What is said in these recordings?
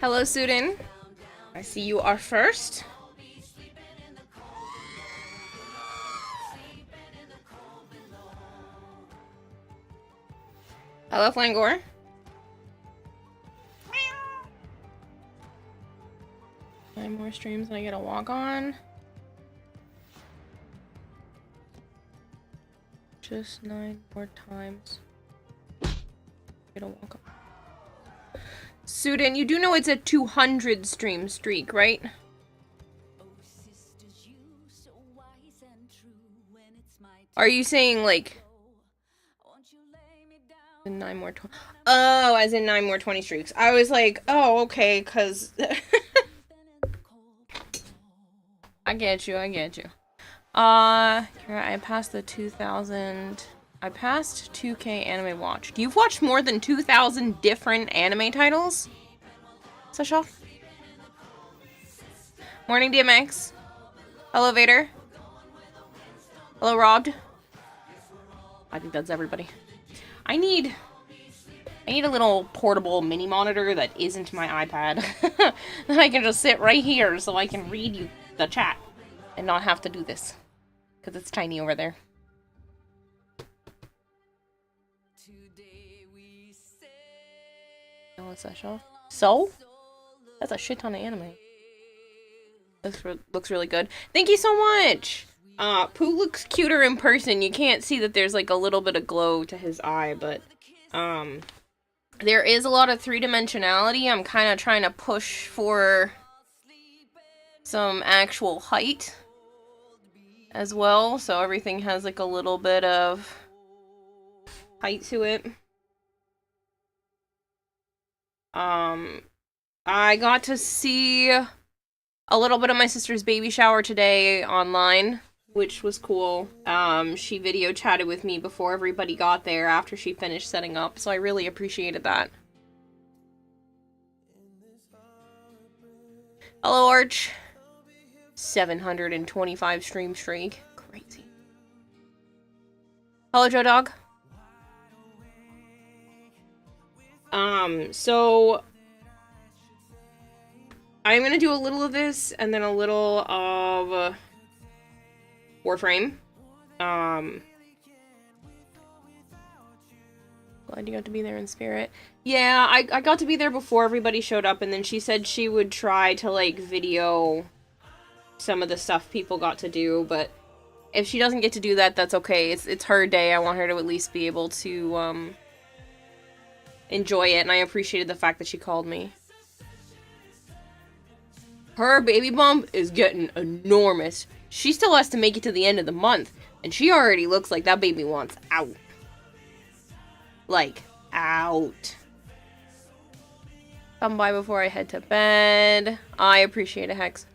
Hello, Sudin. I see you are first. Hello, Flangor. 9 more streams and I get a walk on. Just 9 more times. Get a walk on. Sudin, you do know it's a 200 stream streak, right? Are you saying like 9 more oh, as in 9 more 20 streaks. I was like, oh, okay, cause I get you. Here I passed the 2000. I passed 2K anime watched. You've watched more than 2,000 different anime titles? Sasha? Morning, DMX. Hello, Vader. Hello, Robbed. I think that's everybody. I need a little portable mini monitor that isn't my iPad. That I can just sit right here so I can read you the chat and not have to do this. Because it's tiny over there. Oh, what's that show? So? That's a shit ton of anime. This looks really good. Thank you so much! Pooh looks cuter in person. You can't see that there's like a little bit of glow to his eye, but there is a lot of three-dimensionality. I'm kind of trying to push for some actual height as well, so everything has like a little bit of height to it. I got to see a little bit of my sister's baby shower today online, which was cool. She video chatted with me before everybody got there after she finished setting up, so I really appreciated that. Hello, Arch. 725 stream streak. Crazy. Hello, Joe Dog. So I'm gonna do a little of this and then a little of Warframe. Glad you got to be there in spirit. Yeah, I got to be there before everybody showed up, and then she said she would try to, like, video some of the stuff people got to do, but if she doesn't get to do that, that's okay. It's her day. I want her to at least be able to, enjoy it, and I appreciated the fact that she called me. Her baby bump is getting enormous. She still has to make it to the end of the month, and she already looks like that baby wants out. Like, out. Come by before I head to bed. I appreciate it, Hex.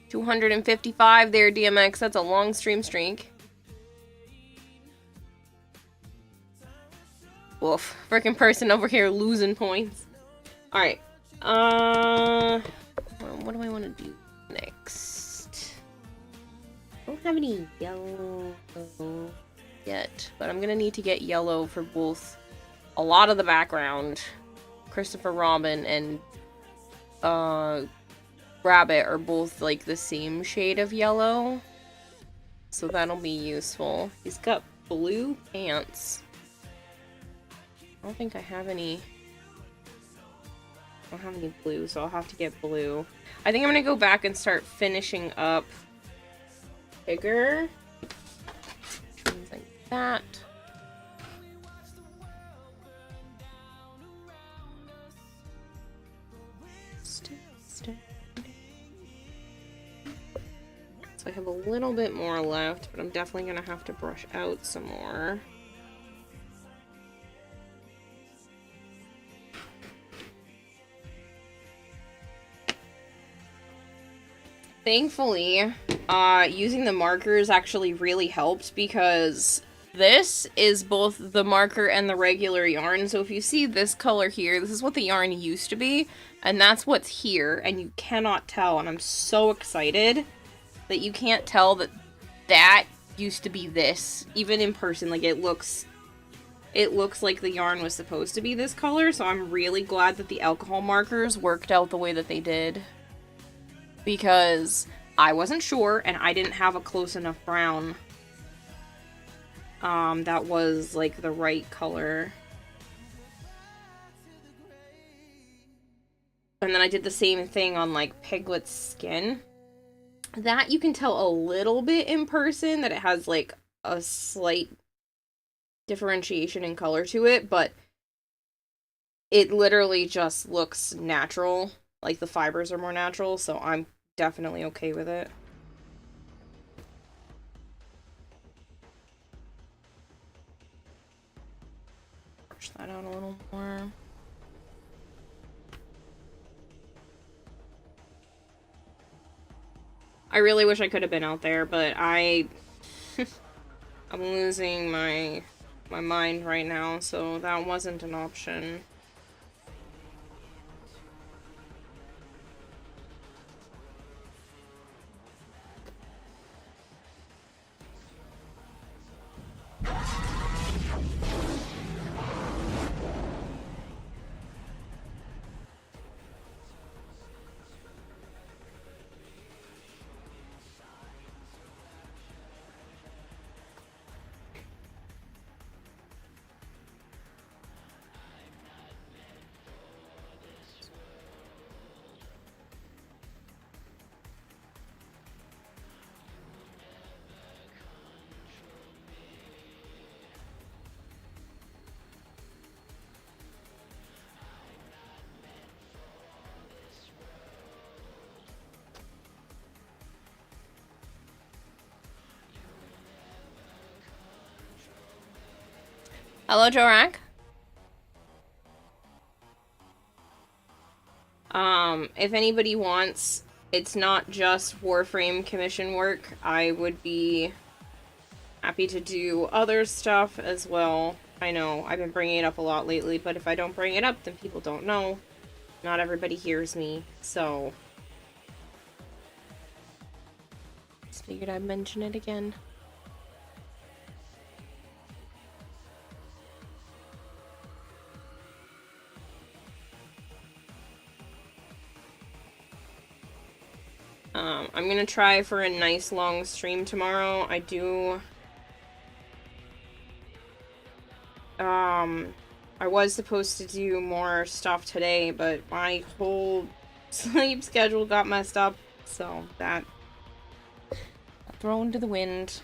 255 there, DMX. That's a long stream streak. Woof. Frickin' person over here losing points. Alright. What do I want to do next? I don't have any yellow yet, but I'm gonna need to get yellow for both a lot of the background. Christopher Robin and Rabbit are both like the same shade of yellow, so that'll be useful. He's got blue pants. I don't think I have any. I don't have any blue, so I'll have to get blue. I think I'm gonna go back and start finishing up Tigger. Things like that. So I have a little bit more left, but I'm definitely gonna have to brush out some more. Thankfully, using the markers actually really helped, because this is both the marker and the regular yarn. So if you see this color here, this is what the yarn used to be, and that's what's here, and you cannot tell, and I'm so excited that you can't tell that that used to be this, even in person. Like, it looks it looks like the yarn was supposed to be this color, so I'm really glad that the alcohol markers worked out the way that they did. Because I wasn't sure, and I didn't have a close enough brown that was, like, the right color. And then I did the same thing on, like, Piglet's skin. That you can tell a little bit in person, that it has, like, a slight differentiation in color to it, but it literally just looks natural. Like, the fibers are more natural, so I'm definitely okay with it. Push that out a little more. I really wish I could have been out there, but I'm losing my mind right now, so that wasn't an option. Hello, Jorak. If anybody wants, it's not just Warframe commission work. I would be happy to do other stuff as well. I know, I've been bringing it up a lot lately, but if I don't bring it up, then people don't know. Not everybody hears me, so... just figured I'd mention it again. I'm gonna try for a nice long stream tomorrow. I was supposed to do more stuff today, but my whole sleep schedule got messed up, so that got thrown to the wind.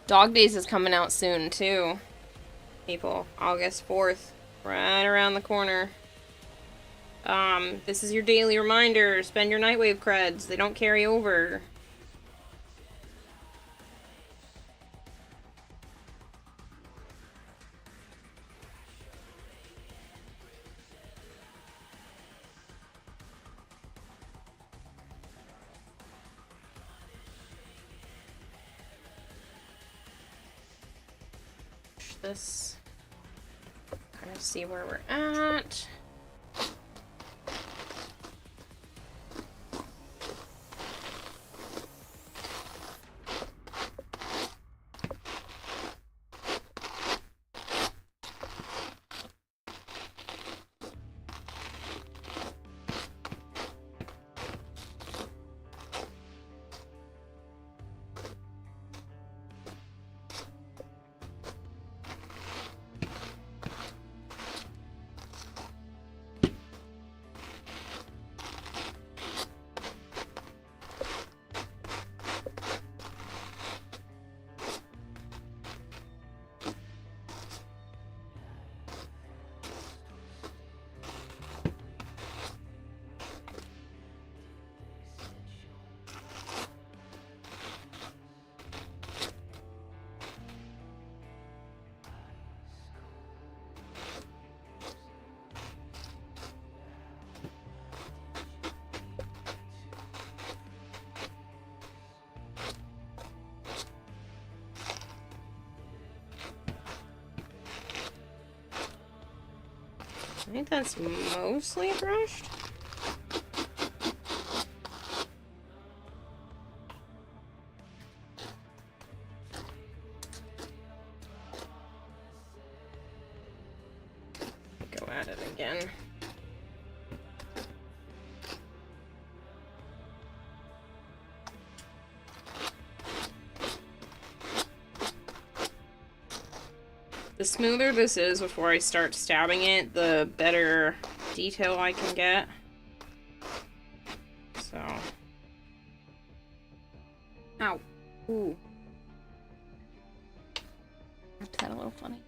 Dog Days is coming out soon, too. People, August 4th. Right around the corner. This is your daily reminder. Spend your Nightwave creds. They don't carry over. This, kind of see where we're at. I think that's mostly brushed. Go at it again. The smoother this is before I start stabbing it, the better detail I can get. So. Ow. Ooh. That's that a little funny.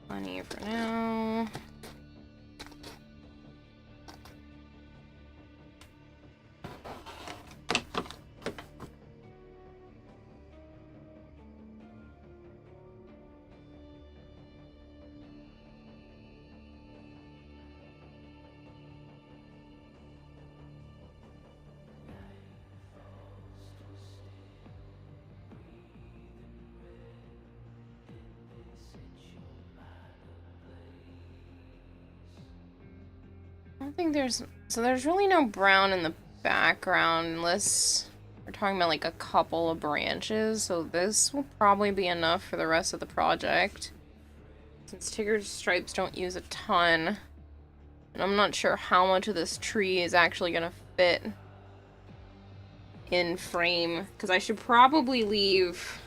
Plenty for now. I don't think there's really no brown in the background unless we're talking about like a couple of branches, so this will probably be enough for the rest of the project. Since Tigger's stripes don't use a ton, and I'm not sure how much of this tree is actually gonna fit in frame, because I should probably leave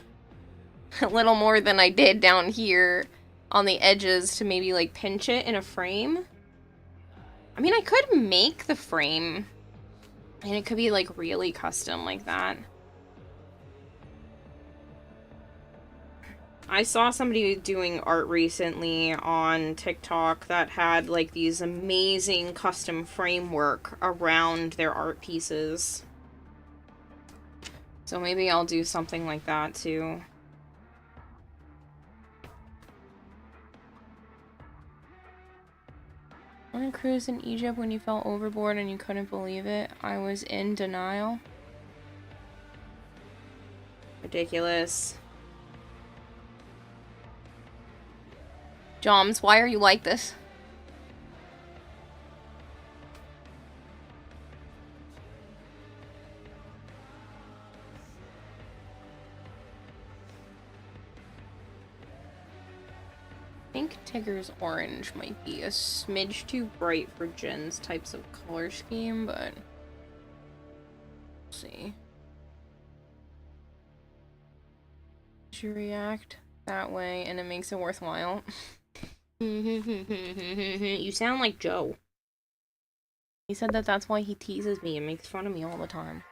a little more than I did down here on the edges to maybe like pinch it in a frame. I mean, I could make the frame, and it could be, like, really custom like that. I saw somebody doing art recently on TikTok that had, like, these amazing custom framework around their art pieces. So maybe I'll do something like that, too. On a cruise in Egypt when you fell overboard and you couldn't believe it. I was in denial. Ridiculous. Joms, why are you like this? I think Tigger's orange might be a smidge too bright for Jen's types of color scheme, but we'll see. You react that way and it makes it worthwhile. You sound like Joe. He said that that's why he teases me and makes fun of me all the time.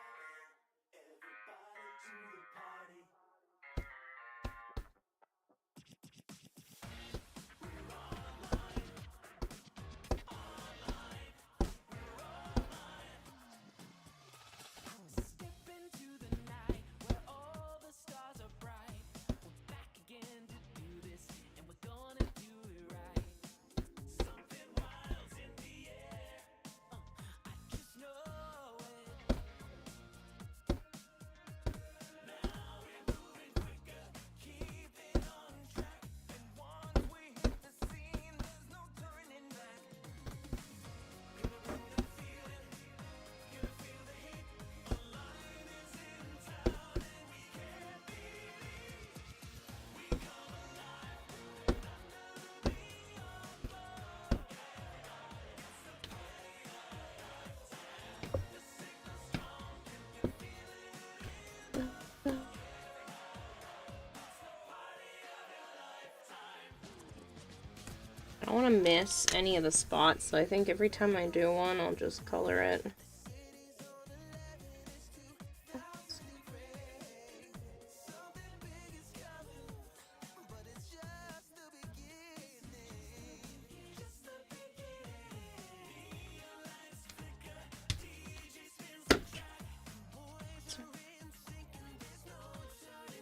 I don't want to miss any of the spots, so I think every time I do one, I'll just color it.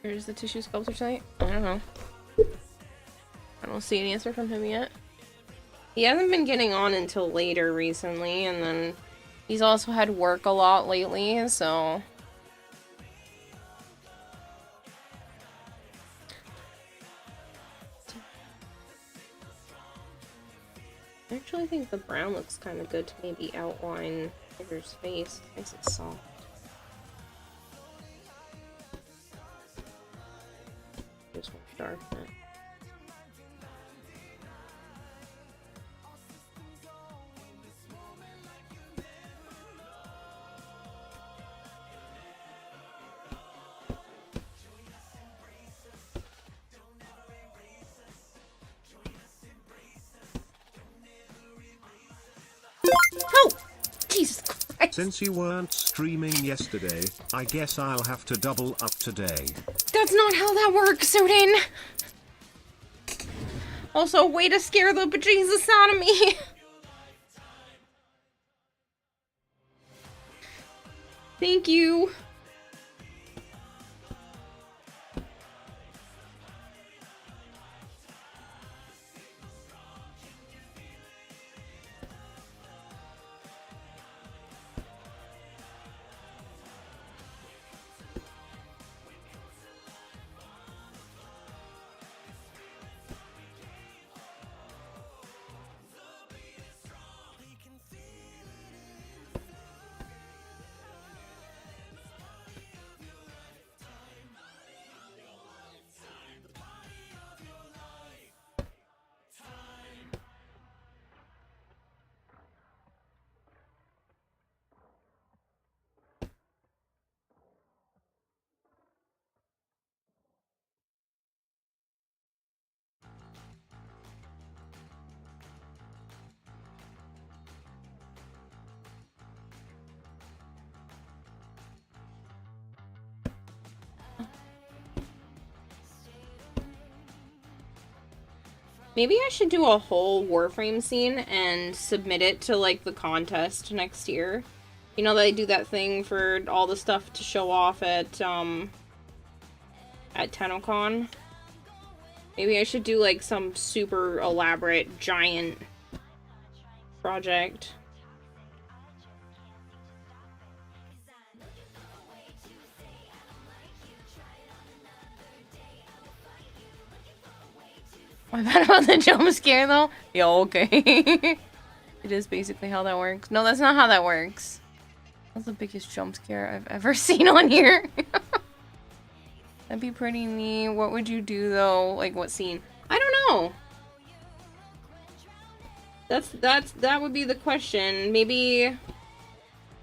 Where's the tissue sculptor site? I don't know. I don't see an answer from him yet. He hasn't been getting on until later recently, and then he's also had work a lot lately, so... I actually think the brown looks kind of good to maybe outline Tigger's face. Makes it soft. Just want to darken it. Oh! Jesus Christ! Since you weren't streaming yesterday, I guess I'll have to double up today. That's not how that works, Odin! Also, way to scare the bejesus out of me! Thank you! Maybe I should do a whole Warframe scene and submit it to, like, the contest next year. You know, they do that thing for all the stuff to show off at TennoCon. Maybe I should do, like, some super elaborate, giant project. My bad about the jump scare, though? Yeah, okay. It is basically how that works. No, that's not how that works. That's the biggest jump scare I've ever seen on here. That'd be pretty neat. What would you do, though? Like, what scene? I don't know. That would be the question. Maybe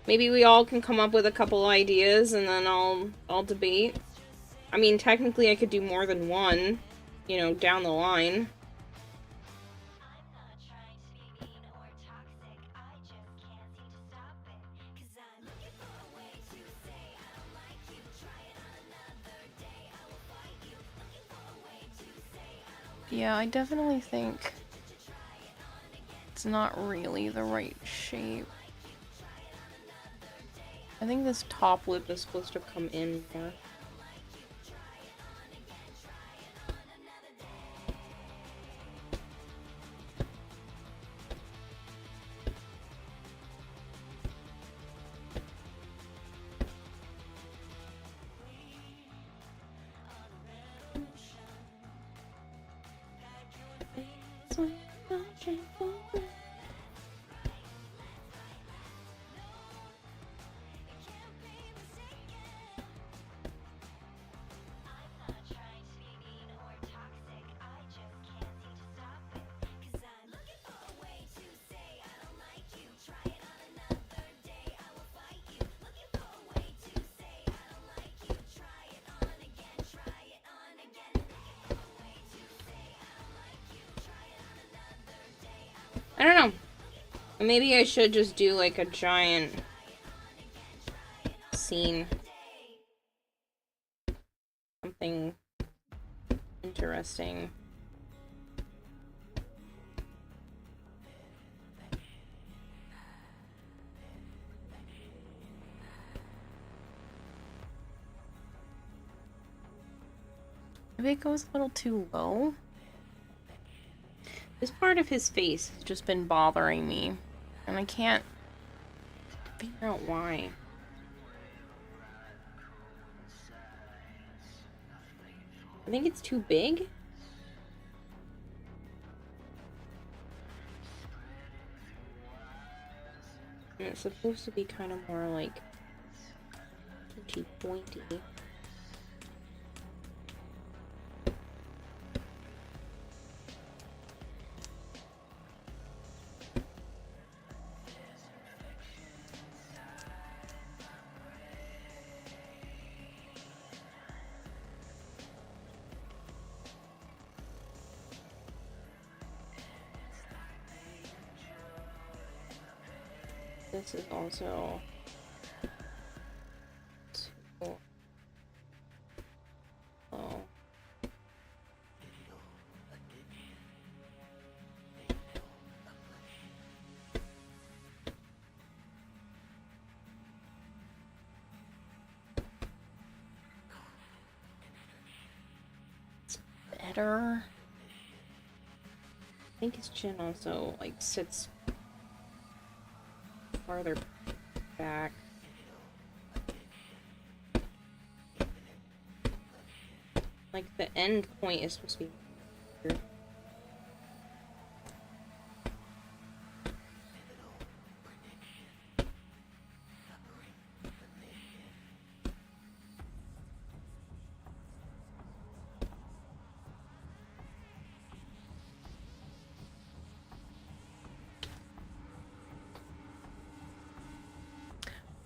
we all can come up with a couple ideas and then I'll debate. I mean, technically I could do more than one, you know, down the line. Yeah, I definitely think it's not really the right shape. I think this top lip is supposed to come in more. I don't know. Maybe I should just do like a giant scene. Something interesting. Maybe it goes a little too low. This part of his face has just been bothering me, and I can't figure out why. I think it's too big. And it's supposed to be kind of more like pointy. This is also too low. It's better. I think his chin also like sits farther back. Like the end point is supposed to be here.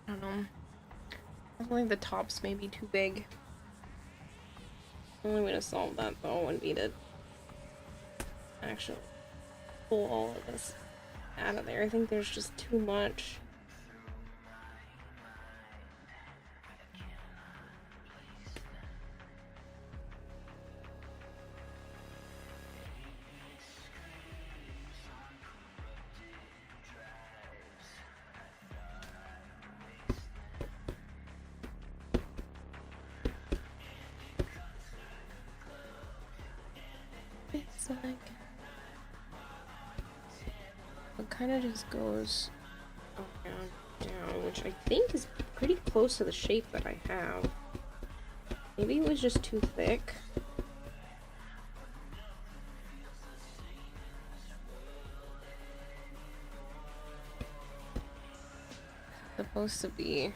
I don't know. I believe the tops may be too big. The only way to solve that though would be to actually pull all of this out of there. I think there's just too much. It's like it kind of just goes around down, which I think is pretty close to the shape that I have. Maybe it was just too thick. It's supposed to be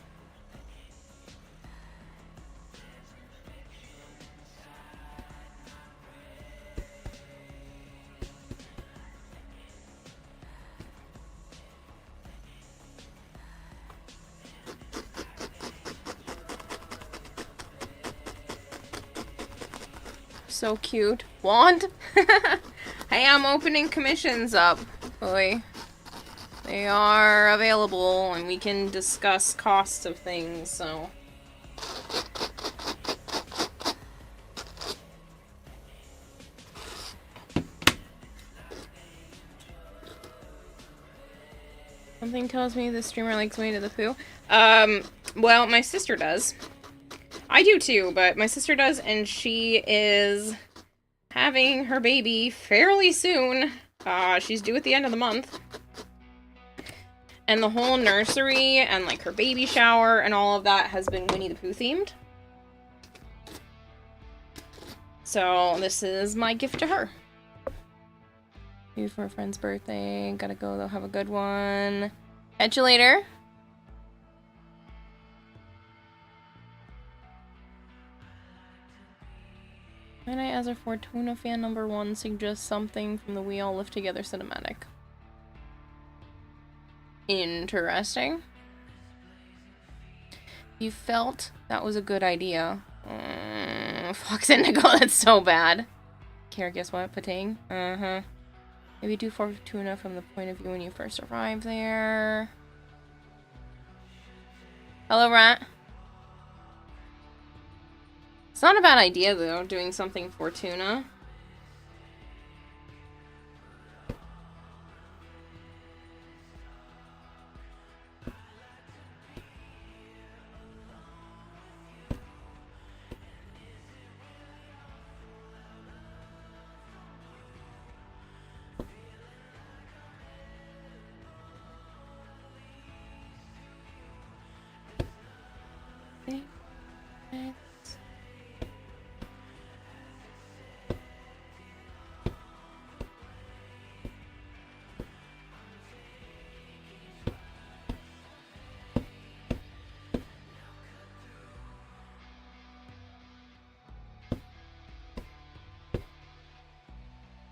so cute. Wand? Hey, I'm opening commissions up. Boy. They are available and we can discuss costs of things, so. Something tells me the streamer likes Winnie the Pooh. Well, my sister does. I do too, but my sister does, and she is having her baby fairly soon. She's due at the end of the month. And the whole nursery and like her baby shower and all of that has been Winnie the Pooh themed. So this is my gift to her. Maybe for a friend's birthday. Gotta go though, have a good one. Catch you later. Might I, as a Fortuna fan #1, suggest something from the We All Live Together cinematic? Interesting. You felt that was a good idea. Fox Indigo, that's so bad. Care, guess what? Patang? Uh-huh. Maybe do Fortuna from the point of view when you first arrive there. Hello, Rat. It's not a bad idea, though, doing something Fortuna.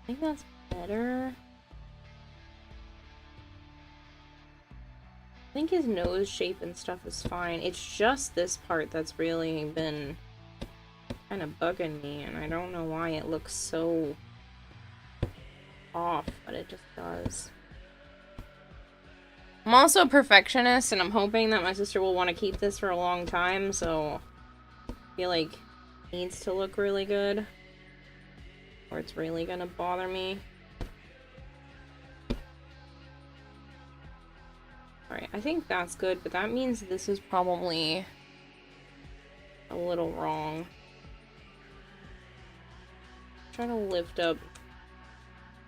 I think that's better. I think his nose shape and stuff is fine. It's just this part that's really been kind of bugging me, and I don't know why it looks so off, but it just does. I'm also a perfectionist, and I'm hoping that my sister will want to keep this for a long time, so I feel like it needs to look really good, or it's really gonna bother me. Alright, I think that's good, but that means this is probably a little wrong. Try to lift up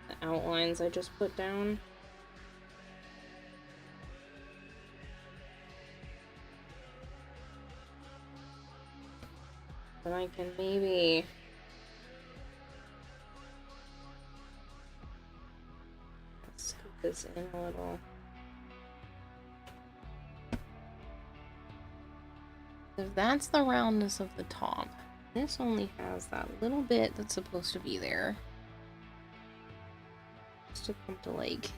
the outlines I just put down. But I can maybe scoop this in a little. So that's the roundness of the top. This only has that little bit that's supposed to be there. Just to come to like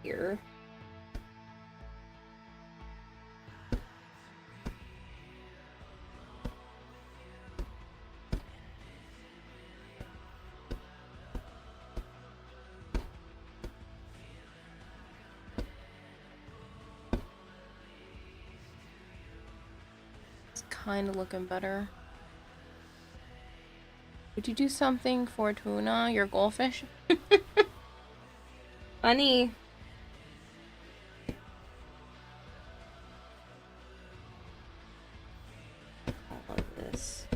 here. Kind of looking better. Would you do something for Tuna, your goldfish? Honey. All of this.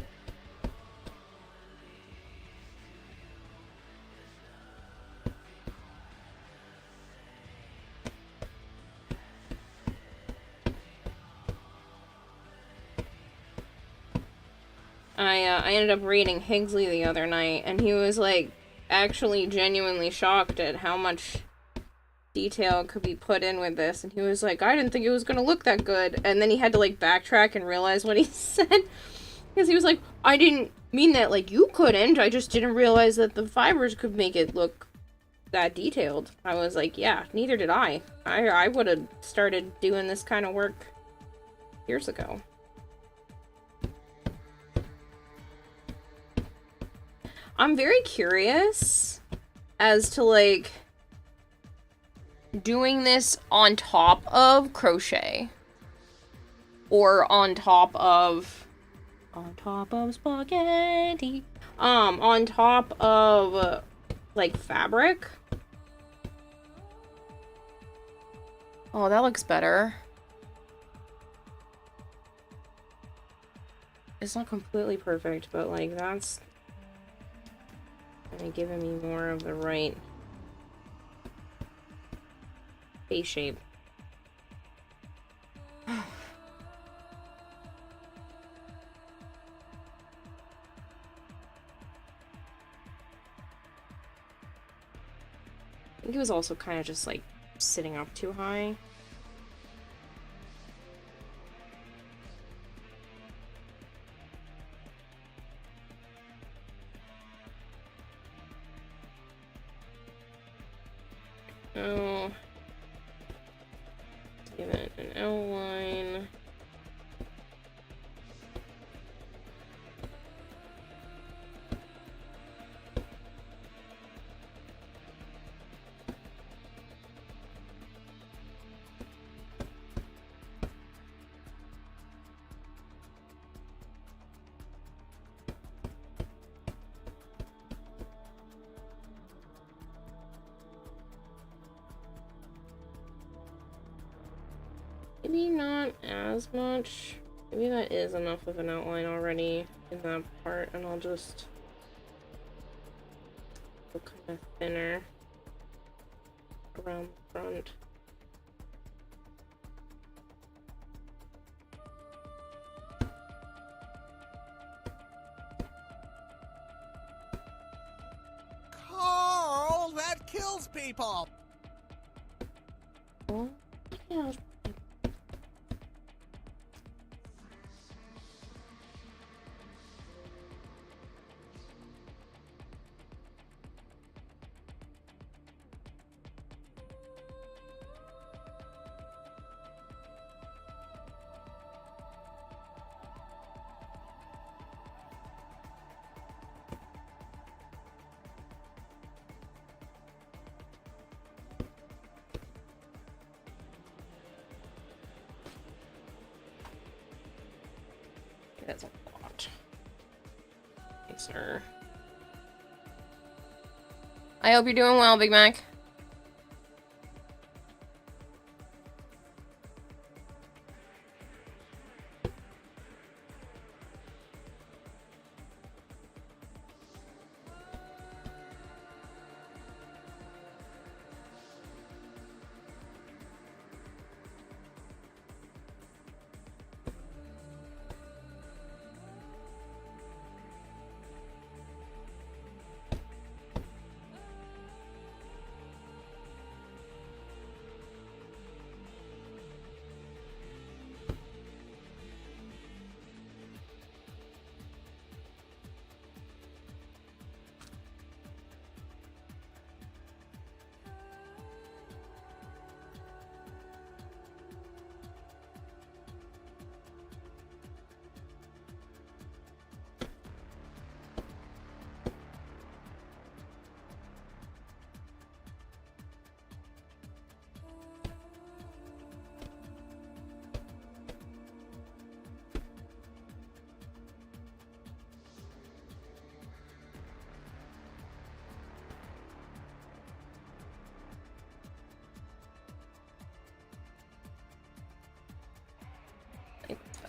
I ended up reading Higgsley the other night, and he was like actually genuinely shocked at how much detail could be put in with this, and he was like, I didn't think it was gonna look that good, and then he had to like backtrack and realize what he said, because he was like, I didn't mean that like you couldn't, I just didn't realize that the fibers could make it look that detailed. I was like, yeah, neither did I would have started doing this kind of work years ago. I'm very curious as to, like, doing this on top of crochet. Or on top of spaghetti. On top of, like, fabric. Oh, that looks better. It's not completely perfect, but, like, that's giving me more of the right face shape. I think it was also kind of just like sitting up too high. Oh, give it an outline. Maybe not as much. Maybe that is enough of an outline already in that part, and I'll just go kind of thinner around the front. Carl, that kills people! Oh, yeah. That's a lot. Thanks, sir. I hope you're doing well, Big Mac.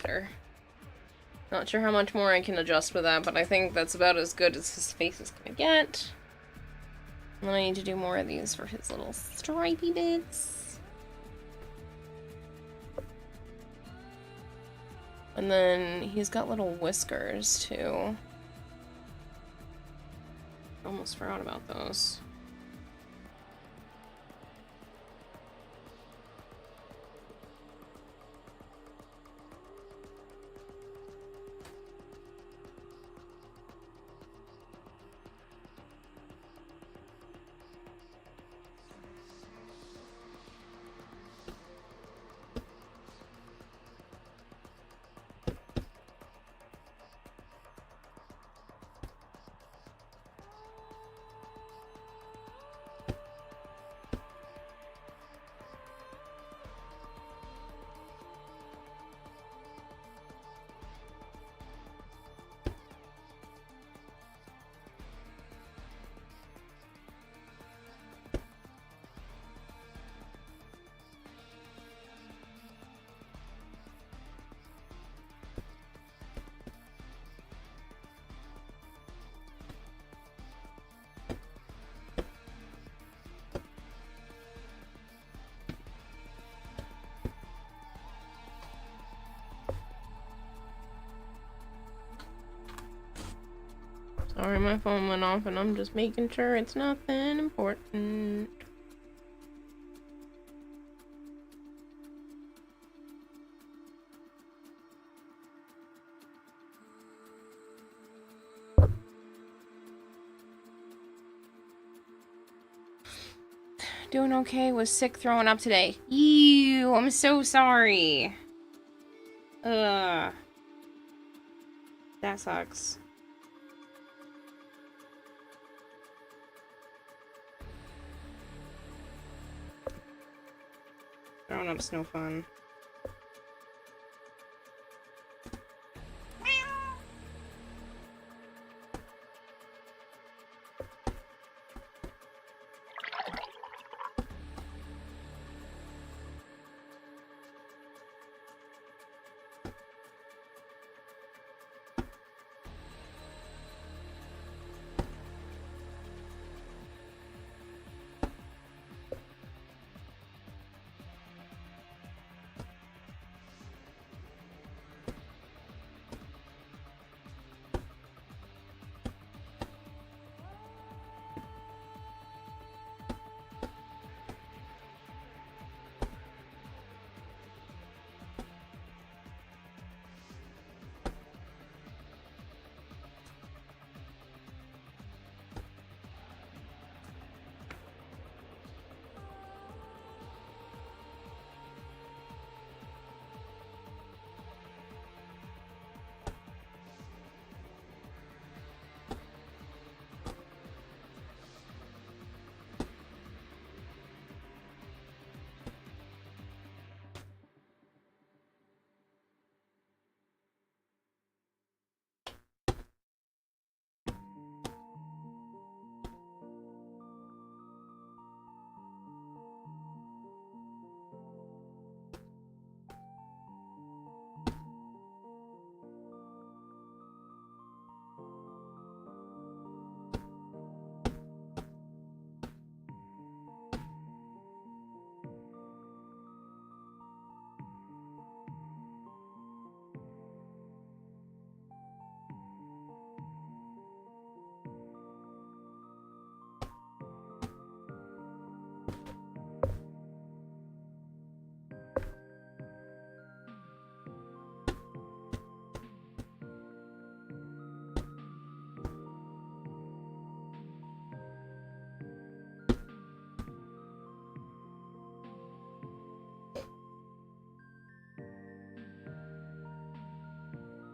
Better. Not sure how much more I can adjust with that, but I think that's about as good as his face is gonna get. And then I need to do more of these for his little stripey bits. And then he's got little whiskers too. Almost forgot about those. Sorry, my phone went off and I'm just making sure it's nothing important. Doing okay, was sick throwing up today. Ew, I'm so sorry. Ugh. That sucks. Throwing up's no fun.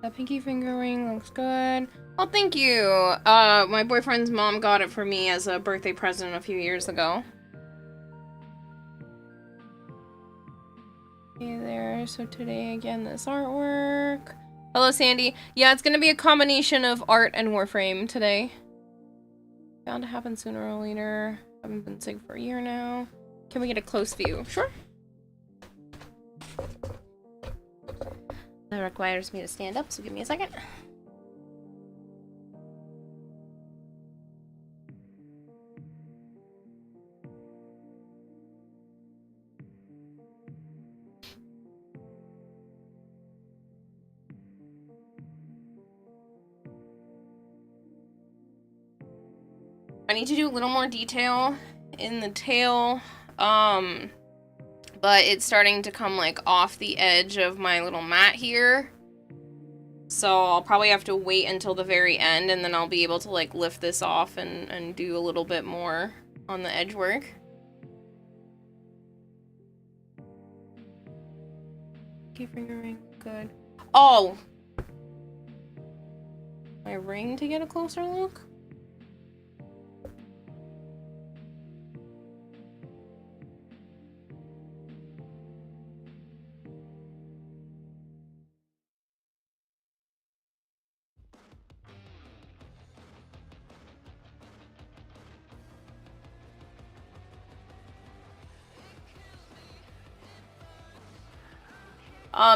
That pinky finger ring looks good. Oh, thank you. My boyfriend's mom got it for me as a birthday present a few years ago. Okay, there. So today, again, this artwork. Hello, Sandy. Yeah, it's gonna be a combination of art and Warframe today. Bound to happen sooner or later. Haven't been sick for a year now. Can we get a close view? Sure. That requires me to stand up, so give me a second. I need to do a little more detail in the tail, but it's starting to come like off the edge of my little mat here. So I'll probably have to wait until the very end, and then I'll be able to like lift this off and do a little bit more on the edge work. Okay, finger ring, good. Oh! My ring to get a closer look?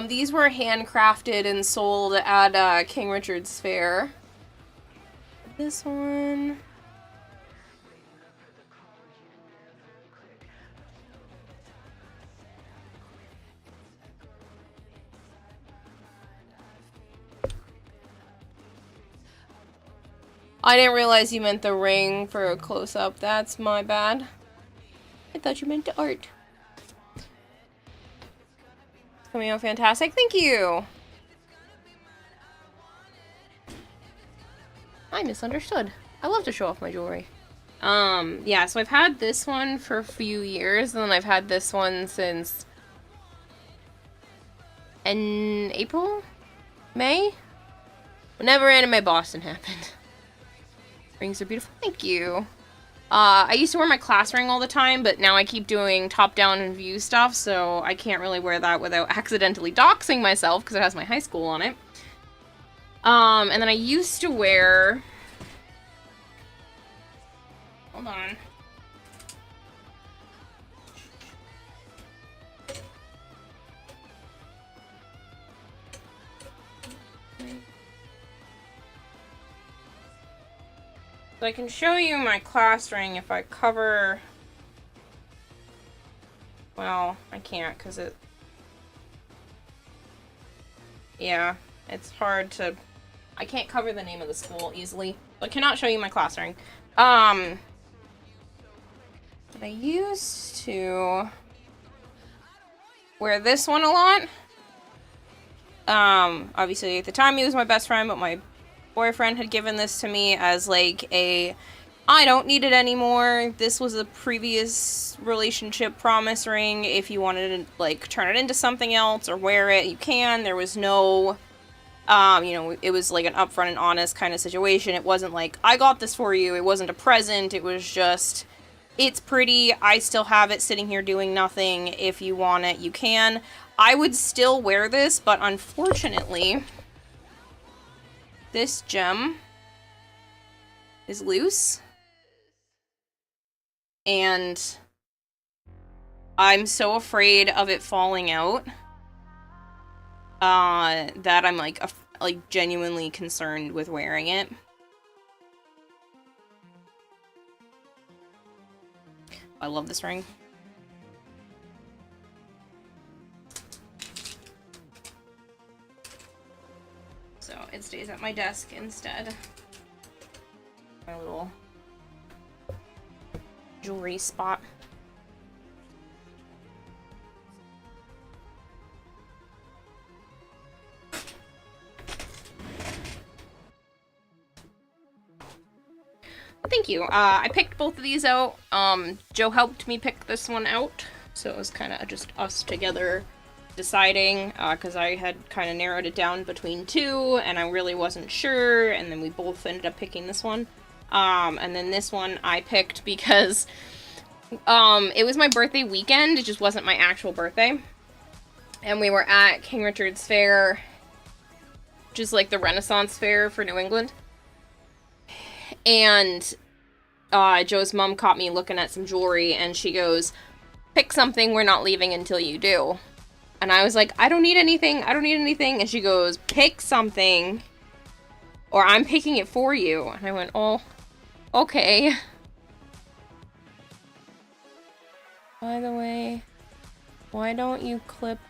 These were handcrafted and sold at King Richard's Fair. This one. I didn't realize you meant the ring for a close-up. That's my bad. I thought you meant the art. Coming out fantastic. Thank you. I misunderstood. I love to show off my jewelry. Yeah, so I've had this one for a few years, and then I've had this one since in April? May? Whenever Anime Boston happened. Rings are beautiful. Thank you. I used to wear my class ring all the time, but now I keep doing top-down and view stuff, so I can't really wear that without accidentally doxing myself, because it has my high school on it. And then I used to wear... Hold on. So I can show you my class ring if I cover... Well, I can't because it... Yeah, it's hard to... I can't cover the name of the school easily. So I cannot show you my class ring. But I used to wear this one a lot. Obviously at the time he was my best friend, but my boyfriend had given this to me as like a I don't need it anymore. This was a previous relationship promise ring. If you wanted to like turn it into something else or wear it, you can. There was no you know, it was like an upfront and honest kind of situation. It wasn't like I got this for you. It wasn't a present. It was just it's pretty. I still have it sitting here doing nothing. If you want it, you can. I would still wear this, but unfortunately this gem is loose, and I'm so afraid of it falling out that I'm like genuinely concerned with wearing it. I love this ring. So it stays at my desk instead. My little jewelry spot. Thank you. I picked both of these out. Joe helped me pick this one out, so it was kind of just us together deciding, because I had kind of narrowed it down between two, and I really wasn't sure, and then we both ended up picking this one. And then this one I picked because, it was my birthday weekend, it just wasn't my actual birthday. And we were at King Richard's Fair, which is like the Renaissance Fair for New England. And, Joe's mom caught me looking at some jewelry, and she goes, pick something, we're not leaving until you do. And I was like, I don't need anything, I don't need anything. And she goes, pick something, or I'm picking it for you. And I went, oh, okay. By the way, why don't you clip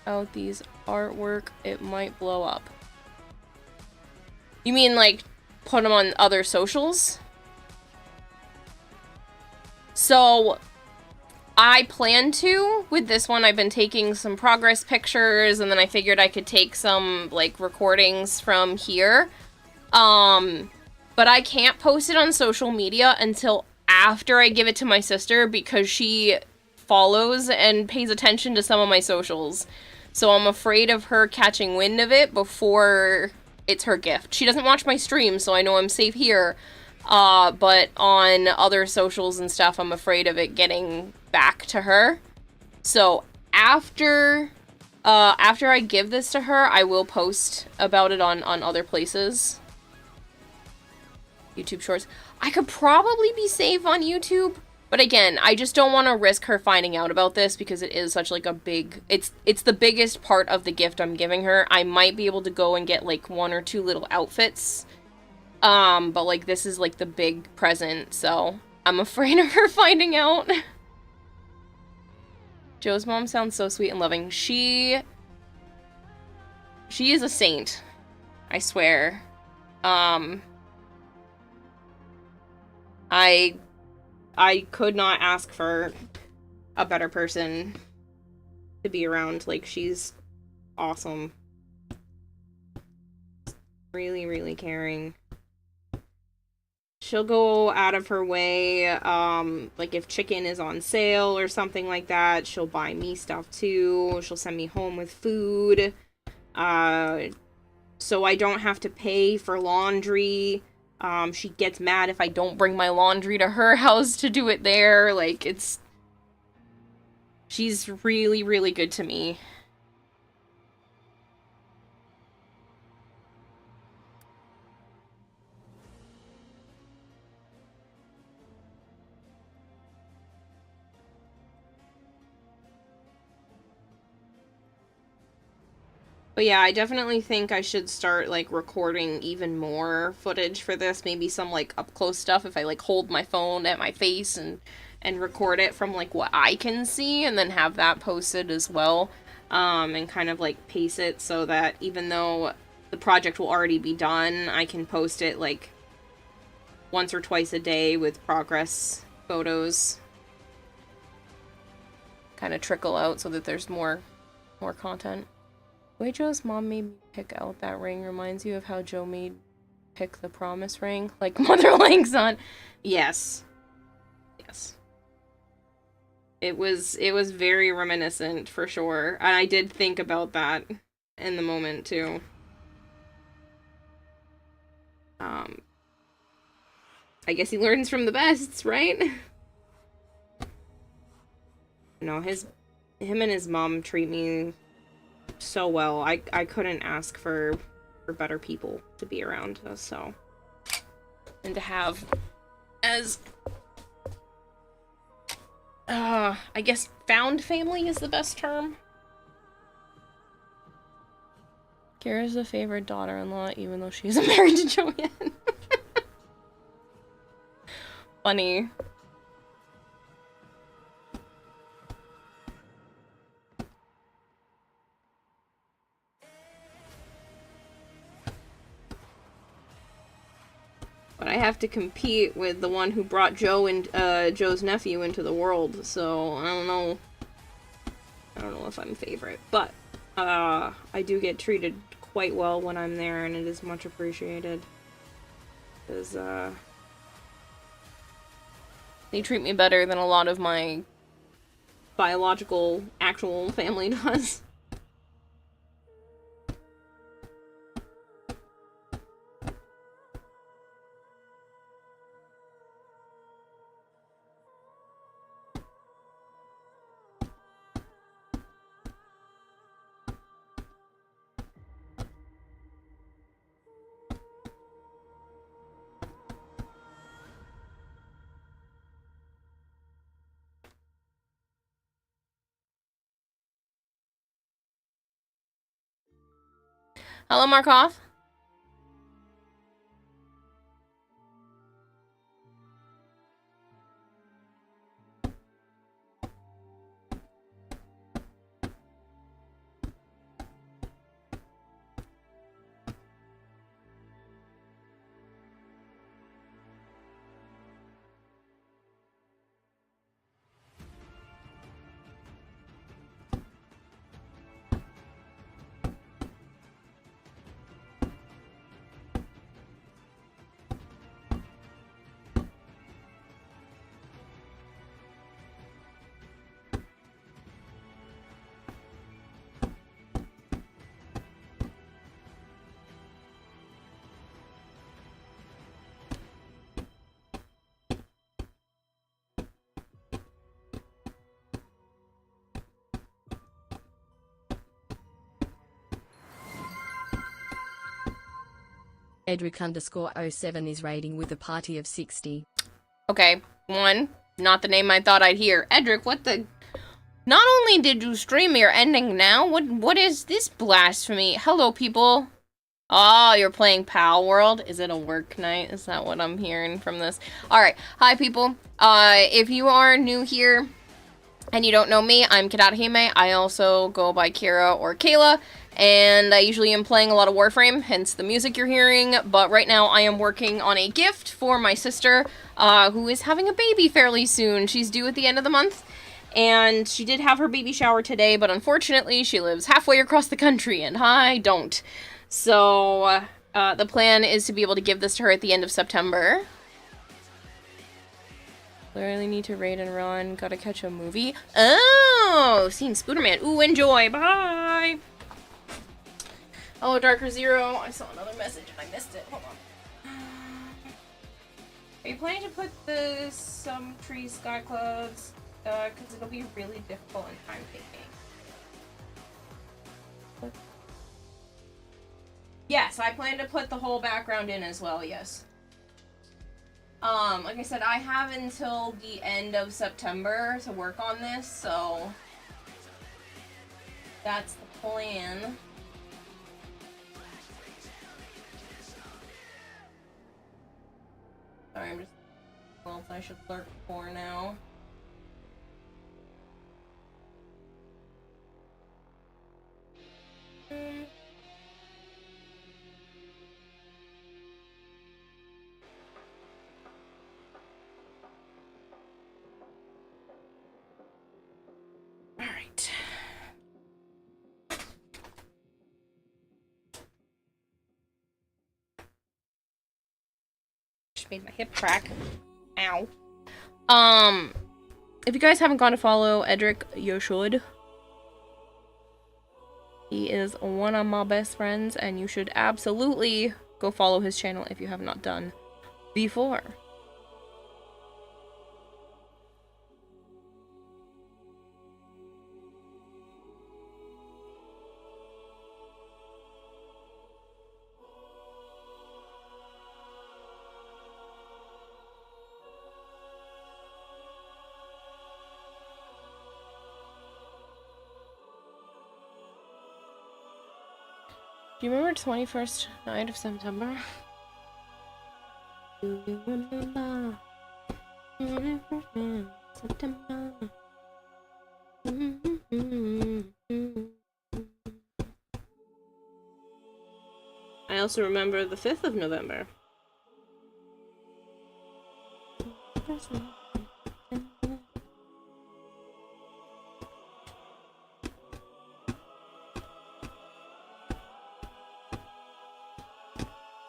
out these artwork? It might blow up. You mean, like, put them on other socials? So, I plan to. With this one, I've been taking some progress pictures, and then I figured I could take some, like, recordings from here. But I can't post it on social media until after I give it to my sister, because she follows and pays attention to some of my socials. So I'm afraid of her catching wind of it before it's her gift. She doesn't watch my streams, so I know I'm safe here. But on other socials and stuff, I'm afraid of it getting back to her. So after I give this to her, I will post about it on other places. YouTube Shorts. I could probably be safe on YouTube, but again, I just don't want to risk her finding out about this, because it is such like a big, it's the biggest part of the gift I'm giving her. I might be able to go and get like 1 or 2 little outfits. But like this is like the big present, so I'm afraid of her finding out. Joe's mom sounds so sweet and loving. She is a saint, I swear. I could not ask for a better person to be around. Like, she's awesome. Really, really caring. She'll go out of her way, like if chicken is on sale or something like that, she'll buy me stuff too. She'll send me home with food, so I don't have to pay for laundry. She gets mad if I don't bring my laundry to her house to do it there. Like, she's really, really good to me. But yeah, I definitely think I should start, like, recording even more footage for this. Maybe some, like, up-close stuff if I, like, hold my phone at my face and record it from, like, what I can see, and then have that posted as well. And kind of, like, pace it so that even though the project will already be done, I can post it, like, once or twice a day with progress photos. Kind of trickle out so that there's more content. The way Joe's mom made me pick out that ring reminds you of how Joe made pick the promise ring, like Mother Lang's on. Yes. Yes. It was very reminiscent, for sure. And I did think about that in the moment, too. I guess he learns from the best, right? No, him and his mom treat me so well. I couldn't ask for better people to be around us, so. And to have as I guess found family is the best term. Kira's the favorite daughter-in-law, even though she isn't married to Joe yet. Funny. But I have to compete with the one who brought Joe and Joe's nephew into the world, so I don't know. I don't know if I'm favorite, but I do get treated quite well when I'm there, and it is much appreciated. Because they treat me better than a lot of my biological, actual family does. Hello, Markov. Edric_07 is raiding with a party of 60. Okay, one, not the name I thought I'd hear. Edric, what the... Not only did you stream your ending now, what is this blasphemy? Hello, people. Oh, you're playing Pal World? Is it a work night? Is that what I'm hearing from this? Alright, hi, people. If you are new here and you don't know me, I'm Kadatahime. I also go by Kira or Kayla. And I usually am playing a lot of Warframe, hence the music you're hearing, but right now I am working on a gift for my sister, who is having a baby fairly soon. She's due at the end of the month, and she did have her baby shower today, but unfortunately she lives halfway across the country, and I don't. So, the plan is to be able to give this to her at the end of September. Literally need to raid and run, gotta catch a movie. Oh, seeing Spooderman. Ooh, enjoy, bye! Hello, Darker Zero. I saw another message and I missed it. Hold on. Are you planning to put the some tree sky clouds? Because it'll be really difficult and time taking. Yes, I plan to put the whole background in as well. Yes. Like I said, I have until the end of September to work on this, so that's the plan. Sorry, I'm just... Well, I should lurk for now. Alright. Made my hip crack. Ow. If you guys haven't gone to follow Edric, you should. He is one of my best friends, and you should absolutely go follow his channel if you have not done before. Do you remember 21st night of September? Do you remember 21st night of September? I also remember the 5th of November.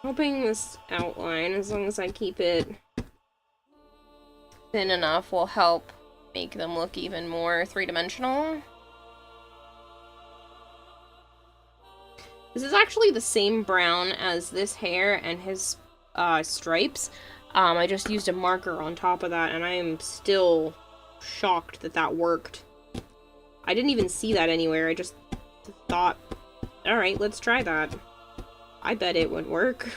Hoping this outline, as long as I keep it thin enough, will help make them look even more three-dimensional. This is actually the same brown as this hair and his stripes. I just used a marker on top of that, and I am still shocked that that worked. I didn't even see that anywhere. I just thought, alright, let's try that. I bet it would work.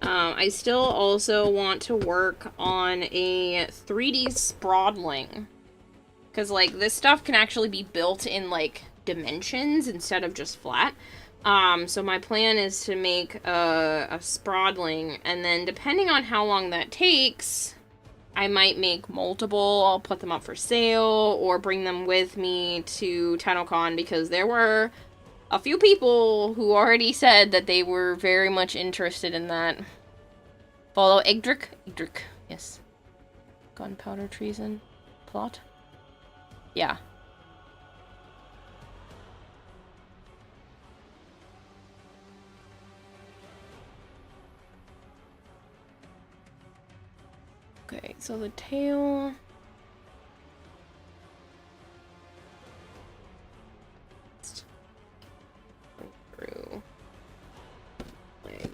I still also want to work on a 3D sprawling. Because, like, this stuff can actually be built in, like, dimensions instead of just flat. So my plan is to make a sprawling, and then depending on how long that takes, I might make multiple. I'll put them up for sale, or bring them with me to TennoCon, because there were a few people who already said that they were very much interested in that. Follow Egdrick? Egdrick, yes. Gunpowder treason. Plot? Yeah. Okay, so the tail... through leg.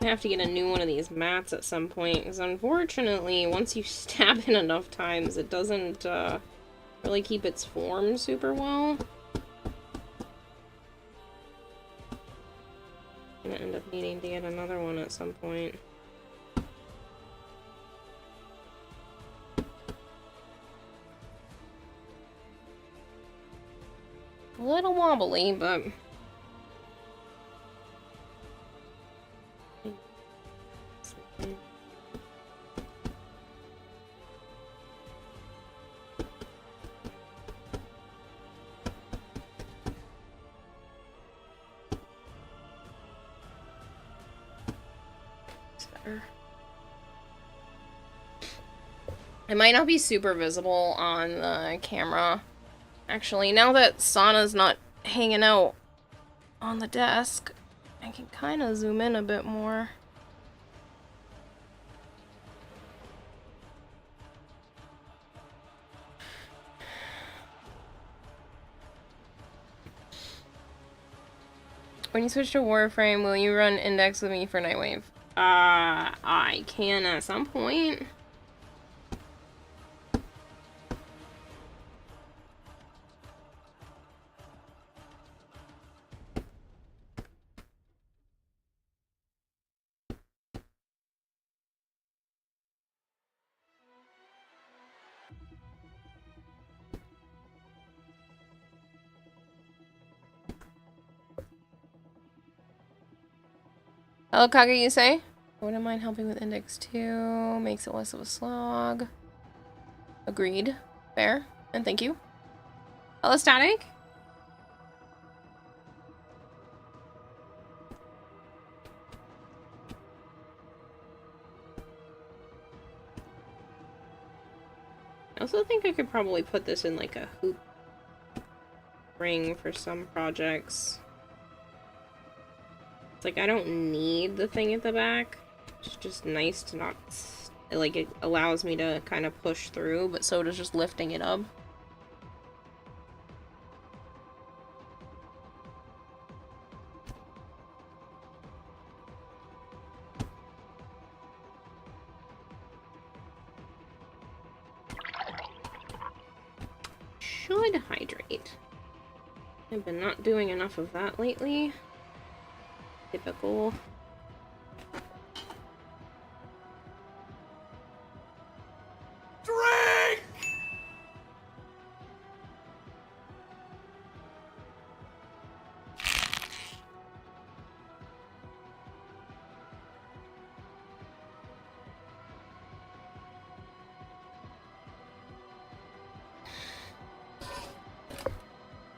I have to get a new one of these mats at some point, because unfortunately, once you stab it enough times, it doesn't really keep its form super well. I'm gonna end up needing to get another one at some point. A little wobbly, but... It might not be super visible on the camera. Actually, now that Sana's not hanging out on the desk, I can kind of zoom in a bit more. When you switch to Warframe, will you run Index with me for Nightwave? I can at some point. Hello, Kage, you say? Wouldn't mind helping with Index 2. Makes it less of a slog. Agreed. Fair. And thank you. Hello, Static? I also think I could probably put this in like a hoop ring for some projects. It's like I don't need the thing at the back. It's just nice to not... like, it allows me to kind of push through, but so does just lifting it up. should hydrate. I've been not doing enough of that lately. Typical. Drink!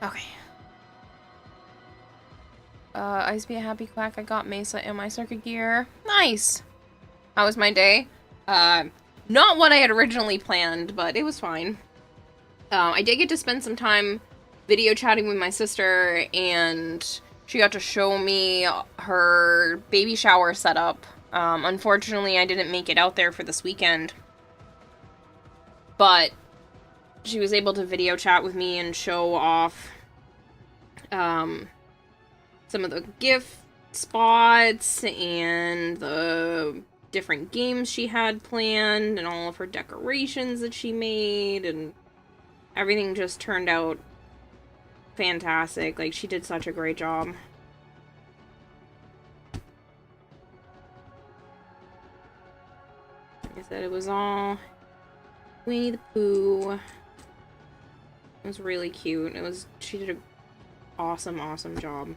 Okay. Ice be a happy quack. I got Mesa and my circuit gear. Nice! How was my day? Not what I had originally planned, but it was fine. I did get to spend some time video chatting with my sister, and she got to show me her baby shower setup. Unfortunately, I didn't make it out there for this weekend, but she was able to video chat with me and show off some of the gift spots and the different games she had planned and all of her decorations that she made, and everything just turned out fantastic. Like, she did such a great job. Like I said, it was all Winnie the Pooh. It was really cute. She did an awesome, awesome job.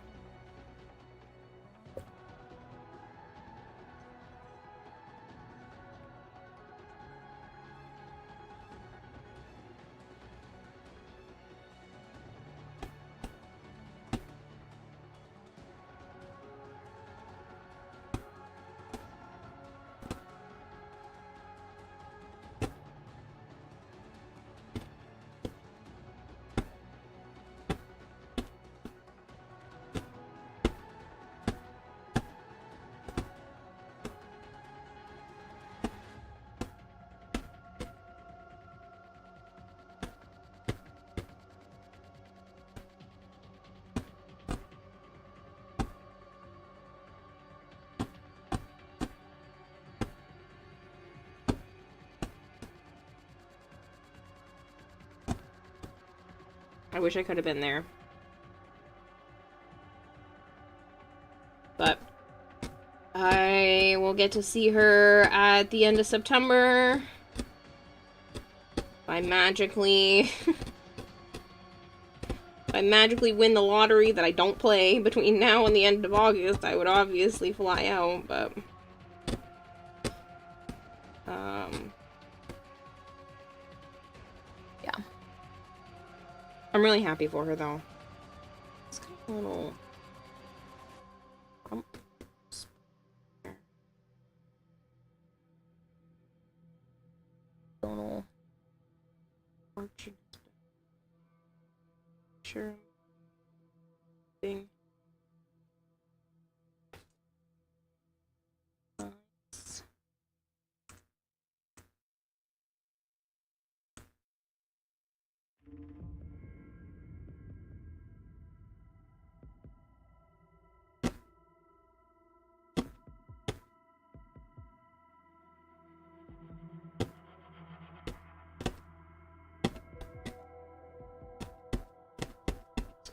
I wish I could have been there. But I will get to see her at the end of September. If I magically win the lottery that I don't play between now and the end of August, I would obviously fly out, but yeah. I'm really happy for her, though. It's kind of a little... Donal. Sure. Thing. Nice.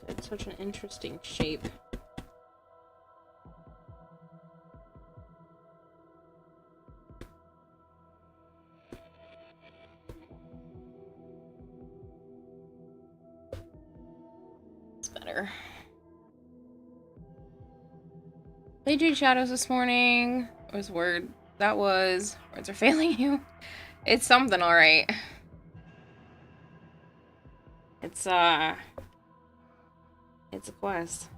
It's such an interesting shape. It's better. Played Jade Shadows this morning. Was word that was words are failing you. It's something, alright. It's a quest.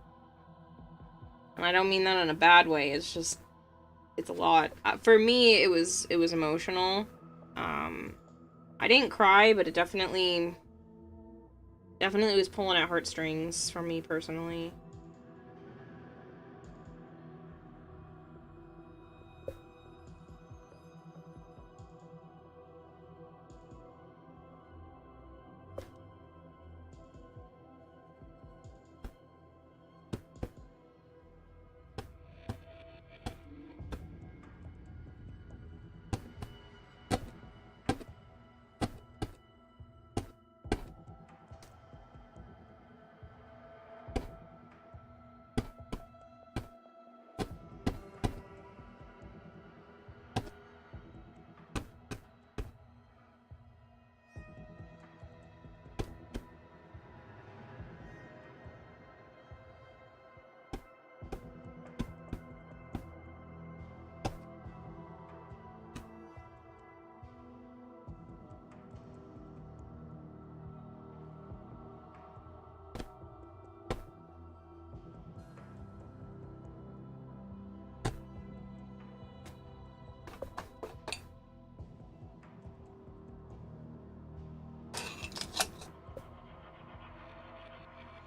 And I don't mean that in a bad way. It's just, it's a lot. For me, it was emotional. I didn't cry, but it definitely was pulling at heartstrings for me personally.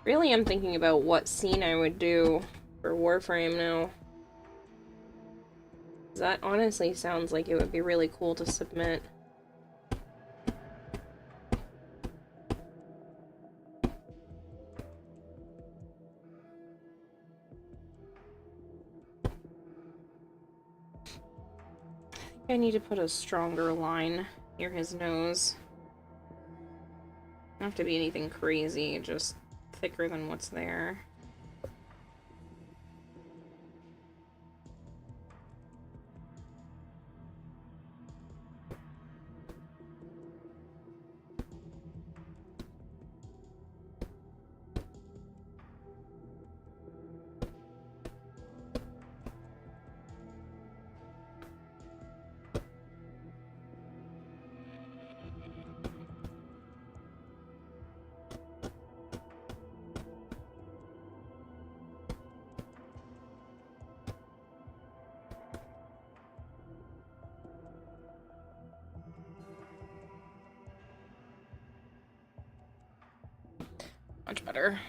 Really am thinking about what scene I would do for Warframe now. That honestly sounds like it would be really cool to submit. I need to put a stronger line near his nose. Don't have to be anything crazy, just thicker than what's there. Much better.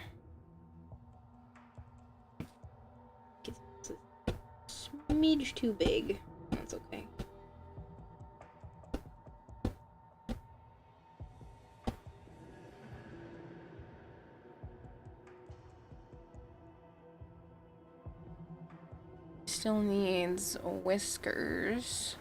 It's a smidge too big. That's okay. Still needs whiskers.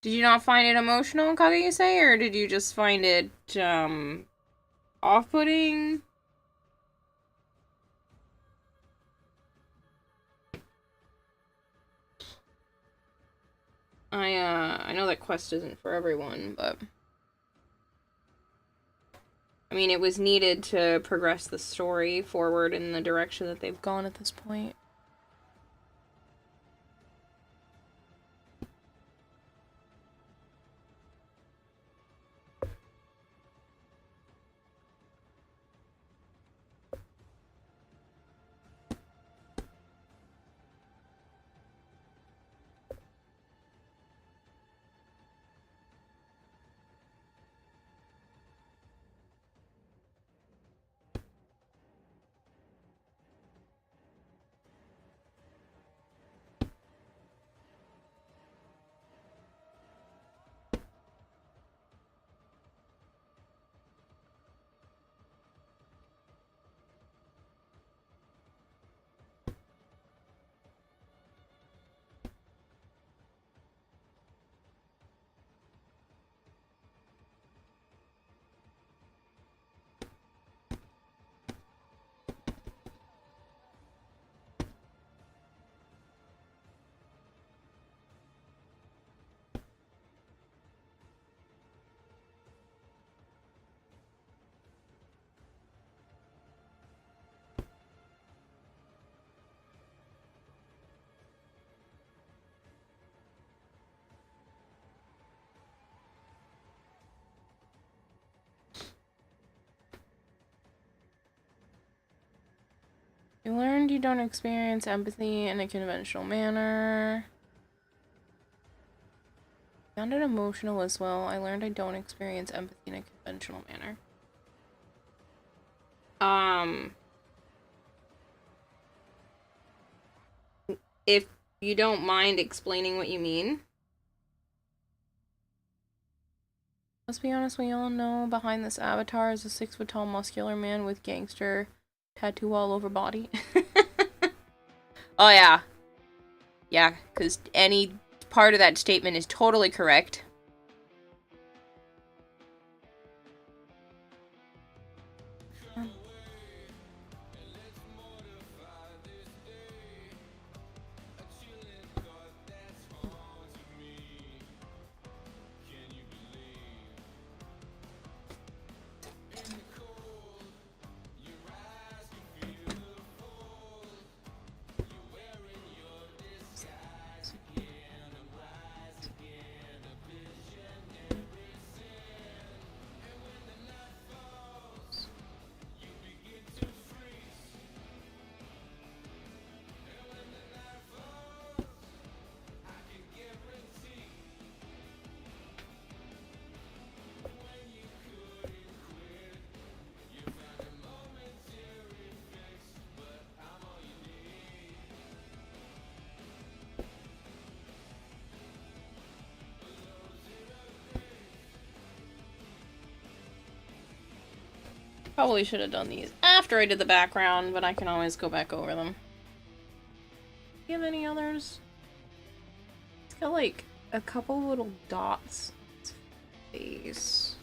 Did you not find it emotional, Kageyase, or did you just find it, off-putting? I know that quest isn't for everyone, but... I mean, it was needed to progress the story forward in the direction that they've gone at this point. You learned you don't experience empathy in a conventional manner. Found it emotional as well. I learned I don't experience empathy in a conventional manner. If you don't mind explaining what you mean. Let's be honest, we all know behind this avatar is a 6-foot-tall muscular man with gangster tattoo all over body. Oh yeah. Yeah, because any part of that statement is totally correct. Probably should have done these after I did the background, but I can always go back over them. Do you have any others? It's got like a couple little dots. Face.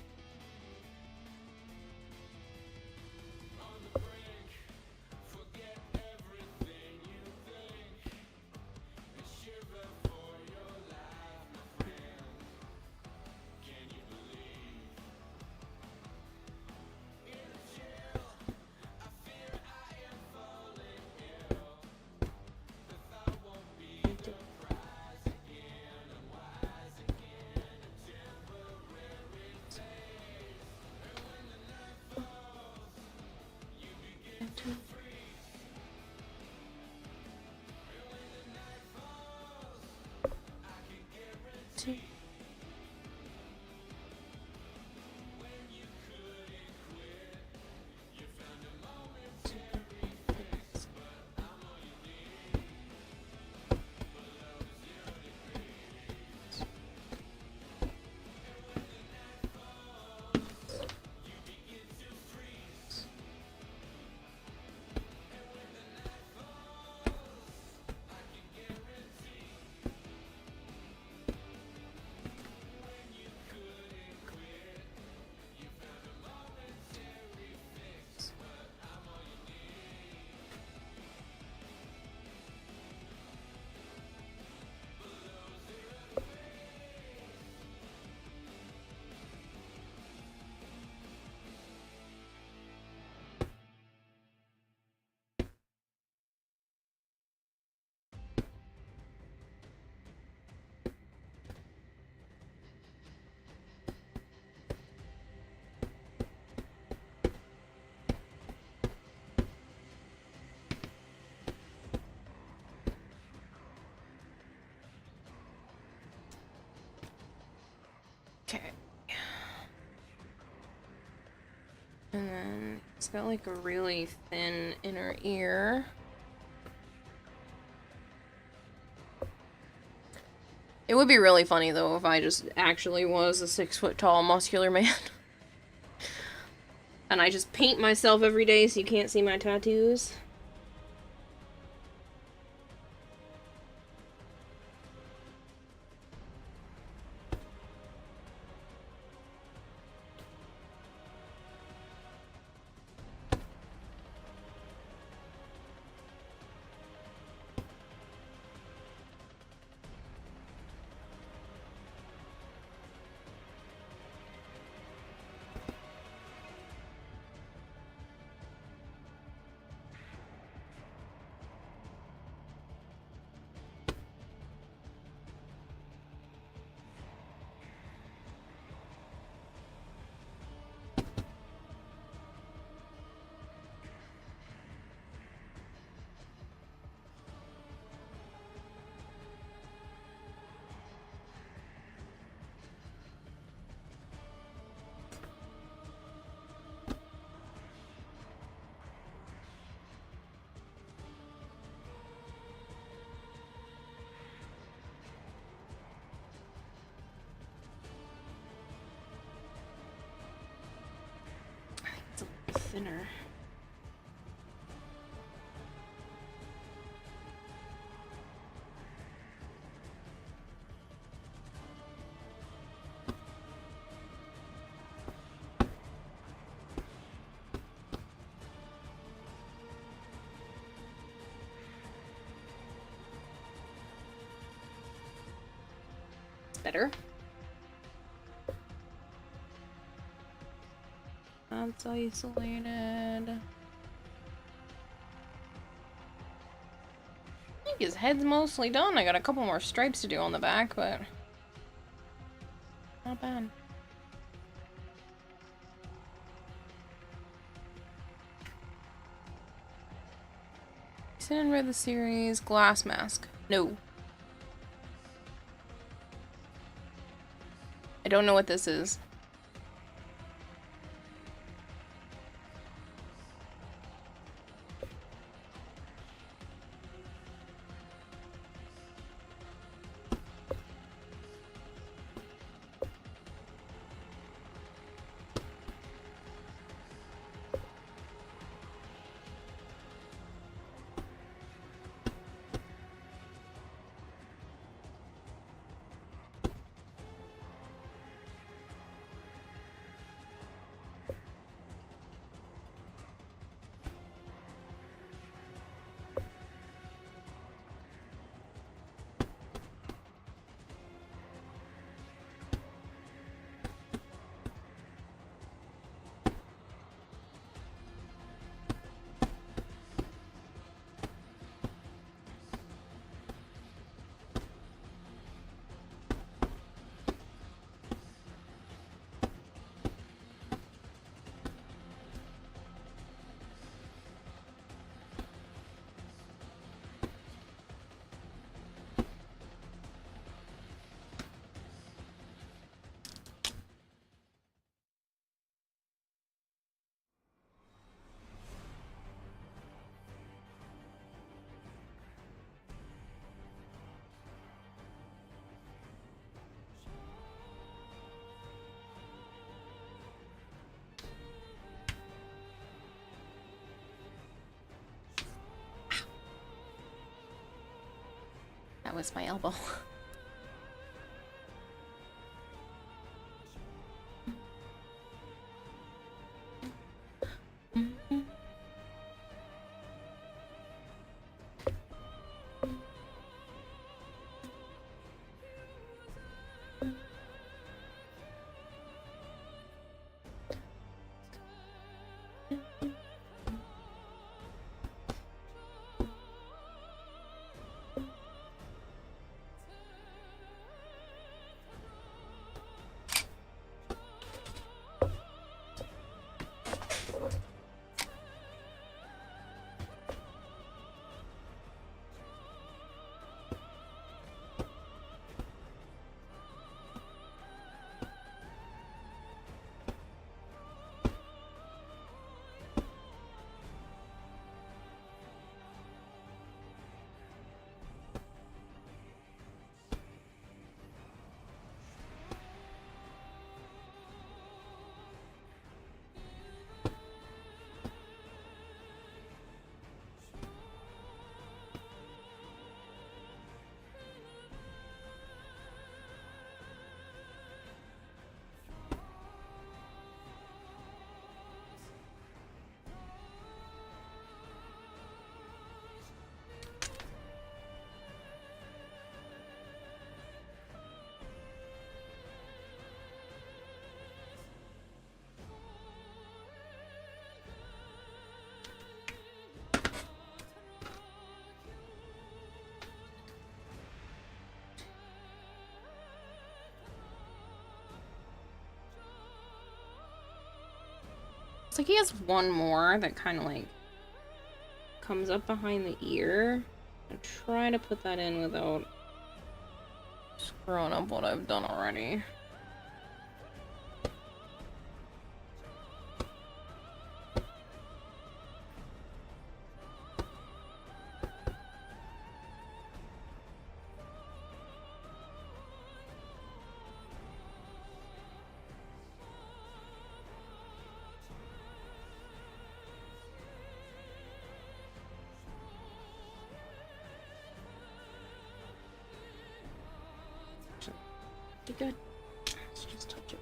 Okay. And then it's got like a really thin inner ear. It would be really funny though if I just actually was a 6 foot tall muscular man. And I just paint myself every day so you can't see my tattoos. It's a little thinner. Better. That's isolated. I think his head's mostly done. I got a couple more stripes to do on the back, but not bad. Sin and read the series Glass Mask. No. I don't know what this is. was my elbow. It's like he has one more that kind of like comes up behind the ear. I'm trying to put that in without screwing up what I've done already. Be good. Let's just touch it.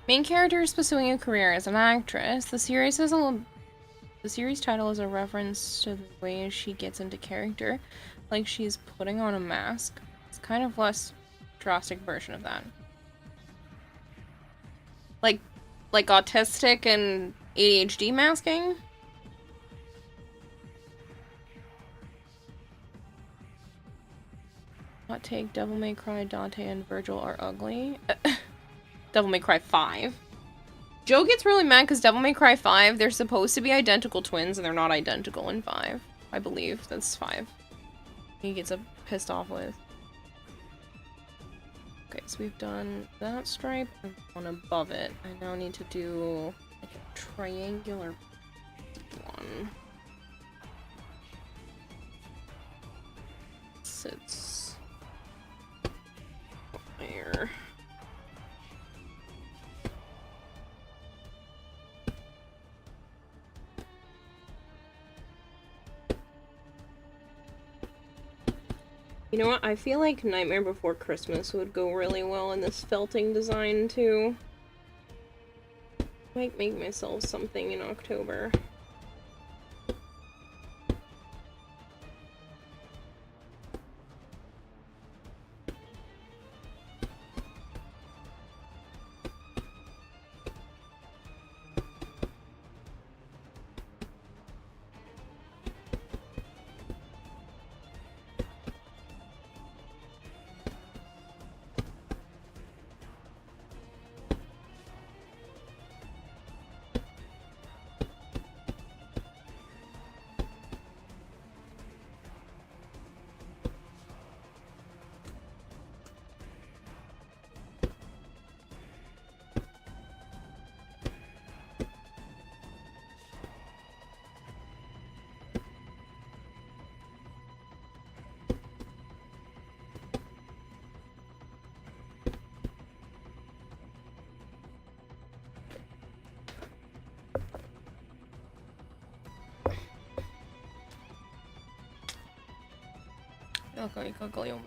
Main character is pursuing a career as an actress. The series title is a reference to the way she gets into character, like she's putting on a mask. It's kind of less drastic version of that. Like autistic and ADHD masking? Hot take, Devil May Cry, Dante, and Virgil are ugly. Devil May Cry 5. Joe gets really mad because Devil May Cry 5, they're supposed to be identical twins, and they're not identical in 5. I believe. That's 5. He gets pissed off with. Okay, so we've done that stripe and one above it. I now need to do like a triangular one. Sits there. You know what? I feel like Nightmare Before Christmas would go really well in this felting design, too. Might make myself something in October.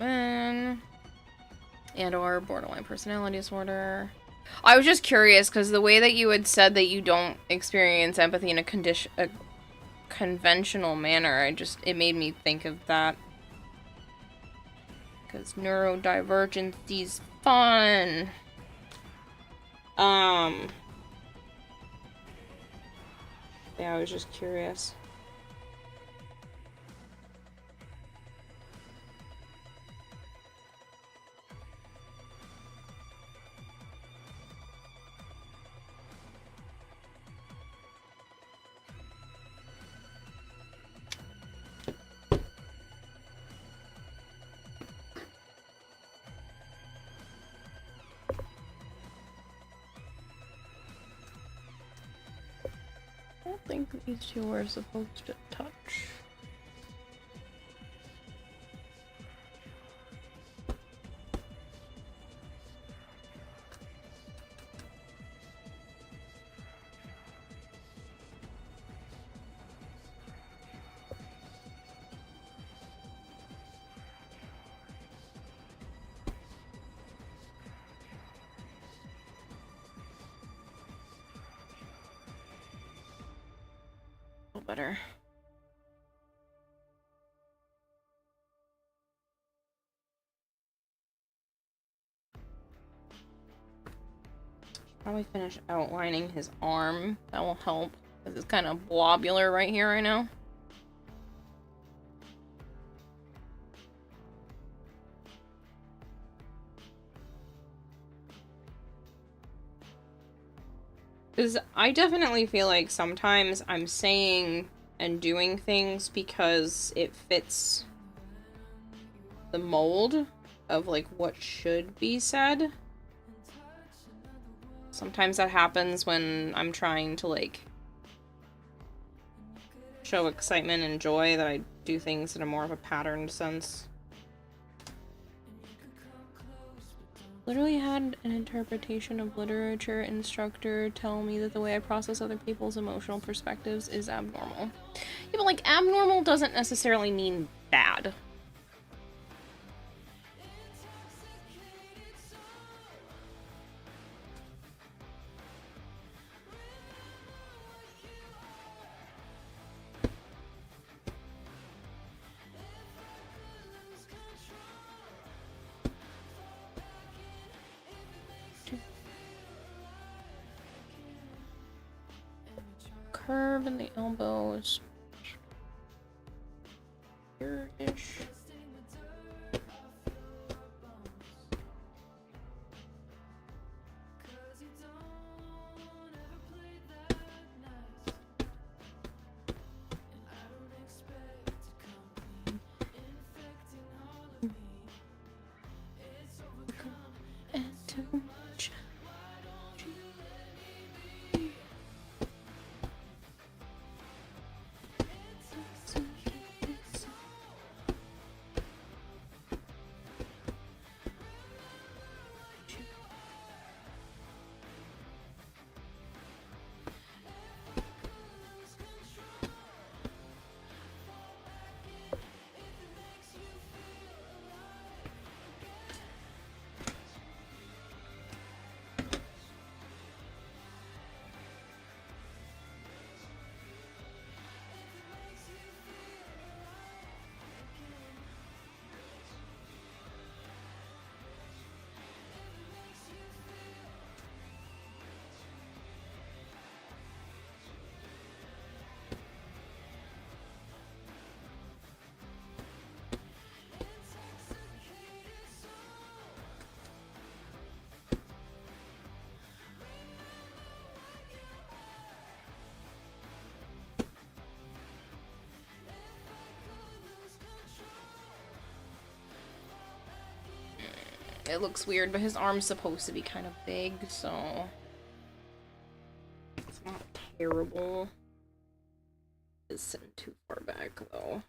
man. And or borderline personality disorder. I was just curious because the way that you had said that you don't experience empathy in a conventional manner, it made me think of that. Because neurodivergency's fun. Yeah, I was just curious. I don't think these two are supposed to touch. Better. Probably finish outlining his arm. That will help because it's kind of blobular right here right now. Because I definitely feel like sometimes I'm saying and doing things because it fits the mold of like what should be said. Sometimes that happens when I'm trying to like show excitement and joy, that I do things in a more of a patterned sense. Literally had an interpretation of literature instructor tell me that the way I process other people's emotional perspectives is abnormal. Yeah, but like abnormal doesn't necessarily mean bad. Curve in the elbows. Here-ish. And too much. It looks weird, but his arm's supposed to be kind of big, so it's not terrible. It's sitting too far back, though.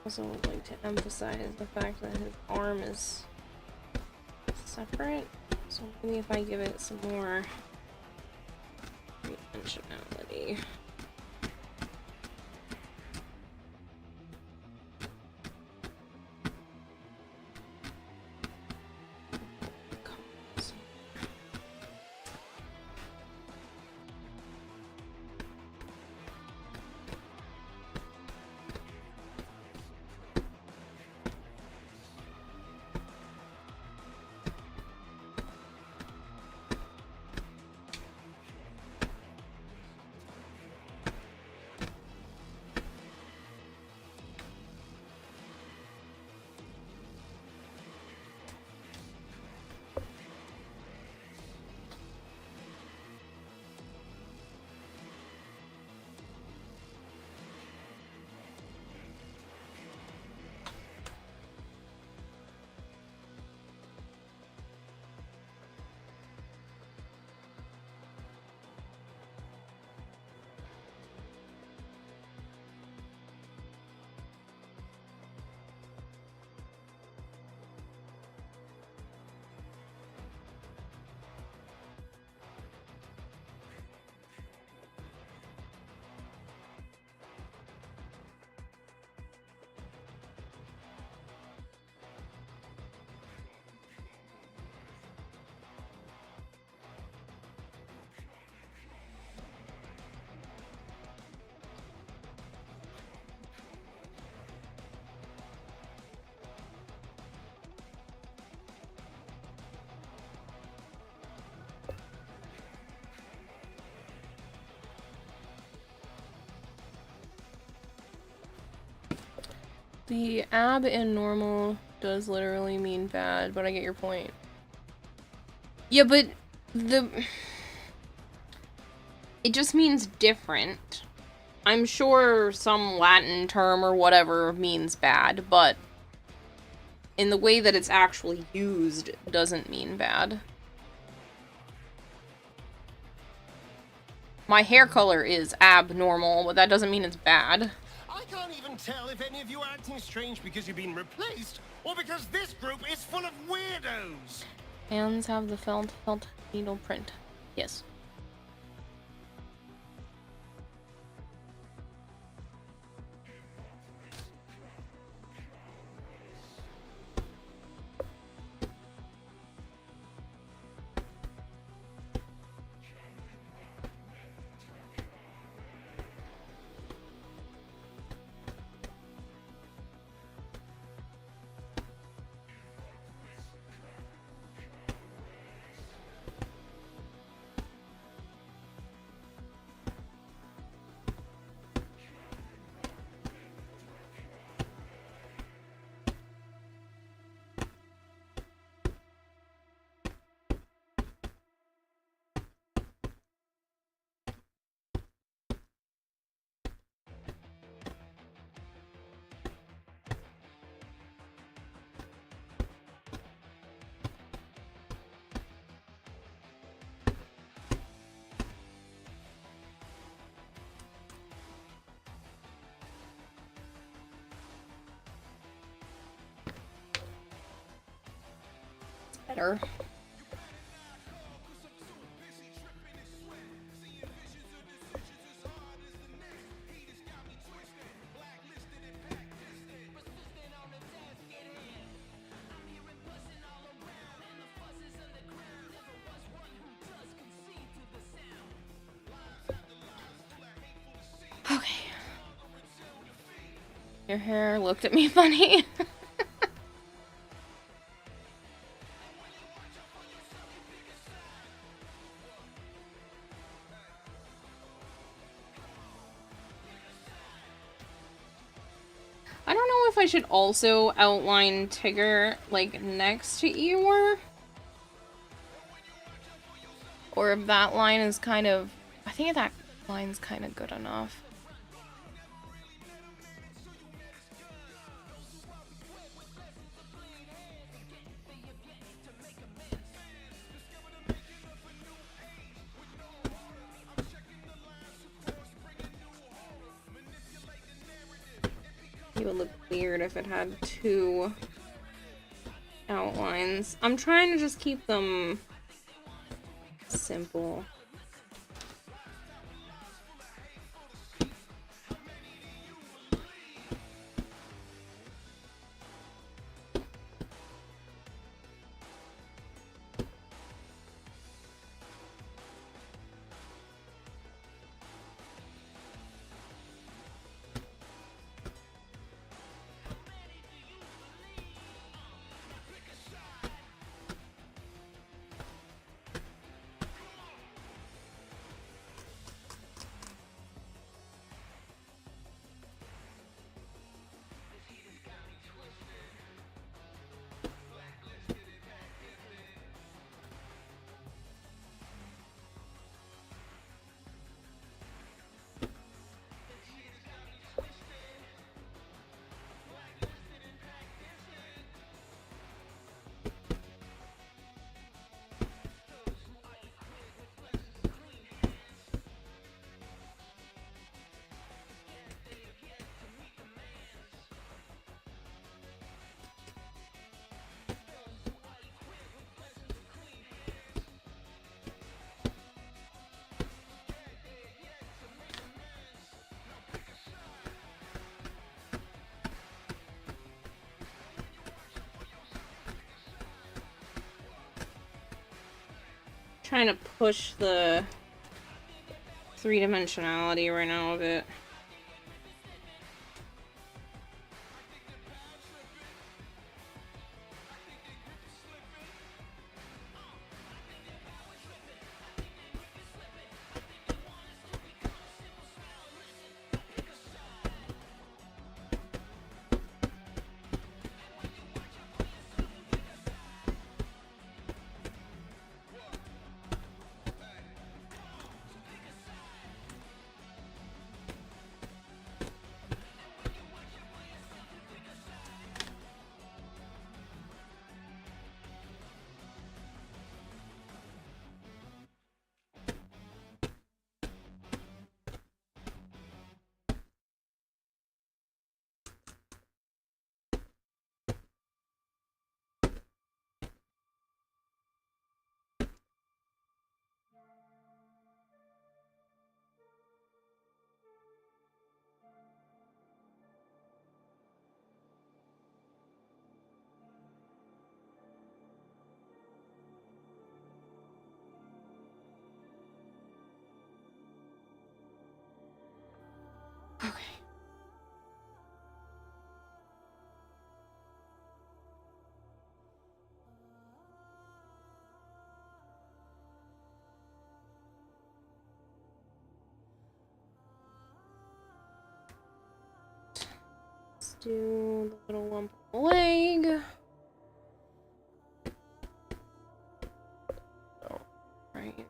also would like to emphasize the fact that his arm is separate. So maybe if I give it some more three-dimensionality. The ab in normal does literally mean bad, but I get your point. Yeah, but it just means different. I'm sure some Latin term or whatever means bad, but in the way that it's actually used doesn't mean bad. My hair color is abnormal, but that doesn't mean it's bad. I can't even tell if any of you are acting strange because you've been replaced, or because this group is full of weirdos. Hands have the felt needle print. Yes. Better. Okay. Your hair looked at me funny. I don't know if I should also outline Tigger, like, next to Eeyore. Or if that line is kind of... I think that line's kind of good enough. would look weird if it had two outlines. I'm trying to just keep them simple. Trying to push the three-dimensionality right now a bit. Do the little lump on the leg. Oh, right.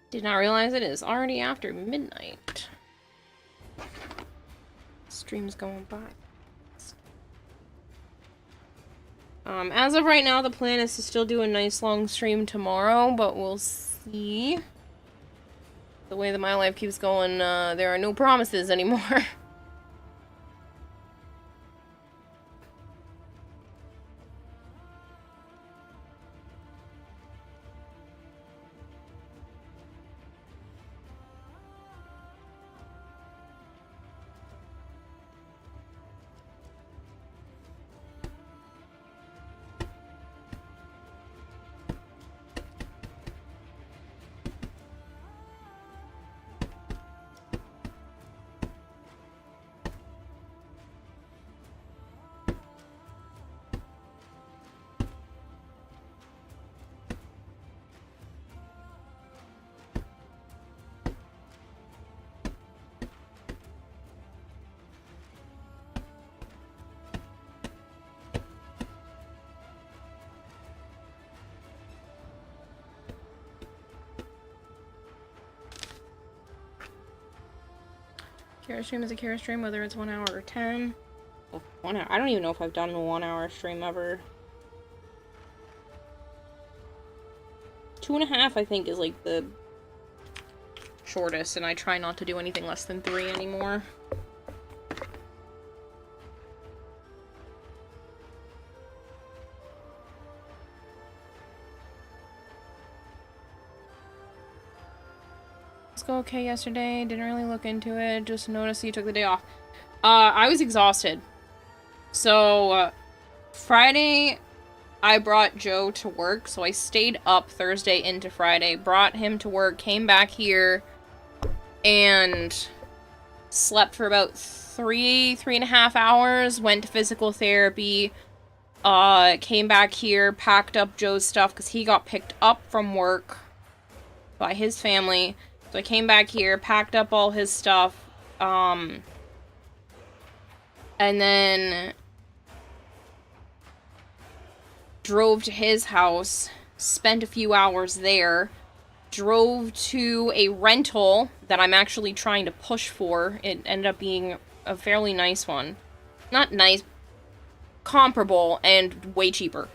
Did not realize it is already after midnight. Stream's going by. As of right now, the plan is to still do a nice long stream tomorrow, but we'll see. The way that my life keeps going, there are no promises anymore. Kara stream is a Kara stream, whether it's 1 hour or 10. Well, 1 hour. I don't even know if I've done a 1 hour stream ever. 2.5, I think, is like the shortest, and I try not to do anything less than 3 anymore. Let's go okay yesterday. Didn't really look into it. Just noticed you took the day off. I was exhausted. So, Friday, I brought Joe to work, so I stayed up Thursday into Friday, brought him to work, came back here, and slept for about 3.5 hours, went to physical therapy, came back here, packed up Joe's stuff, because he got picked up from work by his family. So I came back here, packed up all his stuff, and then drove to his house, spent a few hours there, drove to a rental that I'm actually trying to push for. It ended up being a fairly nice one. Not nice, comparable, and way cheaper.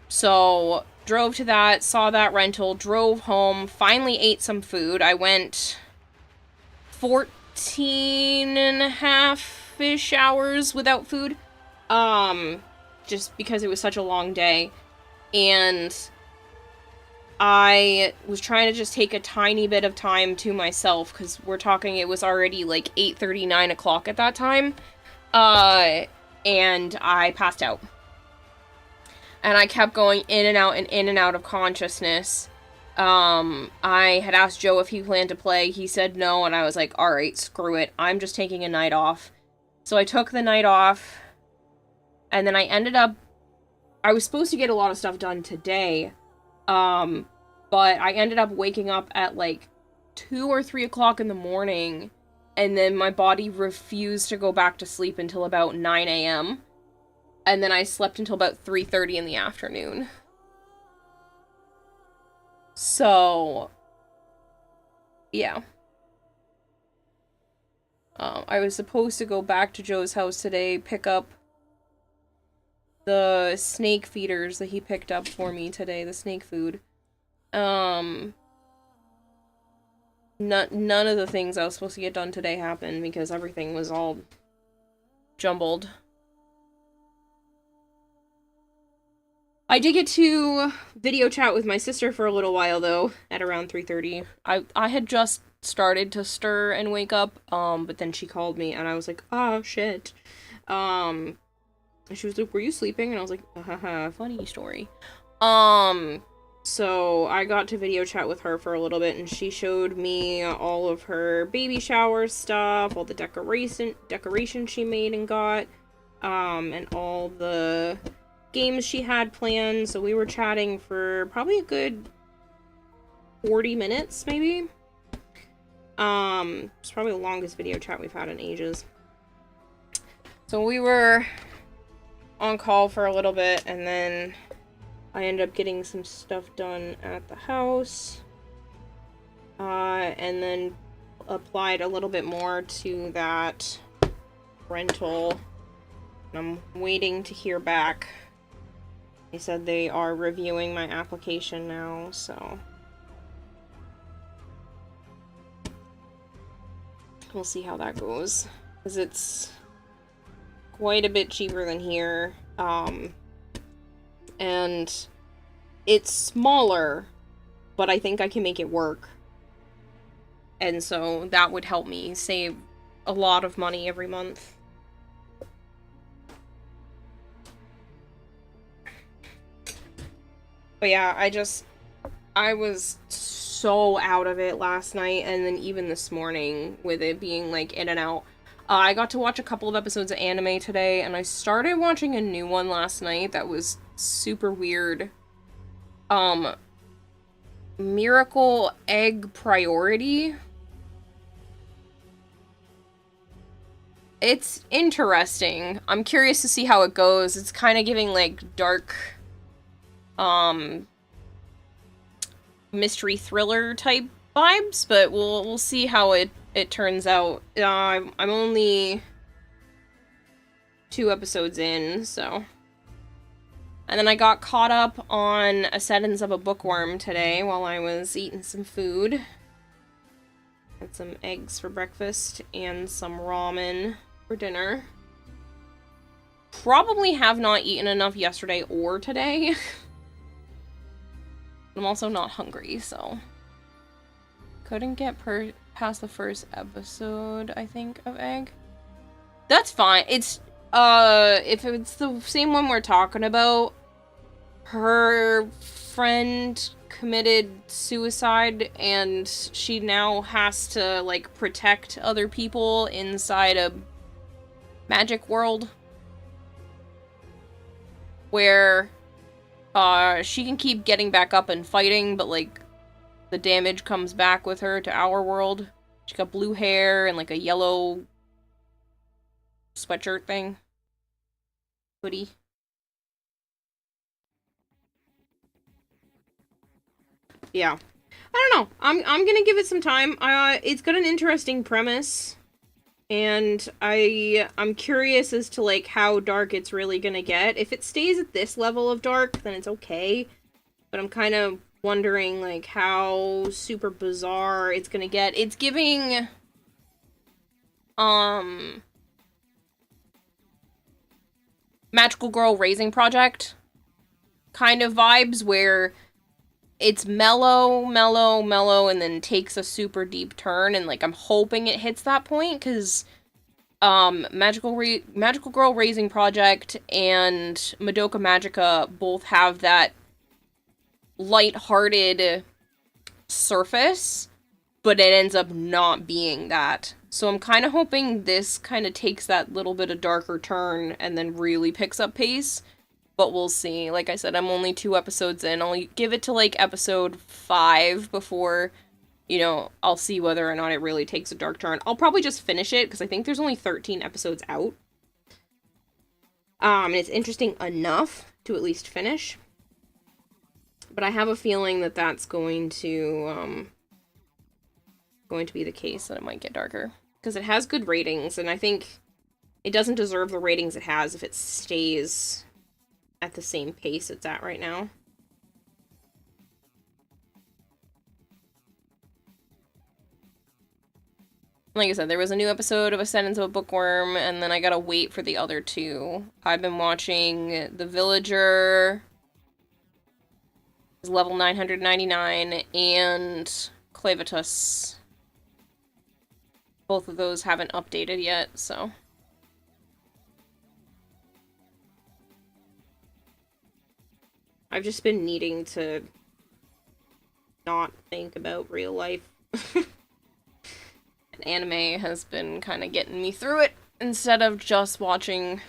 So drove to that, saw that rental, drove home, finally ate some food. I went 14.5-ish hours without food. Just because it was such a long day. And I was trying to just take a tiny bit of time to myself, because we're talking, it was already like 8:30, 9 o'clock at that time. And I passed out. And I kept going in and out of consciousness. I had asked Joe if he planned to play. He said no, and I was like, alright, screw it. I'm just taking a night off. So I took the night off, and then I ended up... I was supposed to get a lot of stuff done today, but I ended up waking up at like 2 or 3 o'clock in the morning, and then my body refused to go back to sleep until about 9 a.m., and then I slept until about 3:30 in the afternoon. So, yeah. I was supposed to go back to Joe's house today, pick up the snake feeders that he picked up for me today, the snake food. None of the things I was supposed to get done today happened because everything was all jumbled. I did get to video chat with my sister for a little while, though, at around 3:30. I had just started to stir and wake up, but then she called me, and I was like, oh, shit. And she was like, were you sleeping? And I was like, haha, funny story. So I got to video chat with her for a little bit, and she showed me all of her baby shower stuff, all the decoration she made and got, and all the games she had planned. So we were chatting for probably a good 40 minutes, maybe. It's probably the longest video chat we've had in ages. So we were on call for a little bit, and then I ended up getting some stuff done at the house, and then applied a little bit more to that rental. I'm waiting to hear back. They said they are reviewing my application now, so we'll see how that goes, because it's quite a bit cheaper than here, and it's smaller, but I think I can make it work, and so that would help me save a lot of money every month. But yeah, I was so out of it last night, and then even this morning, with it being, like, in and out. I got to watch a couple of episodes of anime today, and I started watching a new one last night that was super weird. Miracle Egg Priority. It's interesting. I'm curious to see how it goes. It's kind of giving, like, dark, mystery thriller type vibes, but we'll see how it it turns out. I'm only 2 episodes in, so. And then I got caught up on A Sentence of a Bookworm today while I was eating some food. Had some eggs for breakfast and some ramen for dinner. Probably have not eaten enough yesterday or today. I'm also not hungry, so. Couldn't get past the first episode, I think, of Egg. That's fine. It's, if it's the same one we're talking about, her friend committed suicide and she now has to, like, protect other people inside a magic world where she can keep getting back up and fighting, but, like, the damage comes back with her to our world. She got blue hair and, like, a yellow sweatshirt thing. Hoodie. Yeah. I don't know. I'm gonna give it some time. It's got an interesting premise. And I'm curious as to, like, how dark it's really gonna get. If it stays at this level of dark, then it's okay. But I'm kind of wondering, like, how super bizarre it's gonna get. It's giving, Magical Girl Raising Project kind of vibes, where it's mellow, and then takes a super deep turn, and, like, I'm hoping it hits that point, because, Magical Girl Raising Project and Madoka Magica both have that light-hearted surface, but it ends up not being that. So I'm kind of hoping this kind of takes that little bit of darker turn and then really picks up pace. But we'll see. Like I said, I'm only 2 episodes in. I'll give it to, like, episode 5 before, you know, I'll see whether or not it really takes a dark turn. I'll probably just finish it, because I think there's only 13 episodes out. And it's interesting enough to at least finish. But I have a feeling that that's going to be the case, that it might get darker. Because it has good ratings, and I think it doesn't deserve the ratings it has if it stays at the same pace it's at right now. Like I said, there was a new episode of A Sentence of a Bookworm, and then I gotta wait for the other 2. I've been watching The Villager, is level 999, and Clavitus. Both of those haven't updated yet, so. I've just been needing to not think about real life. And anime has been kind of getting me through it, instead of just watching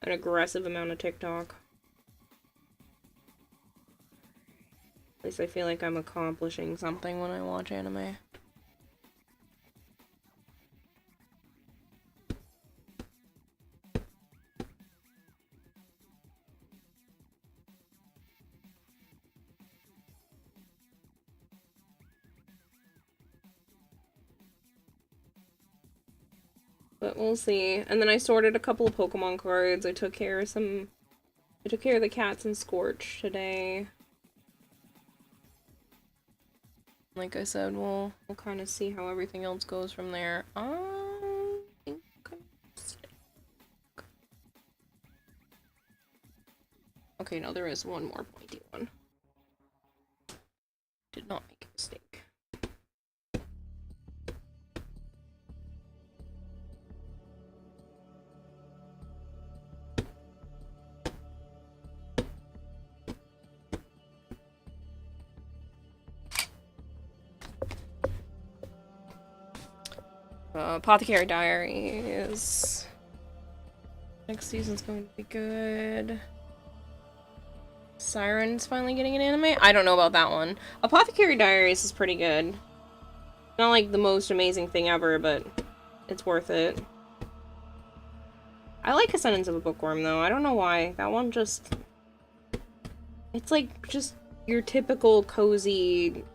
an aggressive amount of TikTok. At least I feel like I'm accomplishing something when I watch anime. But we'll see. And then I sorted a couple of Pokemon cards. I took care of the cats in Scorch today. Like I said, we'll kind of see how everything else goes from there. I think I'm mistake. Okay, no, there is one more pointy one. Did not make a mistake. Apothecary Diaries. Next season's going to be good. Siren's finally getting an anime? I don't know about that one. Apothecary Diaries is pretty good. Not like the most amazing thing ever, but it's worth it. I like A Sentence of a Bookworm, though. I don't know why. That one just... It's like just your typical cozy,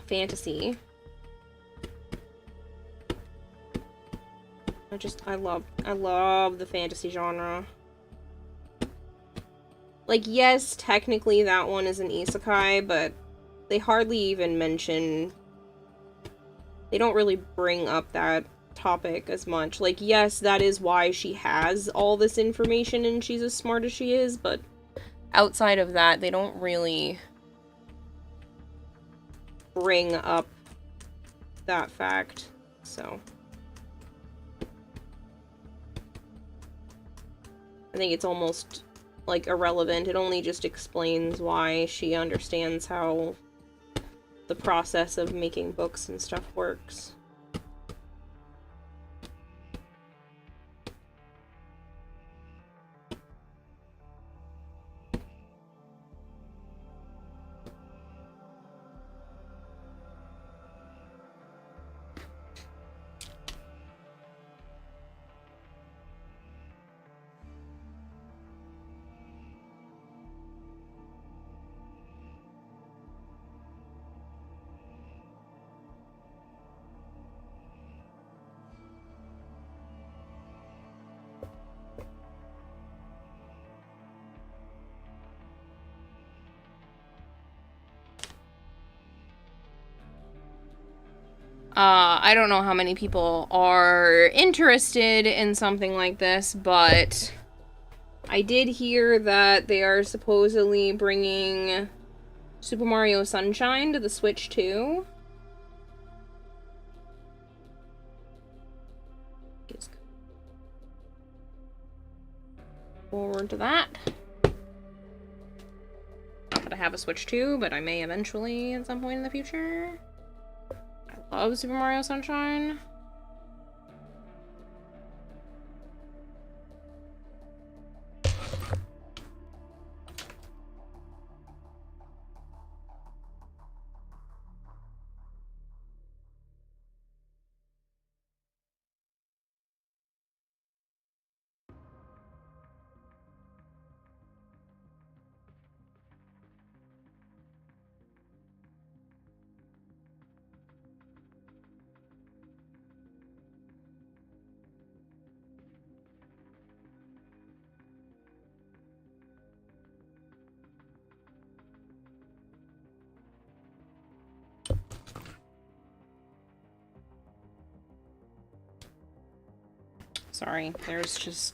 fantasy. I love the fantasy genre. Like, yes, technically that one is an isekai, but they hardly even mention... They don't really bring up that topic as much. Like, yes, that is why she has all this information and she's as smart as she is, but outside of that, they don't really bring up that fact, so... I think it's almost, like, irrelevant. It only just explains why she understands how the process of making books and stuff works. I don't know how many people are interested in something like this, but I did hear that they are supposedly bringing Super Mario Sunshine to the Switch too. Forward to that. Not that I have a Switch 2, but I may eventually at some point in the future. I love Super Mario Sunshine. Sorry, there's just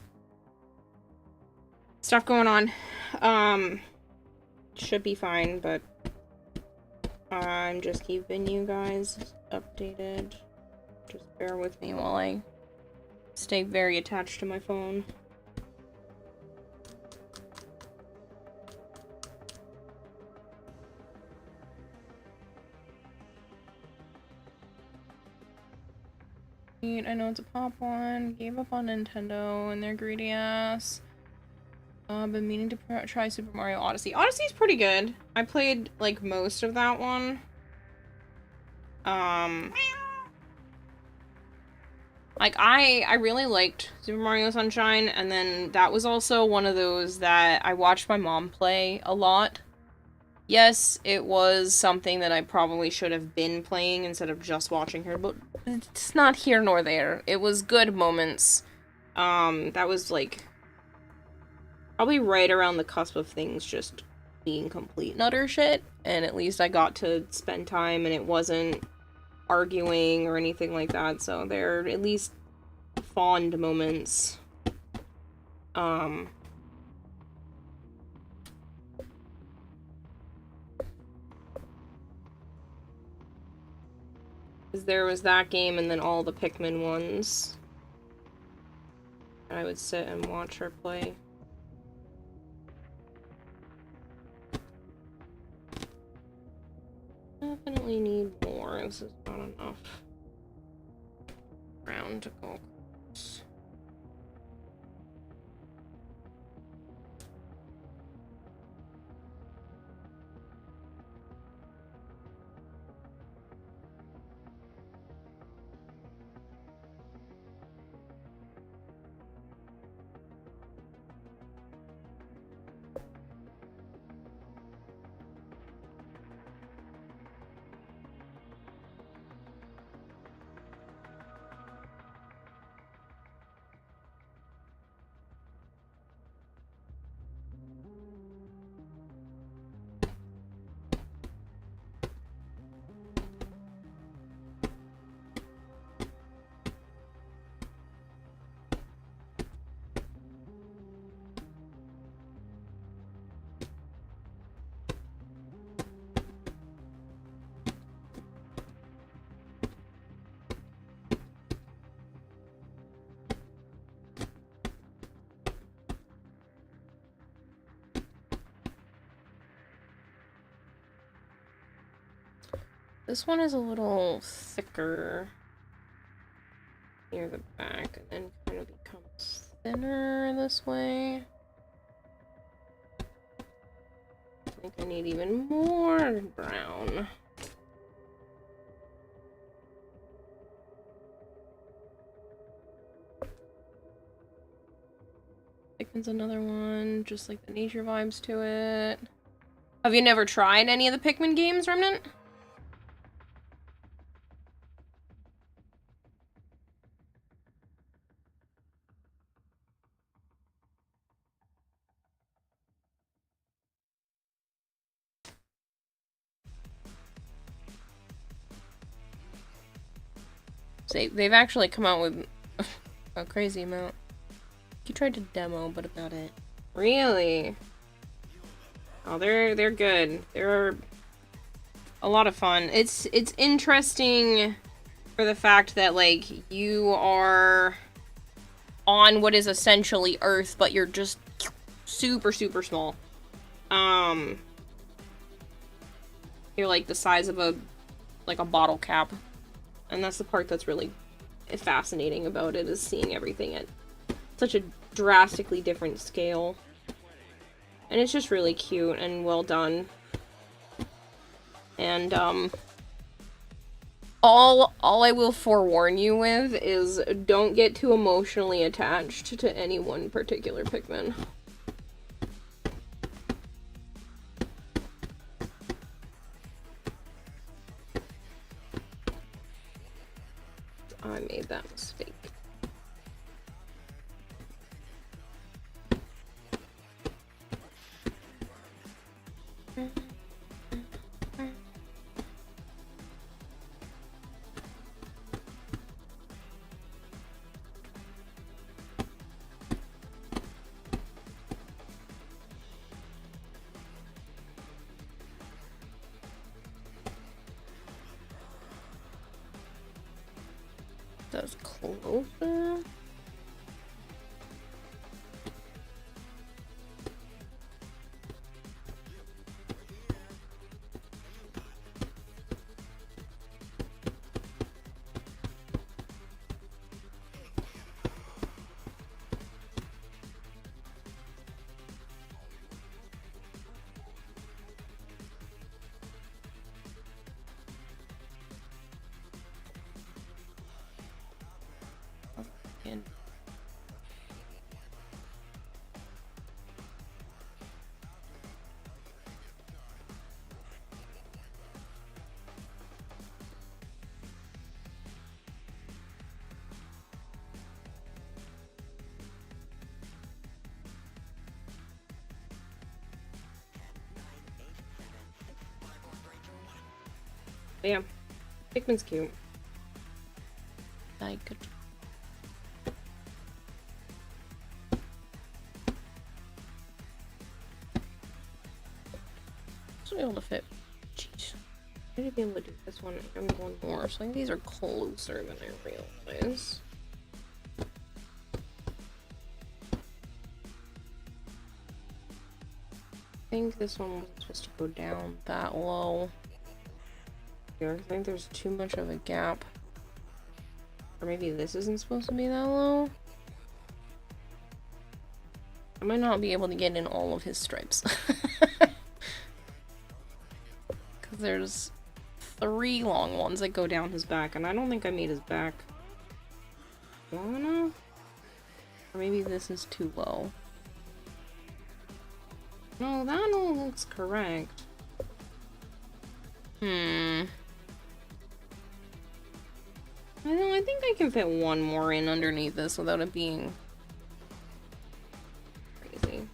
stuff going on. Should be fine, but I'm just keeping you guys updated. Just bear with me while I stay very attached to my phone. I know it's a pop one. Gave up on Nintendo and their greedy ass. Been meaning to try Super Mario Odyssey. Odyssey's pretty good. I played, like, most of that one. Like, I really liked Super Mario Sunshine, and then that was also one of those that I watched my mom play a lot. Yes, it was something that I probably should have been playing instead of just watching her, but it's not here nor there. It was good moments. That was, like, probably right around the cusp of things just being complete and utter shit, and at least I got to spend time and it wasn't arguing or anything like that, so they're at least fond moments. Because there was that game and then all the Pikmin ones. I would sit and watch her play. Definitely need more. This is not enough. Round to go. This one is a little thicker near the back, and then kind of becomes thinner this way. I think I need even more brown. Thickens another one, just like the nature vibes to it. Have you never tried any of the Pikmin games, Remnant? They've actually come out with a crazy amount. You tried to demo, but about it. Really? Oh, they're good. They're a lot of fun. It's interesting for the fact that like you are on what is essentially Earth, but you're just super small. You're like the size of a bottle cap. And that's the part that's really fascinating about it, is seeing everything at such a drastically different scale. And it's just really cute and well done. And, all I will forewarn you with is don't get too emotionally attached to any one particular Pikmin. I made that mistake. That's closer. Yeah, Pikmin's cute. I could. Should be able to fit. Jeez, I need to be able to do this one and one more. So I think these are closer than I realized. I think this one wasn't supposed to go down that low. I think there's too much of a gap. Or maybe this isn't supposed to be that low. I might not be able to get in all of his stripes. Because there's 3 long ones that go down his back, and I don't think I made his back long enough. Or maybe this is too low. No, that all looks correct. I think I can fit one more in underneath this without it being crazy.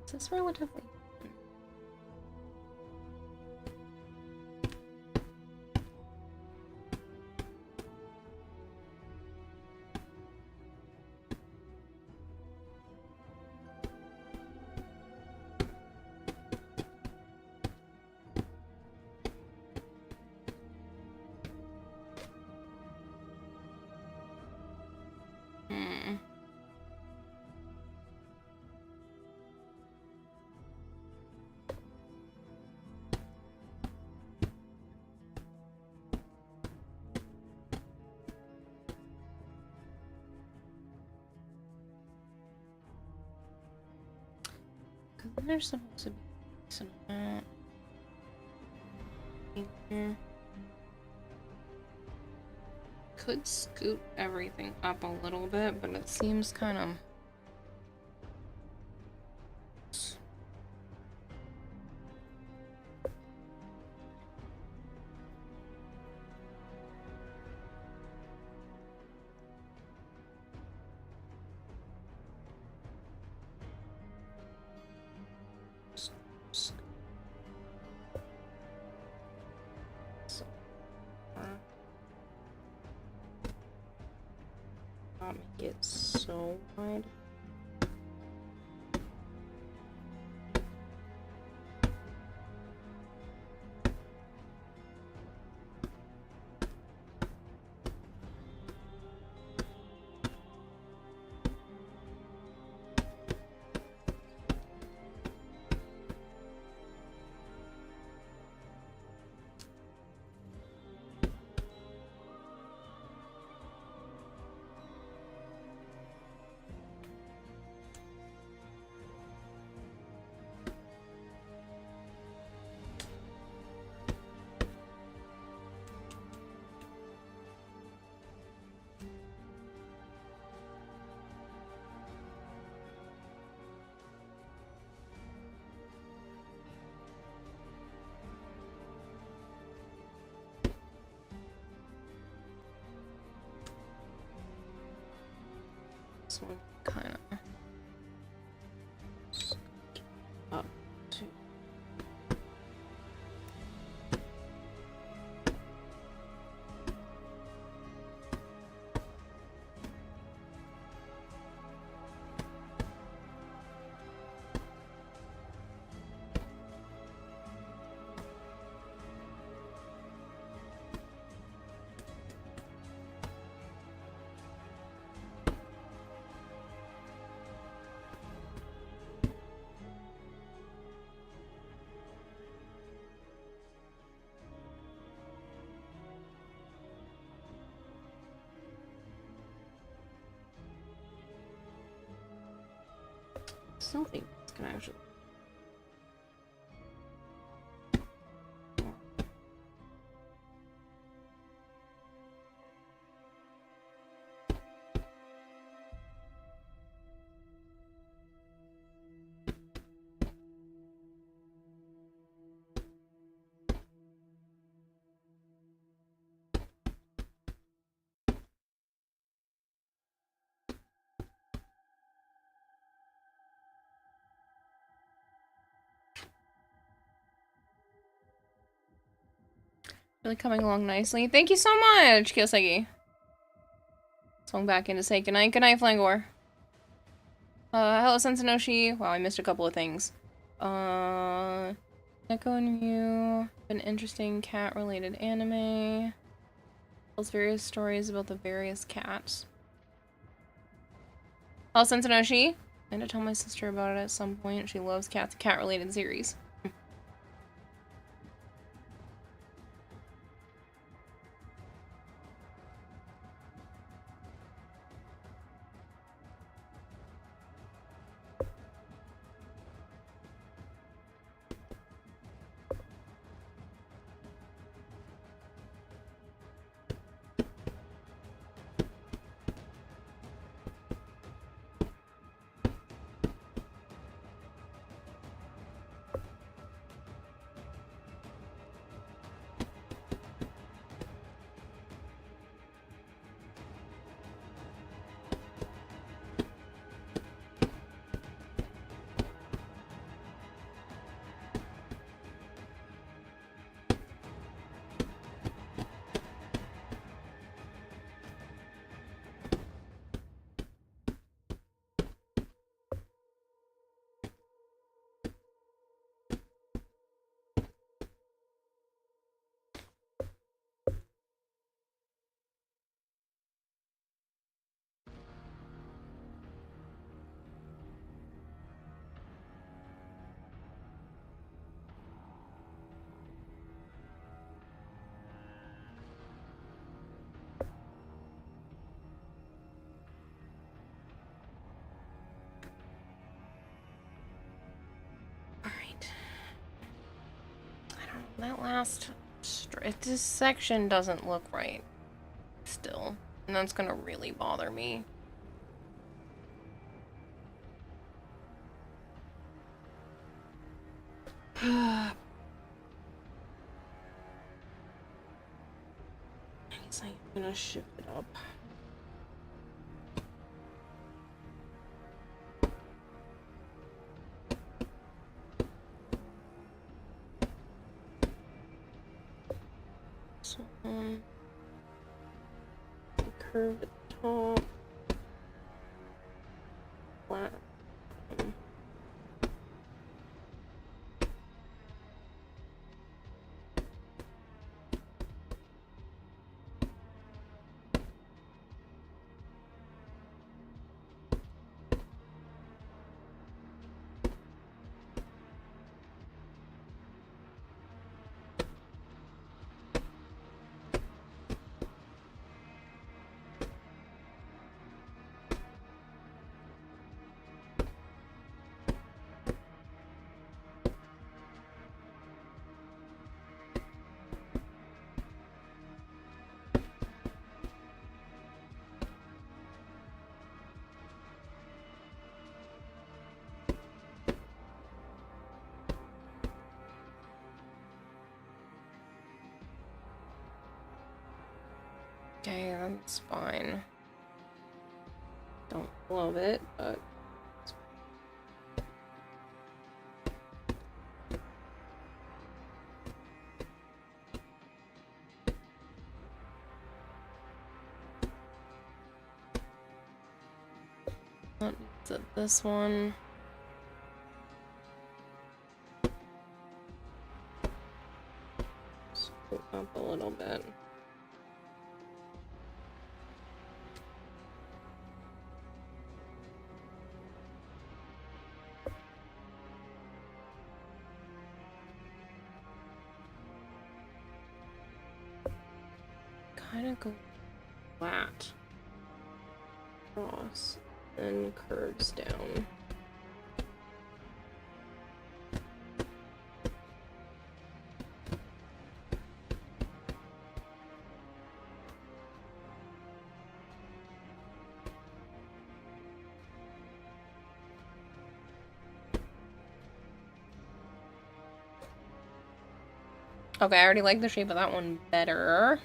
Is this relatively? There's supposed to be some here. Could scoot everything up a little bit, but it seems kind of not make it so wide. This one kind of up to. Something that's gonna actually. Really coming along nicely. Thank you so much, Kiyoseki. Swung back in to say goodnight. Goodnight, Flangor. Hello, Sensanoshi. Wow, I missed a couple of things. Neko and Mew. An interesting cat-related anime. Tells various stories about the various cats. Hello, Sensanoshi. I'm gonna tell my sister about it at some point. She loves cats, cat-related series. That last this section doesn't look right still, and that's gonna really bother me. I guess I'm gonna shift it up. So, curve at the top. Flat. Okay, that's fine. Don't love it, but let's at this one. Scoot up a little bit. Kind of go flat across, then curves down. Okay, I already like the shape of that one better.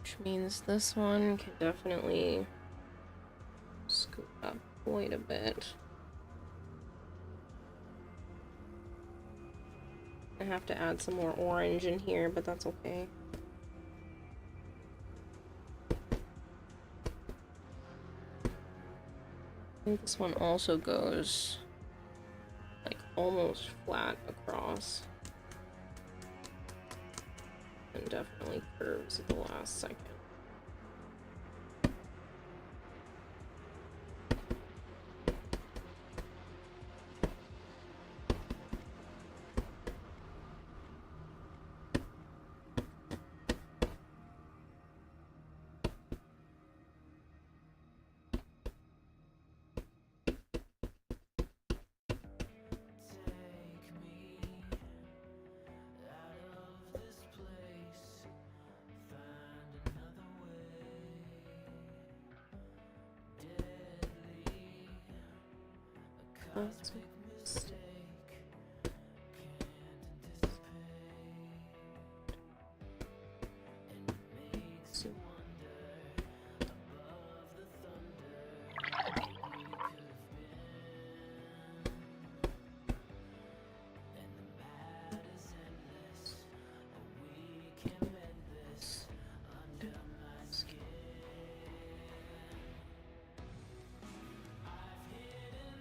Which means this one can definitely scoot up quite a bit. I have to add some more orange in here, but that's okay. I think this one also goes like almost flat across. And definitely curves at the last second.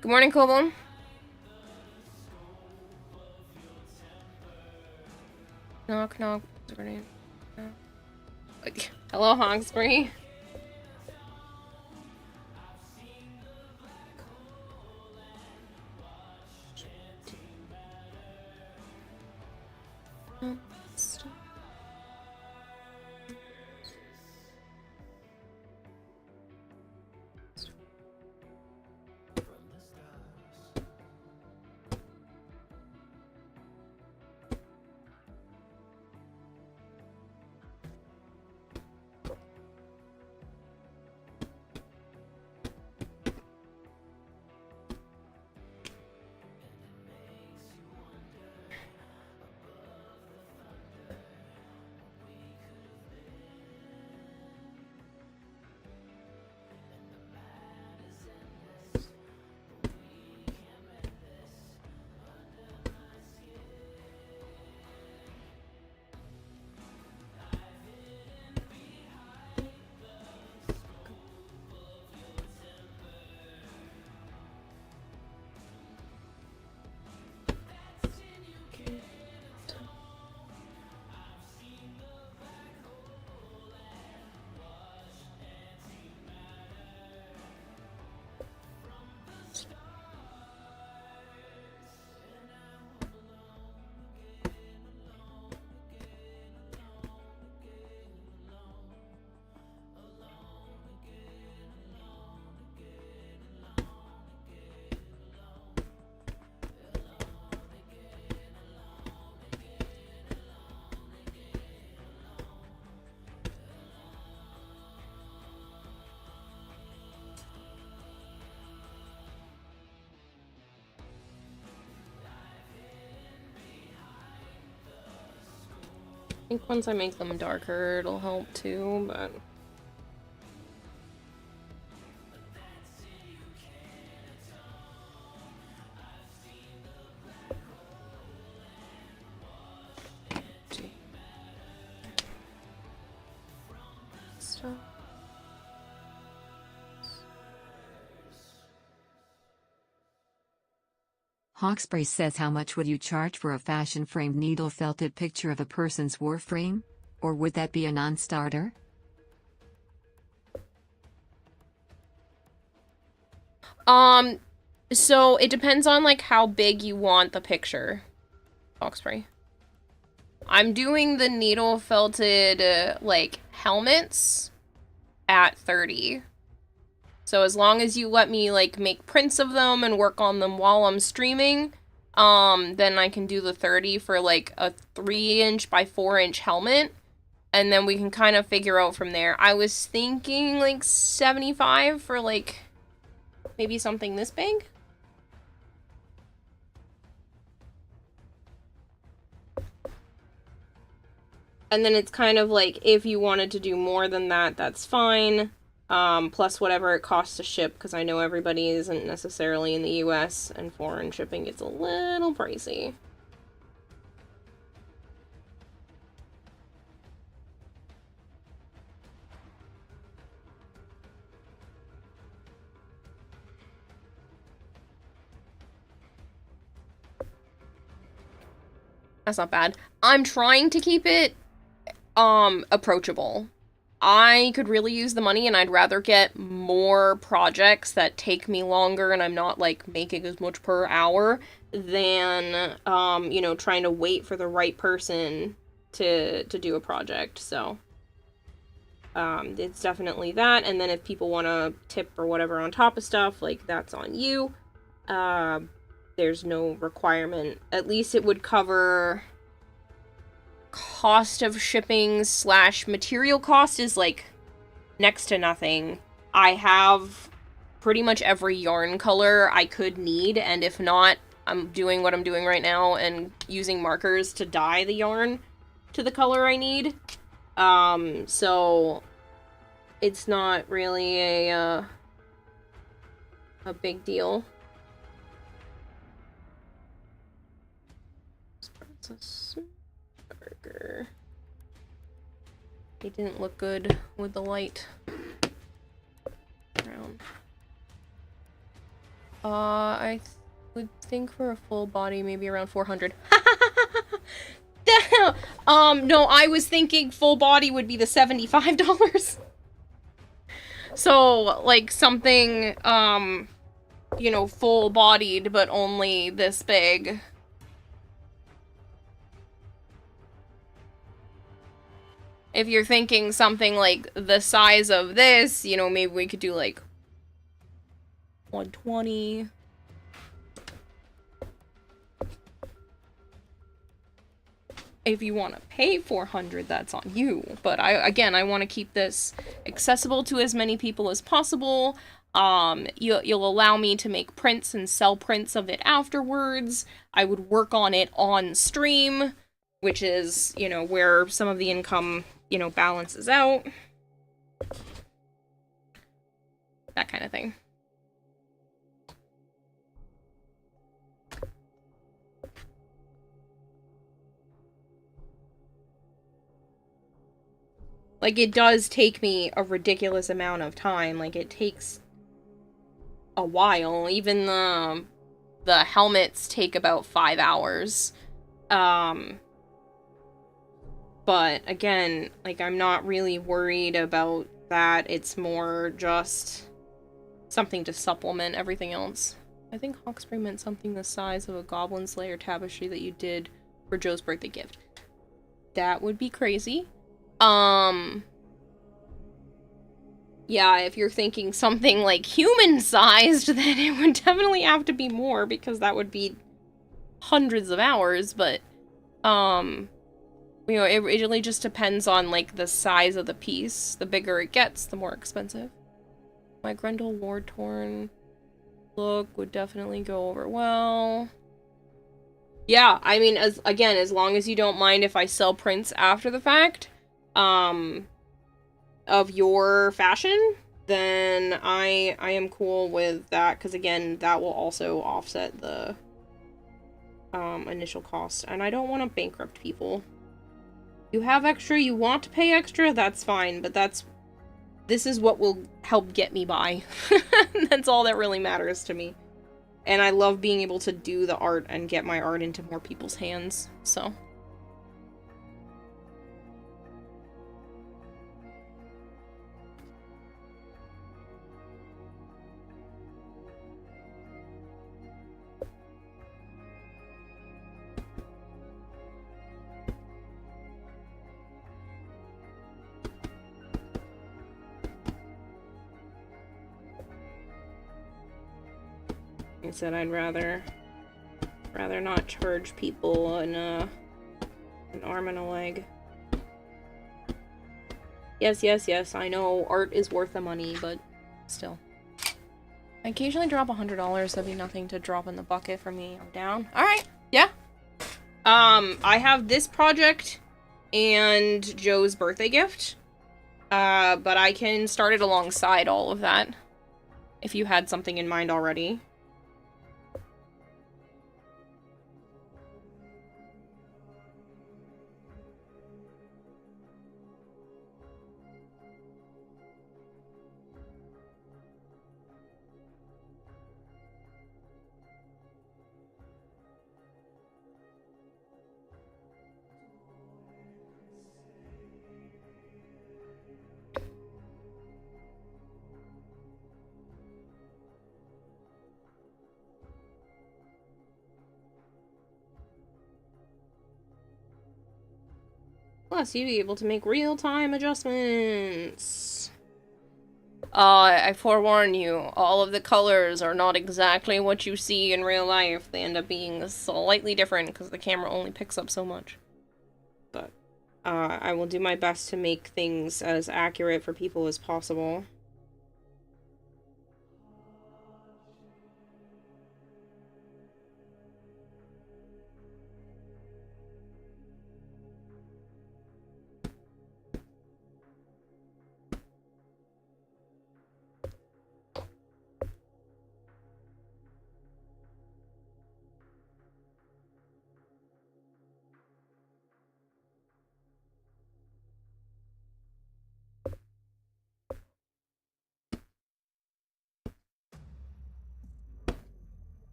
Good morning, Kobo. Knock, knock. What's her name? Hello, Hawksbury. I think once I make them darker, it'll help too, but... Stuff. Hawkspray says, how much would you charge for a fashion framed needle felted picture of a person's Warframe? Or would that be a non-starter? So it depends on like how big you want the picture. Hawkspray. I'm doing the needle felted like helmets at 30. So as long as you let me like make prints of them and work on them while I'm streaming, then I can do the 30 for like a 3" by 4" helmet. And then we can kind of figure out from there. I was thinking like 75 for like maybe something this big. And then it's kind of like, if you wanted to do more than that, that's fine. Plus whatever it costs to ship, because I know everybody isn't necessarily in the US, and foreign shipping gets a little pricey. That's not bad. I'm trying to keep it approachable. I could really use the money, and I'd rather get more projects that take me longer and I'm not like making as much per hour than you know, trying to wait for the right person to do a project. So it's definitely that. And then if people want to tip or whatever on top of stuff, like, that's on you. There's no requirement. At least it would cover cost of shipping / material cost is like next to nothing. I have pretty much every yarn color I could need, and if not, I'm doing what I'm doing right now and using markers to dye the yarn to the color I need. So it's not really a big deal. Burger. It didn't look good with the light around. I would think for a full body, maybe around 400. No, I was thinking full body would be the $75. So, like, something, you know, full bodied, but only this big. If you're thinking something like the size of this, you know, maybe we could do like 120. If you want to pay 400, that's on you. But I want to keep this accessible to as many people as possible. You'll allow me to make prints and sell prints of it afterwards. I would work on it on stream, which is, you know, where some of the income, you know, balances out. That kind of thing. Like, it does take me a ridiculous amount of time. Like, it takes a while. Even the helmets take about 5 hours. But again, like, I'm not really worried about that. It's more just something to supplement everything else. I think Hawkspray meant something the size of a Goblin Slayer tapestry that you did for Joe's birthday gift. That would be crazy. Yeah, if you're thinking something like human-sized, then it would definitely have to be more, because that would be hundreds of hours, but, you know, it really just depends on, like, the size of the piece. The bigger it gets, the more expensive. My Grendel War-Torn look would definitely go over well. Yeah, I mean, as long as you don't mind if I sell prints after the fact, of your fashion, then I am cool with that, because again, that will also offset the initial cost, and I don't want to bankrupt people. You have extra, you want to pay extra, that's fine, but this is what will help get me by. That's all that really matters to me. And I love being able to do the art and get my art into more people's hands, so. I said I'd rather not charge people an arm and a leg. Yes, I know art is worth the money, but still. I occasionally drop $100, that'd be nothing to drop in the bucket for me. I'm down. Alright, yeah. I have this project and Joe's birthday gift. But I can start it alongside all of that. If you had something in mind already. Plus, you'd be able to make real-time adjustments. I forewarn you, all of the colors are not exactly what you see in real life. They end up being slightly different because the camera only picks up so much. But, I will do my best to make things as accurate for people as possible.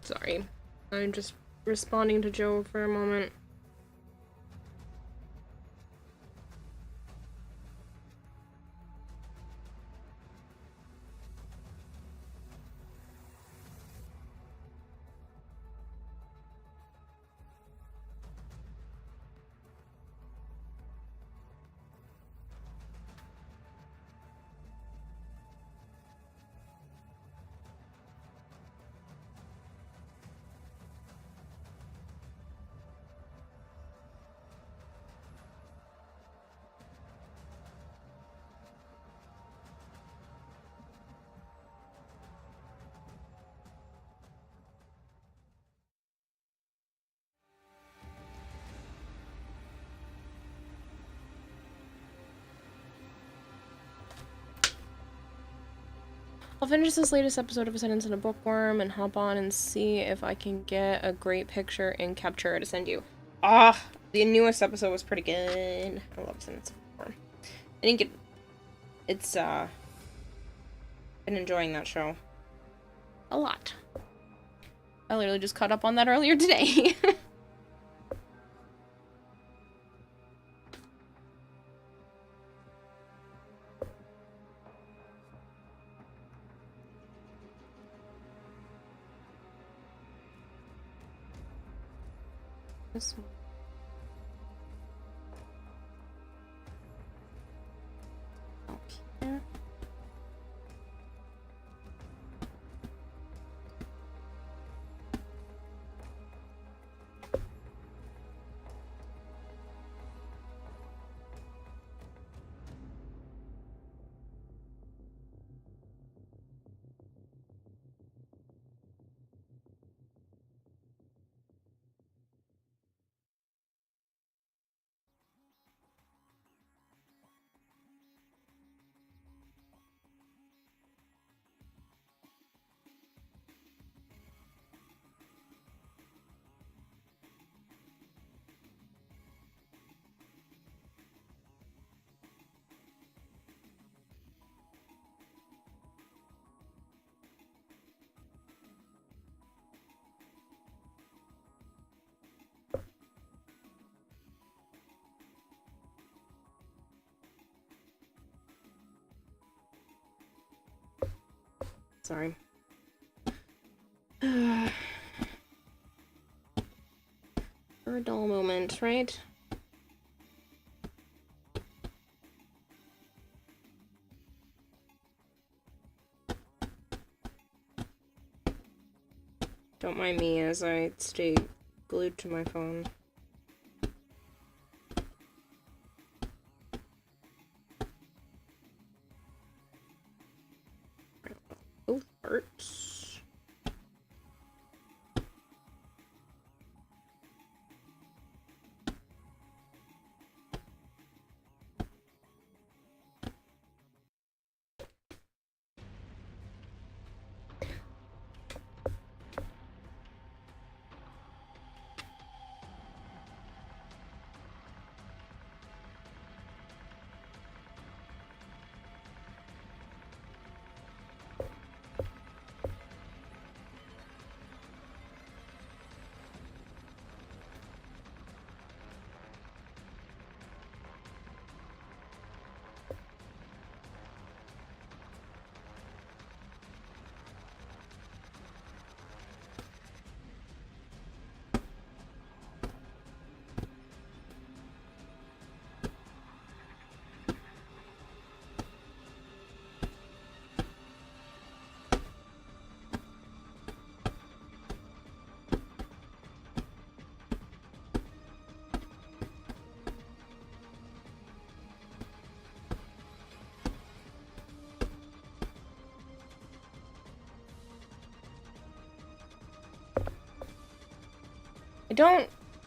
Sorry. I'm just responding to Joe for a moment. I'll finish this latest episode of A Sentence in a Bookworm and hop on and see if I can get a great picture in Captura to send you. Ah, the newest episode was pretty good. I love A Sentence in a Bookworm. I think it's been enjoying that show a lot. I literally just caught up on that earlier today. This one. Up here. Sorry. For a dull moment, right? Don't mind me as I stay glued to my phone. Both parts.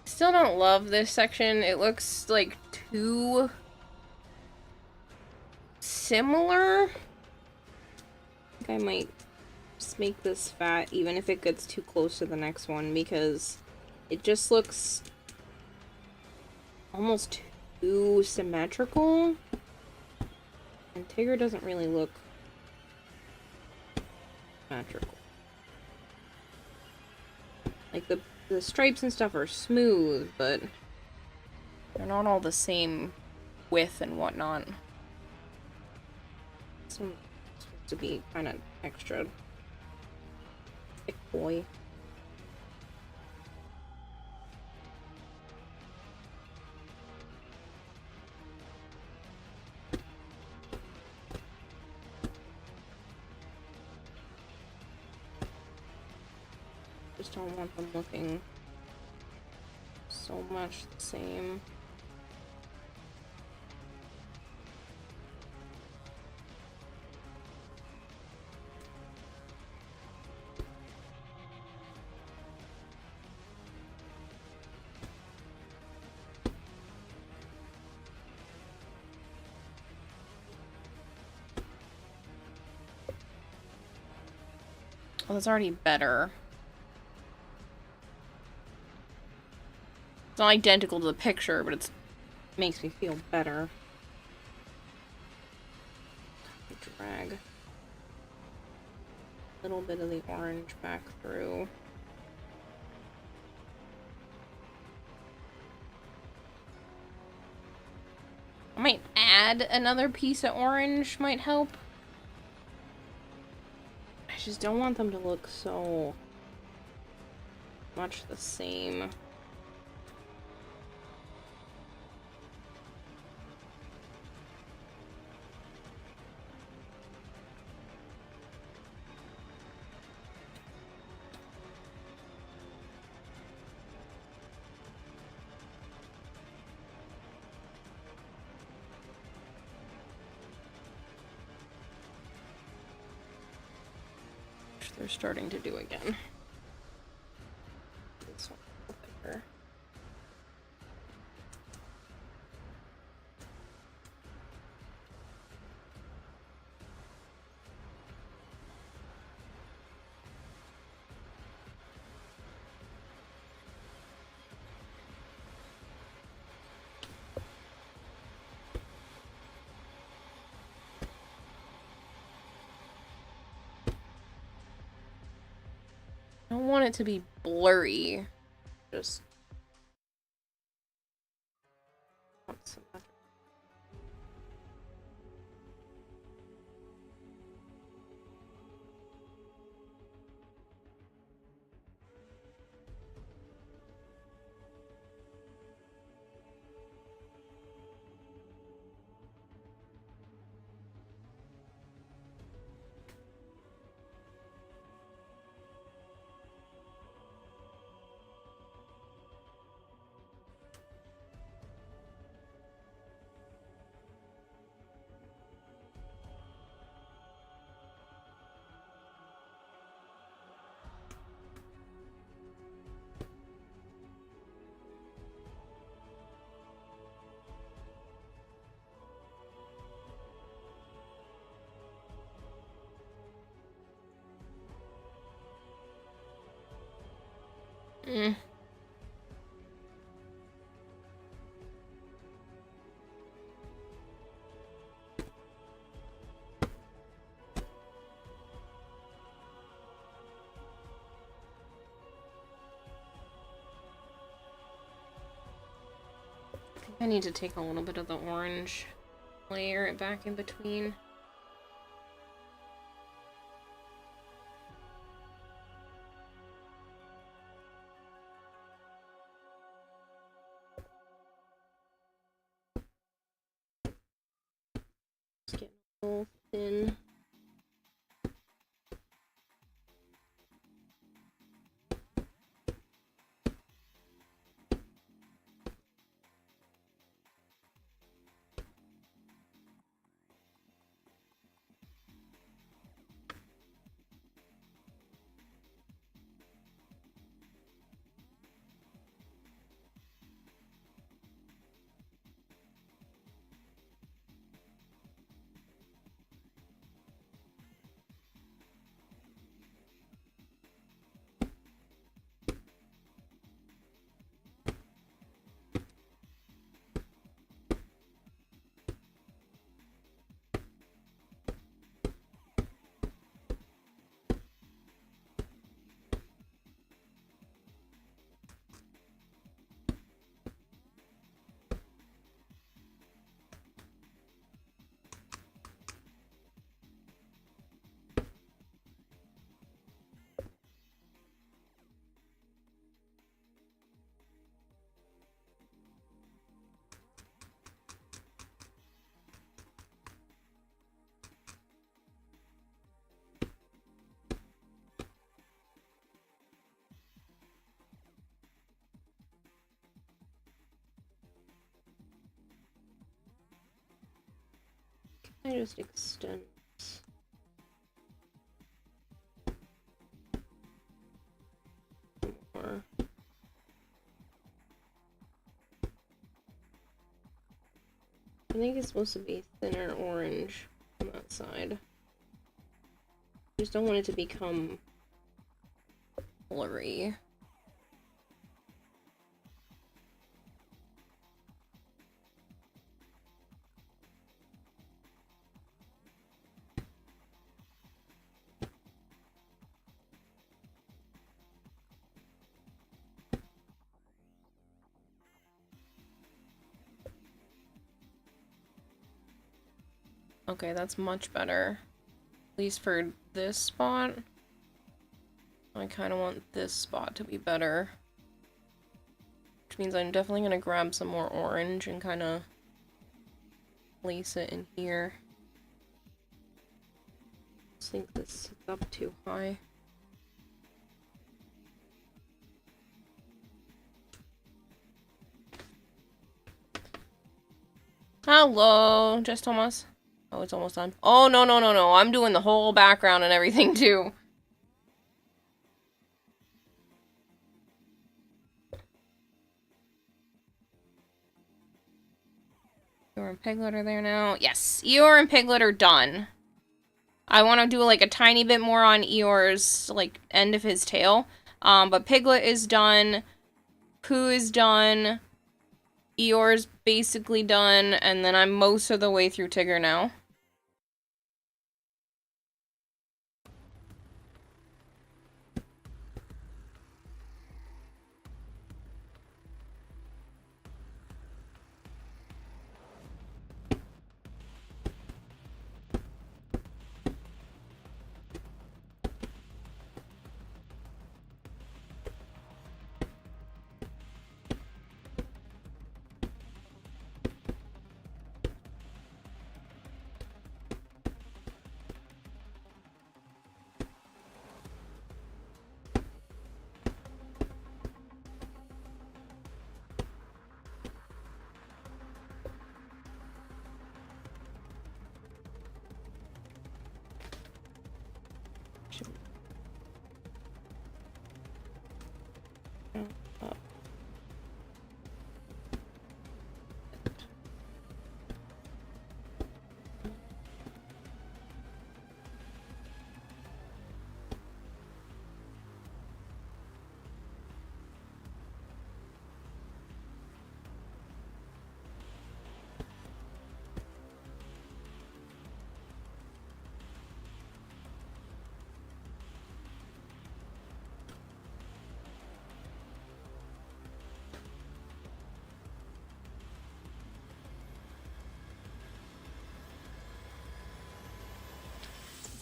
Still don't love this section. It looks like too similar. I think I might just make this fat even if it gets too close to the next one because it just looks almost too symmetrical. And Tigger doesn't really look symmetrical. Like the stripes and stuff are smooth, but they're not all the same width and whatnot. This one's supposed to be kind of extra thick boy. Just don't want them looking so much the same. Oh, that's already better. It's not identical to the picture, but it makes me feel better. Drag a little bit of the orange back through. I might add another piece of orange, might help. I just don't want them to look so much the same. they're starting to do again. This one thicker. I don't want it to be blurry. Just want some other. Mm. I think I need to take a little bit of the orange, layer it back in between. It's getting a little thin. I just extend this. More. I think it's supposed to be thinner orange on that side. I just don't want it to become blurry. Okay, that's much better. At least for this spot. I kind of want this spot to be better. Which means I'm definitely going to grab some more orange and kind of place it in here. I think this is up too high. Hello, just Thomas. Oh, it's almost done. Oh, no, no, no, no. I'm doing the whole background and everything, too. Eeyore and Piglet are there now. Yes, Eeyore and Piglet are done. I want to do like a tiny bit more on Eeyore's like end of his tail. But Piglet is done. Pooh is done. Eeyore's basically done, and then I'm most of the way through Tigger now.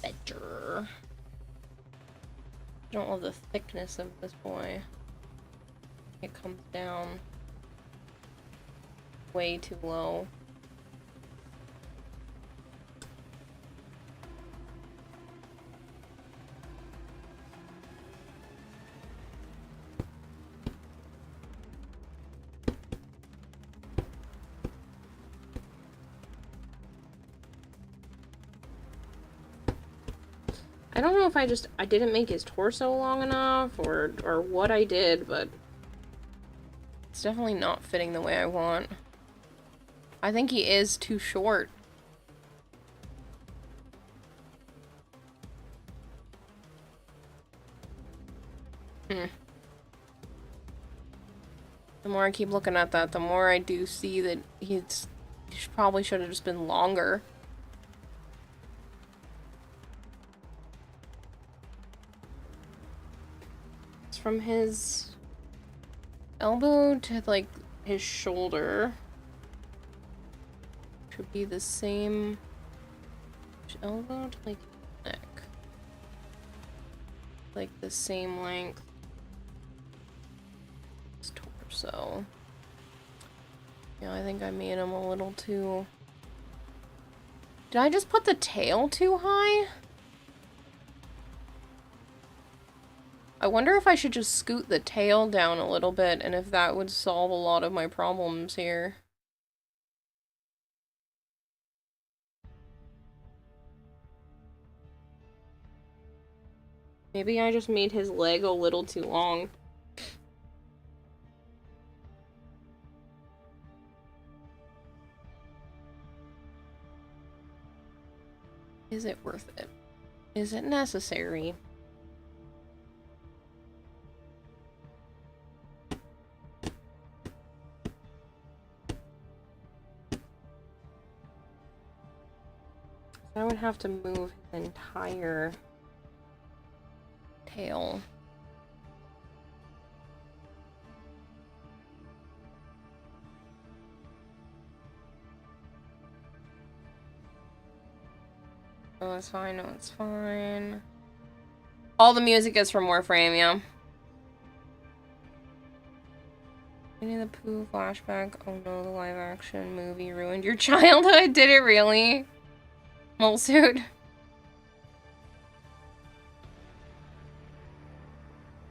Better. I don't love the thickness of this boy. It comes down way too low. I don't know if I didn't make his torso long enough or what I did, but it's definitely not fitting the way I want. I think he is too short. The more I keep looking at that, the more I do see that he probably should have just been longer. From his elbow to like his shoulder should be the same. Elbow to like neck, like the same length. His torso. Yeah, I think I made him a little too. Did I just put the tail too high? I wonder if I should just scoot the tail down a little bit and if that would solve a lot of my problems here. Maybe I just made his leg a little too long. Is it worth it? Is it necessary? I would have to move his entire tail. Oh, it's fine. No, it's fine. All the music is from Warframe, yeah. Winnie the Pooh flashback. Oh no, the live action movie ruined your childhood. Did it really? Mole suit.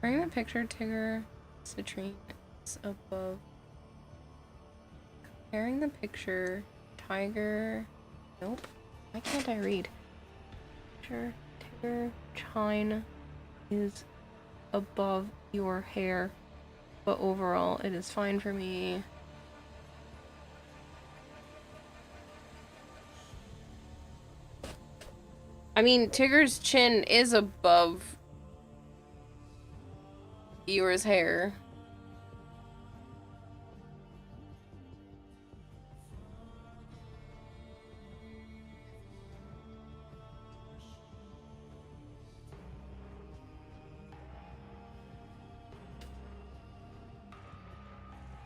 Frame the picture, Tigger, citrine is above. Comparing the picture, tiger. Nope. Why can't I read? Picture, Tigger, chine is above your hair, but overall it is fine for me. I mean, Tigger's chin is above Eeyore's hair.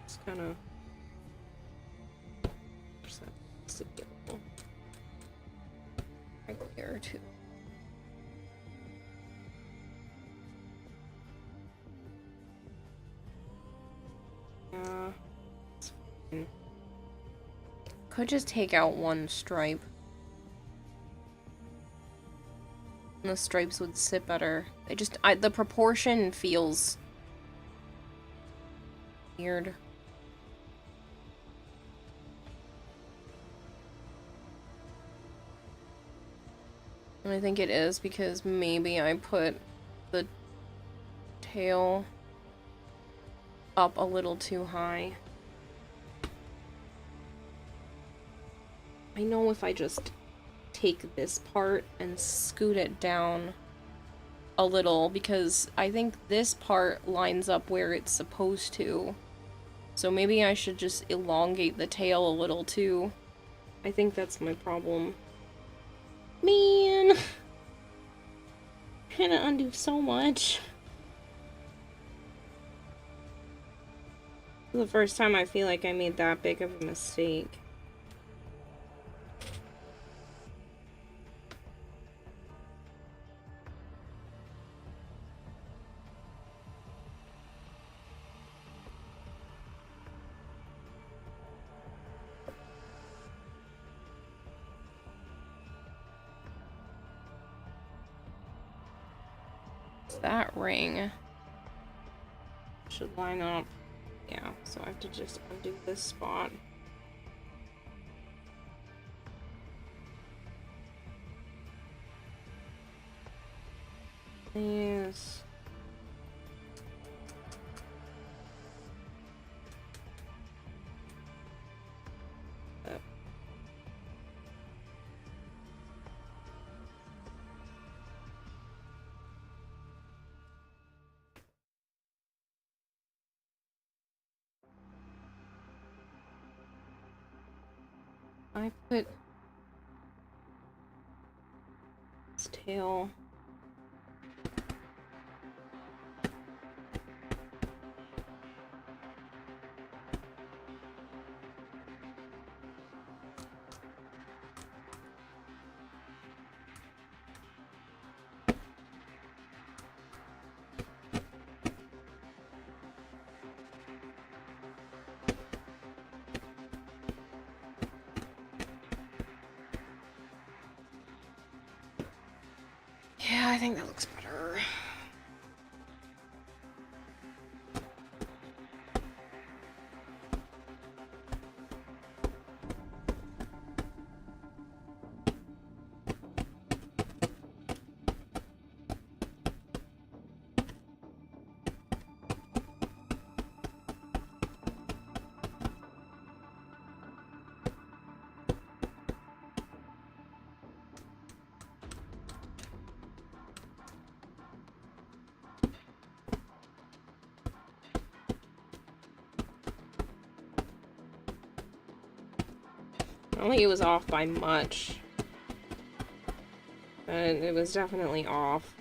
It's kind of right there too. It's fine. Could just take out one stripe. And the stripes would sit better. They just, the proportion feels weird. And I think it is because maybe I put the tail up a little too high. I know if I just take this part and scoot it down a little, because I think this part lines up where it's supposed to. So maybe I should just elongate the tail a little too. I think that's my problem. Man! I'm gonna undo so much. This is the first time I feel like I made that big of a mistake. That ring should line up. Yeah, so I have to just undo this spot. Yes. I put its tail. Yeah, I think that looks better. I don't think it was off by much. But it was definitely off.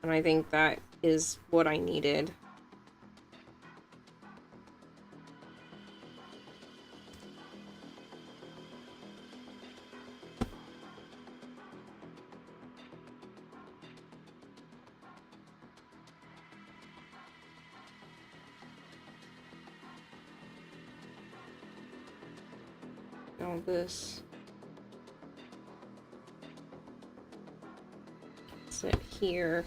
And I think that is what I needed. Now this. Sit here.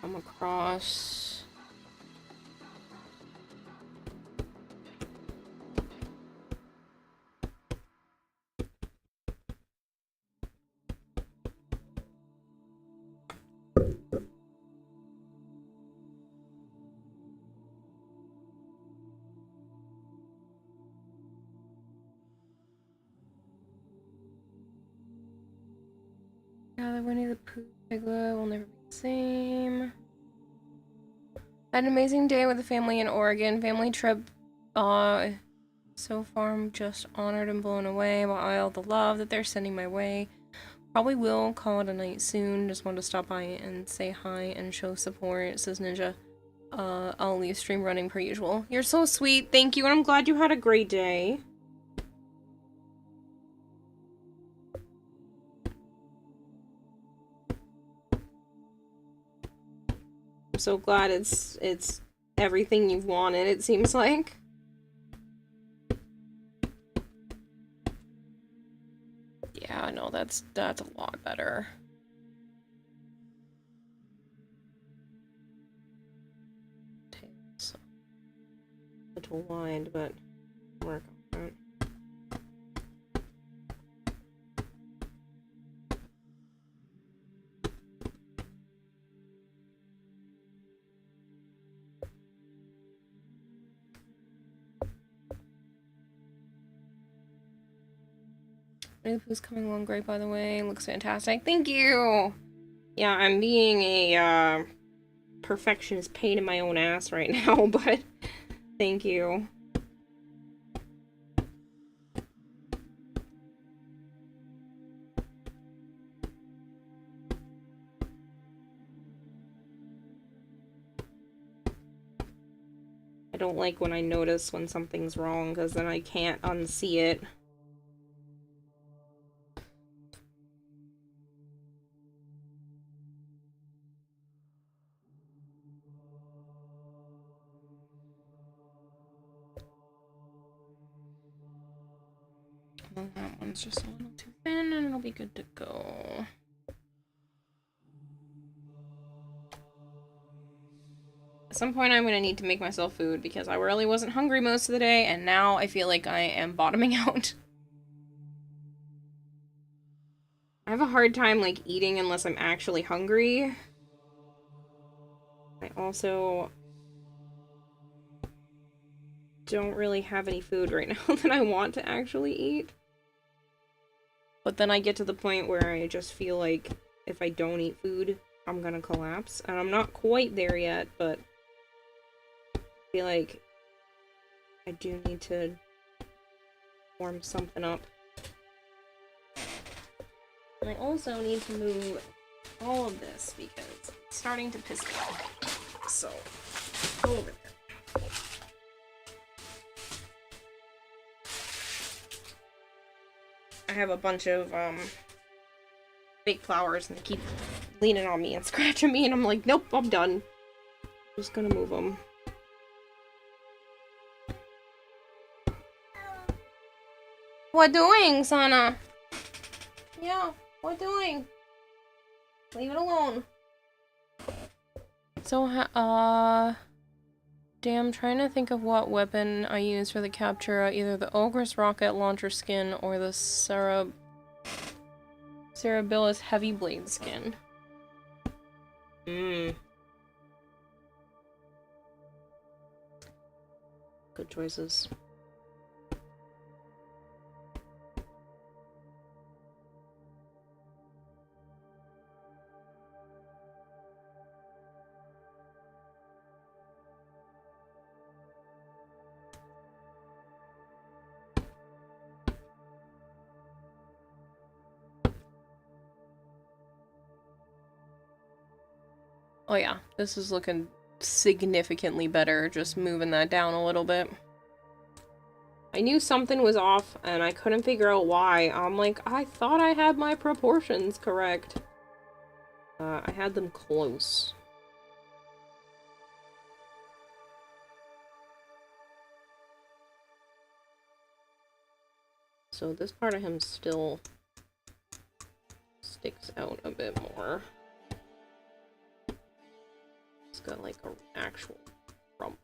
Come across. Piglet will never be the same. Had an amazing day with the family in Oregon. Family trip. So far I'm just honored and blown away by all the love that they're sending my way. Probably will call it a night soon. Just wanted to stop by and say hi and show support, says Ninja. I'll leave stream running per usual. You're so sweet. Thank you, and I'm glad you had a great day. I'm so glad it's everything you've wanted, it seems like. Yeah, no, that's a lot better. Tails. A little wide, but work on it. Winnie the Pooh's coming along great, by the way. Looks fantastic. Thank you! Yeah, I'm being a, perfectionist pain in my own ass right now, but thank you. I don't like when I notice when something's wrong, because then I can't unsee it. Well, that one's just a little too thin, and it'll be good to go. At some point, I'm gonna need to make myself food, because I really wasn't hungry most of the day, and now I feel like I am bottoming out. I have a hard time, like, eating unless I'm actually hungry. I also don't really have any food right now that I want to actually eat. But then I get to the point where I just feel like if I don't eat food, I'm gonna collapse. And I'm not quite there yet, but I feel like I do need to warm something up. And I also need to move all of this because it's starting to piss me off. So, go over there. I have a bunch of fake flowers and they keep leaning on me and scratching me, and I'm like, nope, I'm done. I'm just gonna move them. What doing, Sana? Yeah, what doing? Leave it alone. So, damn, trying to think of what weapon I use for the capture. Either the Ogress rocket launcher skin or the Cerebilis heavy blade skin. Good choices. Oh yeah, this is looking significantly better, just moving that down a little bit. I knew something was off, and I couldn't figure out why. I'm like, I thought I had my proportions correct. I had them close. So this part of him still sticks out a bit more. It's got like an actual rump.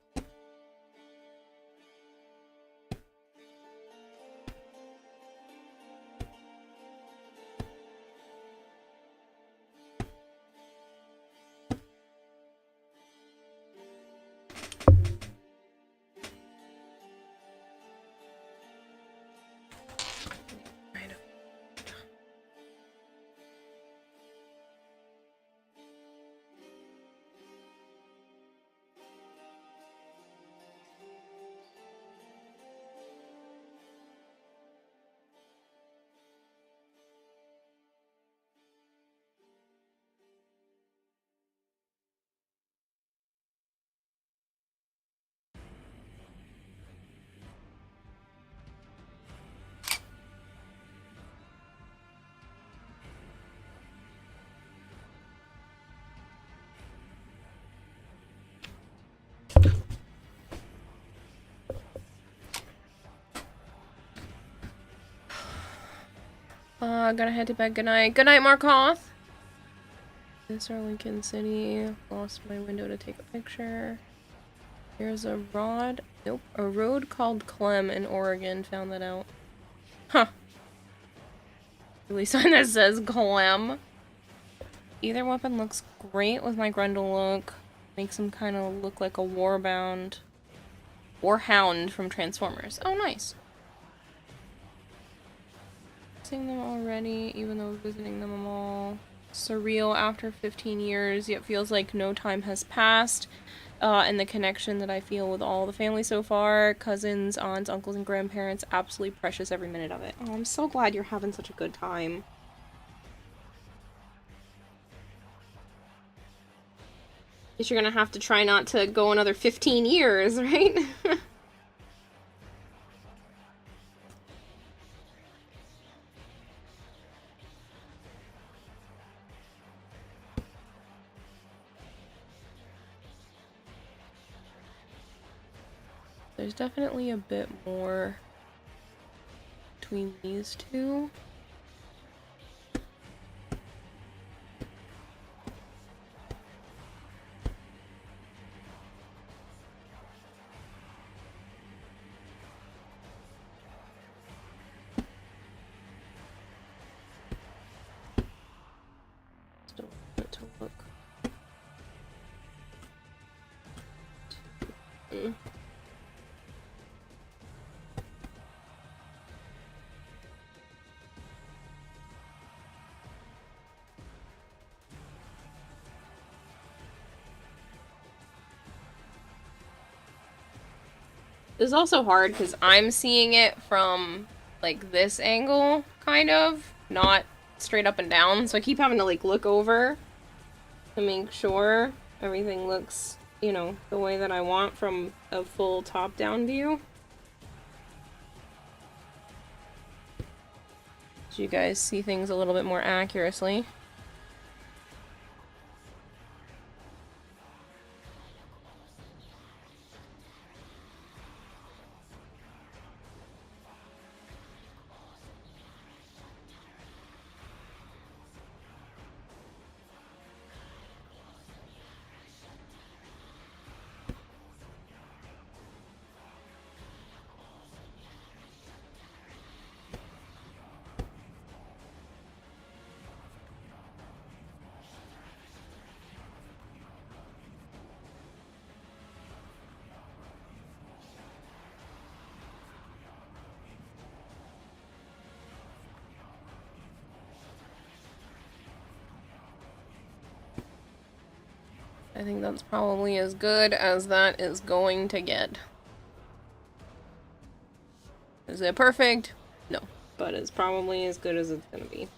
Gonna head to bed. Good night. Good night, Markoth. This are Lincoln City. Lost my window to take a picture. Here's a rod. Nope. A road called Clem in Oregon. Found that out. Huh. Really sign that says Clem. Either weapon looks great with my Grendel look. Makes him kind of look like a warhound from Transformers. Oh, nice. Seeing them already, even though visiting them all. Surreal after 15 years, yet feels like no time has passed. And the connection that I feel with all the family so far. Cousins, aunts, uncles, and grandparents. Absolutely precious every minute of it. Oh, I'm so glad you're having such a good time. Guess you're gonna have to try not to go another 15 years, right? There's definitely a bit more between these two. Still want it to look. This is also hard because I'm seeing it from, like, this angle, kind of, not straight up and down, so I keep having to, like, look over to make sure everything looks, you know, the way that I want from a full top-down view. So you guys see things a little bit more accurately. I think that's probably as good as that is going to get. Is it perfect? No, but it's probably as good as it's gonna be.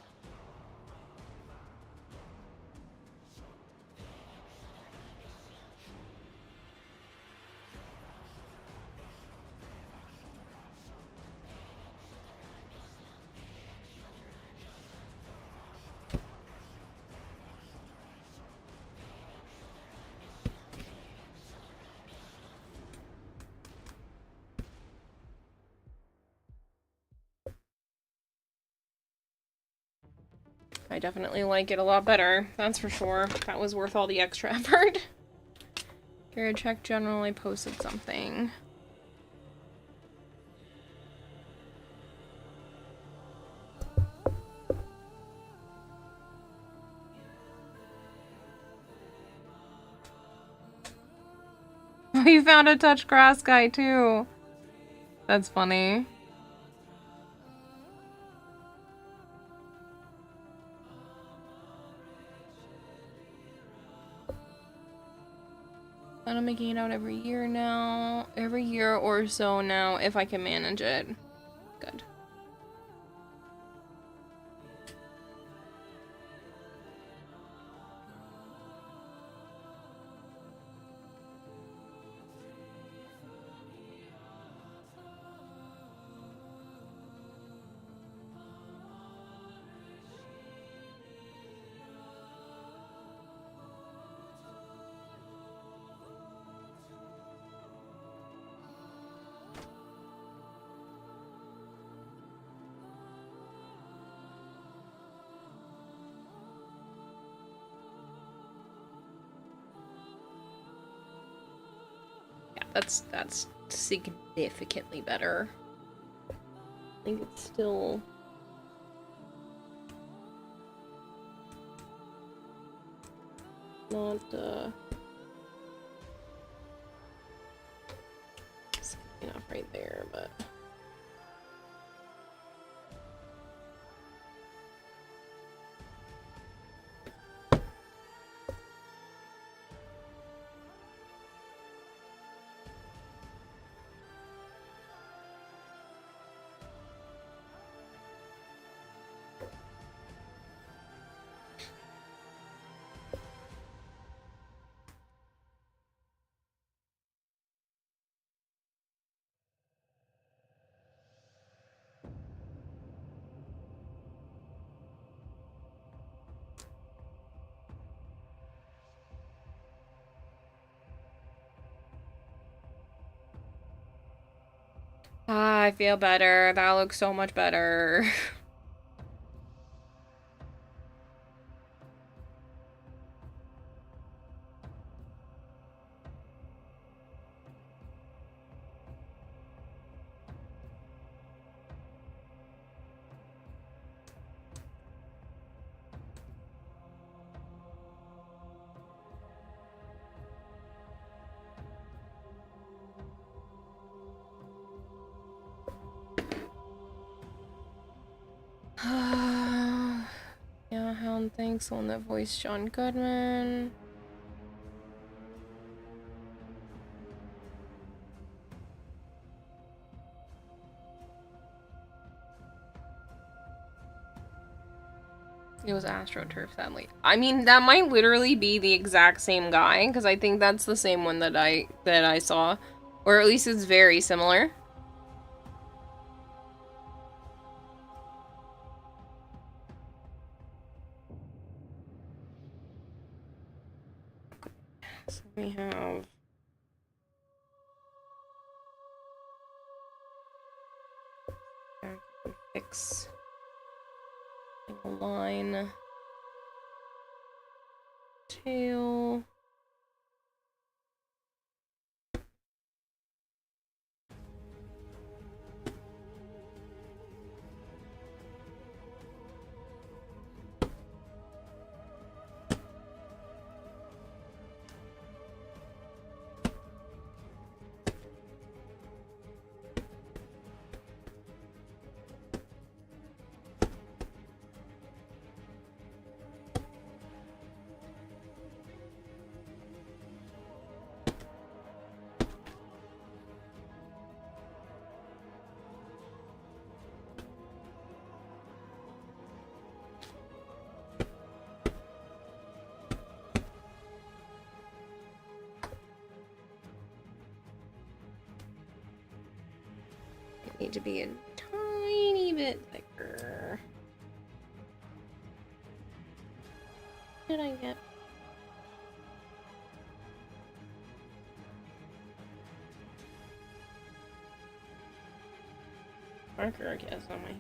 I definitely like it a lot better, that's for sure. That was worth all the extra effort. Here, check general, I posted something. You found a touch grass guy too. That's funny. I'm making it out every year now. Every year or so now, if I can manage it. Good. That's significantly better. I think it's still not enough right there, but I feel better. That looks so much better. Yeah, Hound thanks on that voice John Goodman. It was AstroTurf, sadly. I mean, that might literally be the exact same guy, because I think that's the same one that I saw. Or at least it's very similar. So we have fix a line, tail. Need to be a tiny bit thicker. What did I get? Marker, I guess, on my.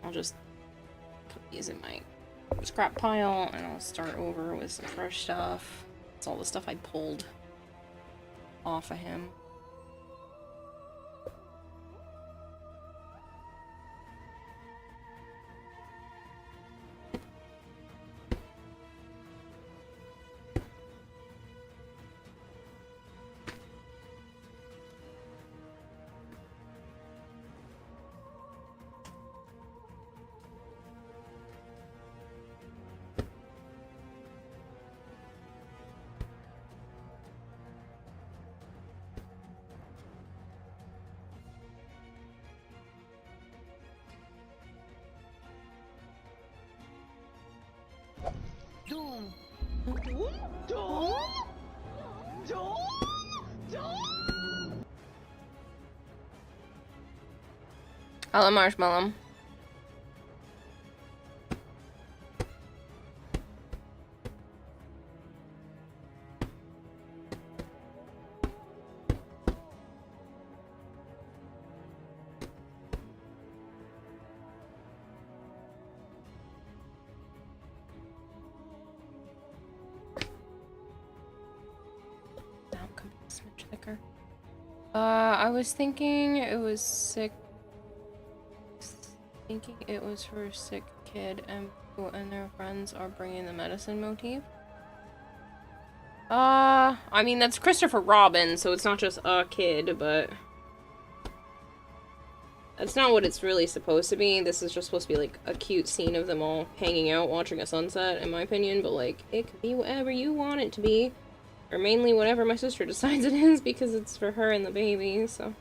I'll just put these in my scrap pile and I'll start over with some fresh stuff. It's all the stuff I pulled off of him. I love marshmallow. Now come a smidge thicker. I was thinking it was sick. Thinking it was for a sick kid, and Pooh and their friends are bringing the medicine motif. I mean, that's Christopher Robin, so it's not just a kid, but that's not what it's really supposed to be. This is just supposed to be, like, a cute scene of them all hanging out, watching a sunset, in my opinion, but, like, it could be whatever you want it to be. Or mainly whatever my sister decides it is, because it's for her and the baby, so.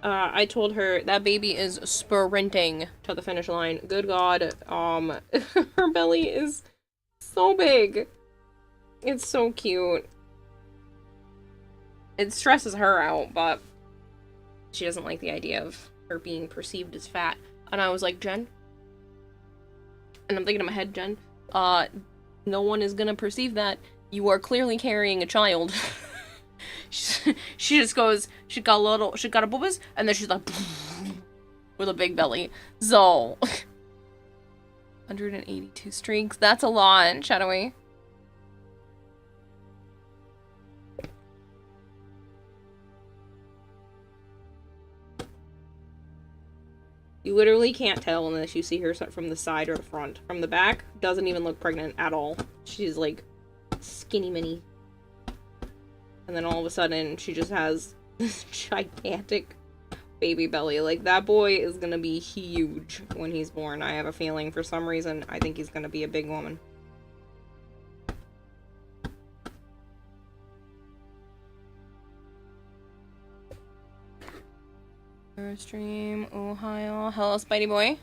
I told her that baby is sprinting to the finish line. Good God, her belly is so big. It's so cute. It stresses her out, but she doesn't like the idea of her being perceived as fat. And I was like, Jen, and I'm thinking in my head, Jen, no one is gonna perceive that. You are clearly carrying a child. She just goes, she got a boobas, and then she's like, with a big belly. So, 182 streaks, that's a lot, Shadowy. You literally can't tell unless you see her from the side or the front. From the back, doesn't even look pregnant at all. She's like, skinny mini. And then all of a sudden, she just has this gigantic baby belly. Like, that boy is gonna be huge when he's born. I have a feeling, for some reason, I think he's gonna be a big woman. Stream, Ohio. Hello, Spidey boy.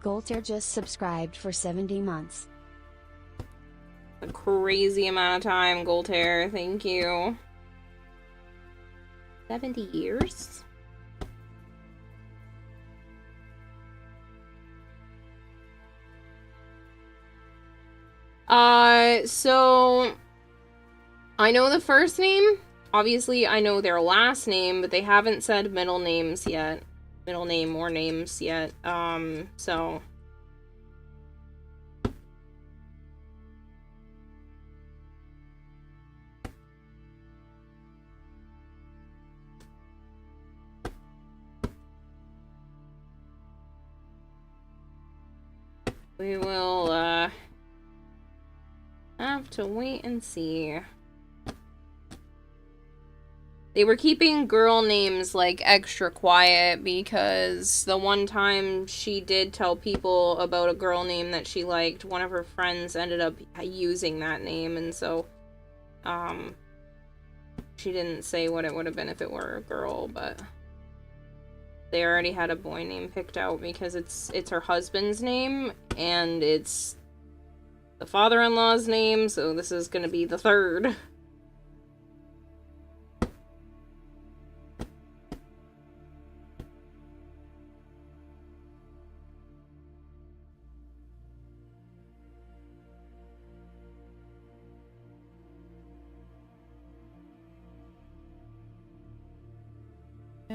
Golter just subscribed for 70 months. A crazy amount of time, Golter. Thank you. 70 years? So I know the first name. Obviously, I know their last name, but they haven't said middle names yet. Middle name or names yet. So we will, have to wait and see. They were keeping girl names, like, extra quiet because the one time she did tell people about a girl name that she liked, one of her friends ended up using that name, and so, she didn't say what it would have been if it were a girl, but they already had a boy name picked out because it's her husband's name, and it's the father-in-law's name, so this is gonna be the third.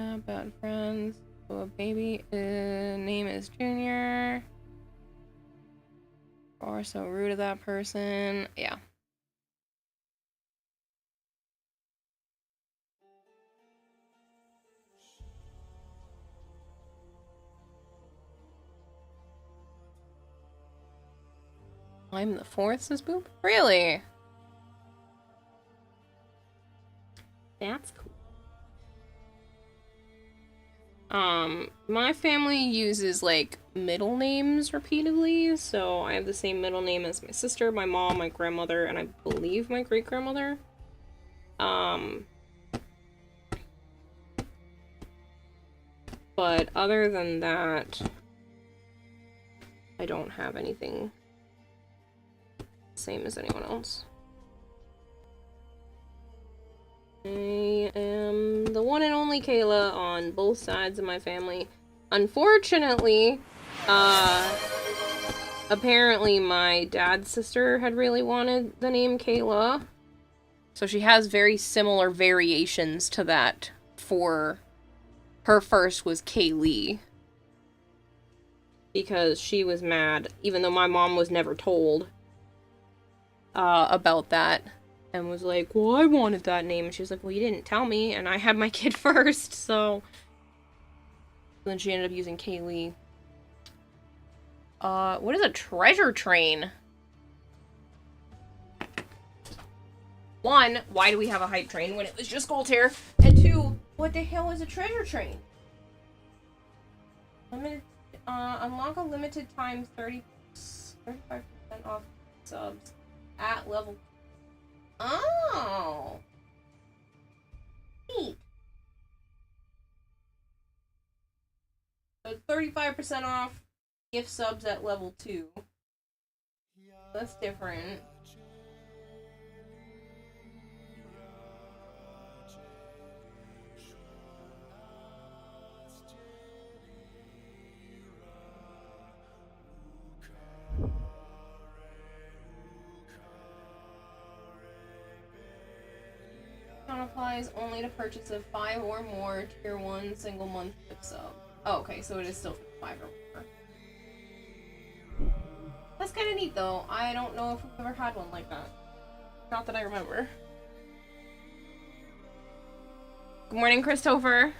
Yeah, bad friends. So a baby name is Junior. Or so rude of that person. Yeah. I'm the fourth, says Boop? Really? That's cool. My family uses, like, middle names repeatedly, so I have the same middle name as my sister, my mom, my grandmother, and I believe my great-grandmother. But other than that, I don't have anything same as anyone else. I am the one and only Kayla on both sides of my family. Unfortunately, apparently my dad's sister had really wanted the name Kayla. So she has very similar variations to that for her first was Kaylee. Because she was mad, even though my mom was never told about that. And was like, well, I wanted that name. And she was like, well, you didn't tell me, and I had my kid first, so... Then she ended up using Kaylee. What is a treasure train? One, why do we have a hype train when it was just gold tier? And two, what the hell is a treasure train? Limited, unlock a limited time 35% off subs at level. Oh! Neat. So 35% off gift subs at level 2. That's different. Applies only to purchase of 5 or more tier 1 single month gift sub. Oh, okay, so it is still 5 or more. That's kind of neat though. I don't know if we've ever had one like that. Not that I remember. Good morning, Christopher.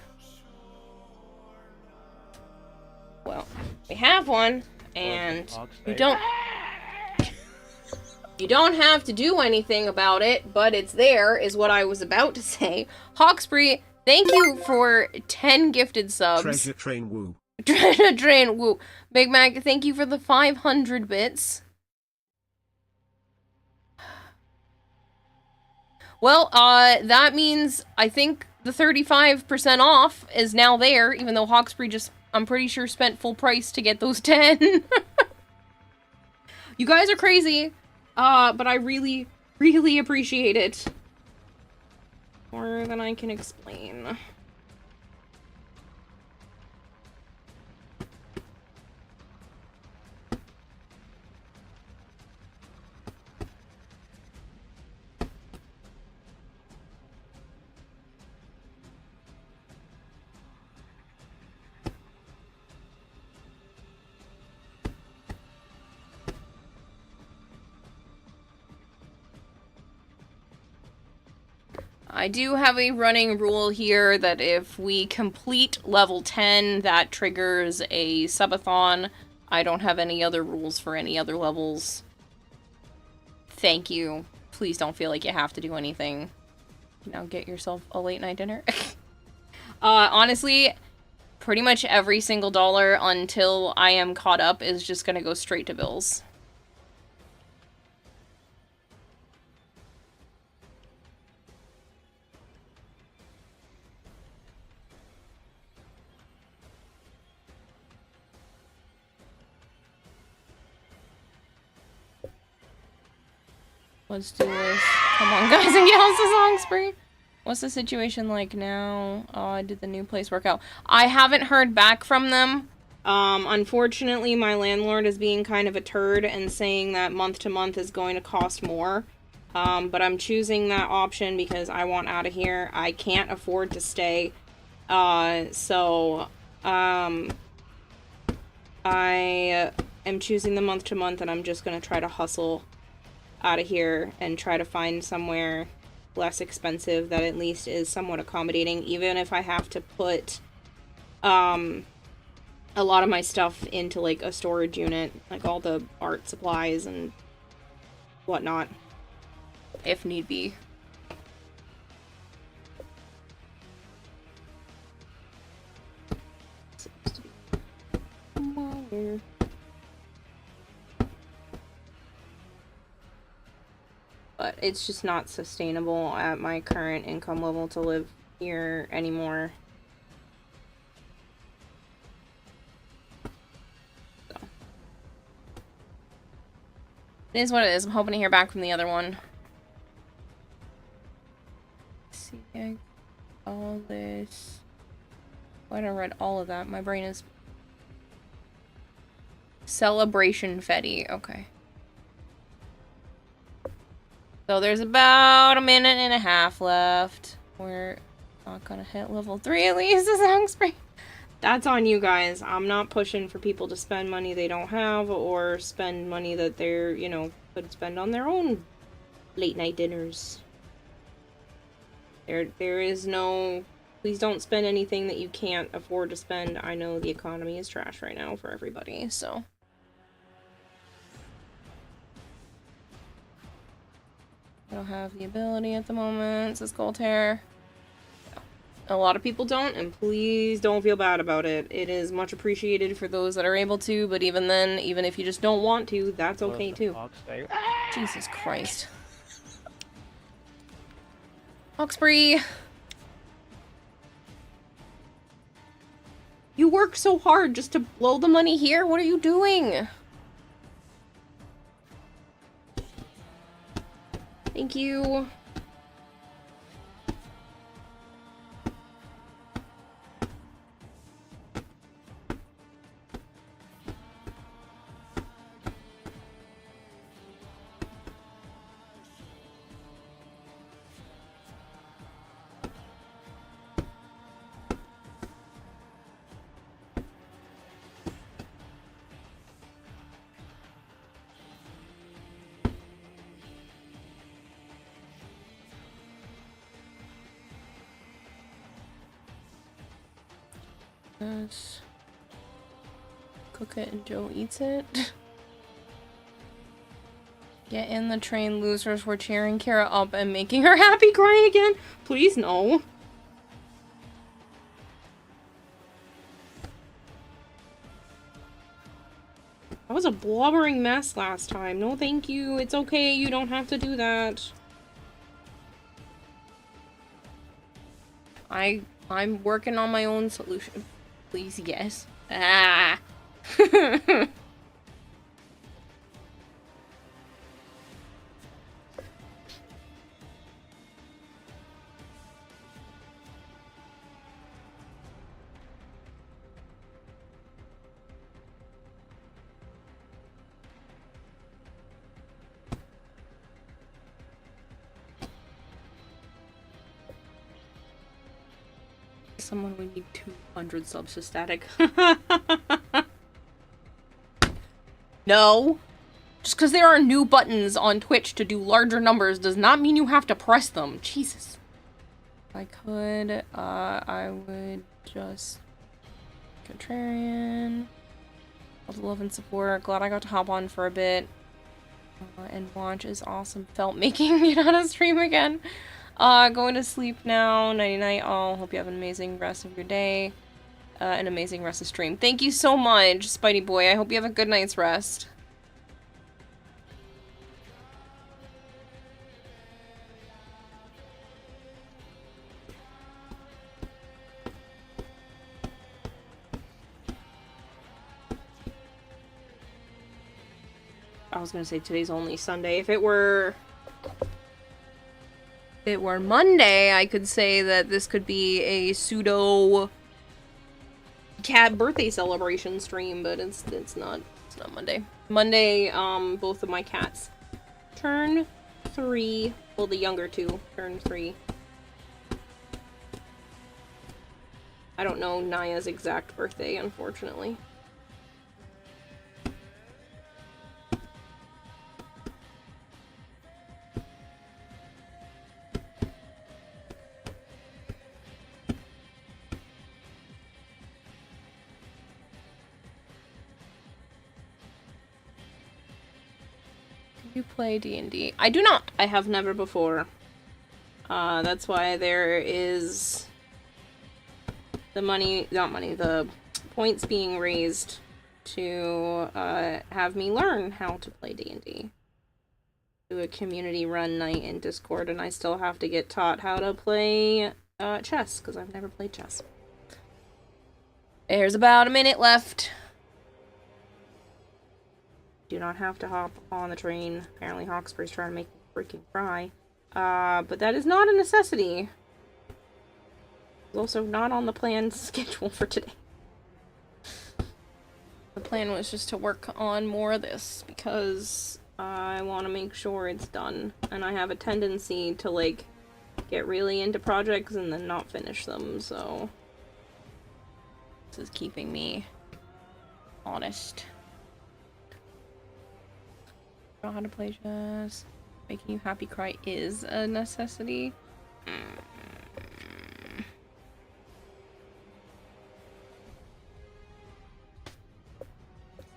Well, we have one, and you don't have to do anything about it, but it's there, is what I was about to say. Hawksbury, thank you for 10 gifted subs. Treasure train woo. Treasure train woo. Big Mac, thank you for the 500 bits. Well, that means I think the 35% off is now there, even though Hawksbury just, I'm pretty sure, spent full price to get those 10. You guys are crazy. But I really, really appreciate it. More than I can explain. I do have a running rule here that if we complete level 10, that triggers a subathon. I don't have any other rules for any other levels. Thank you. Please don't feel like you have to do anything. Now get yourself a late night dinner. Honestly, pretty much every single dollar until I am caught up is just gonna go straight to bills. Let's do this. Come on, guys, and get us a song spree. What's the situation like now? Oh, did the new place work out? I haven't heard back from them. Unfortunately, my landlord is being kind of a turd and saying that month to month is going to cost more. But I'm choosing that option because I want out of here. I can't afford to stay. I am choosing the month to month, and I'm just gonna try to hustle out of here and try to find somewhere less expensive that at least is somewhat accommodating, even if I have to put a lot of my stuff into like a storage unit, like all the art supplies and whatnot, if need be. But it's just not sustainable at my current income level to live here anymore. So. It is what it is. I'm hoping to hear back from the other one. Let's see, all this. Why did I read all of that? My brain is... Celebration Fetty. Okay. So there's about a minute and a half left. We're not gonna hit level 3 at least as Hungspray. That's on you guys. I'm not pushing for people to spend money they don't have or spend money that they're, you know, could spend on their own late night dinners. There is no... Please don't spend anything that you can't afford to spend. I know the economy is trash right now for everybody, so... I don't have the ability at the moment, says Goldhair. A lot of people don't, and please don't feel bad about it. It is much appreciated for those that are able to, but even then, even if you just don't want to, that's okay too. Jesus Christ. Hawksbury! You work so hard just to blow the money here? What are you doing? Thank you. Cook it and Joe eats it. Get in the train, losers. We're cheering Kara up and making her happy. Cry again? Please, no. That was a blubbering mess last time. No, thank you. It's okay. You don't have to do that. I'm working on my own solution. Please, yes. Ah. Someone would need 200 subs to static. No. Just because there are new buttons on Twitch to do larger numbers does not mean you have to press them. Jesus. If I could, I would just... Contrarian. All the love and support. Glad I got to hop on for a bit. And watch is awesome. Felt making it on a stream again. Going to sleep now. Nighty night all. Hope you have an amazing rest of your day. An amazing rest of stream. Thank you so much, Spidey boy. I hope you have a good night's rest. I was gonna say today's only Sunday. If it were Monday, I could say that this could be a pseudo cat birthday celebration stream, but it's not Monday. Monday, both of my cats turn 3. Well, the younger two turn 3. I don't know Naya's exact birthday, unfortunately. You play D&D? I do not. I have never before. That's why there is the points being raised to have me learn how to play D&D. Do a community run night in Discord, and I still have to get taught how to play chess, because I've never played chess. There's about a minute left. Do not have to hop on the train. Apparently Hawkesbury's trying to make me freaking cry. But that is not a necessity. It's also not on the planned schedule for today. The plan was just to work on more of this, because I want to make sure it's done. And I have a tendency to, like, get really into projects and then not finish them, so... This is keeping me honest. Know how to play chess. Making you happy cry is a necessity.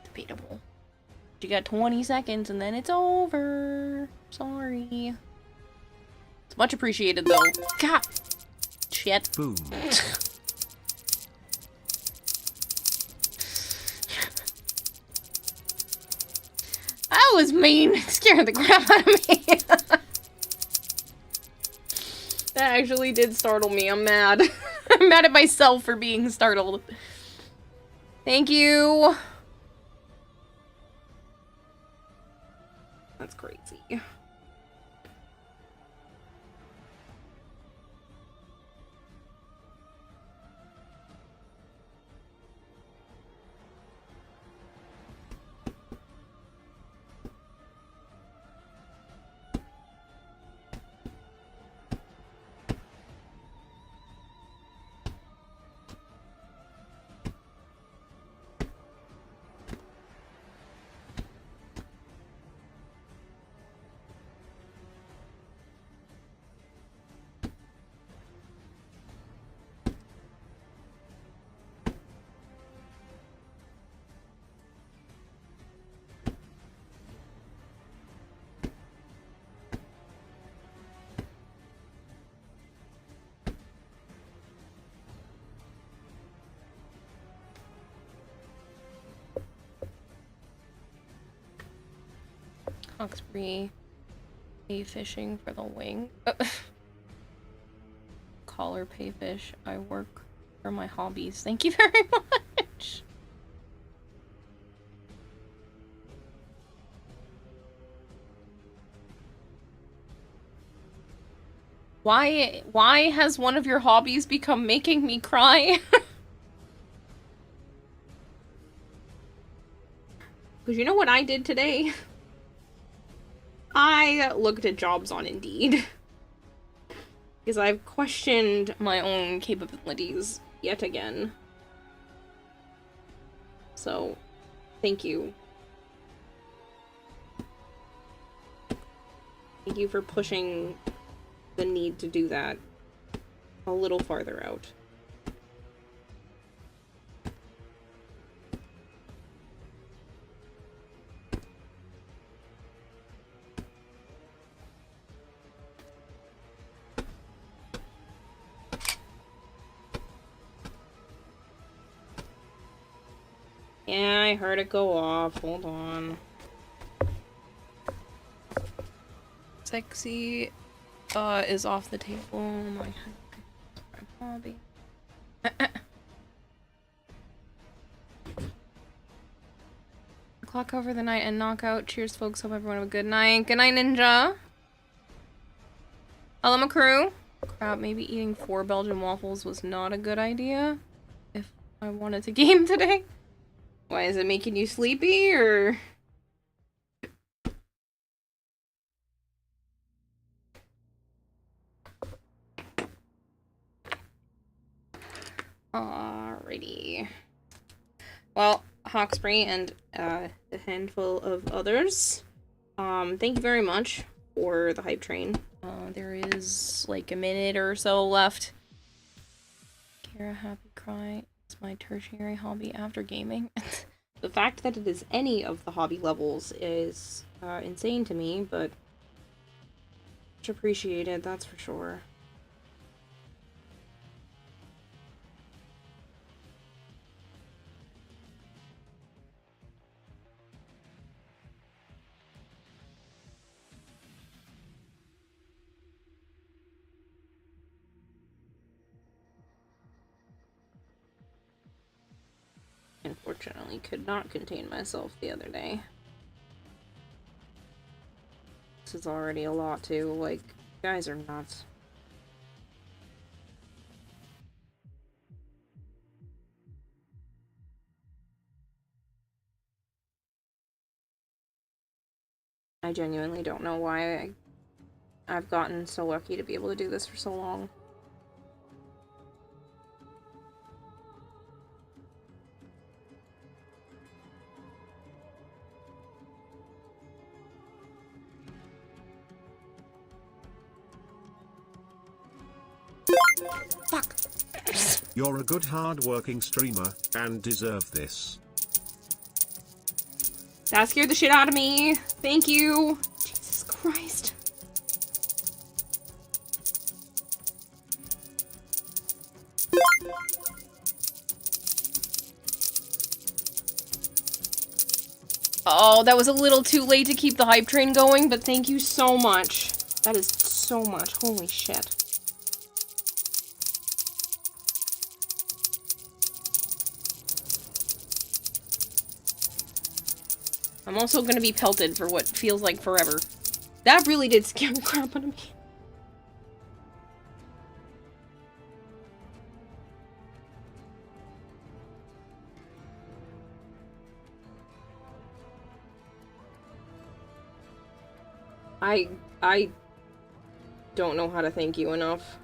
Debatable. You got 20 seconds and then it's over. Sorry. It's much appreciated though. God. Shit. Boom. That was mean. It scared the crap out of me. That actually did startle me. I'm mad. I'm mad at myself for being startled. Thank you. That's crazy. Hawkesbury pay fishing for the wing. Collar pay fish. I work for my hobbies. Thank you very much. Why has one of your hobbies become making me cry? Because you know what I did today? I looked at jobs on Indeed. Because I've questioned my own capabilities yet again. So, thank you. Thank you for pushing the need to do that a little farther out. Yeah, I heard it go off. Hold on. Sexy is off the table. My hobby. Clock over the night and knockout. Cheers, folks. Hope everyone have a good night. Good night, Ninja. Hello, my crew. Crap, maybe eating 4 Belgian waffles was not a good idea if I wanted to game today. Why, is it making you sleepy, or...? Alrighty. Well, Hawkspray and a handful of others. Thank you very much for the hype train. There is like a minute or so left. Kara Happy Cry is my tertiary hobby after gaming. The fact that it is any of the hobby levels is insane to me, but much appreciated, that's for sure. Unfortunately, could not contain myself the other day. This is already a lot too, like, guys are nuts. I genuinely don't know why I've gotten so lucky to be able to do this for so long. Fuck. You're a good hard-working streamer, and deserve this. That scared the shit out of me. Thank you. Jesus Christ. Oh, that was a little too late to keep the hype train going, but thank you so much. That is so much. Holy shit. I'm also gonna be pelted for what feels like forever. That really did scare the crap out of me. I don't know how to thank you enough.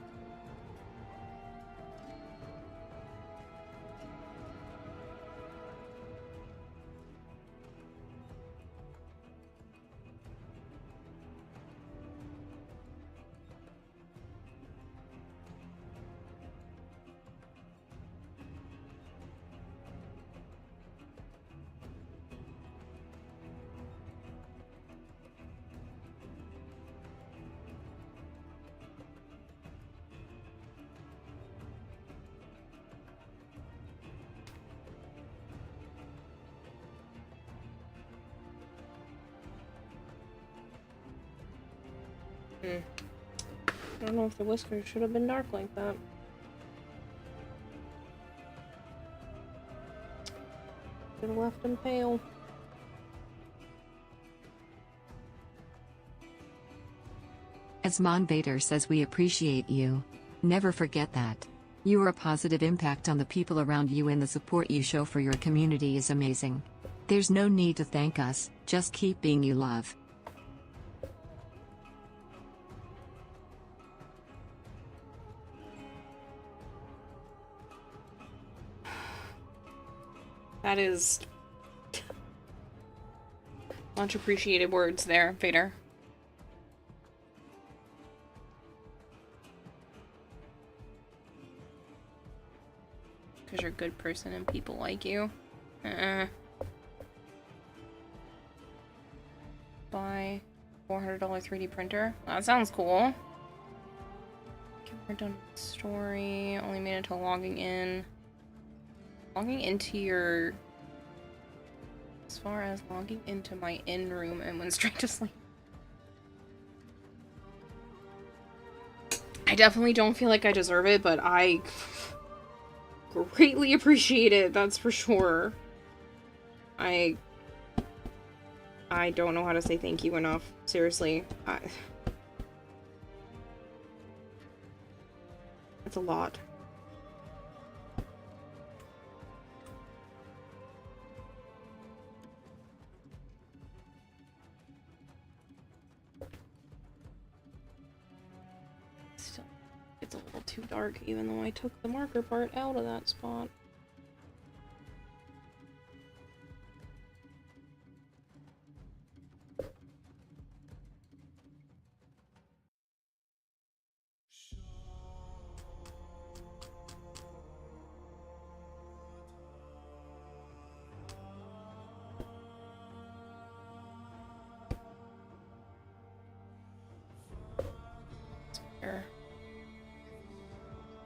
I don't know if the whiskers should have been dark like that. Should have left them pale. As Mon Vader says, we appreciate you. Never forget that. You are a positive impact on the people around you, and the support you show for your community is amazing. There's no need to thank us, just keep being you love. That is much appreciated words there, Vader. Because you're a good person and people like you. Buy $400 3D printer. That sounds cool. We're done with the story. Only made it to logging in. Logging into your... As far as logging into my in room and went straight to sleep. I definitely don't feel like I deserve it, but I greatly appreciate it, that's for sure. I don't know how to say thank you enough. Seriously. That's a lot. Still, it's a little too dark, even though I took the marker part out of that spot.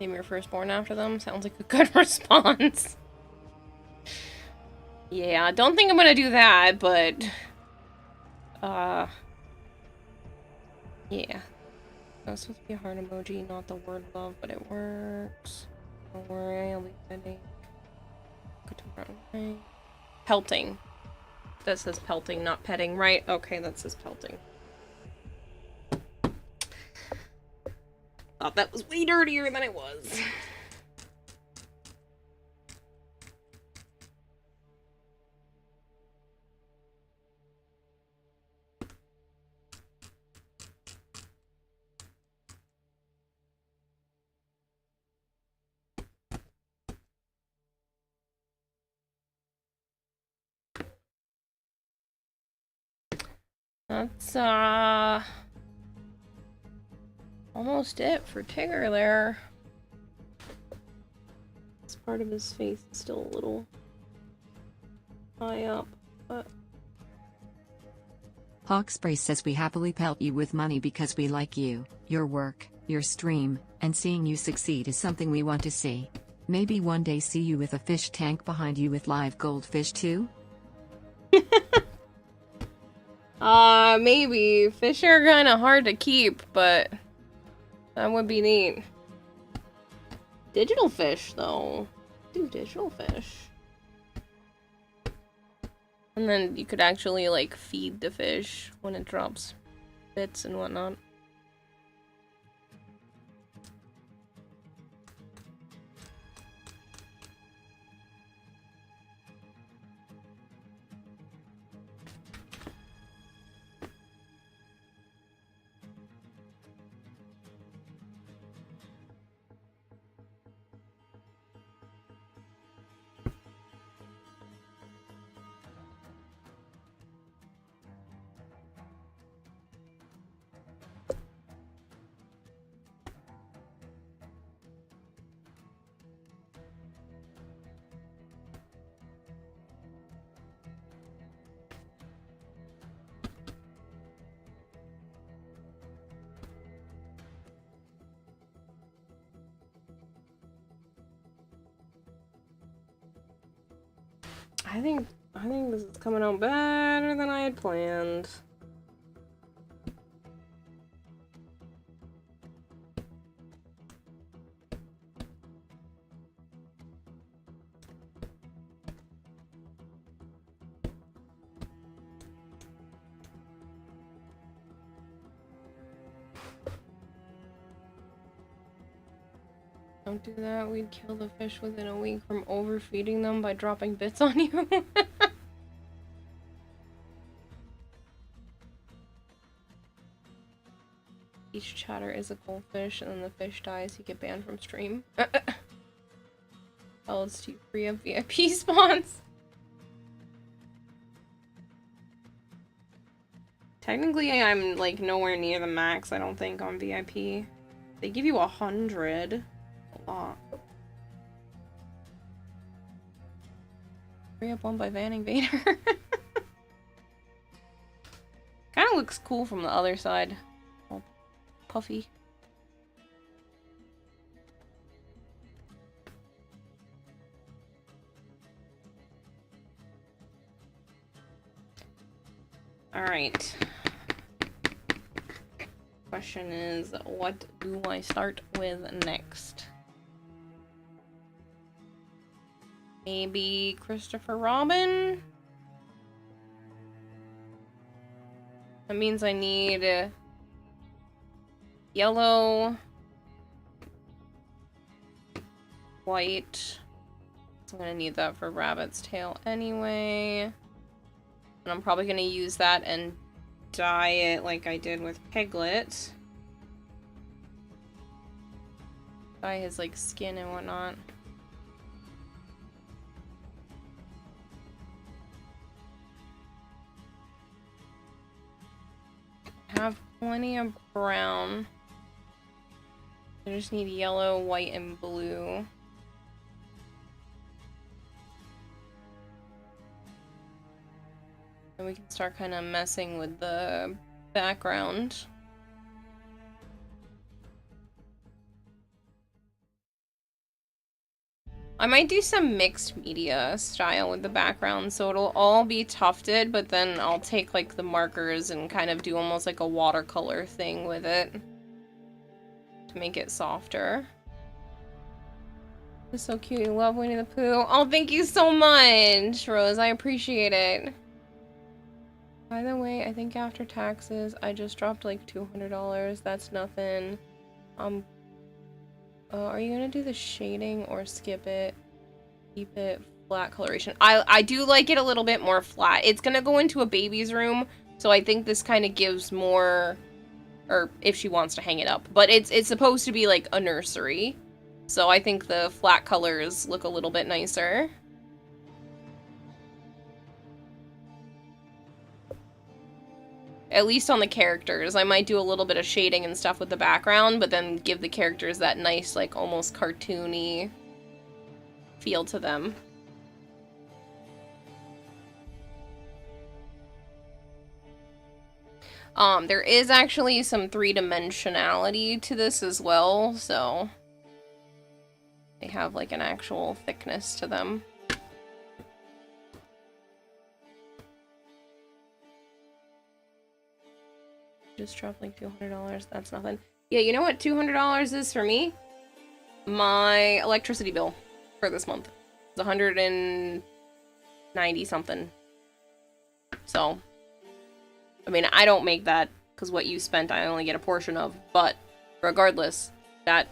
Name your firstborn after them. Sounds like a good response. Yeah, don't think I'm gonna do that, but... yeah. That's supposed to be a heart emoji, not the word love, but it works. Don't worry, I'll leave that name. Go to front right. Pelting. That says pelting, not petting, right? Okay, that says pelting. Thought that was way dirtier than it was. That's, almost it for Tigger there. This part of his face is still a little high up, but... Hawkspray says we happily pelt you with money because we like you, your work, your stream, and seeing you succeed is something we want to see. Maybe one day see you with a fish tank behind you with live goldfish too? Maybe. Fish are kinda hard to keep, but that would be neat. Digital fish, though. Do digital fish. And then you could actually, like, feed the fish when it drops bits and whatnot. I think this is coming out better than I had planned. Don't do that, we'd kill the fish within a week from overfeeding them by dropping bits on you. Each chatter is a goldfish, and then the fish dies, you get banned from stream. Else to free up VIP spawns. Technically, I'm like nowhere near the max, I don't think, on VIP. They give you 100. A lot. Free up one by banning Vader. Kind of looks cool from the other side. All puffy. Alright. Question is, what do I start with next? Maybe Christopher Robin? That means I need yellow, white. So I'm gonna need that for Rabbit's tail anyway. And I'm probably gonna use that and dye it like I did with Piglet. by his like skin and whatnot. Have plenty of brown. I just need yellow, white, and blue. And we can start kind of messing with the background. I might do some mixed media style with the background, so it'll all be tufted, but then I'll take like the markers and kind of do almost like a watercolor thing with it to make it softer. It's so cute. You love Winnie the Pooh. Oh, thank you so much, Rose. I appreciate it. By the way, I think after taxes, I just dropped like $200. That's nothing. Are you gonna do the shading or skip it? Keep it flat coloration. I do like it a little bit more flat. It's gonna go into a baby's room, so I think this kind of gives more, or if she wants to hang it up. But it's supposed to be like a nursery, so I think the flat colors look a little bit nicer. At least on the characters. I might do a little bit of shading and stuff with the background, but then give the characters that nice, like, almost cartoony feel to them. There is actually some three-dimensionality to this as well, so they have, like, an actual thickness to them. Just dropped like $200. That's nothing. Yeah, you know what $200 is for me? My electricity bill for this month. It's 190 something. So, I mean, I don't make that because what you spent I only get a portion of, but regardless, that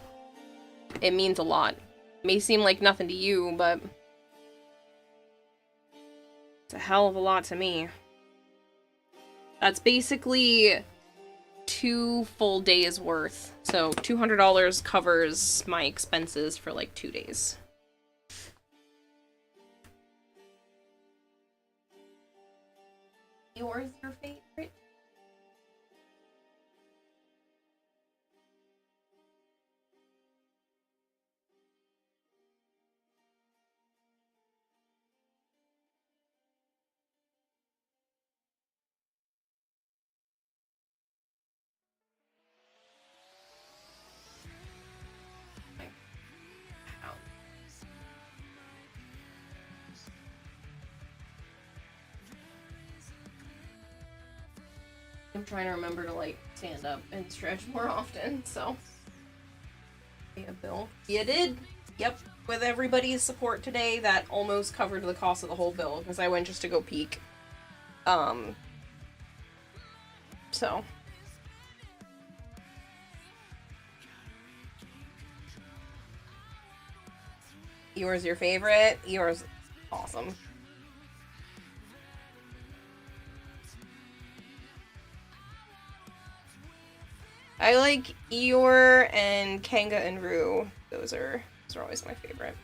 it means a lot. It may seem like nothing to you, but it's a hell of a lot to me. That's basically 2 full days worth. So $200 covers my expenses for like 2 days. Yours your favorite? I'm trying to remember to like stand up and stretch more often, so. Yeah, Bill. You did? Yep. With everybody's support today, that almost covered the cost of the whole bill, because I went just to go peek. So. Yours your favorite? Yours awesome. I like Eeyore and Kanga and Roo. Those are always my favorite.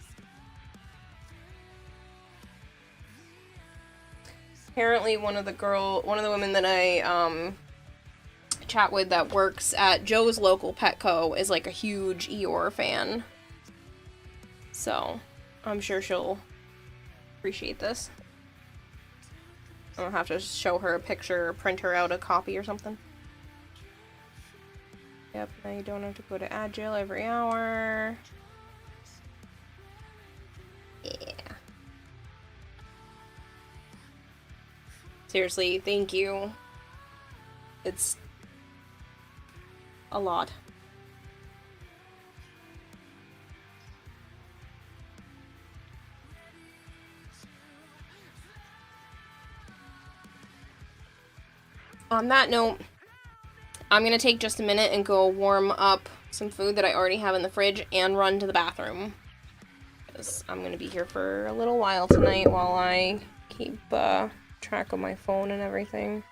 Apparently one of the women that I chat with that works at Joe's local Petco is like a huge Eeyore fan. So, I'm sure she'll appreciate this. I'll have to show her a picture or print her out a copy or something. Yep, now you don't have to go to Agile every hour. Yeah. Seriously, thank you. It's a lot. On that note, I'm gonna take just a minute and go warm up some food that I already have in the fridge and run to the bathroom. Because I'm gonna be here for a little while tonight while I keep track of my phone and everything.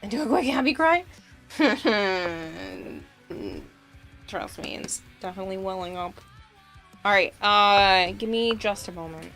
Do a quick happy cry? Trust me, it's definitely welling up. Alright, give me just a moment.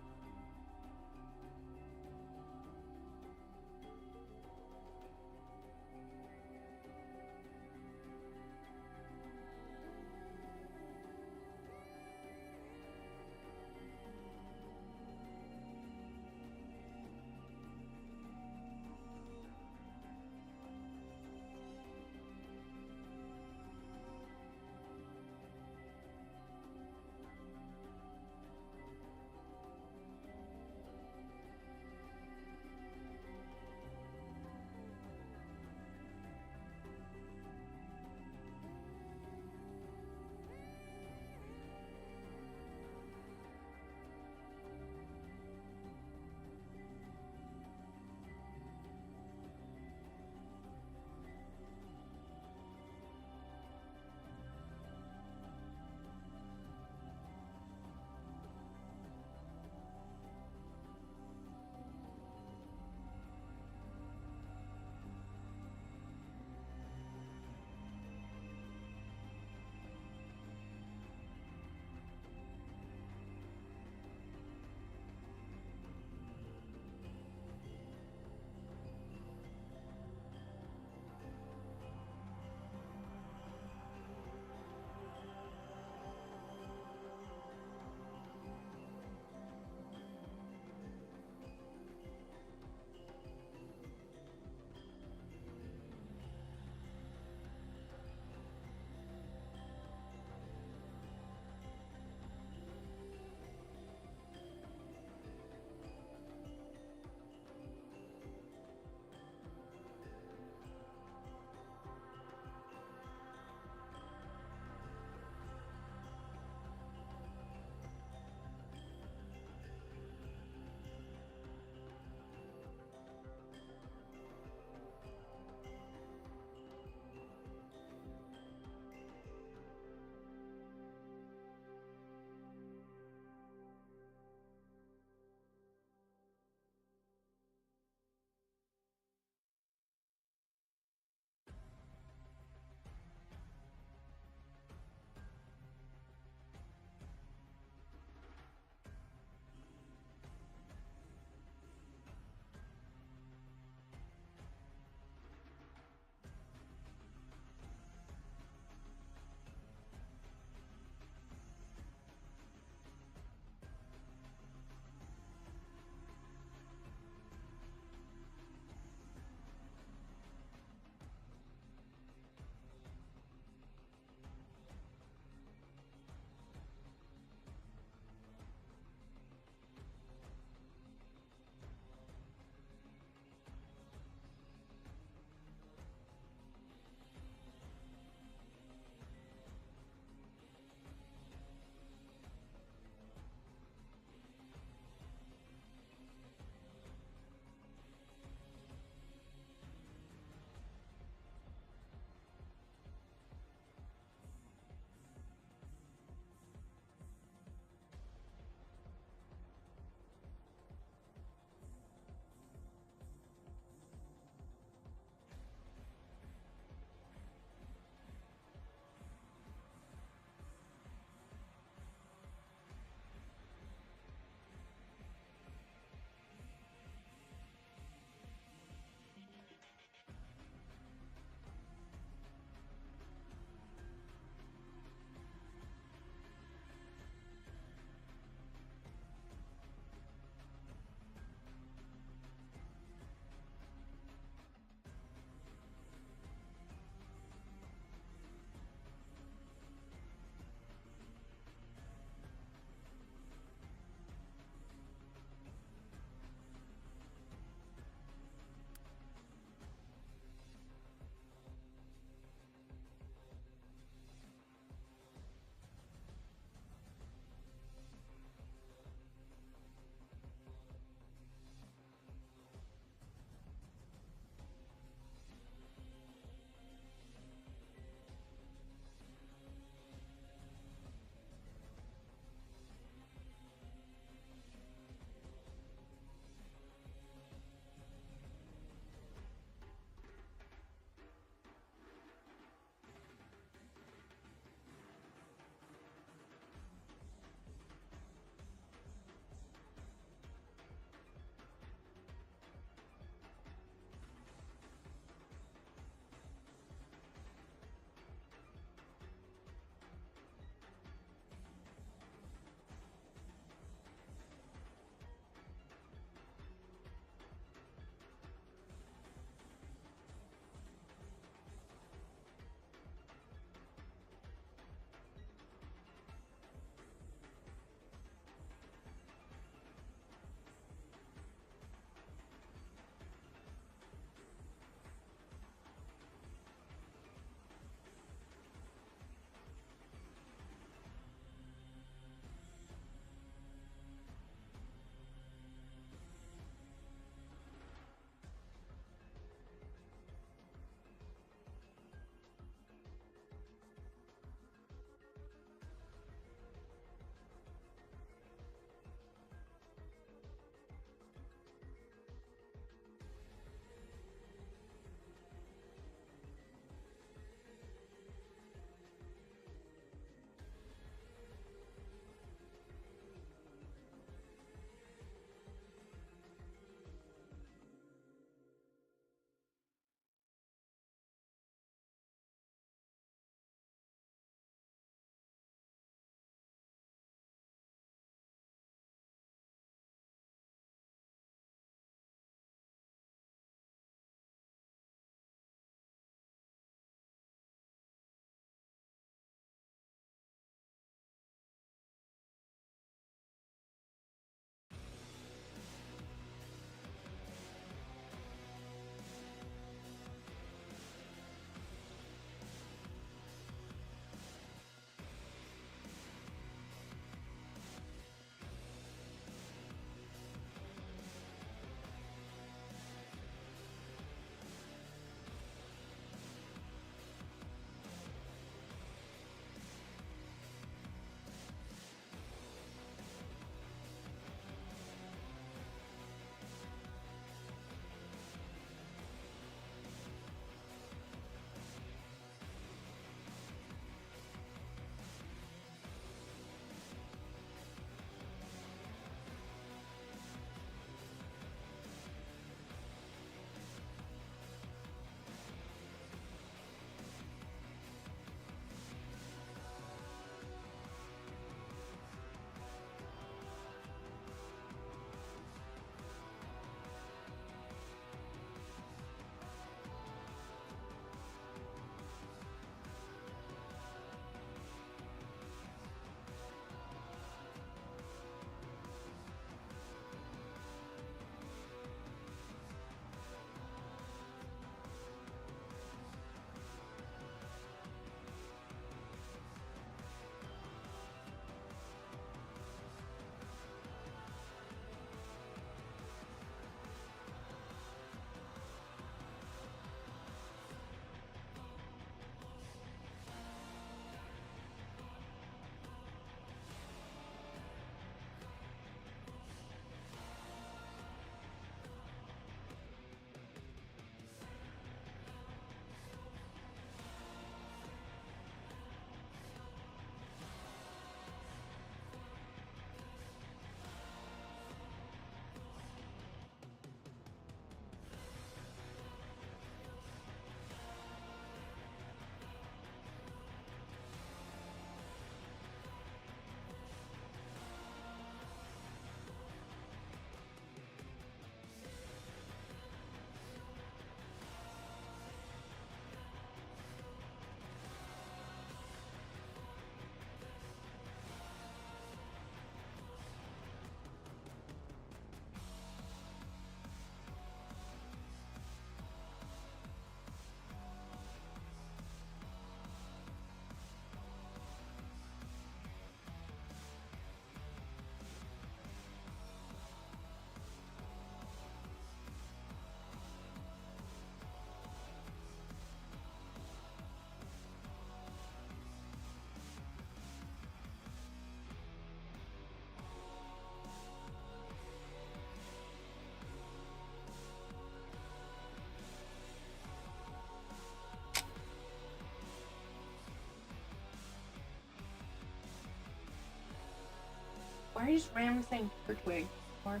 just ram this thing for twig. Or...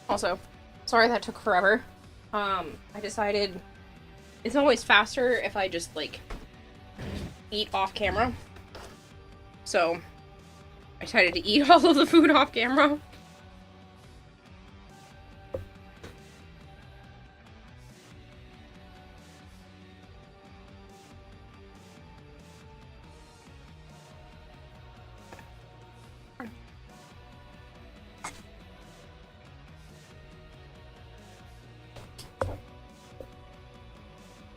Also, sorry that took forever. I decided it's always faster if I just, like, eat off camera. So, I decided to eat all of the food off camera.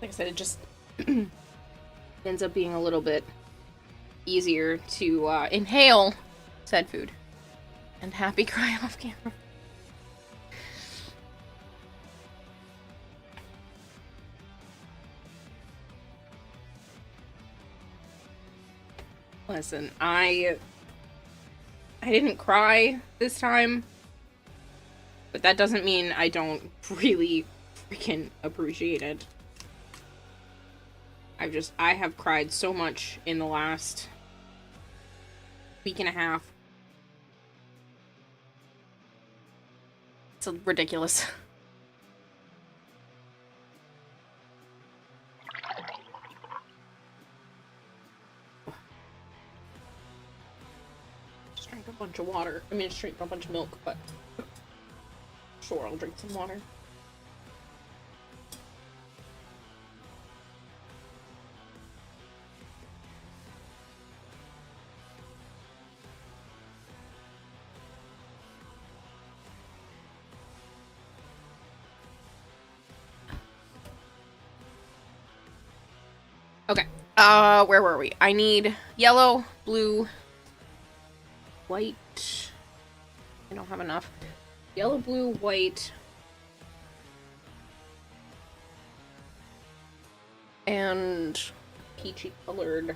Like I said, it just ends up being a little bit easier to inhale said food. And happy cry off camera. Listen, I didn't cry this time, but that doesn't mean I don't really freaking appreciate it. I have cried so much in the last week and a half. It's ridiculous. Just drank a bunch of water. I mean, just drank a bunch of milk, but sure, I'll drink some water. Okay, where were we? I need yellow, blue, white. I don't have enough. Yellow, blue, white. And peachy colored.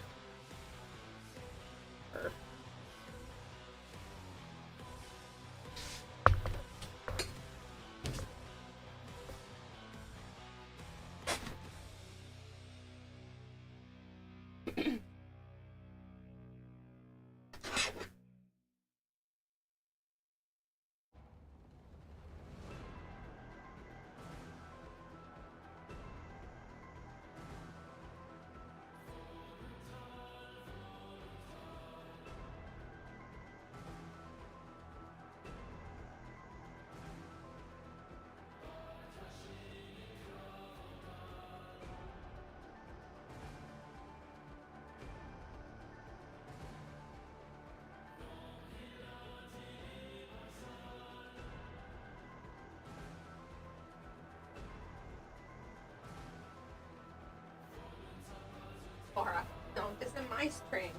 Laura, don't this in my string.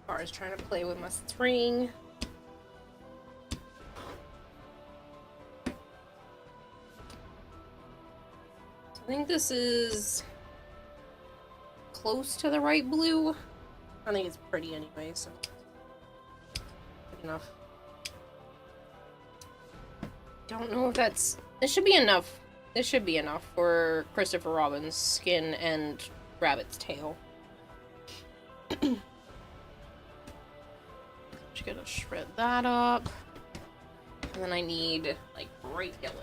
Laura's trying to play with my string. I think this is close to the right blue. I think it's pretty anyway, so good enough. Don't know if that's... It should be enough. This should be enough for Christopher Robin's skin and rabbit's tail. Just gonna shred that up. And then I need, like, bright yellow.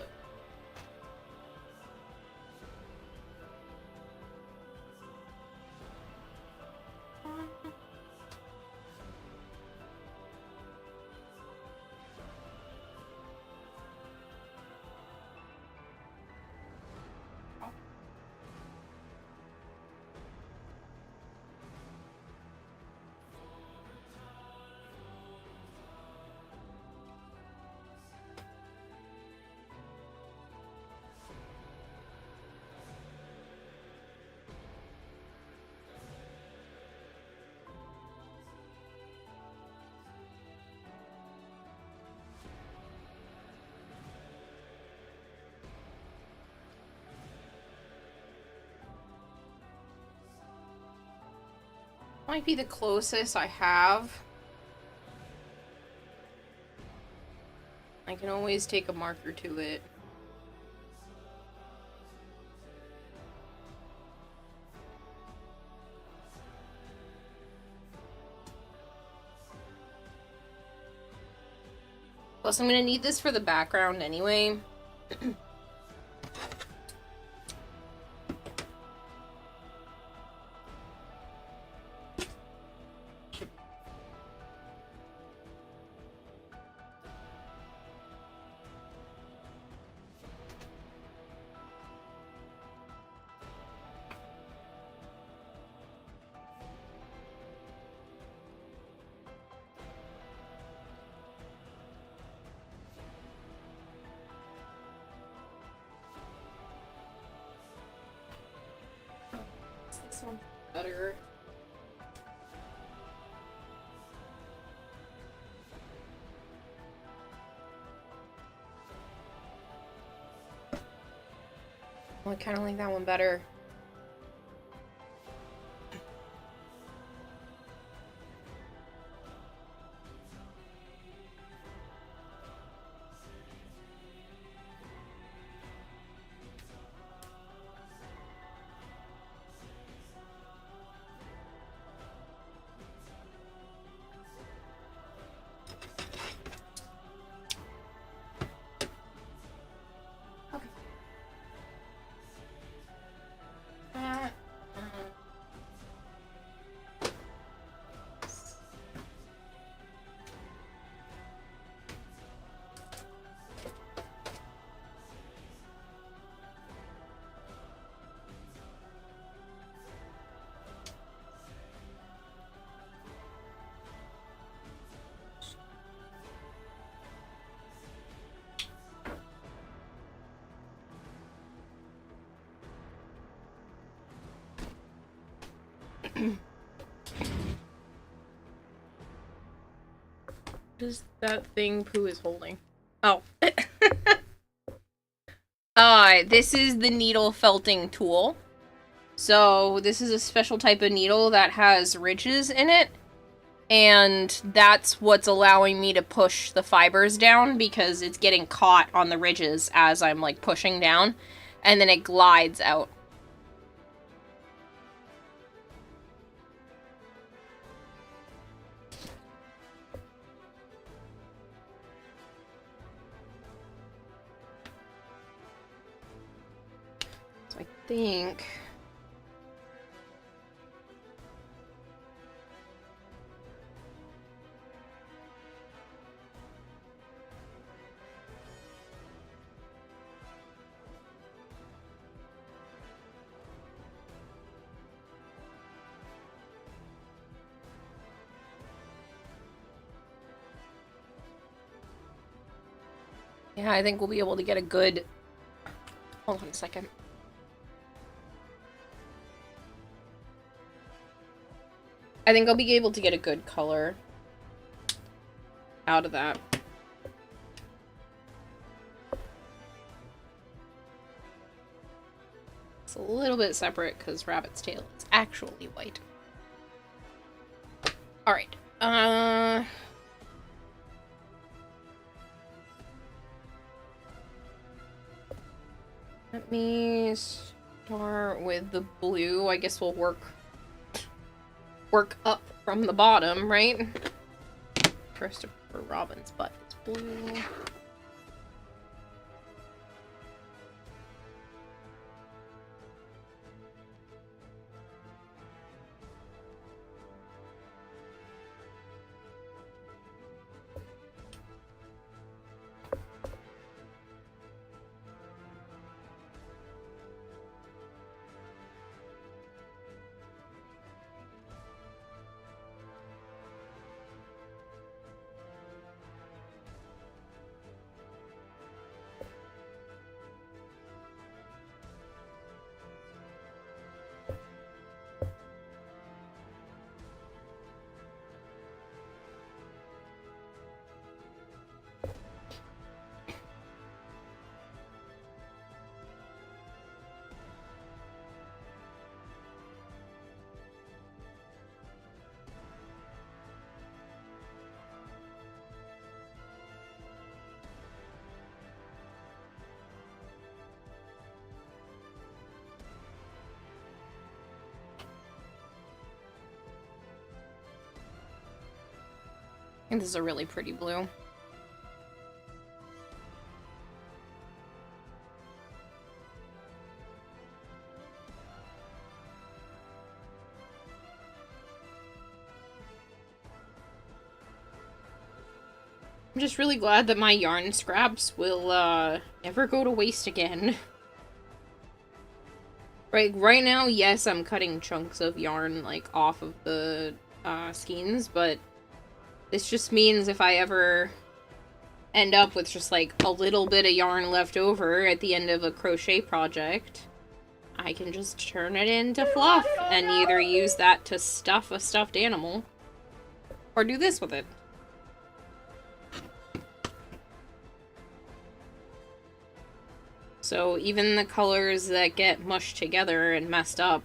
Might be the closest I have. I can always take a marker to it. Plus, I'm gonna need this for the background anyway. This one's better. Oh, I kind of like that one better. Okay. What is that thing Pooh is holding? Oh. This is the needle felting tool. So this is a special type of needle that has ridges in it. And that's what's allowing me to push the fibers down because it's getting caught on the ridges as I'm like pushing down. And then it glides out. So I think... Yeah, I think we'll be able to get a good... Hold on a second. I think I'll be able to get a good color out of that. It's a little bit separate because Rabbit's tail is actually white. Alright. Let me start with the blue. I guess we'll work up from the bottom, right? Christopher Robin's butt is blue. think this is a really pretty blue. I'm just really glad that my yarn scraps will, never go to waste again. Right now, yes, I'm cutting chunks of yarn, like, off of the, skeins, but this just means if I ever end up with just, like, a little bit of yarn left over at the end of a crochet project, I can just turn it into fluff and either use that to stuff a stuffed animal or do this with it. So even the colors that get mushed together and messed up,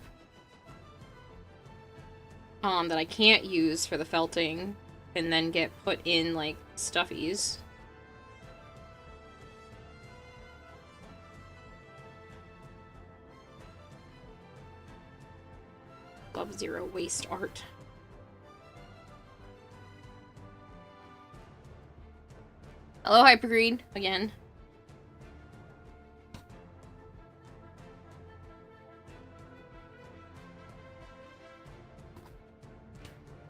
that I can't use for the felting, and then get put in, like, stuffies. Love zero waste art. Hello, Hypergreed, again.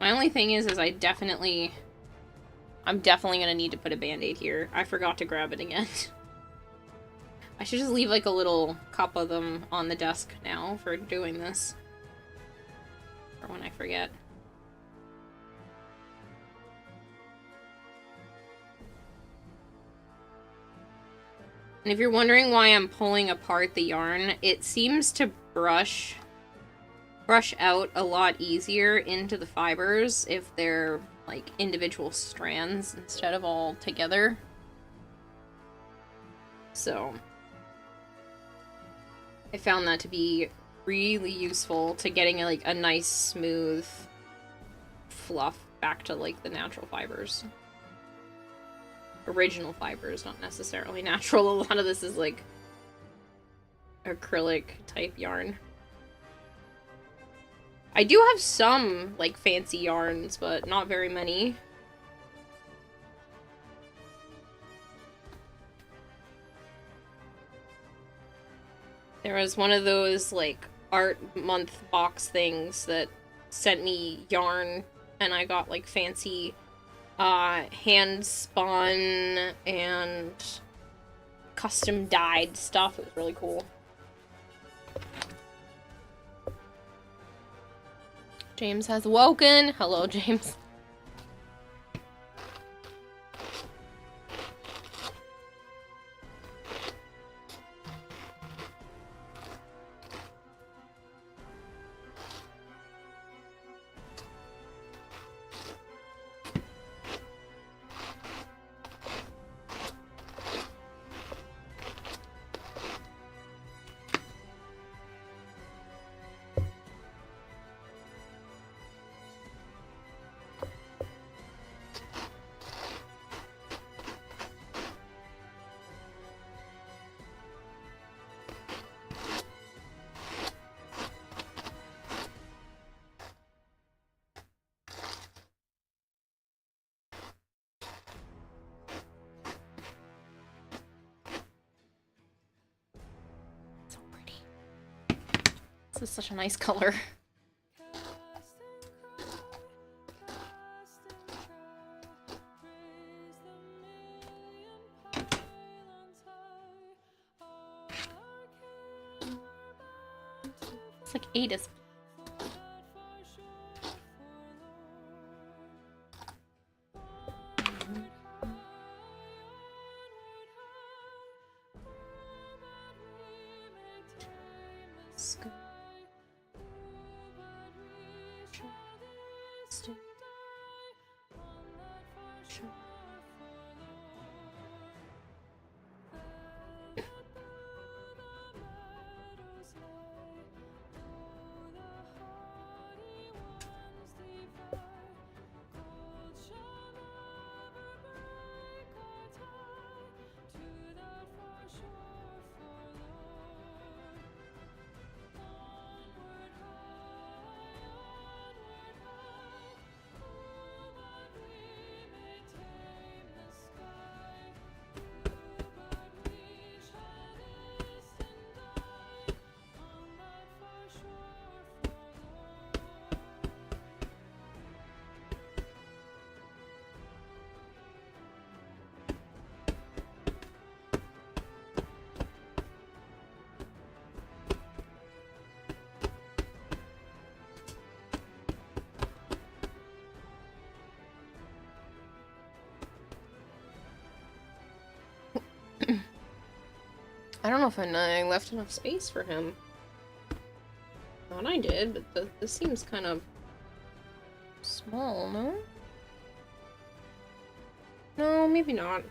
My only thing is I'm definitely gonna need to put a band-aid here. I forgot to grab it again. I should just leave, like, a little cup of them on the desk now for doing this. For when I forget. And if you're wondering why I'm pulling apart the yarn, it seems to brush out a lot easier into the fibers if they're, like, individual strands instead of all together. So I found that to be really useful to getting, like, a nice smooth fluff back to, like, the natural fibers. Original fibers, not necessarily natural. A lot of this is, like, acrylic type yarn. I do have some, like, fancy yarns, but not very many. There was one of those, like, art month box things that sent me yarn, and I got, like, fancy, hand-spun and custom dyed stuff. It was really cool. James has woken. Hello, James. This is such a nice color. It's like Ada's. I don't know if I left enough space for him. Thought I did, but this seems kind of small, no? No, maybe not.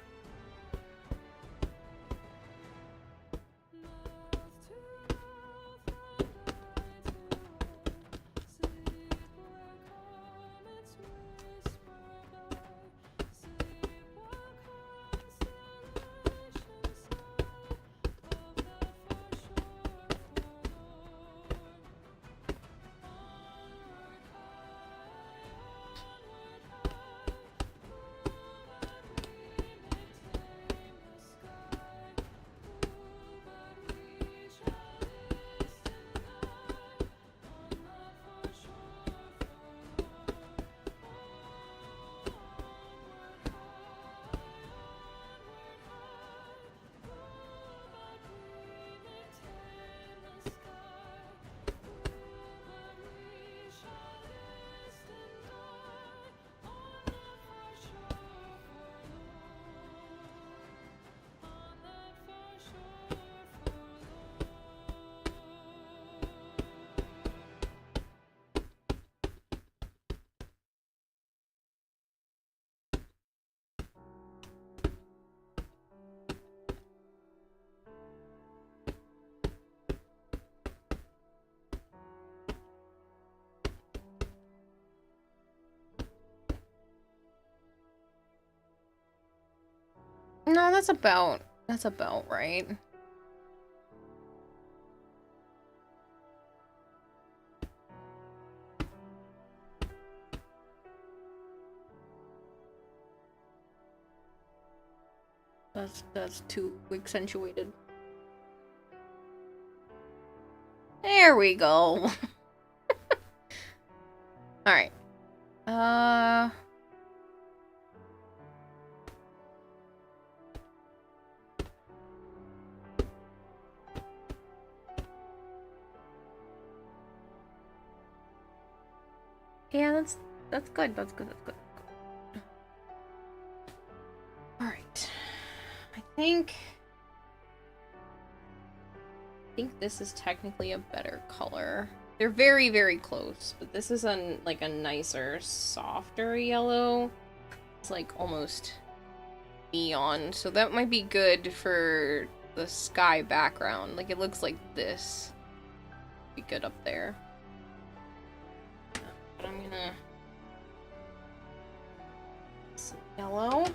No, that's about right. That's too accentuated. There we go. All right. Yeah, that's good. That's good. That's good. All right. I think this is technically a better color. They're very, very close, but this is like a nicer, softer yellow. It's like almost neon, so that might be good for the sky background. Like it looks like this. Be good up there. But I'm gonna some yellow.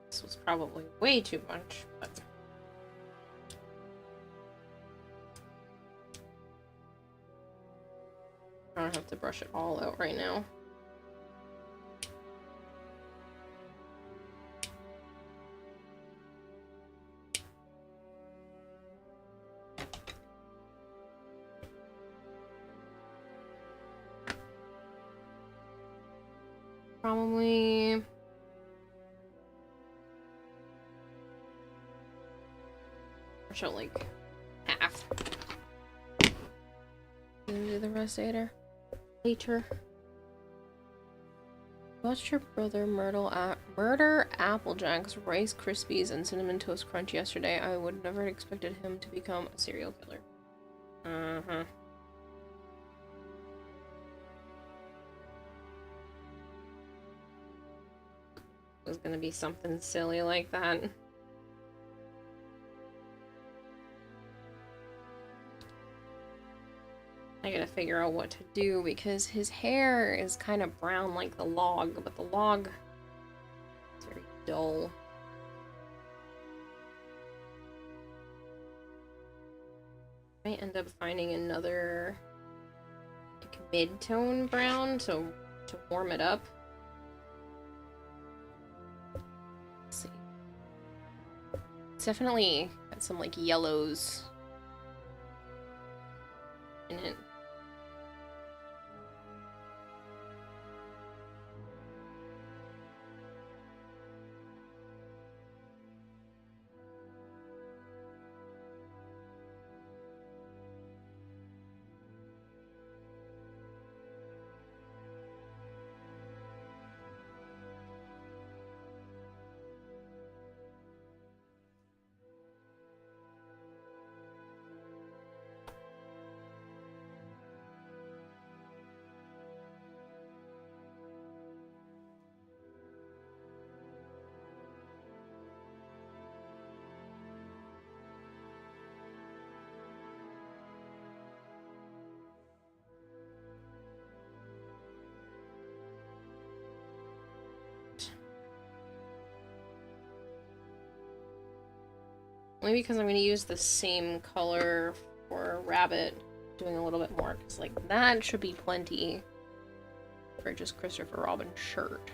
This was probably way too much, but I don't have to brush it all out right now. Probably brush out like half. Do the rest later. Watched your brother murder Applejack's Rice Krispies and Cinnamon Toast Crunch yesterday. I would never have expected him to become a serial killer. Uh-huh. It was gonna be something silly like that. I gotta figure out what to do because his hair is kind of brown like the log, but the log is very dull. I might end up finding another like, mid-tone brown to warm it up. Let's see. It's definitely got some like yellows in it. Maybe because I'm going to use the same color for Rabbit, doing a little bit more, because like that should be plenty for just Christopher Robin's shirt.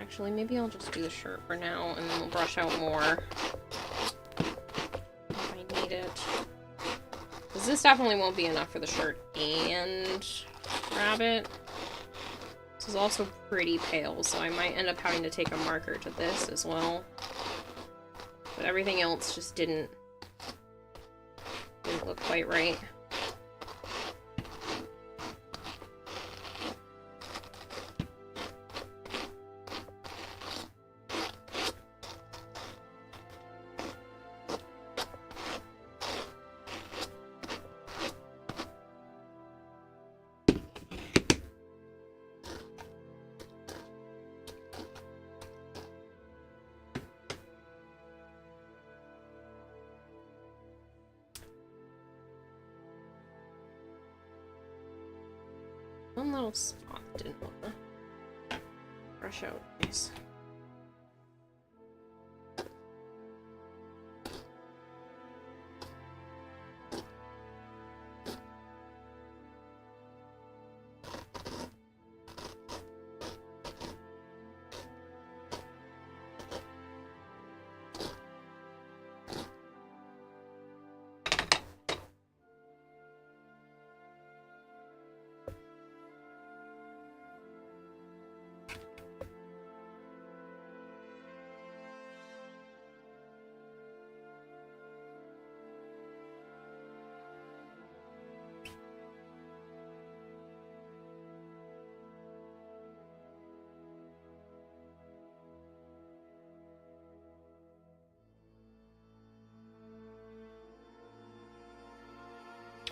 Actually, maybe I'll just do the shirt for now, and then we'll brush out more if I need it. Because this definitely won't be enough for the shirt and Rabbit. This is also pretty pale, so I might end up having to take a marker to this as well. But everything else just didn't look quite right. One little spot didn't want to brush out. Nice.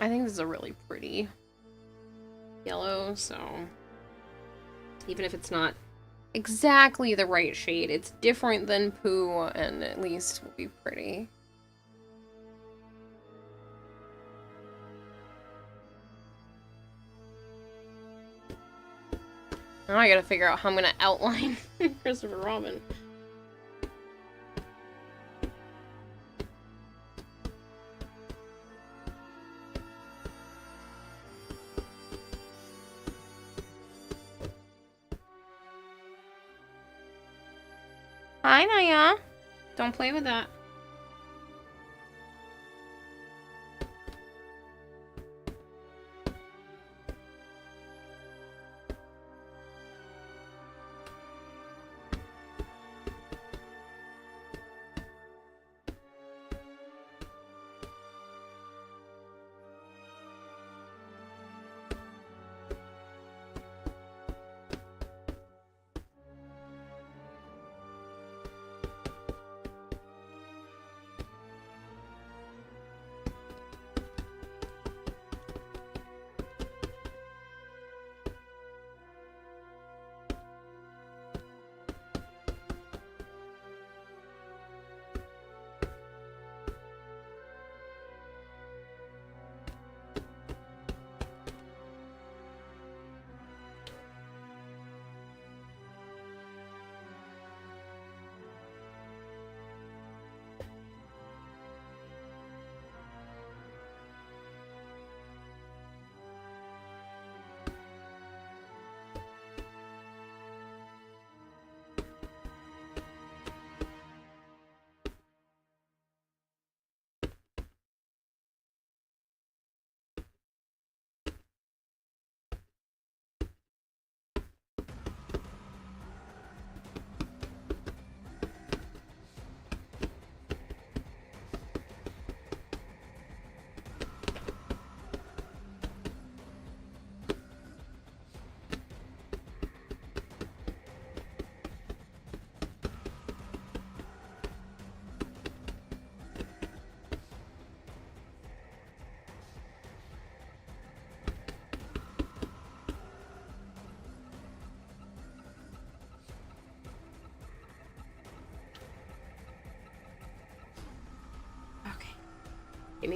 I think this is a really pretty yellow, so even if it's not exactly the right shade, it's different than Pooh and at least will be pretty. Now I gotta figure out how I'm gonna outline Christopher Robin. Hi, Naya. Don't play with that.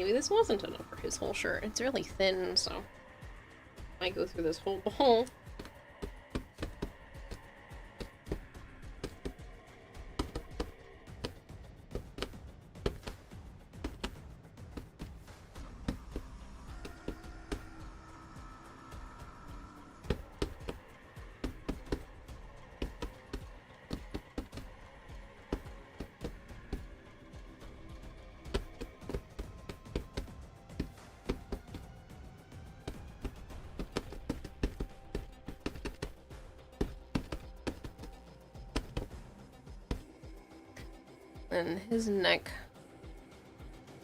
maybe this wasn't enough for his whole shirt. It's really thin, so I might go through this whole bowl. And his neck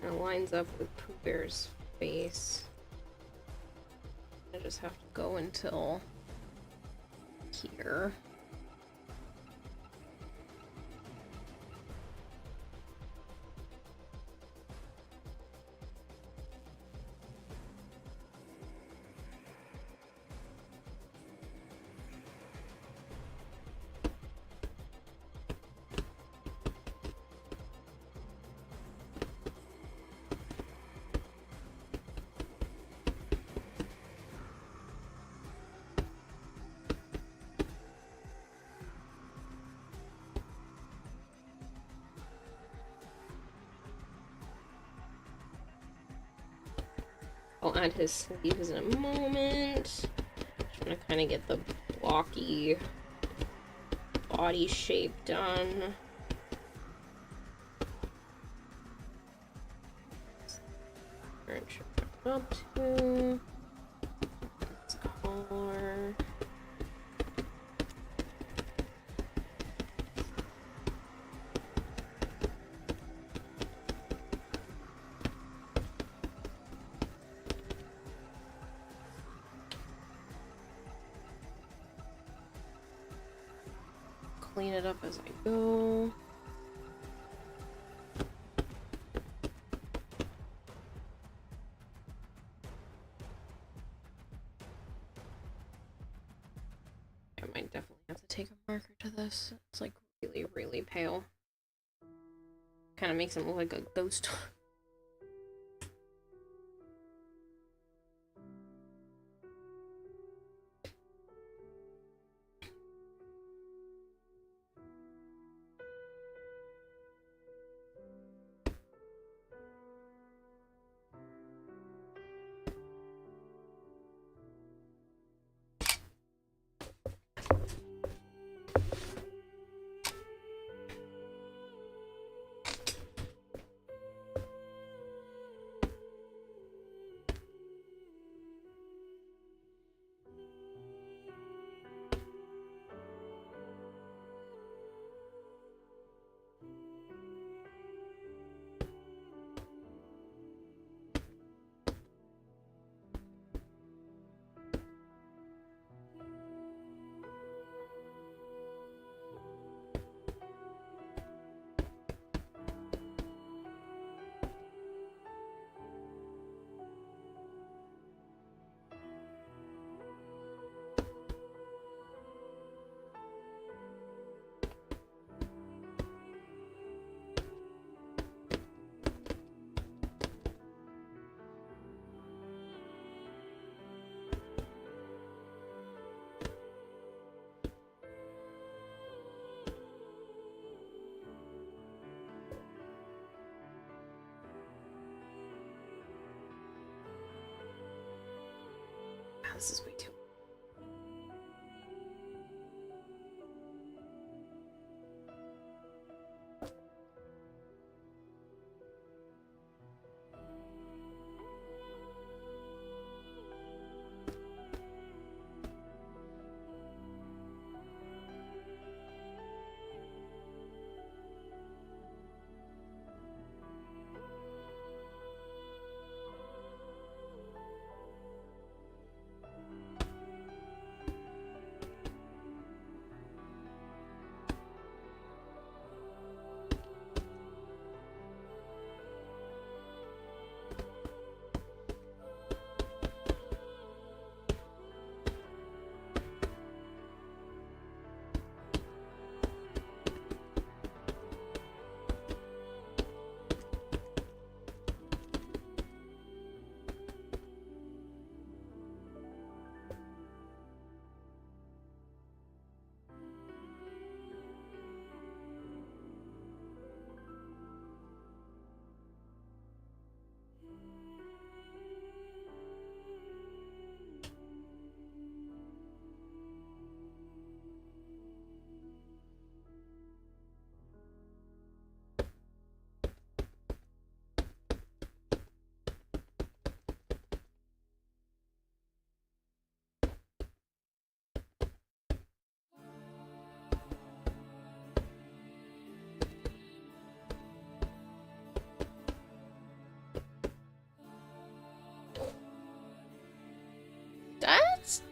kind of lines up with Pooh Bear's face. I just have to go until here. I'll add his sleeves in a moment. Just want to kind of get the blocky body shape done. Up to his collar. Clean it up as I go. I might definitely have to take a marker to this. It's like really, really pale. Kind of makes him look like a ghost. This is way too.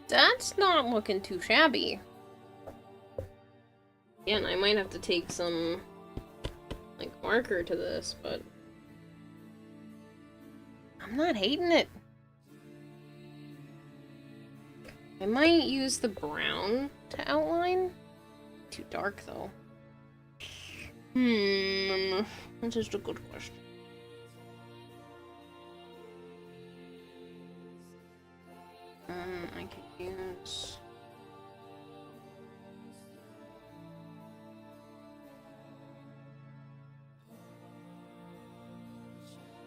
That's not looking too shabby. Again, I might have to take some, like, marker to this, but I'm not hating it. I might use the brown to outline. Too dark, though. That's just a good question. I could use...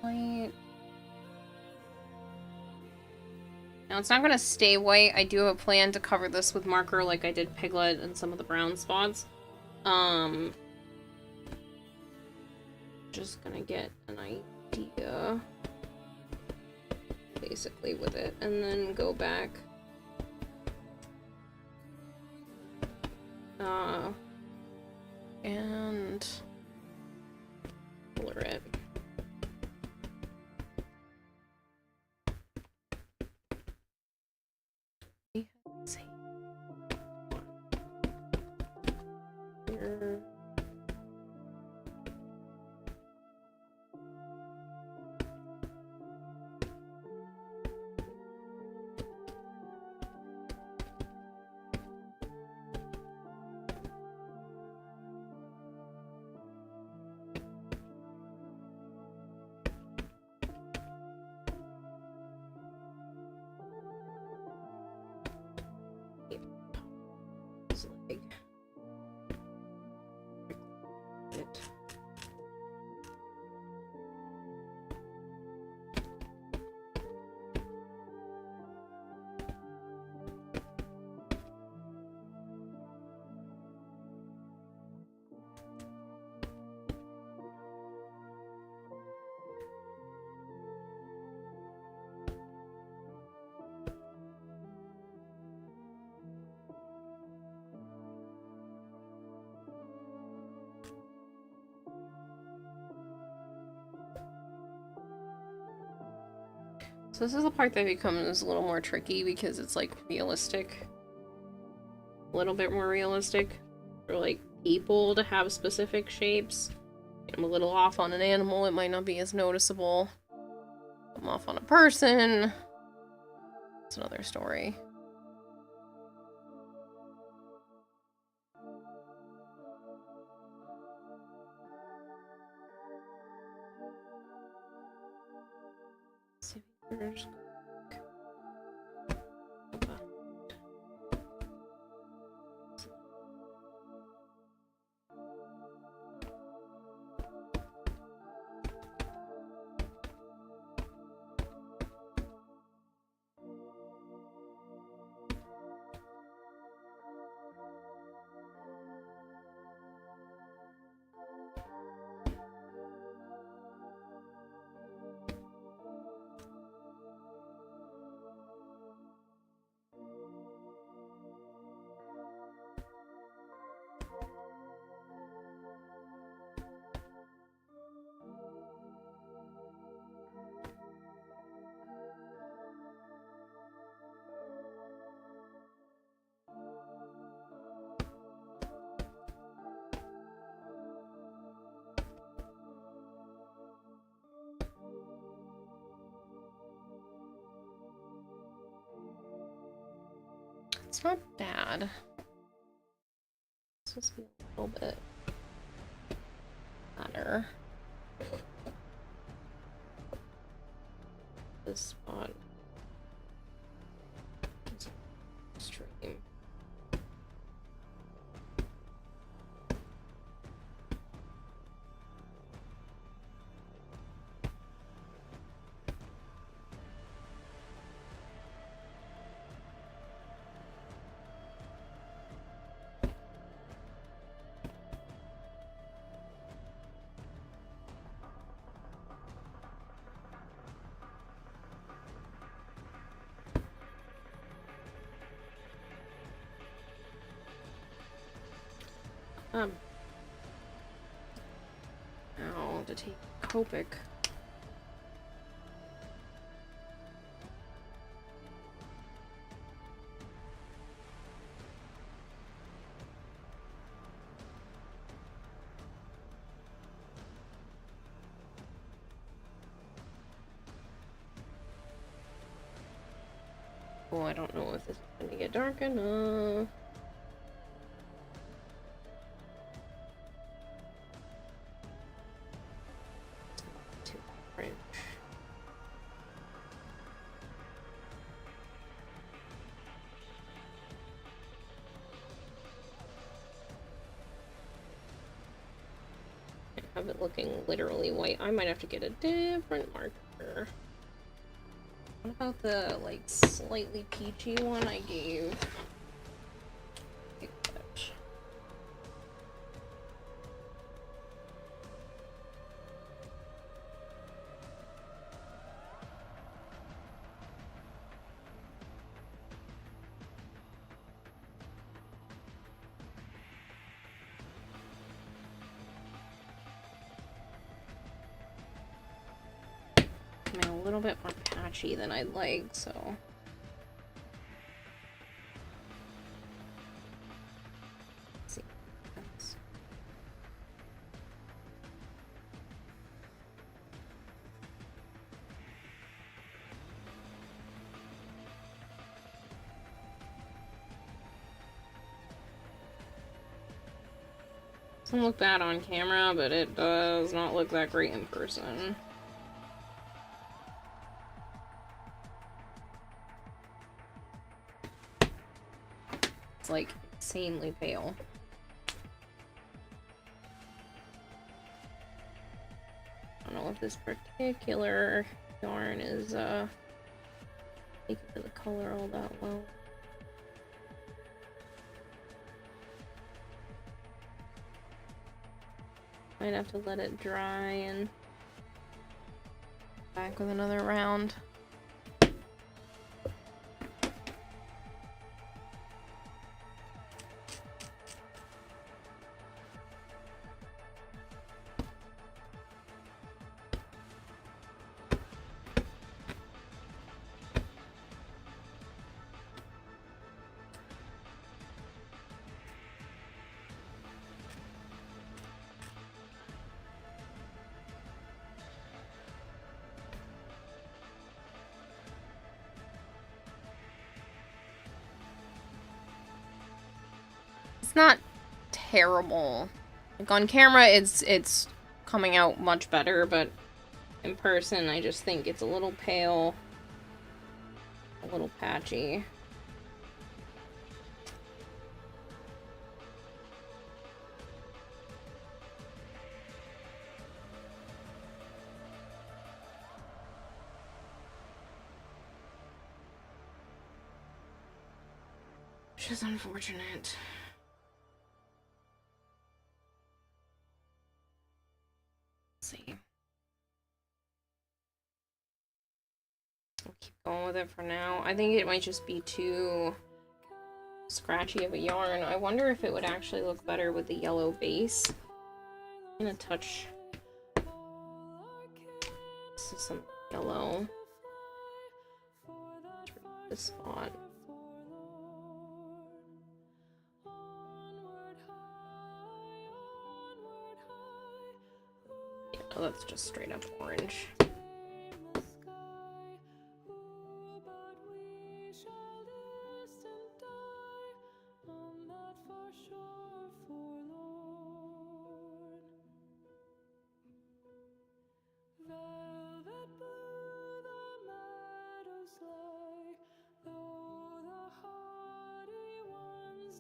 white. Now, it's not going to stay white. I do have a plan to cover this with marker like I did Piglet and some of the brown spots. Just gonna get an idea, basically, with it, and then go back. And color it. Let's see. Here. So this is the part that becomes a little more tricky because it's like realistic. A little bit more realistic for like people to have specific shapes. I'm a little off on an animal, it might not be as noticeable. I'm off on a person. It's another story. Scissors. It's not bad. It's supposed to be a little bit better. This spot is extreme. Now to take Copic. Oh, I don't know if this is gonna get dark enough. Too orange. I have it looking literally white. I might have to get a different marker. What about the, like, slightly peachy one I gave? A little bit more patchy than I'd like, so. Let's see. Doesn't look bad on camera, but it does not look that great in person. Like insanely pale. I don't know if this particular yarn is taking to the color all that well. Might have to let it dry and back with another round. It's not terrible. Like on camera, it's coming out much better, but in person, I just think it's a little pale, a little patchy. Which is unfortunate. See. I'll keep going with it for now. I think it might just be too scratchy of a yarn. I wonder if it would actually look better with the yellow base. I'm gonna touch some yellow. This spot. Oh, that's just straight up orange.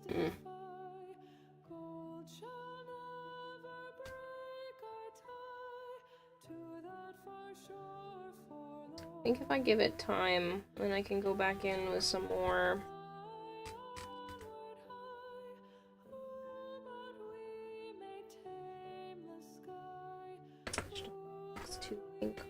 Mm. I think if I give it time, then I can go back in with some more. It's too pink.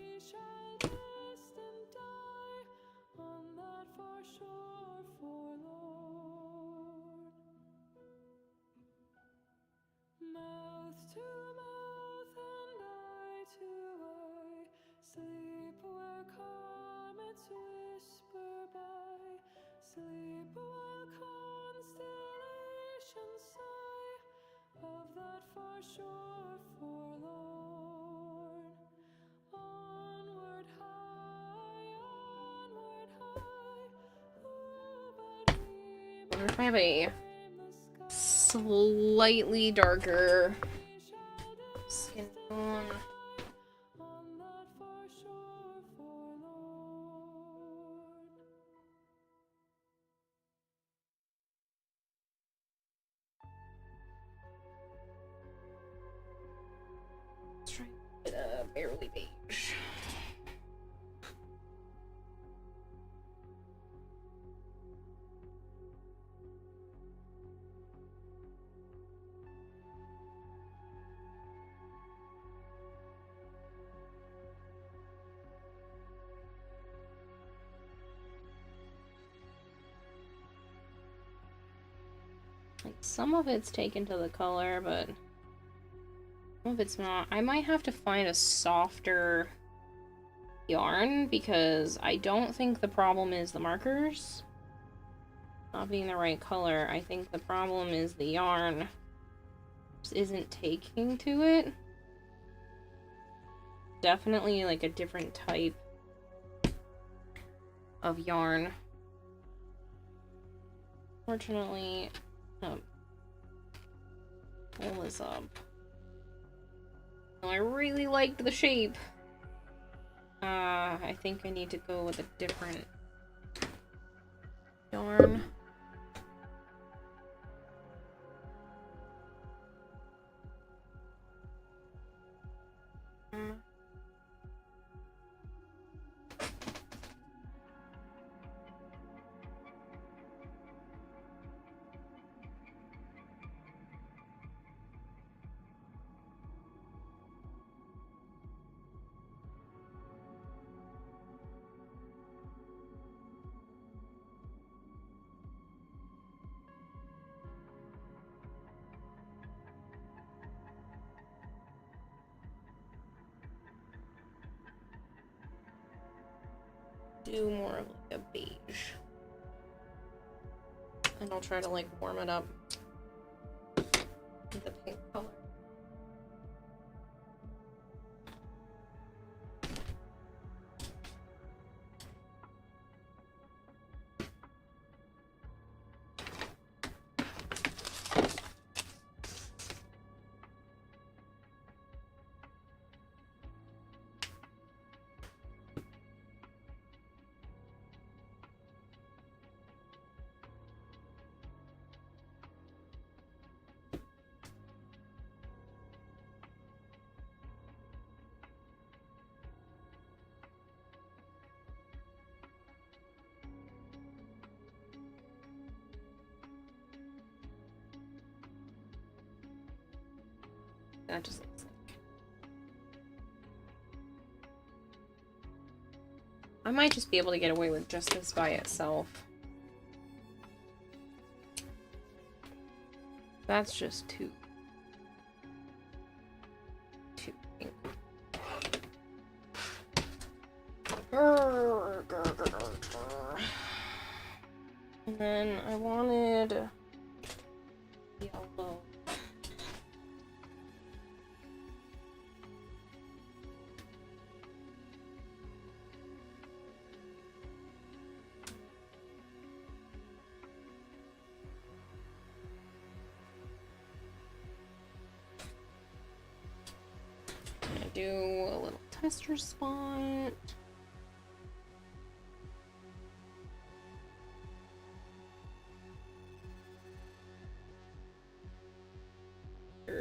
wonder if I have a slightly darker skin tone. Let's try barely beige. Like, some of it's taken to the color, but some of it's not. I might have to find a softer yarn because I don't think the problem is the markers not being the right color. I think the problem is the yarn just isn't taking to it. Definitely like a different type of yarn. Fortunately, pull this up. I really liked the shape. I think I need to go with a different yarn. Do more of like a beige. And I'll try to like warm it up with the pink color. That just looks like... I might just be able to get away with just this by itself. That's just too pink. And then I wanted yellow. Do a little tester spot.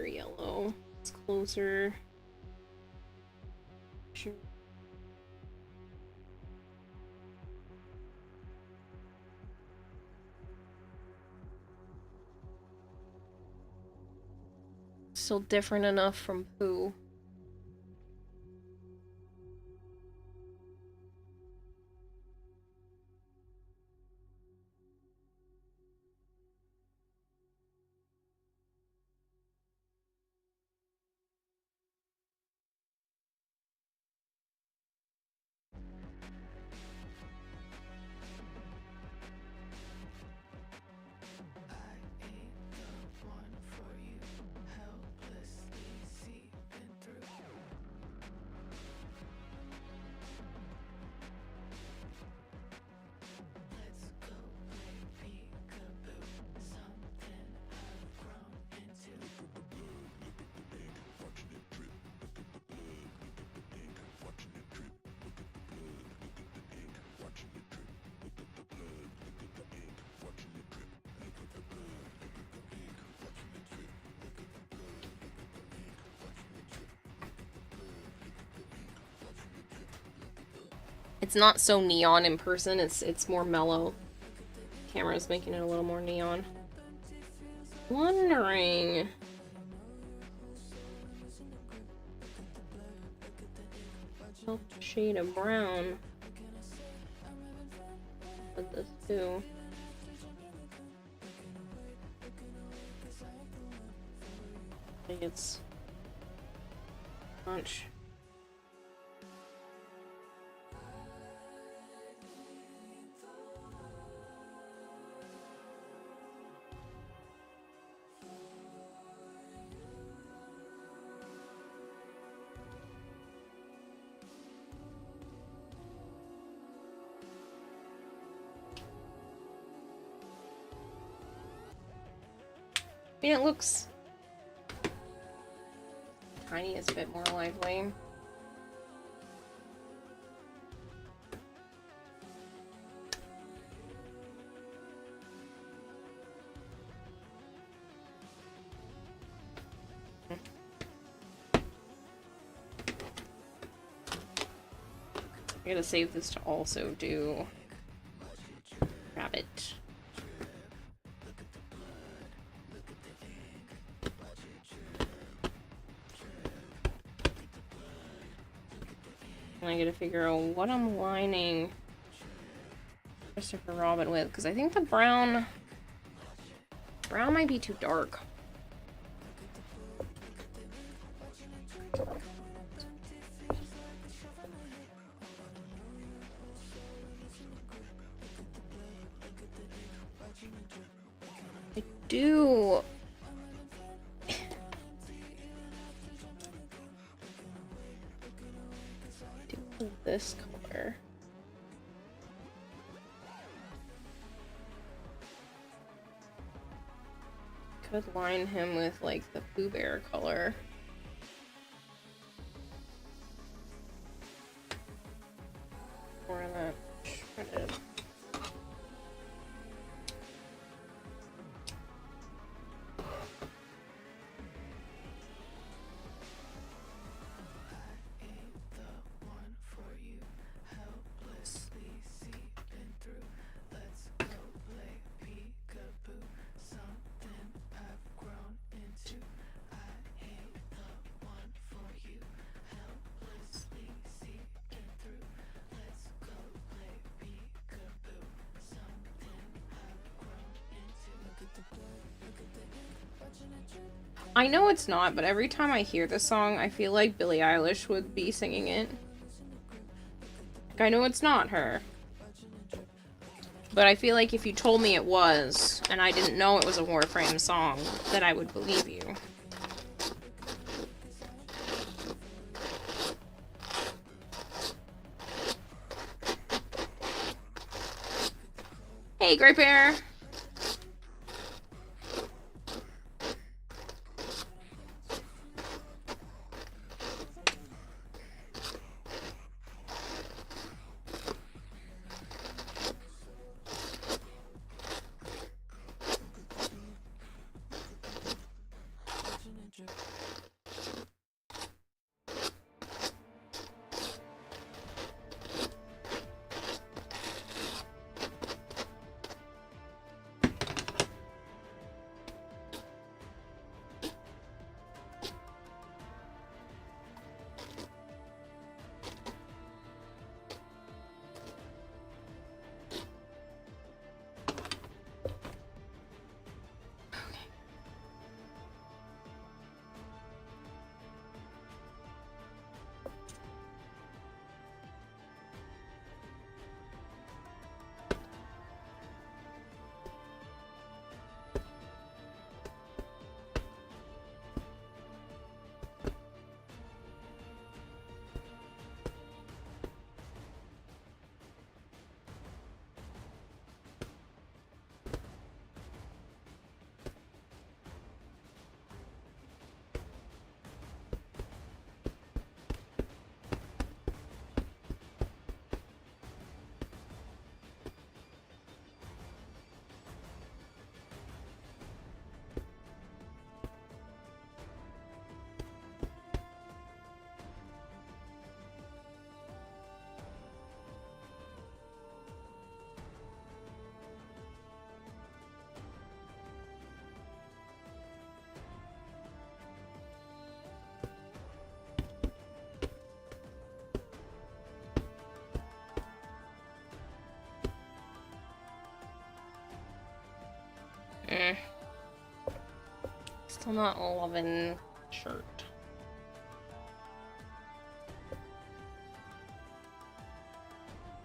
Yellow. It's closer. Sure. Still different enough from Pooh. It's not so neon in person, it's more mellow. Camera's making it a little more neon. Wondering... shade of brown. Put this too. I think it's punch. I mean, it looks tiny is a bit more lively. I gotta save this to also do rabbit. And I gotta figure out what I'm lining Christopher Robin with, because I think the brown might be too dark. I do. This color. Could line him with like the Pooh Bear color. Or that shredded. I know it's not, but every time I hear this song, I feel like Billie Eilish would be singing it. Like, I know it's not her. But I feel like if you told me it was, and I didn't know it was a Warframe song, then I would believe you. Hey, Great Bear! Still not loving shirt.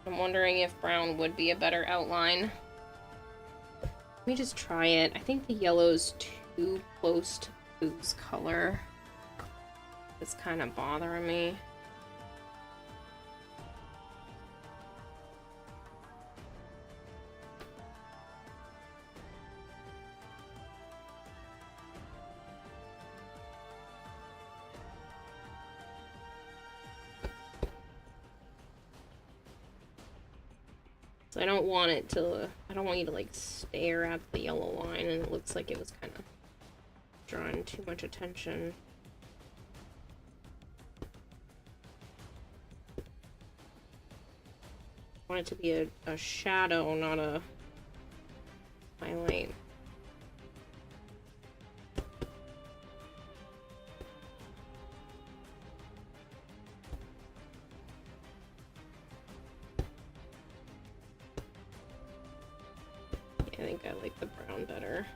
I'm wondering if brown would be a better outline. Let me just try it. I think the yellow's too close to Pooh's color. It's kind of bothering me. So I don't want it to, I don't want you to like stare at the yellow line and it looks like it was kind of drawing too much attention. I want it to be a shadow, not a highlight. I think I like the brown better.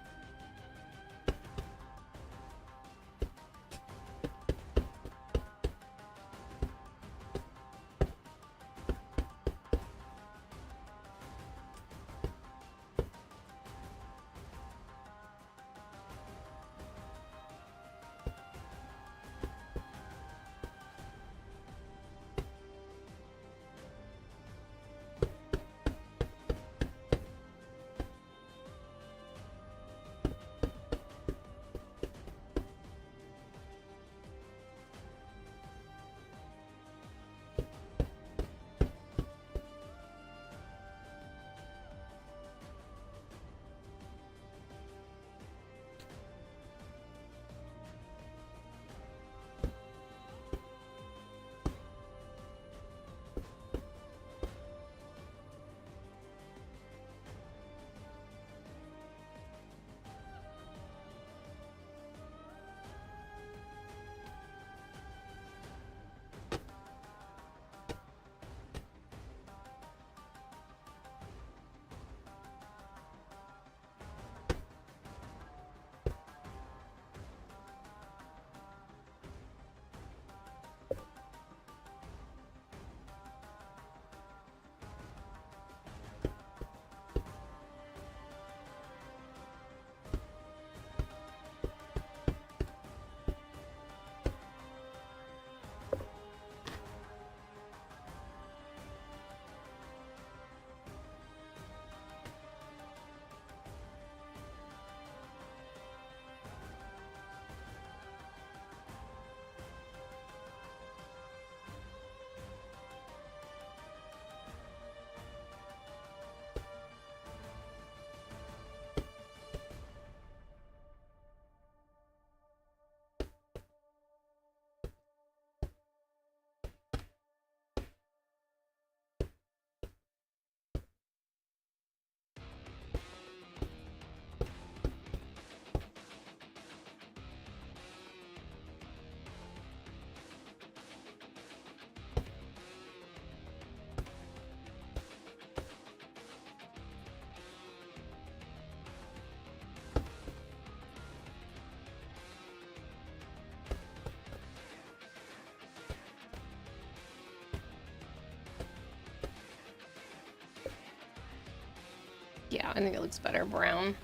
Yeah, I think it looks better brown.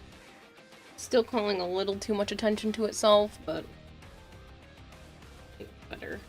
Still calling a little too much attention to itself, but I think better.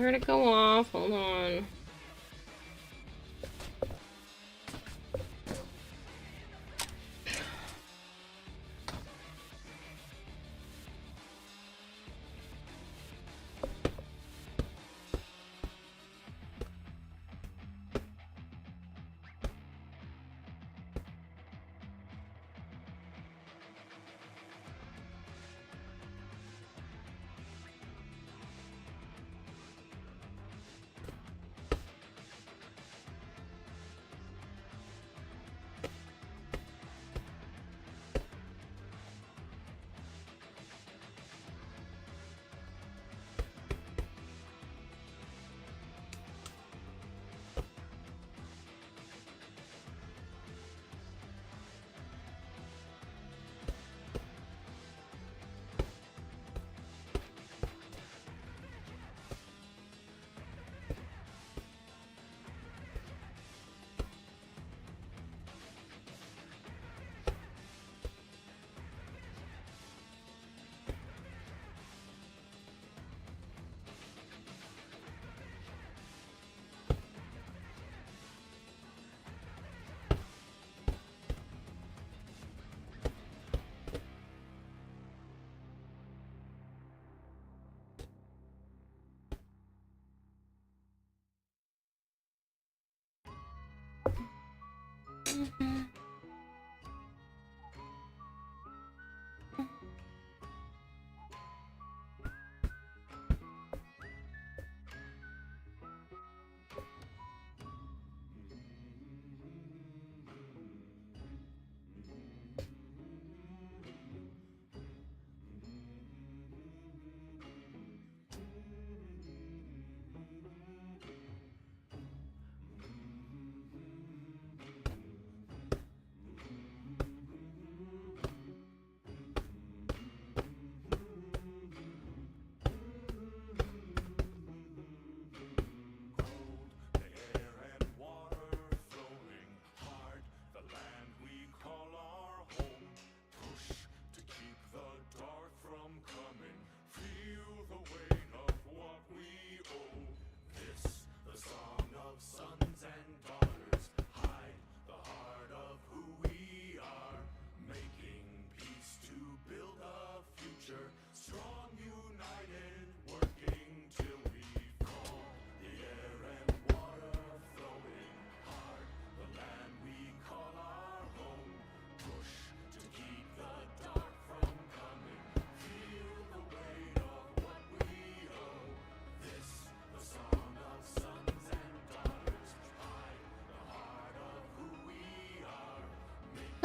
heard it go off. Hold on.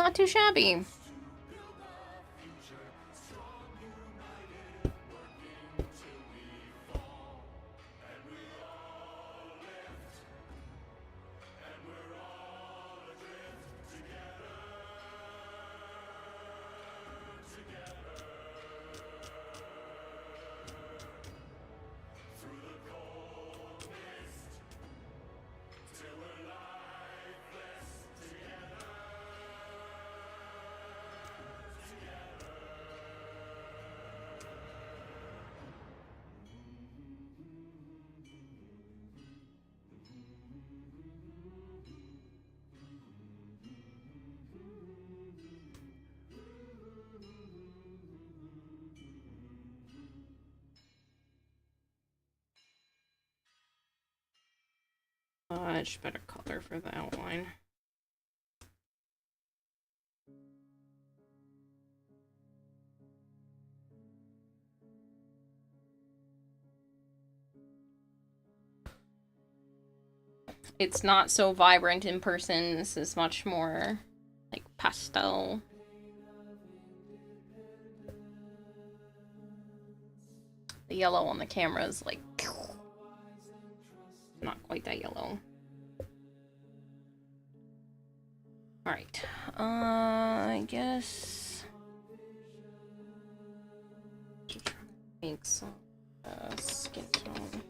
Not too shabby. Much better color for the outline. It's not so vibrant in person. This is much more like pastel. The yellow on the camera is like not quite that yellow. Alright. I guess make some skin tone.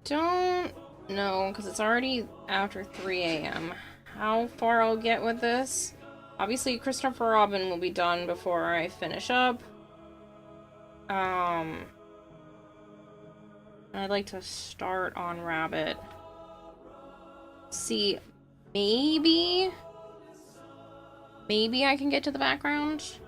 don't know, because it's already after 3 a.m. how far I'll get with this. Obviously, Christopher Robin will be done before I finish up. I'd like to start on Rabbit. See, maybe I can get to the background.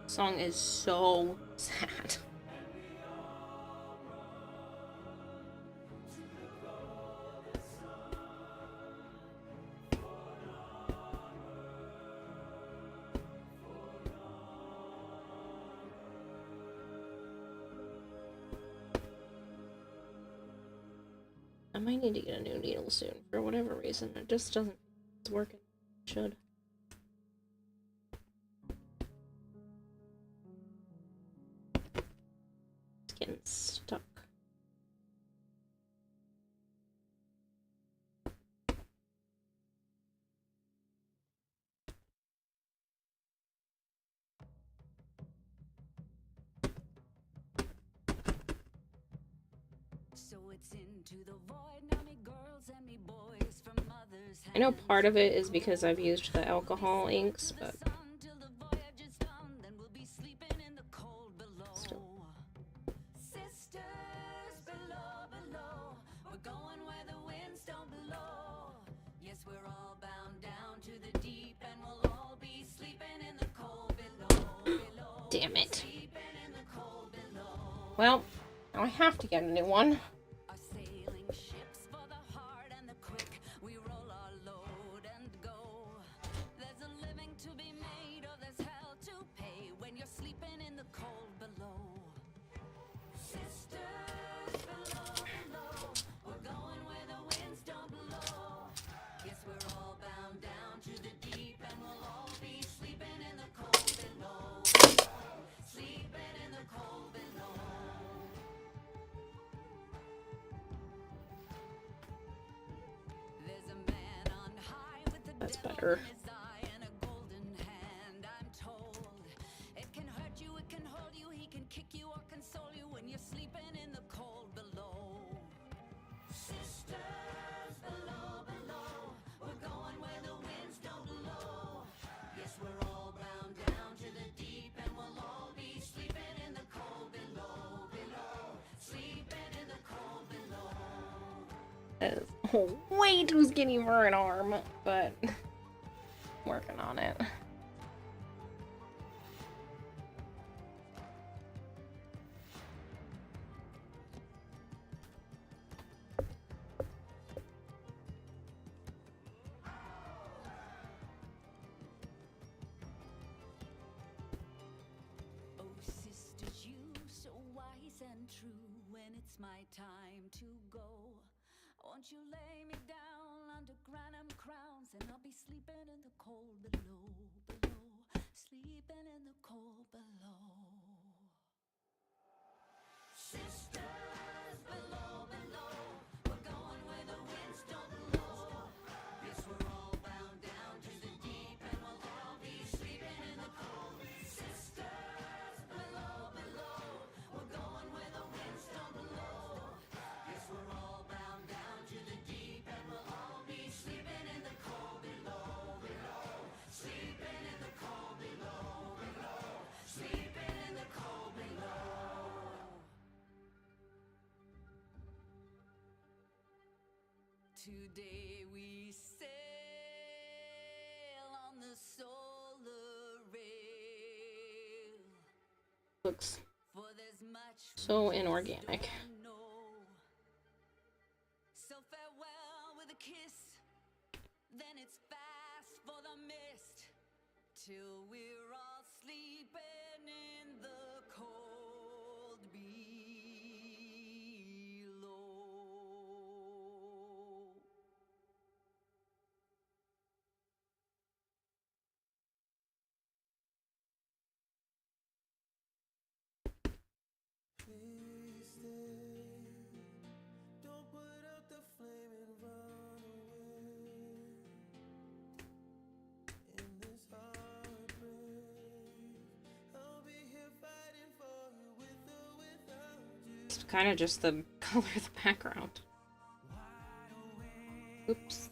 Song is so sad. I might need to get a new needle soon for whatever reason. It just doesn't. It's working. It should. Getting stuck. I know part of it is because I've used the alcohol inks, but still. Damn it. Well, now I have to get a new one. That's better. That is way too skinny for an arm, but working on it. Won't you lay me down under granite crowns, and I'll be sleeping in the cold below, sleeping in the cold below. Sisters below, we're going where the winds don't blow. Yes, we're all bound down to the deep, and we'll all be sleeping in the cold. Sisters below, we're going where the winds don't blow. today we sail on the solar rail. Looks For there's much so we inorganic. don't know. So farewell with a kiss, then it's fast for the mist, till we're all sleeping in the cold below. Please stay. Don't put out the flame and run away. In this heartbreak, I'll be here fighting for you with or without you. It's kind of just the color of the background. Oops.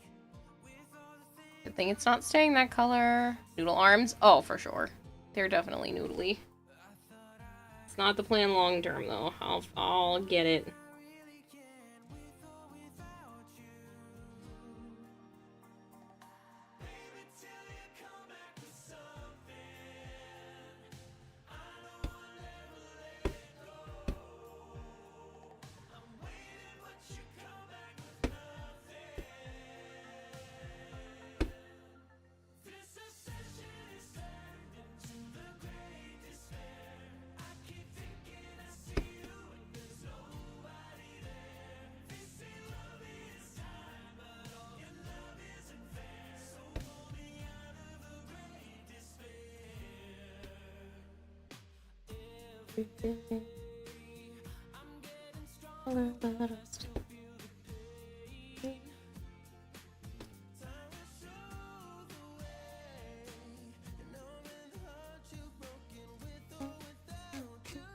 Good thing it's not staying that color. Noodle arms? Oh, for sure. They're definitely noodly. It's not the plan long term though. I'll get it. Really can with or without you. Baby, till you come back with something. I know I'll never let it go. I'm waiting, but you come back with nothing. This obsession is turned into the great despair. I keep thinking I see you and there's nobody there. This ain't love this time, but all your love isn't fair. So pull me out of the great despair. Every day I'm getting stronger, but I still feel the pain. Time will show the way, and know when the heart you've broken with or without you.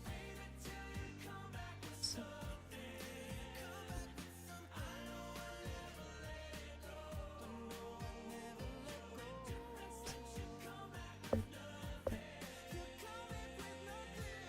Baby, till you come back with something. Come back with something. I know I'll never let it go. I know I'll never let go. Since you come back with nothing. You come back with nothing.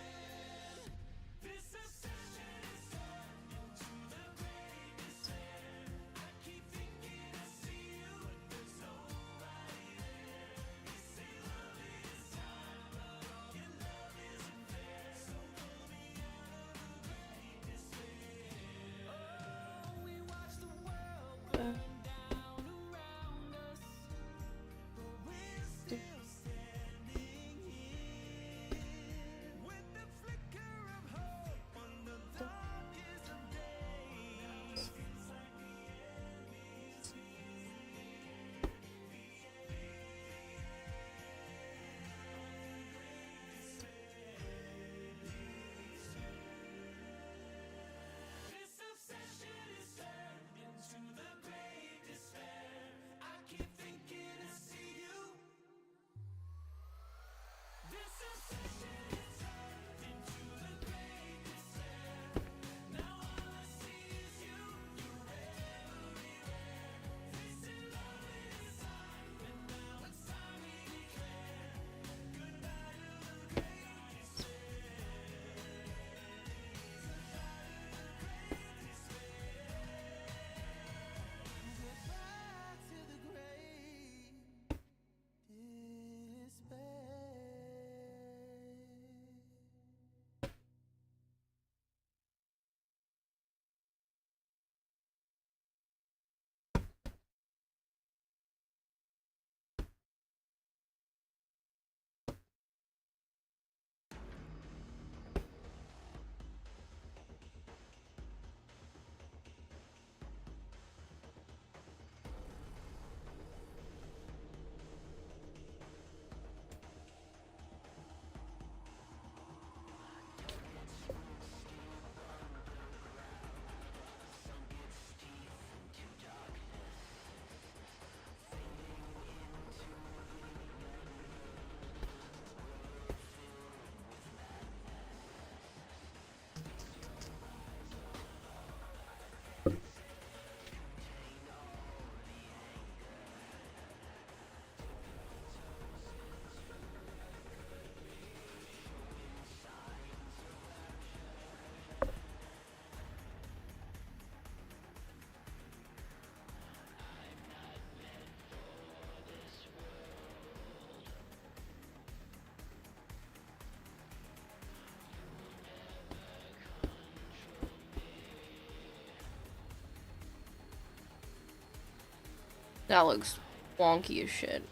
That looks wonky as shit.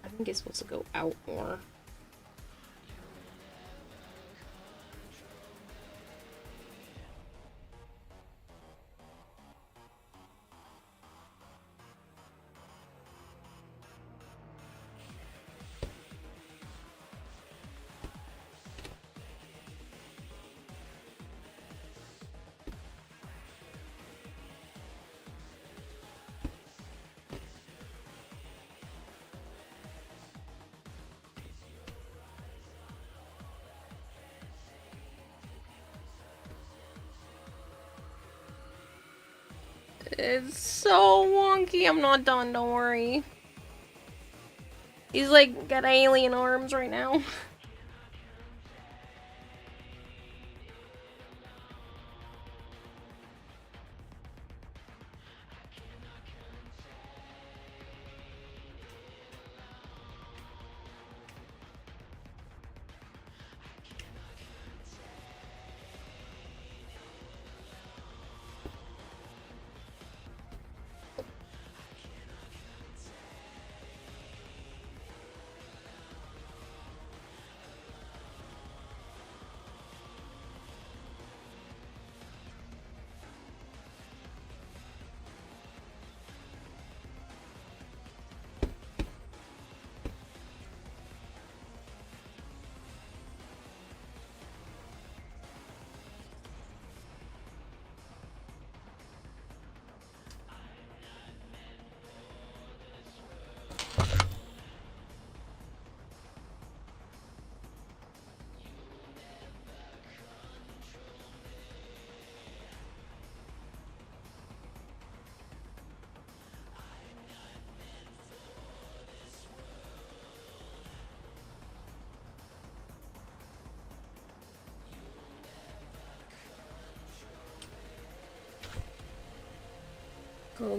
I think it's supposed to go out more. It's so wonky. I'm not done, don't worry. He's like got alien arms right now.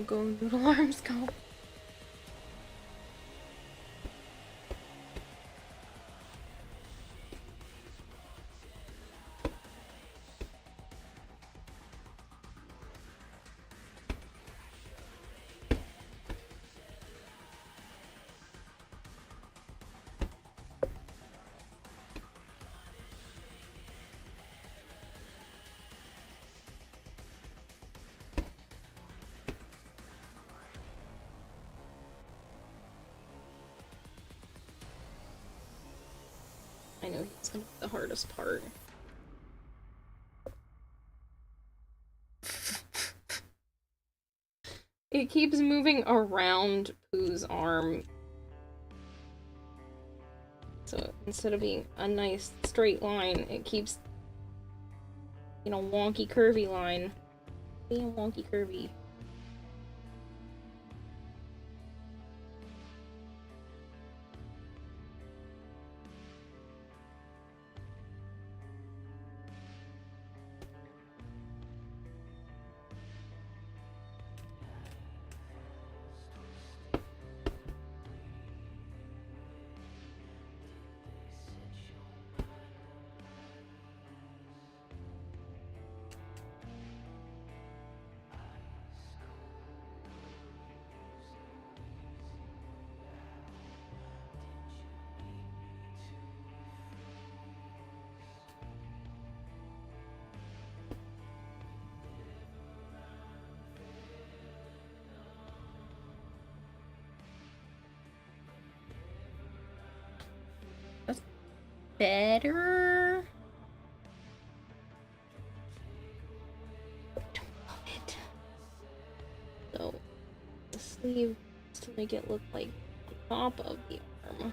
Go, noodle arms, go. I know he's gonna be the hardest part. It keeps moving around Pooh's arm. So instead of being a nice straight line, it keeps, you know, wonky curvy line. Being wonky curvy. That's better. Don't love it. So the sleeve is to make it look like the top of the arm.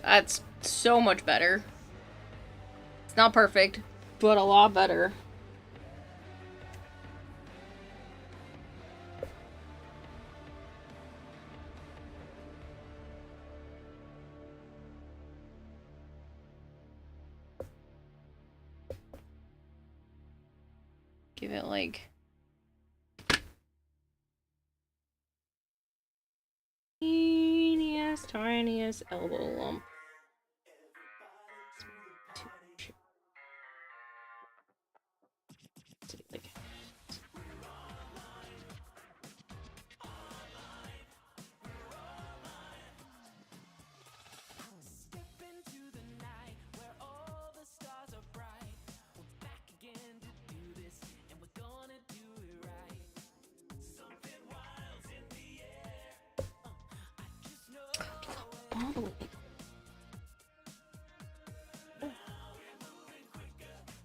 That's so much better. It's not perfect, but a lot better. Give it like tiniest elbow lump. Like, Step into the night where all the stars are bright. We're back again to do this, and we're gonna do it right. Something wild's in the air. I just know bottle.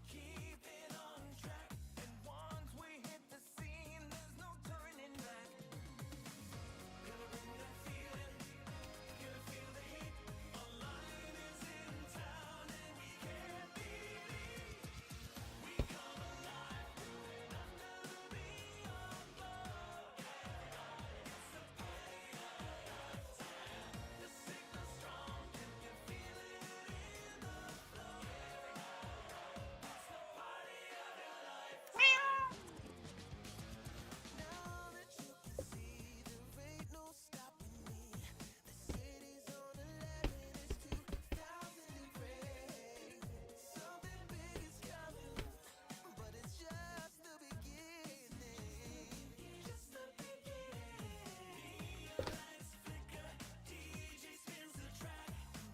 keeping on track. And once we hit the scene, there's no turning back. Gonna bring that feeling, gonna feel the heat. Our line is in town, and we can't believe we come alive. Under the neon glow. It's the party of a lifetime. The signal's strong, can you feel it in the flow? It's the party of your life. Now that you can see, there ain't no stopping me. The city's on 11, it's 2003. Something big is coming, but it's just the beginning. Just the beginning. Neon lights flicker, DJ spins the track.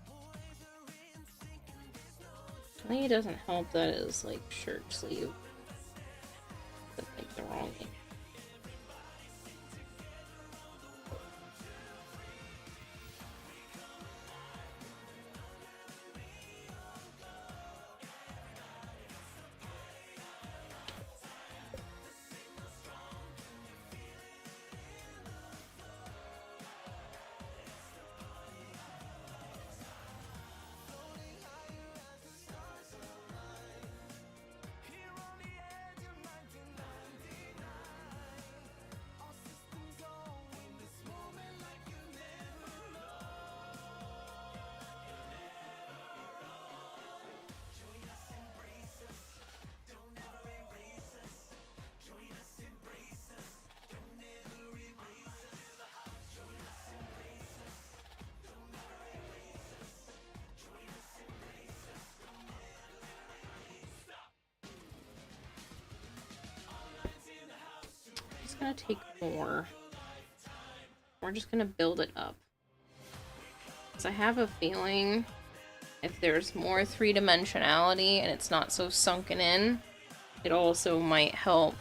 Boys are in sync and there's no I think it doesn't help that it is like shirt sleeve. That's like the wrong thing. here on the edge of 1999. All systems go in this moment like you never know. Join us, embrace us. Don't ever erase us. Join us, embrace us. Don't ever erase us. Join us, embrace us. Don't ever erase us. Join us, embrace us. Don't ever erase us. It's gonna take more. We're just gonna build it up. Because I have a feeling if there's more three-dimensionality and it's not so sunken in, it also might help.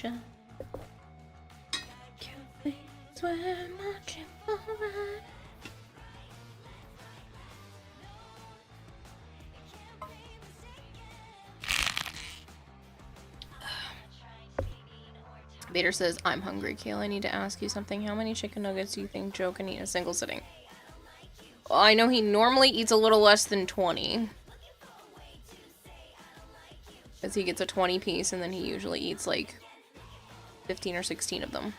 destination. Cafes where marching for right. Vader says, I'm hungry, Kale. I need to ask you something. How many chicken nuggets do you think Joe can eat in a single sitting? Well, I know he normally eats a little less than 20. Because he gets a 20 piece and then he usually eats like 15 or 16 of them.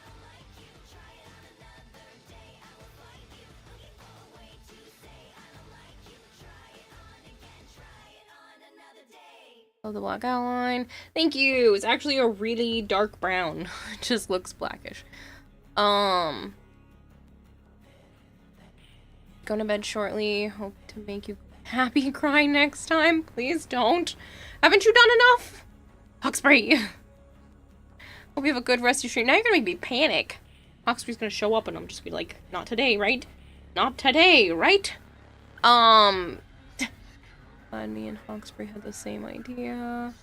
Love the black outline. Thank you. It's actually a really dark brown. It just looks blackish. Going to bed shortly. Hope to make you happy cry next time. Please don't. Haven't you done enough? Hawkspray. Hope you have a good rest of your stream. Now you're gonna make me panic. Hawkspray's gonna show up and I'm just be like, not today, right? Not today, right? Glad me and Hawkspray had the same idea.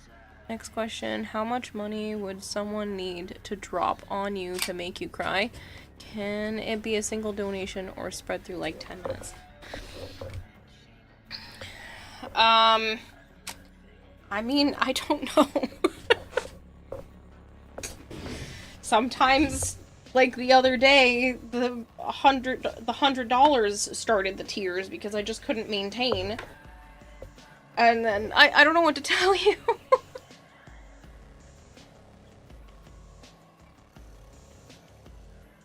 Next question. How much money would someone need to drop on you to make you cry? Can it be a single donation or spread through like 10 minutes? I mean, I don't know. Sometimes, like the other day, the $100 started the tears because I just couldn't maintain. And then, I don't know what to tell you.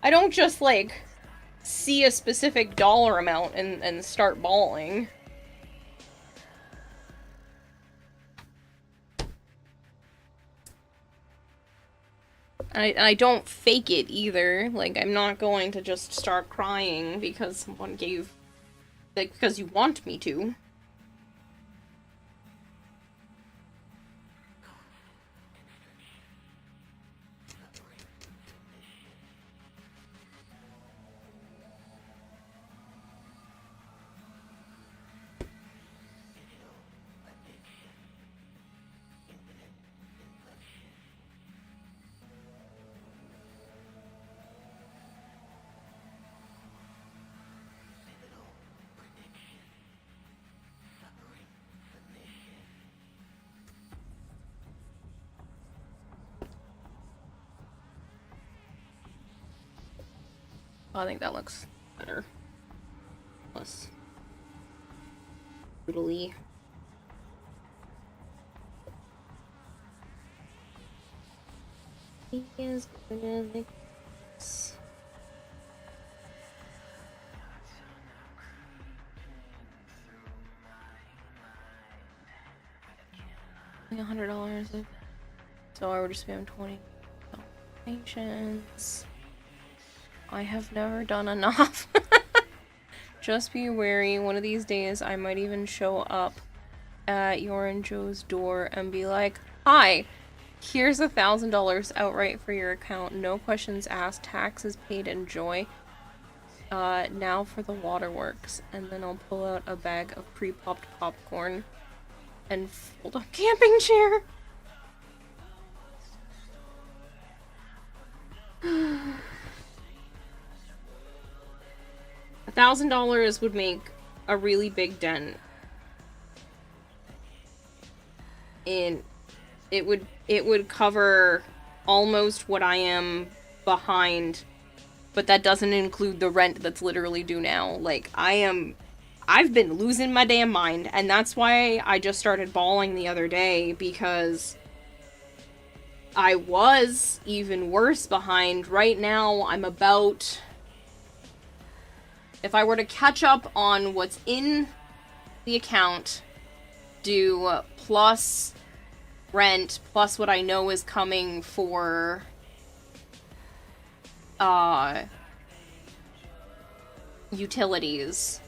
I don't just, like, see a specific dollar amount and start bawling. I don't fake it either. Like, I'm not going to just start crying because someone gave... like, because you want me to. I think that looks better. Less brutally. He is gonna make this. $100. So I would just spam 20 donations. I have never done enough. Just be wary. One of these days, I might even show up at your and Joe's door and be like, hi, here's $1,000 outright for your account. No questions asked. Taxes paid. Enjoy. Now for the waterworks. And then I'll pull out a bag of pre-popped popcorn and fold up camping chair. $1,000 would make a really big dent in it would cover almost what I am behind, but that doesn't include the rent that's literally due now. Like, I've been losing my damn mind, and that's why I just started bawling the other day, because I was even worse behind. Right now, I'm about... if I were to catch up on what's in the account, do plus rent, plus what I know is coming for, utilities,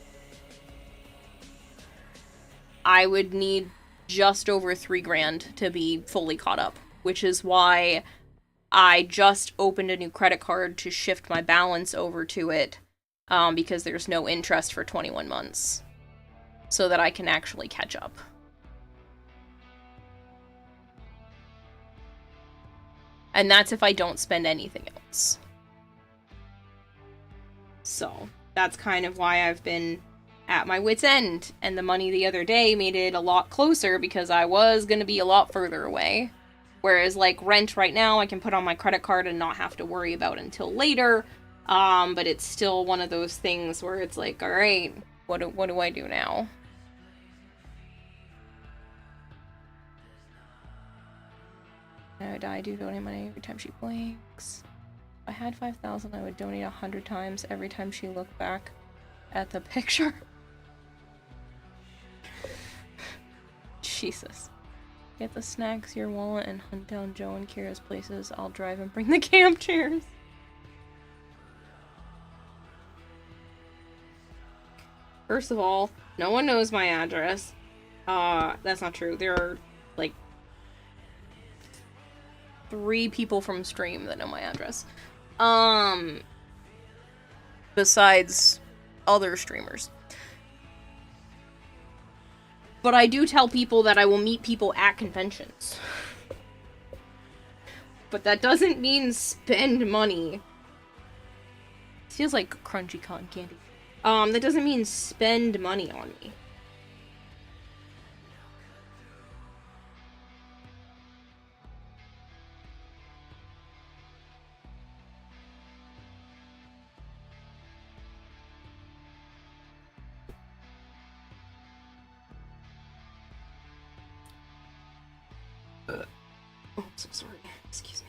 I would need just over $3,000 to be fully caught up, which is why I just opened a new credit card to shift my balance over to it. Because there's no interest for 21 months. So that I can actually catch up. And that's if I don't spend anything else. So, that's kind of why I've been at my wit's end. And the money the other day made it a lot closer because I was going to be a lot further away. Whereas, like, rent right now, I can put on my credit card and not have to worry about until later. But it's still one of those things where it's like, alright, what do I do now? Now I die, do donate money every time she blinks. If I had 5,000, I would donate 100 times every time she looked back at the picture. Jesus. Get the snacks, your wallet, and hunt down Joe and Kira's places. I'll drive and bring the camp chairs. First of all, no one knows my address. That's not true. There are, like, 3 people from stream that know my address. Besides other streamers. But I do tell people that I will meet people at conventions. But that doesn't mean spend money. It feels like crunchy cotton candy. That doesn't mean spend money on me. Oh, I'm so sorry. Excuse me.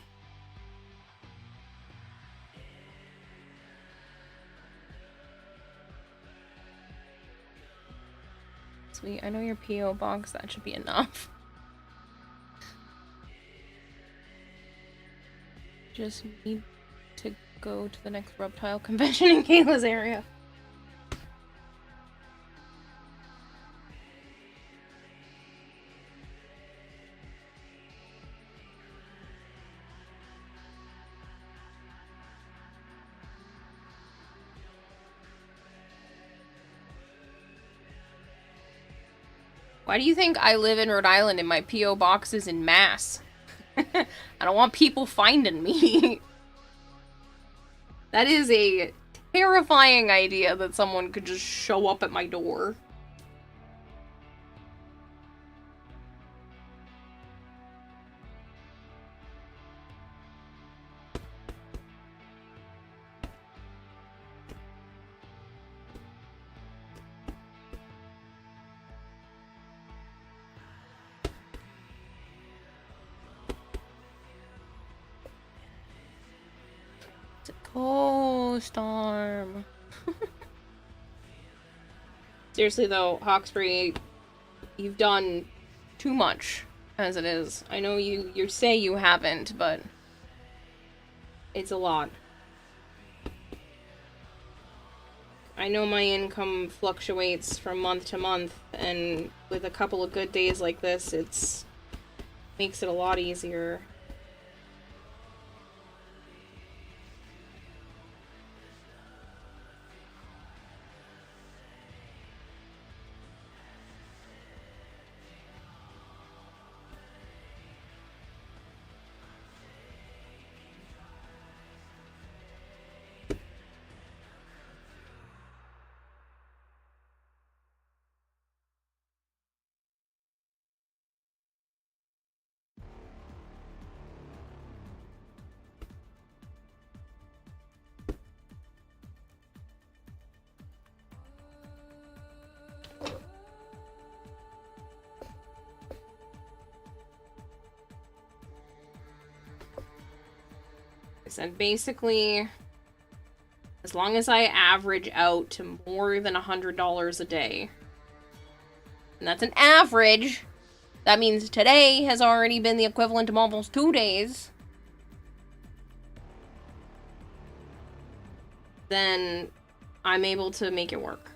Sweet, I know your P.O. box, that should be enough. Just need to go to the next reptile convention in Kayla's area. Why do you think I live in Rhode Island and my P.O. box is in Mass? I don't want people finding me. That is a terrifying idea that someone could just show up at my door. Oh, Storm. Seriously though, Hawkesbury, you've done too much as it is. I know you say you haven't, but it's a lot. I know my income fluctuates from month to month, and with a couple of good days like this, it's makes it a lot easier. And basically, as long as I average out to more than $100 a day, and that's an average, that means today has already been the equivalent of almost 2 days, then I'm able to make it work.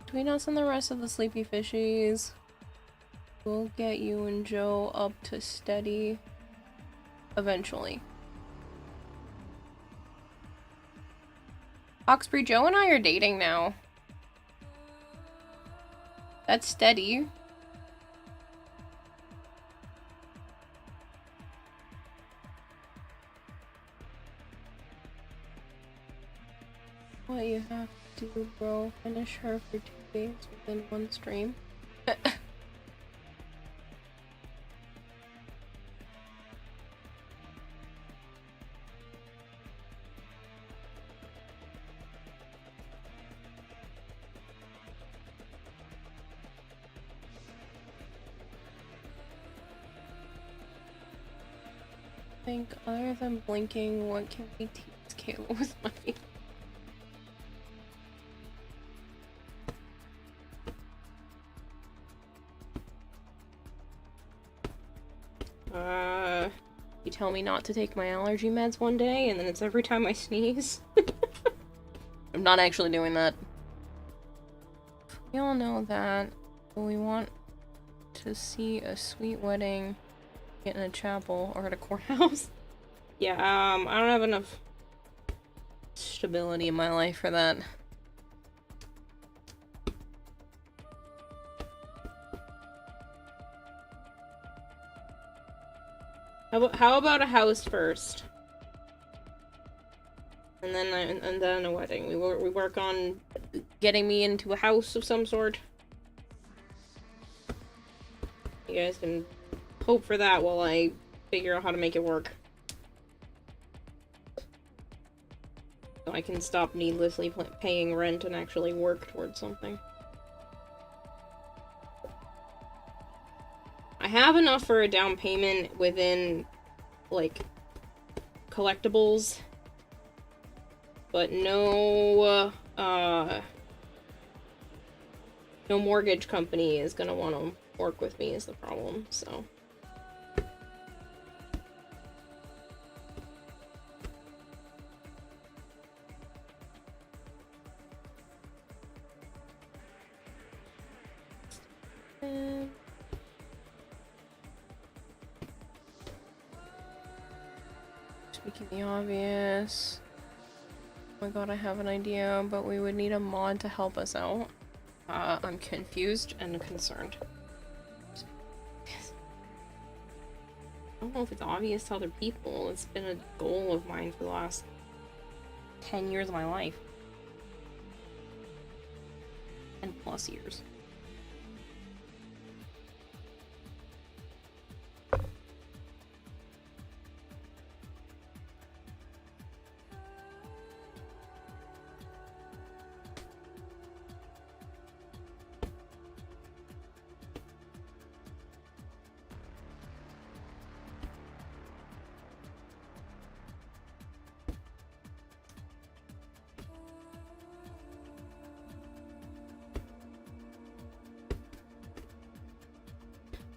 Between us and the rest of the sleepy fishies, we'll get you and Joe up to steady eventually. Hawkesbury, Joe and I are dating now. That's steady. what you have to do, bro. Finish her for 2 days within one stream. Think other than blinking, what can we tease Kayla with money? You tell me not to take my allergy meds one day, and then it's every time I sneeze. I'm not actually doing that. We all know that, but we want to see a sweet wedding in a chapel or at a courthouse. Yeah, I don't have enough stability in my life for that. How about a house first? And then a wedding. We work on getting me into a house of some sort. You guys can hope for that while I figure out how to make it work. So I can stop needlessly paying rent and actually work towards something. I have enough for a down payment within, like, collectibles. But no mortgage company is gonna want to work with me is the problem, so. Speaking the obvious. Oh my god, I have an idea, but we would need a mod to help us out. I'm confused and concerned. I don't know if it's obvious to other people. It's been a goal of mine for the last 10 years of my life. 10+ years.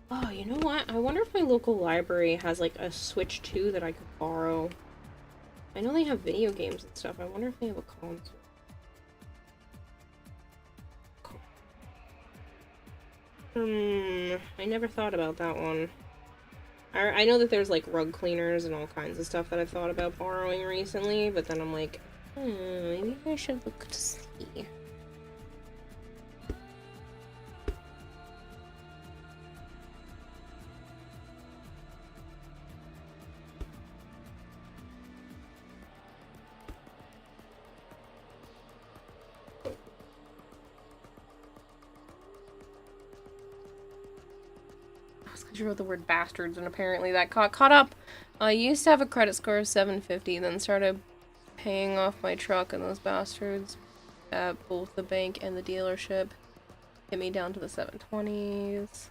Oh, you know what? I wonder if my local library has, like, a Switch 2 that I could borrow. I know they have video games and stuff. I wonder if they have a console. I never thought about that one. I know that there's, like, rug cleaners and all kinds of stuff that I've thought about borrowing recently, but then I'm like, maybe I should look to see. She wrote the word bastards, and apparently that caught up. I used to have a credit score of 750, then started paying off my truck, and those bastards at both the bank and the dealership hit me down to the 720s.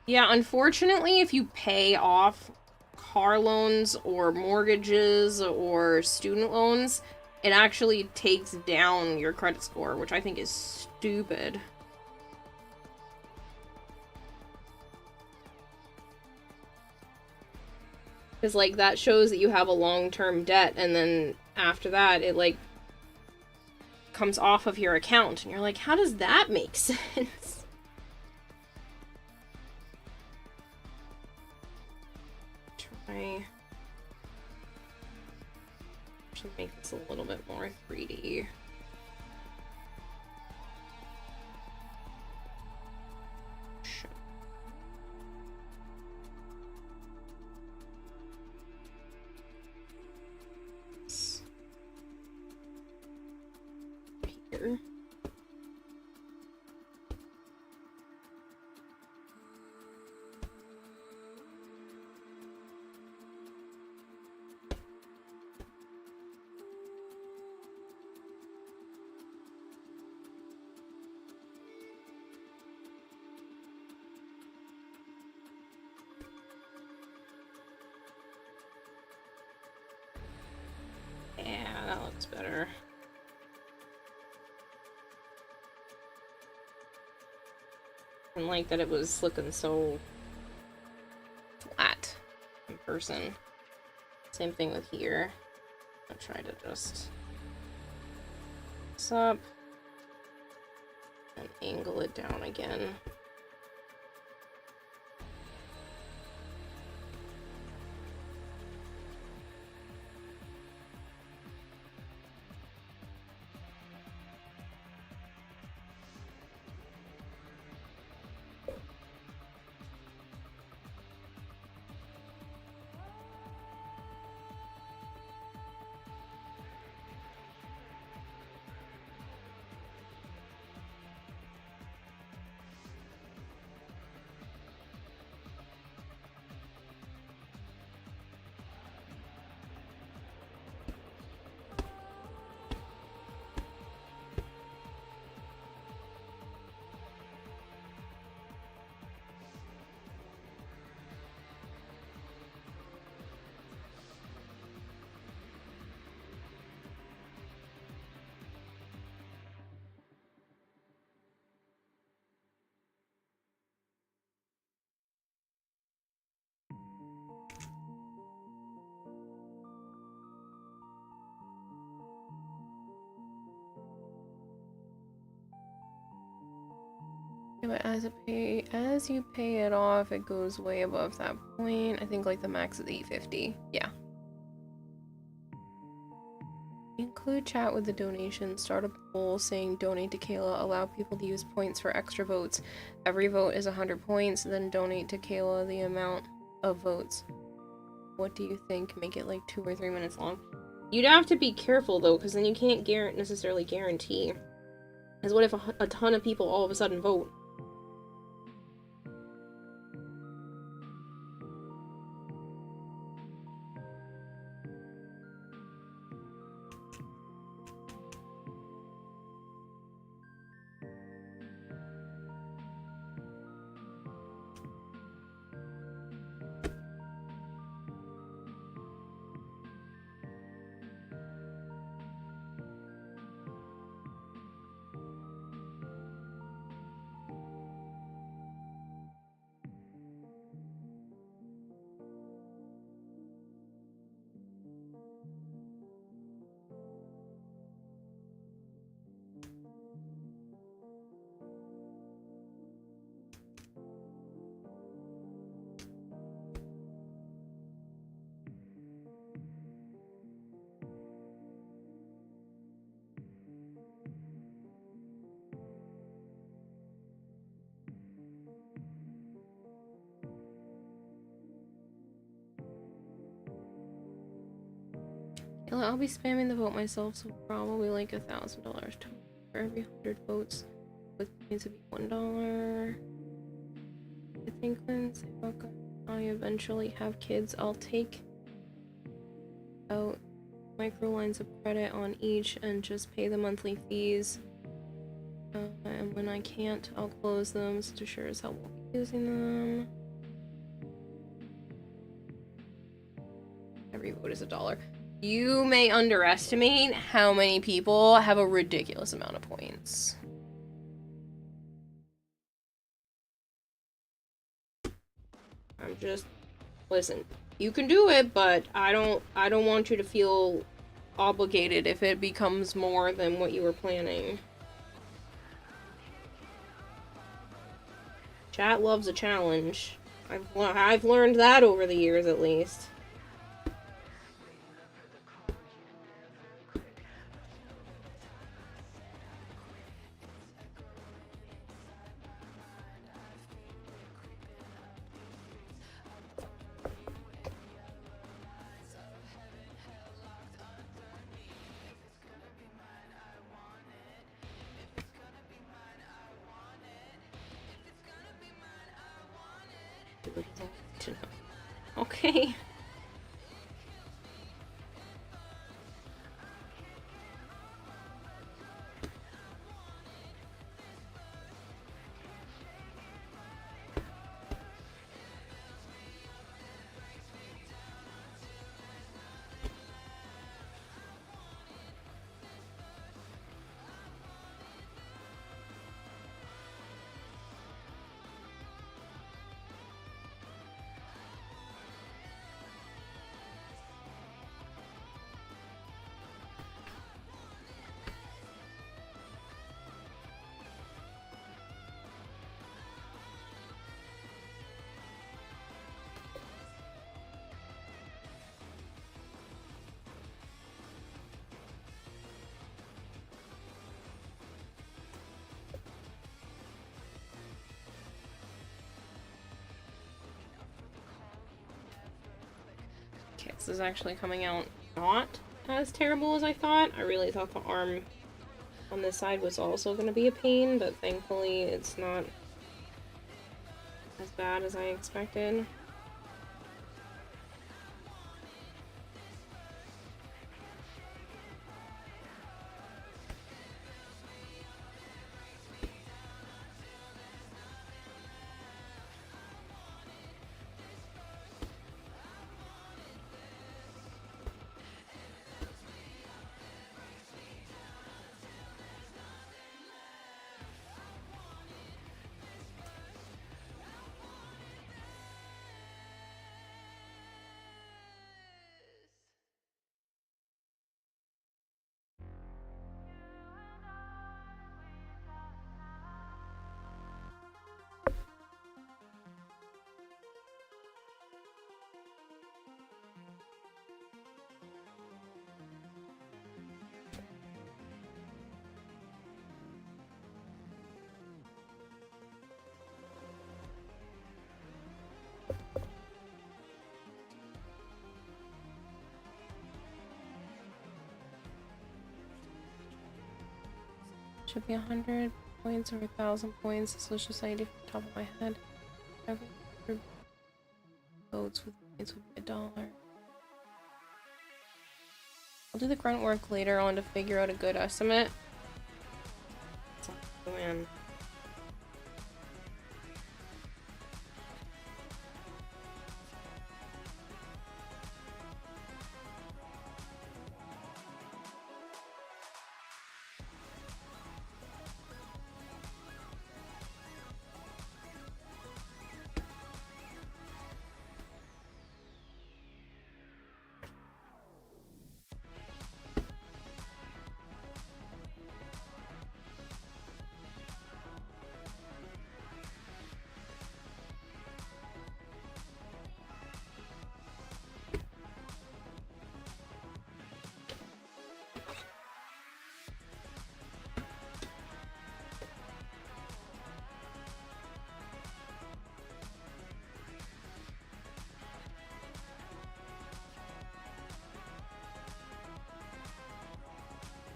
Yeah, unfortunately, if you pay off car loans or mortgages or student loans, it actually takes down your credit score, which I think is stupid. Because, like, that shows that you have a long-term debt, and then after that, it, like, comes off of your account, and you're like, how does that make sense? Try... Should make this a little bit more 3D. here. Yeah, that looks better. And like that it was looking so flat in person. Same thing with here. I'll try to just this up and angle it down again. Yeah, but as you pay it off, it goes way above that point. I think like the max is 850. Yeah. Include chat with the donation. Start a poll saying donate to Kayla. Allow people to use points for extra votes. Every vote is 100 points. Then donate to Kayla the amount of votes. What do you think? Make it like 2 or 3 minutes long. You'd have to be careful though, because then you can't necessarily guarantee. Because what if a ton of people all of a sudden vote? I'll be spamming the vote myself, so probably like $1,000 for every 100 votes. With points to be $1. I think once I eventually have kids, I'll take out micro lines of credit on each and just pay the monthly fees. And when I can't, I'll close them, so to sure as hell won't be using them. Every vote is $1. You may underestimate how many people have a ridiculous amount of points. I'm just, listen, you can do it, but I don't want you to feel obligated if it becomes more than what you were planning. Chat loves a challenge. I've learned that over the years at least. what you need to know. Okay. Okay, this is actually coming out not as terrible as I thought. I really thought the arm on this side was also going to be a pain, but thankfully it's not as bad as I expected. Should be 100 points or 1,000 points. This was just idea from the top of my head. Every 100 votes with points would be $1. I'll do the grunt work later on to figure out a good estimate. Oh man.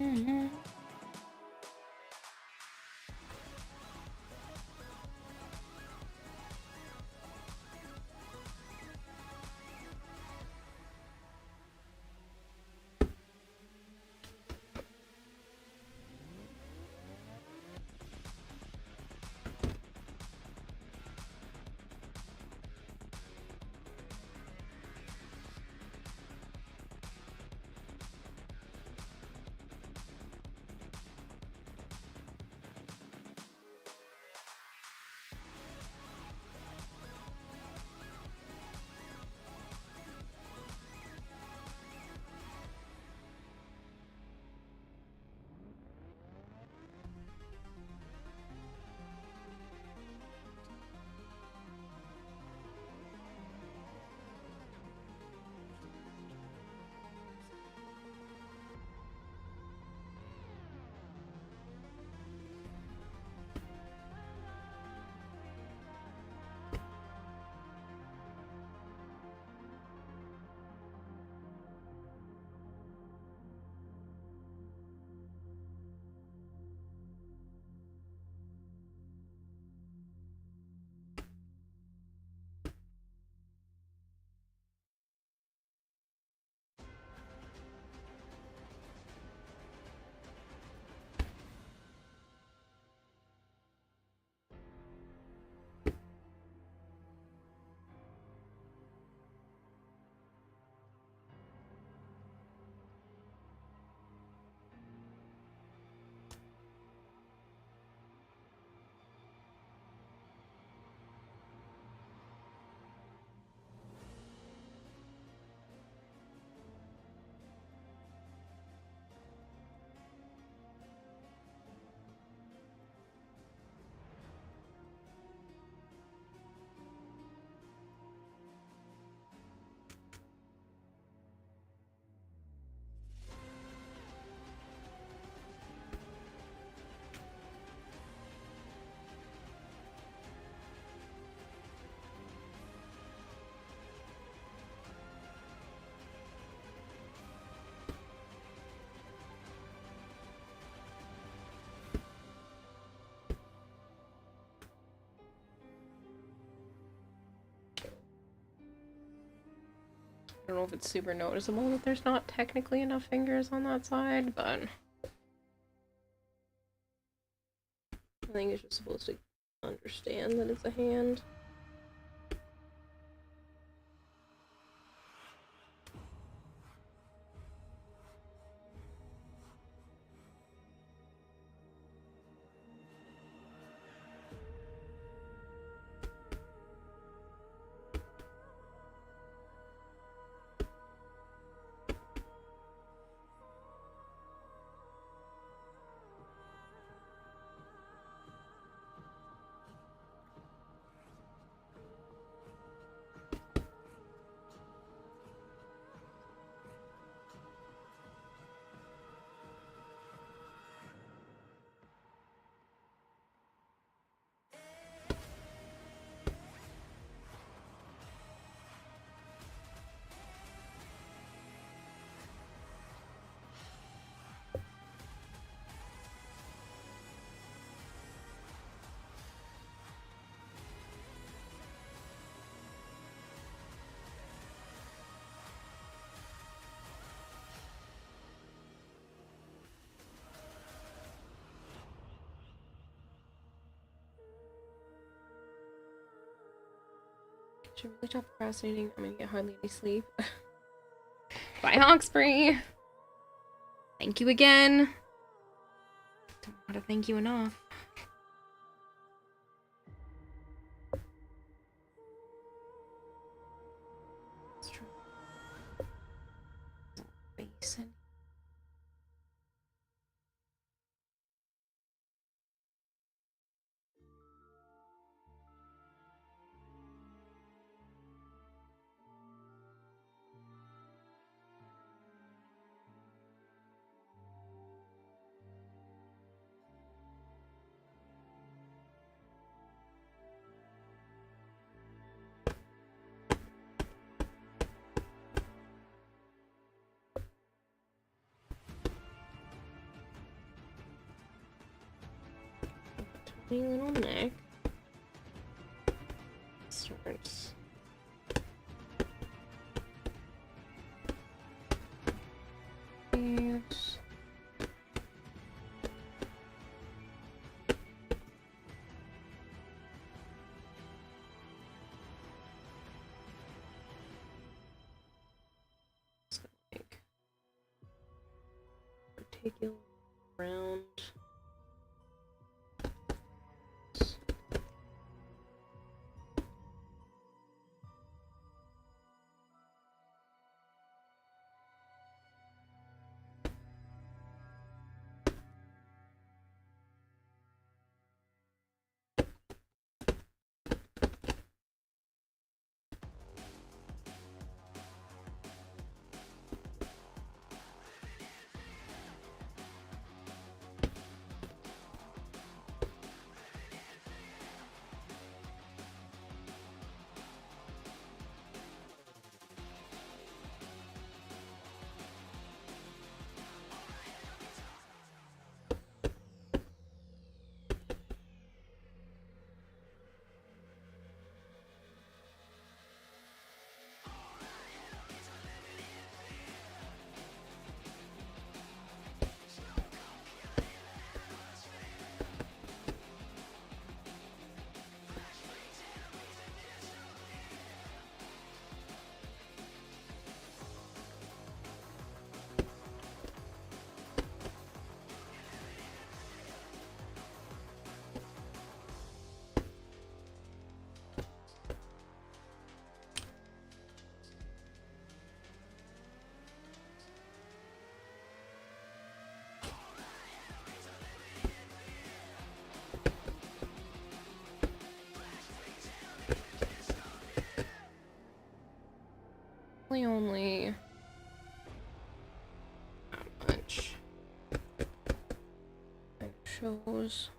Mm-hmm. don't know if it's super noticeable that there's not technically enough fingers on that side, but I think it's just supposed to understand that it's a hand. Should really stop procrastinating. I'm gonna get hardly any sleep. Bye, Hawksbury. Thank you again. Don't know how to thank you enough. Let's try basin. Tiny little neck. Starts. Yes. Just gonna make particular round. Only how much it shows.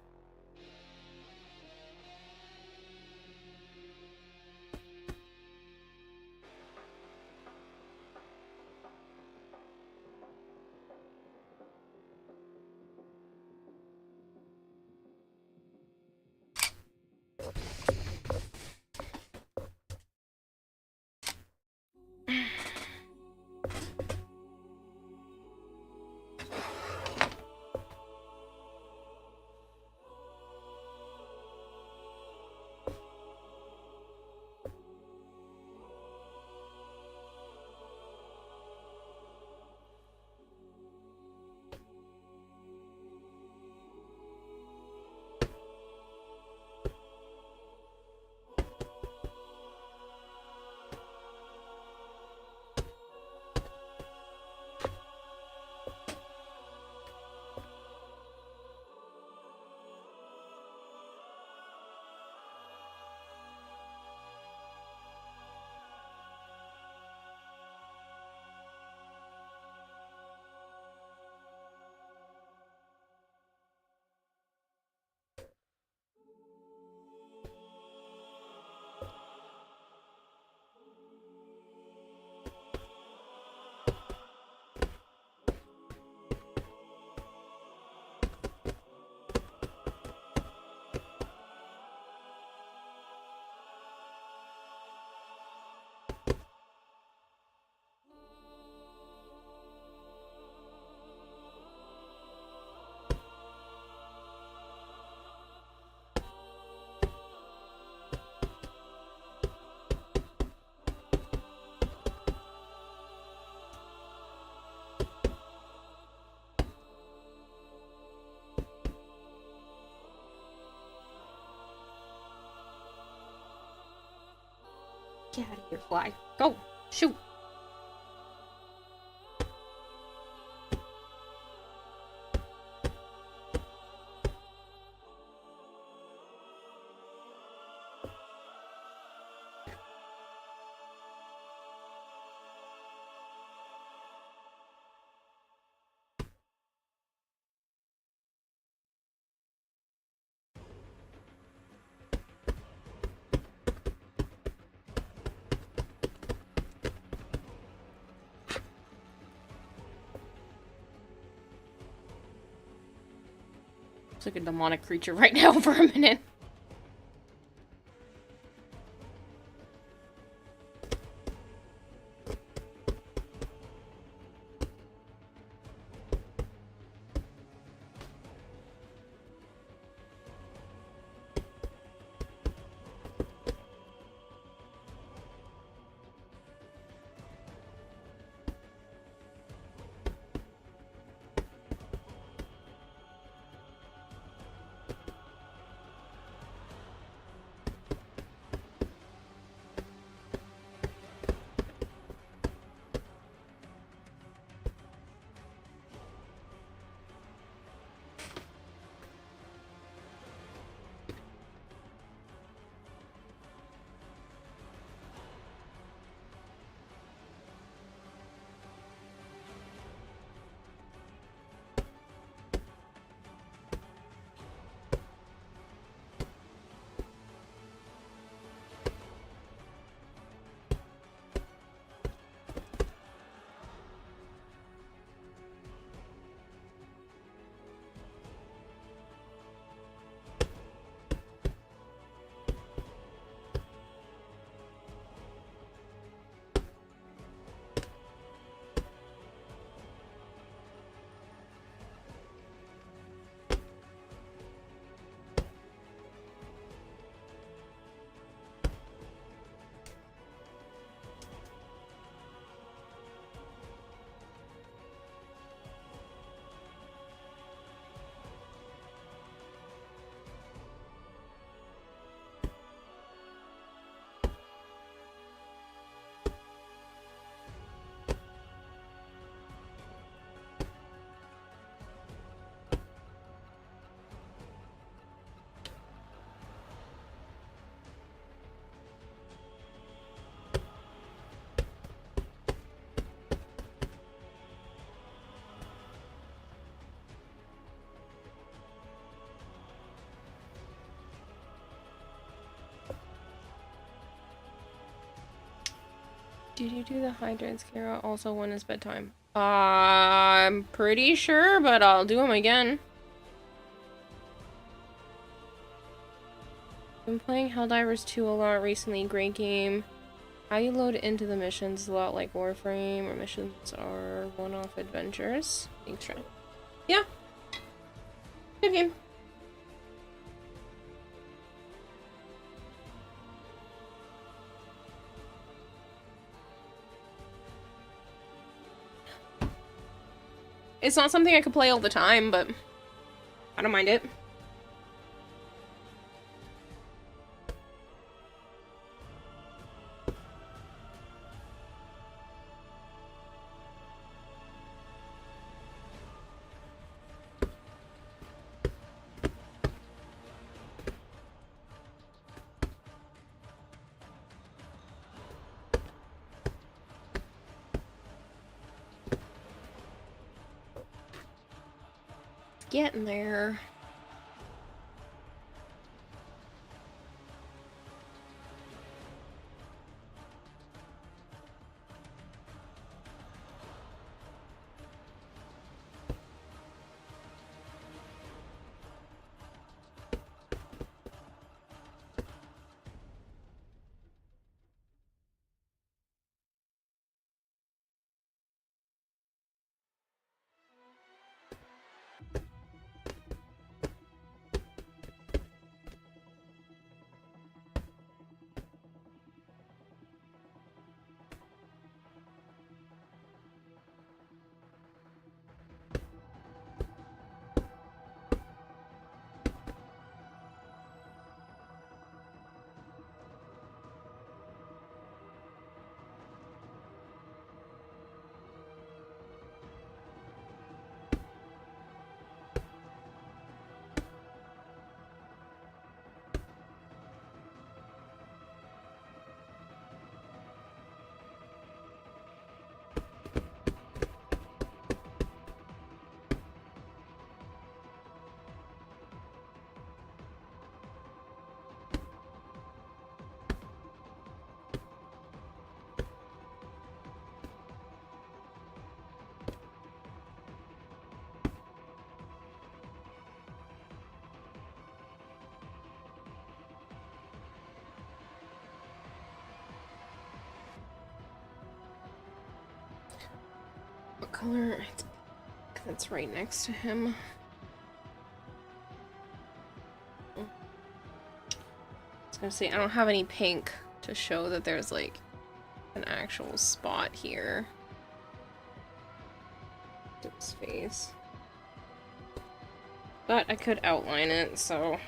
Get out of here, fly. Go! Shoot! It's like a demonic creature right now for a minute. Did you do the hydrants, Kara? Also when is bedtime? I'm pretty sure, but I'll do them again. Been playing Helldivers 2 a lot recently. Great game. How you load into the missions is a lot like Warframe, or missions are one-off adventures. Thanks, Trent. Yeah. Good game. It's not something I could play all the time, but I don't mind it. Getting there. what color? It's pink. That's right next to him. I was gonna say, I don't have any pink to show that there's like an actual spot here to his face. But I could outline it, so...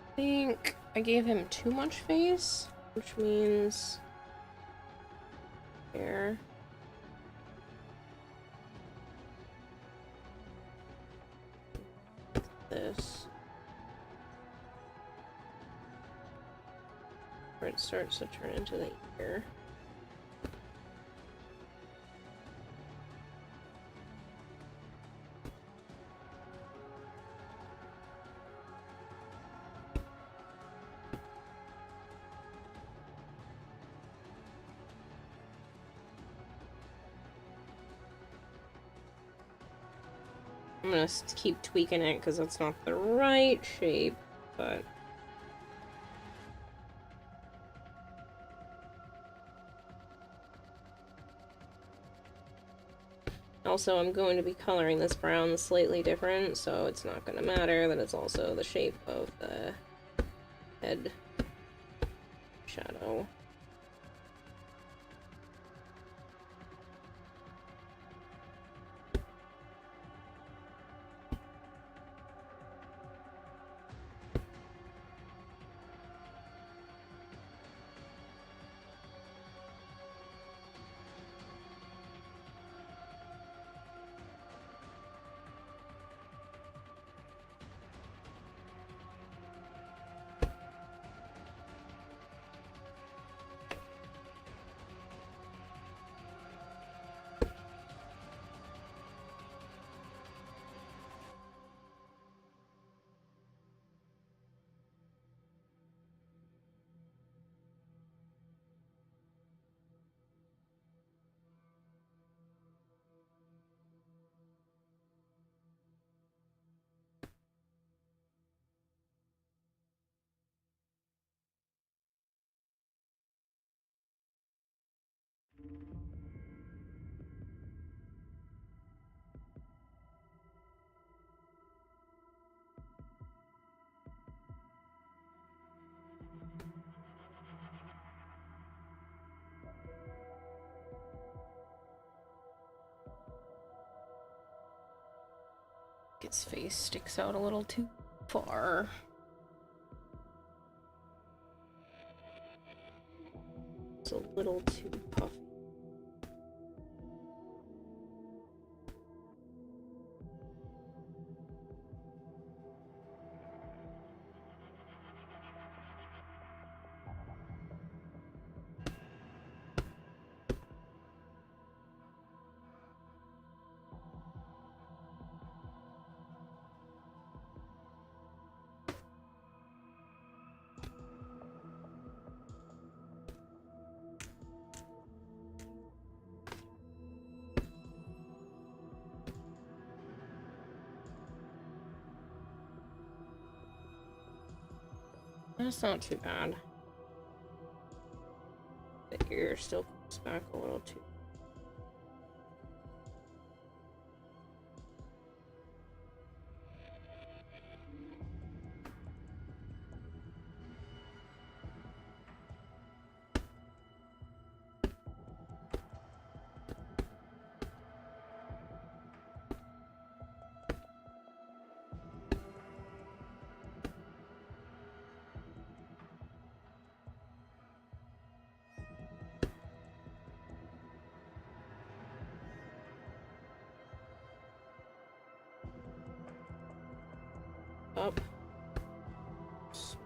I think I gave him too much face, which means here. This. Where it starts to turn into the ear. I'm gonna keep tweaking it because that's not the right shape, but... Also, I'm going to be coloring this brown slightly different, so it's not going to matter that it's also the shape of the head shadow. Its face sticks out a little too far. It's a little too puffy. That's not too bad. The ear still comes back a little too.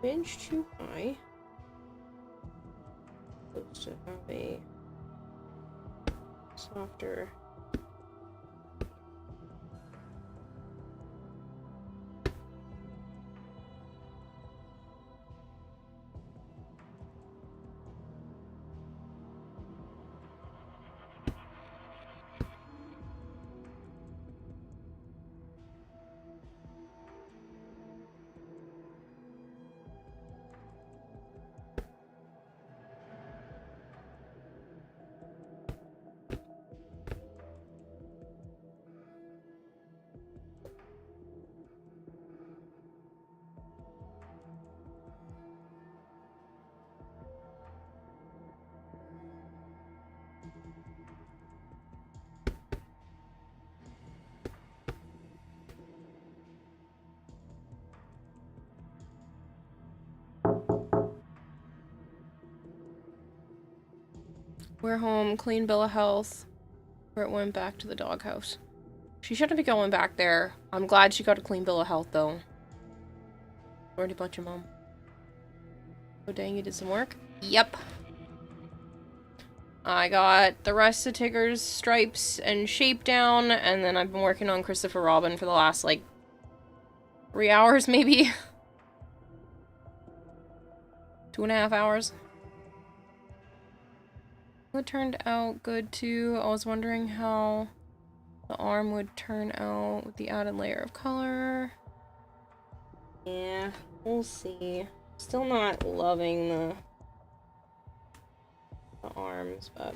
Image too high. Supposed to have a softer. We're home, clean bill of health. Where it went back to the doghouse. She shouldn't be going back there. I'm glad she got a clean bill of health, though. Already bunch of mom. Oh, dang, you did some work? Yep. I got the rest of Tigger's stripes and shape down, and then I've been working on Christopher Robin for the last, like, 3 hours, maybe? 2.5 hours. It turned out good, too. I was wondering how the arm would turn out with the added layer of color. Yeah, we'll see. Still not loving the arms, but...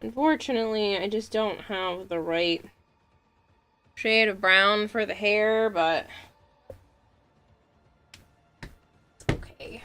Unfortunately, I just don't have the right shade of brown for the hair, but it's okay.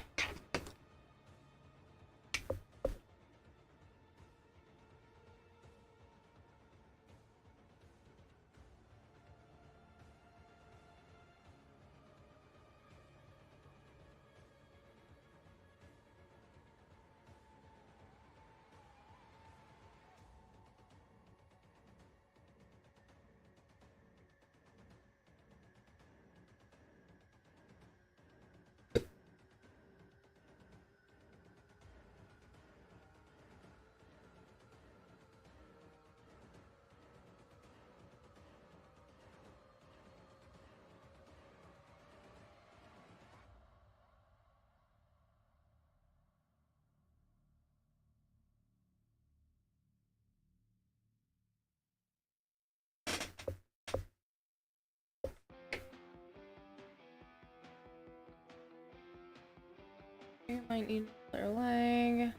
I might need another leg.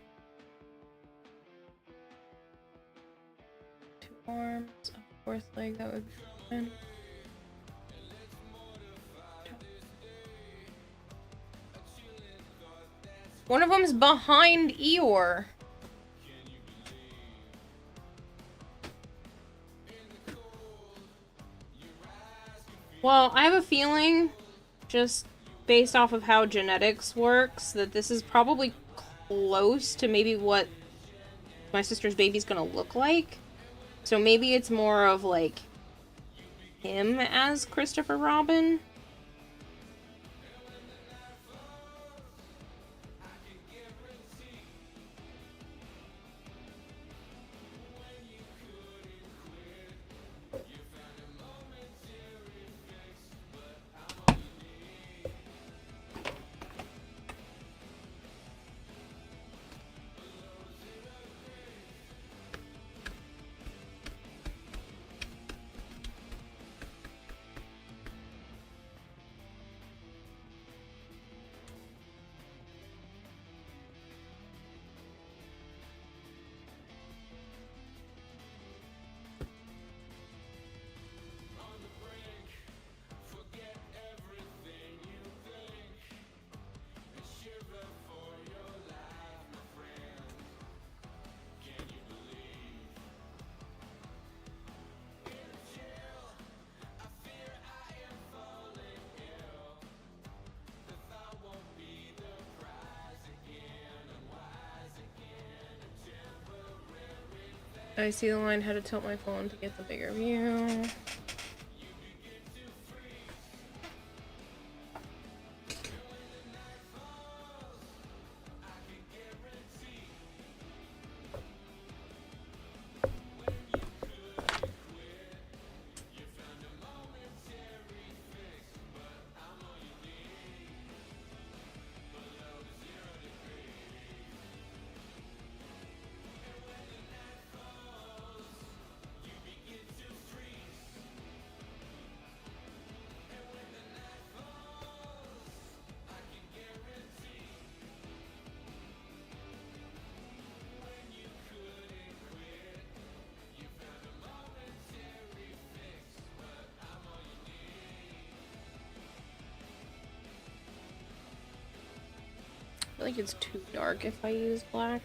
2 arms, a 4th leg that would be fun. One of them's behind Eeyore. Well, I have a feeling, just based off of how genetics works, that this is probably close to maybe what my sister's baby's gonna look like. So maybe it's more of like him as Christopher Robin. I see the line how to tilt my phone to get the bigger view. I feel like it's too dark if I use black.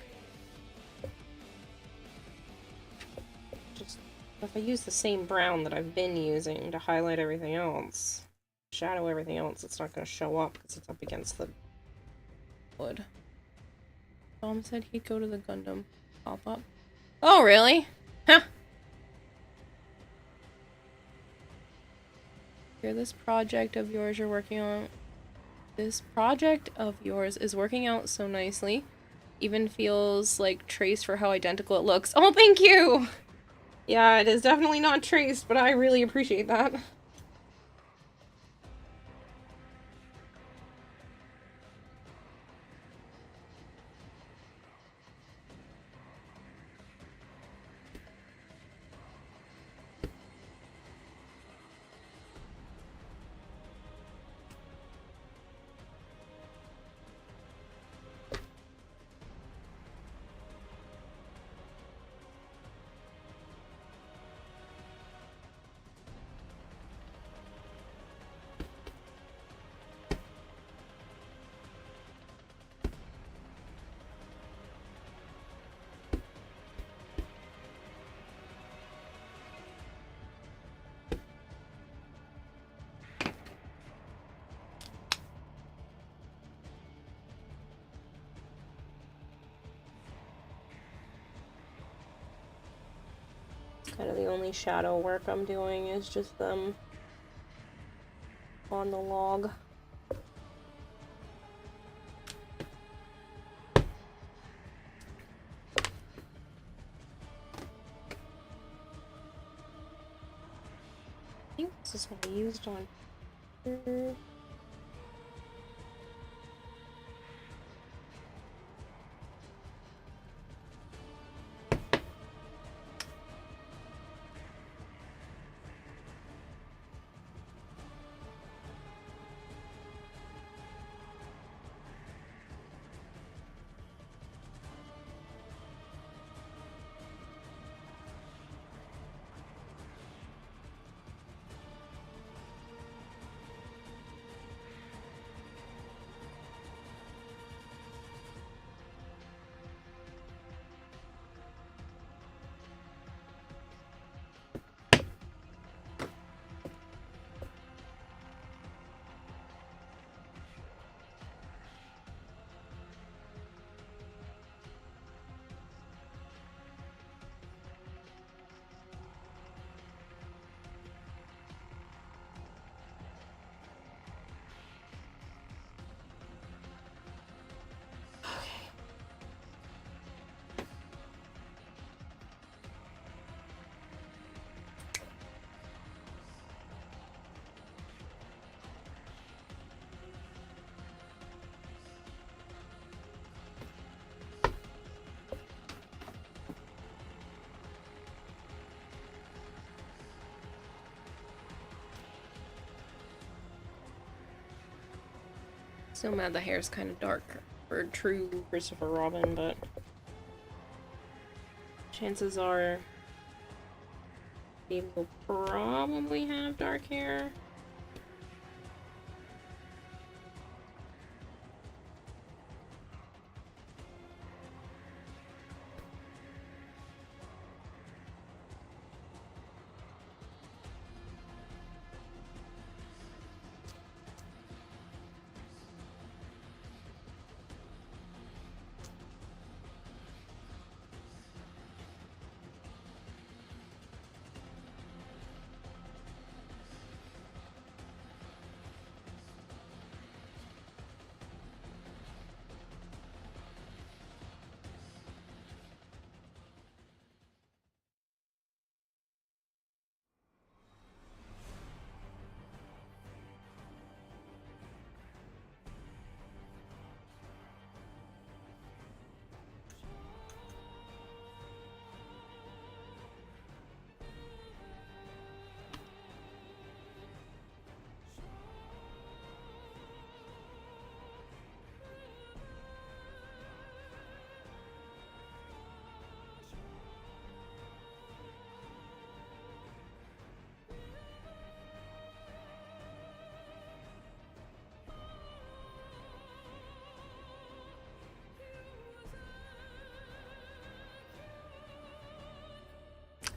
Just if I use the same brown that I've been using to highlight everything else, shadow everything else, it's not going to show up because it's up against the wood. Tom said he'd go to the Gundam pop-up. Oh, really? Huh. Here, this project of yours you're working on. This project of yours is working out so nicely. Even feels like traced for how identical it looks. Oh, thank you! Yeah, it is definitely not traced, but I really appreciate that. Kind of the only shadow work I'm doing is just them on the log. I think this is what I used on here. Still mad the hair's kind of dark for true Christopher Robin, but chances are he will probably have dark hair.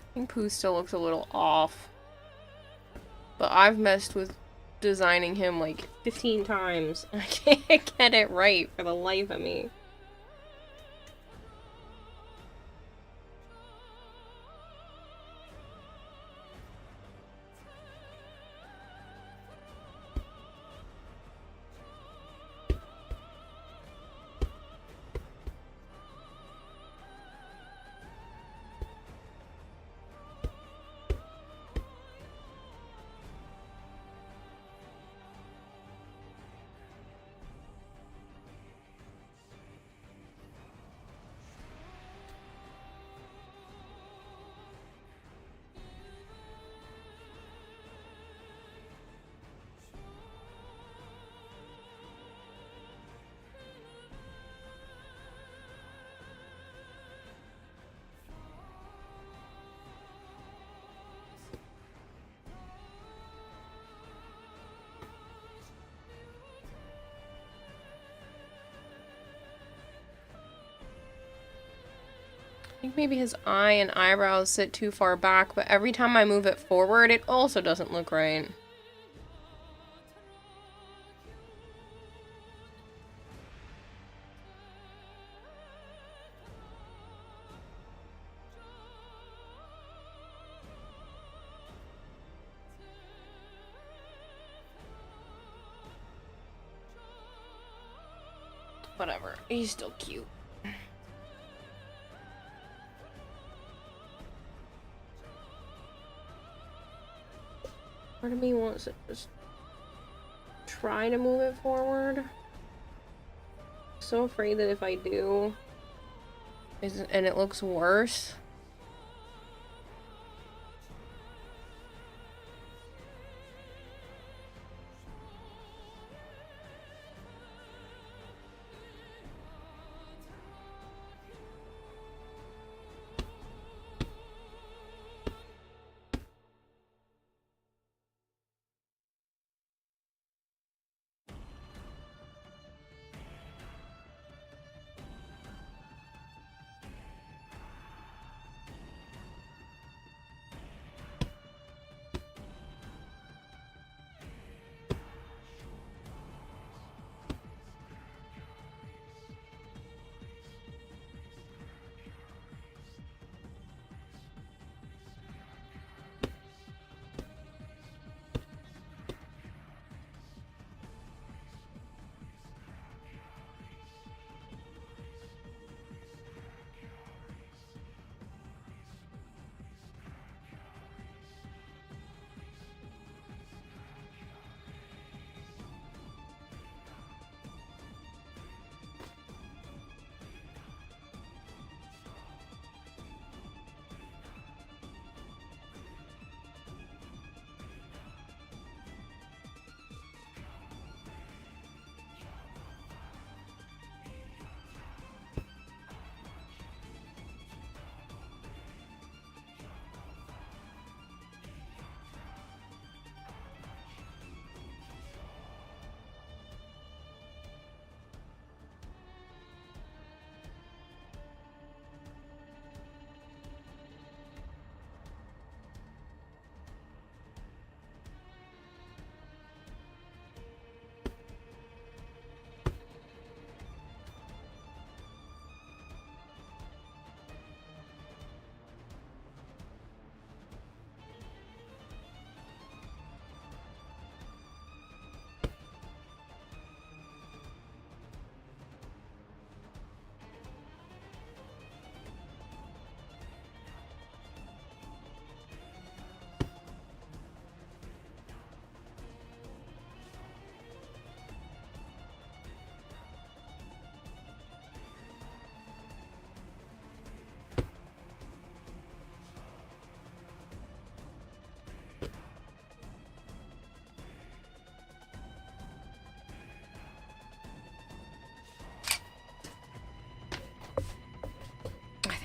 I think Pooh still looks a little off. But I've messed with designing him like 15 times. I can't get it right for the life of me. I think maybe his eye and eyebrows sit too far back, but every time I move it forward, it also doesn't look right. Whatever, he's still cute. Part of me wants to just try to move it forward. So afraid that if I do, and it looks worse.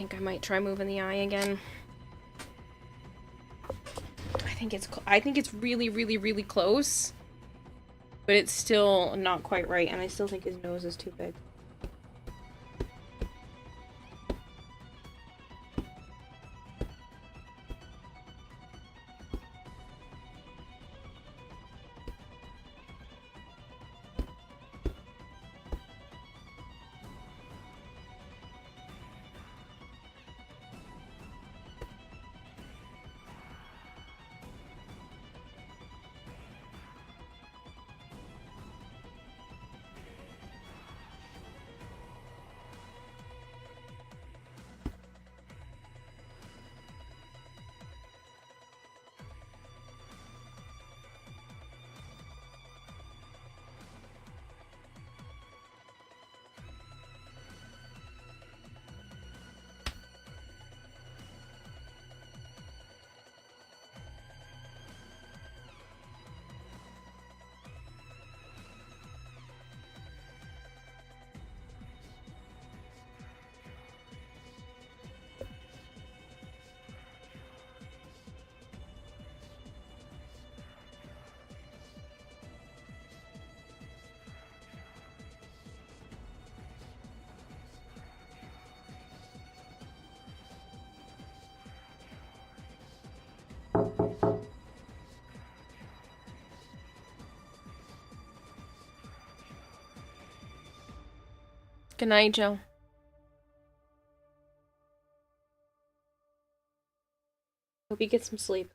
think I might try moving the eye again. I think it's really, really, really close. But it's still not quite right, and I still think his nose is too big. Good night, Joe. Hope you get some sleep.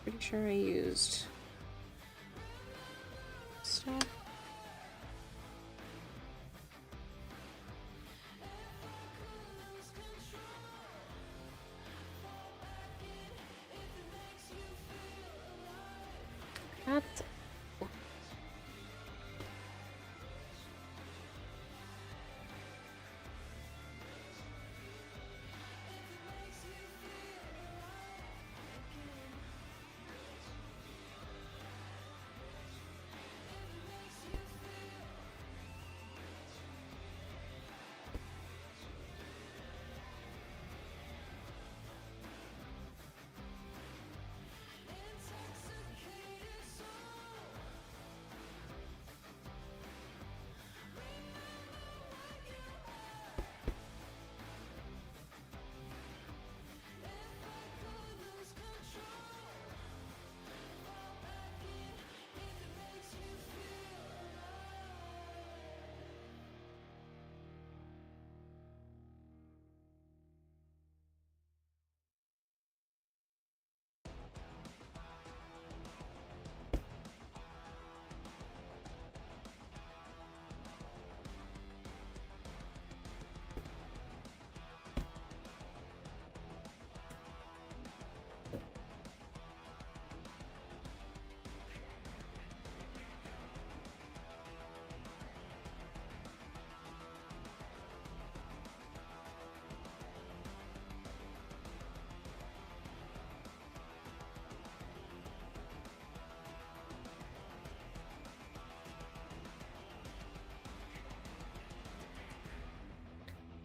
Pretty sure I used stuff. That's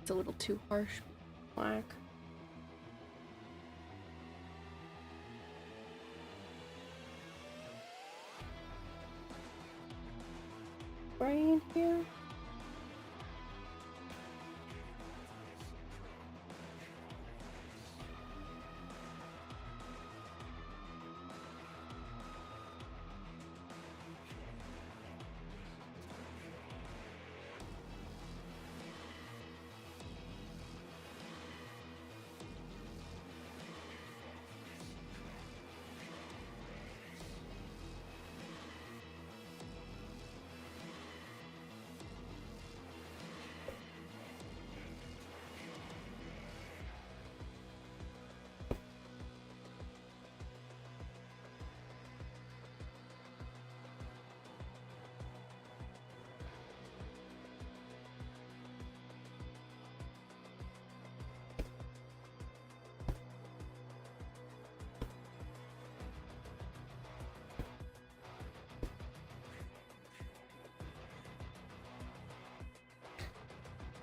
It's a little too harsh. Black. Right in here.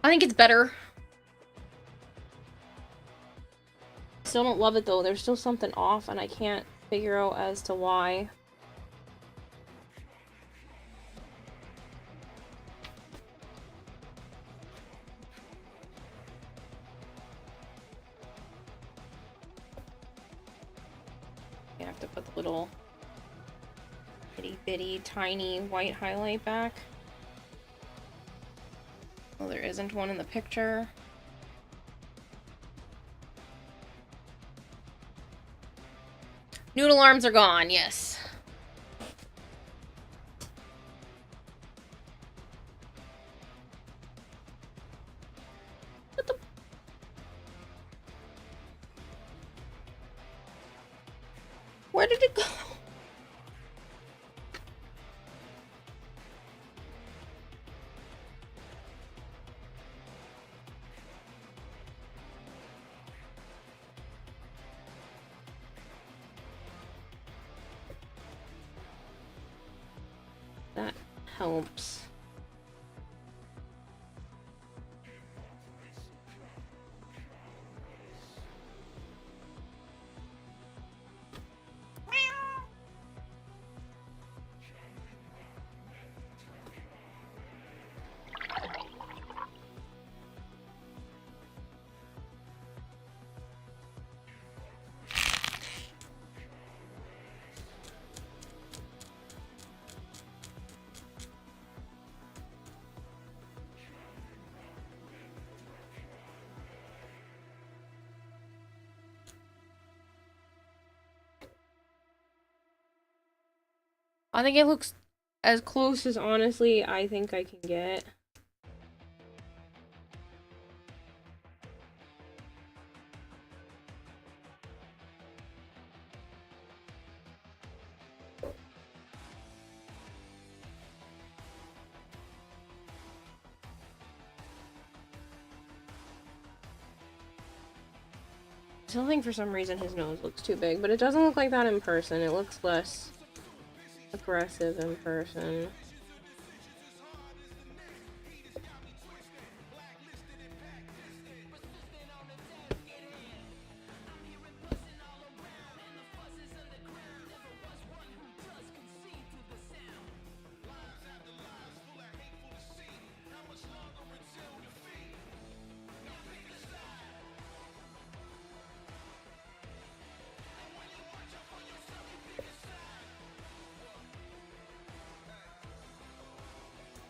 I think it's better. Still don't love it though. There's still something off and I can't figure out as to why. I have to put the little itty bitty tiny white highlight back. Well, there isn't one in the picture. Noodle arms are gone, yes. What the? Where did it go? That helps. I think it looks as close as honestly I think I can get. I still think for some reason his nose looks too big, but it doesn't look like that in person. It looks less aggressive in person.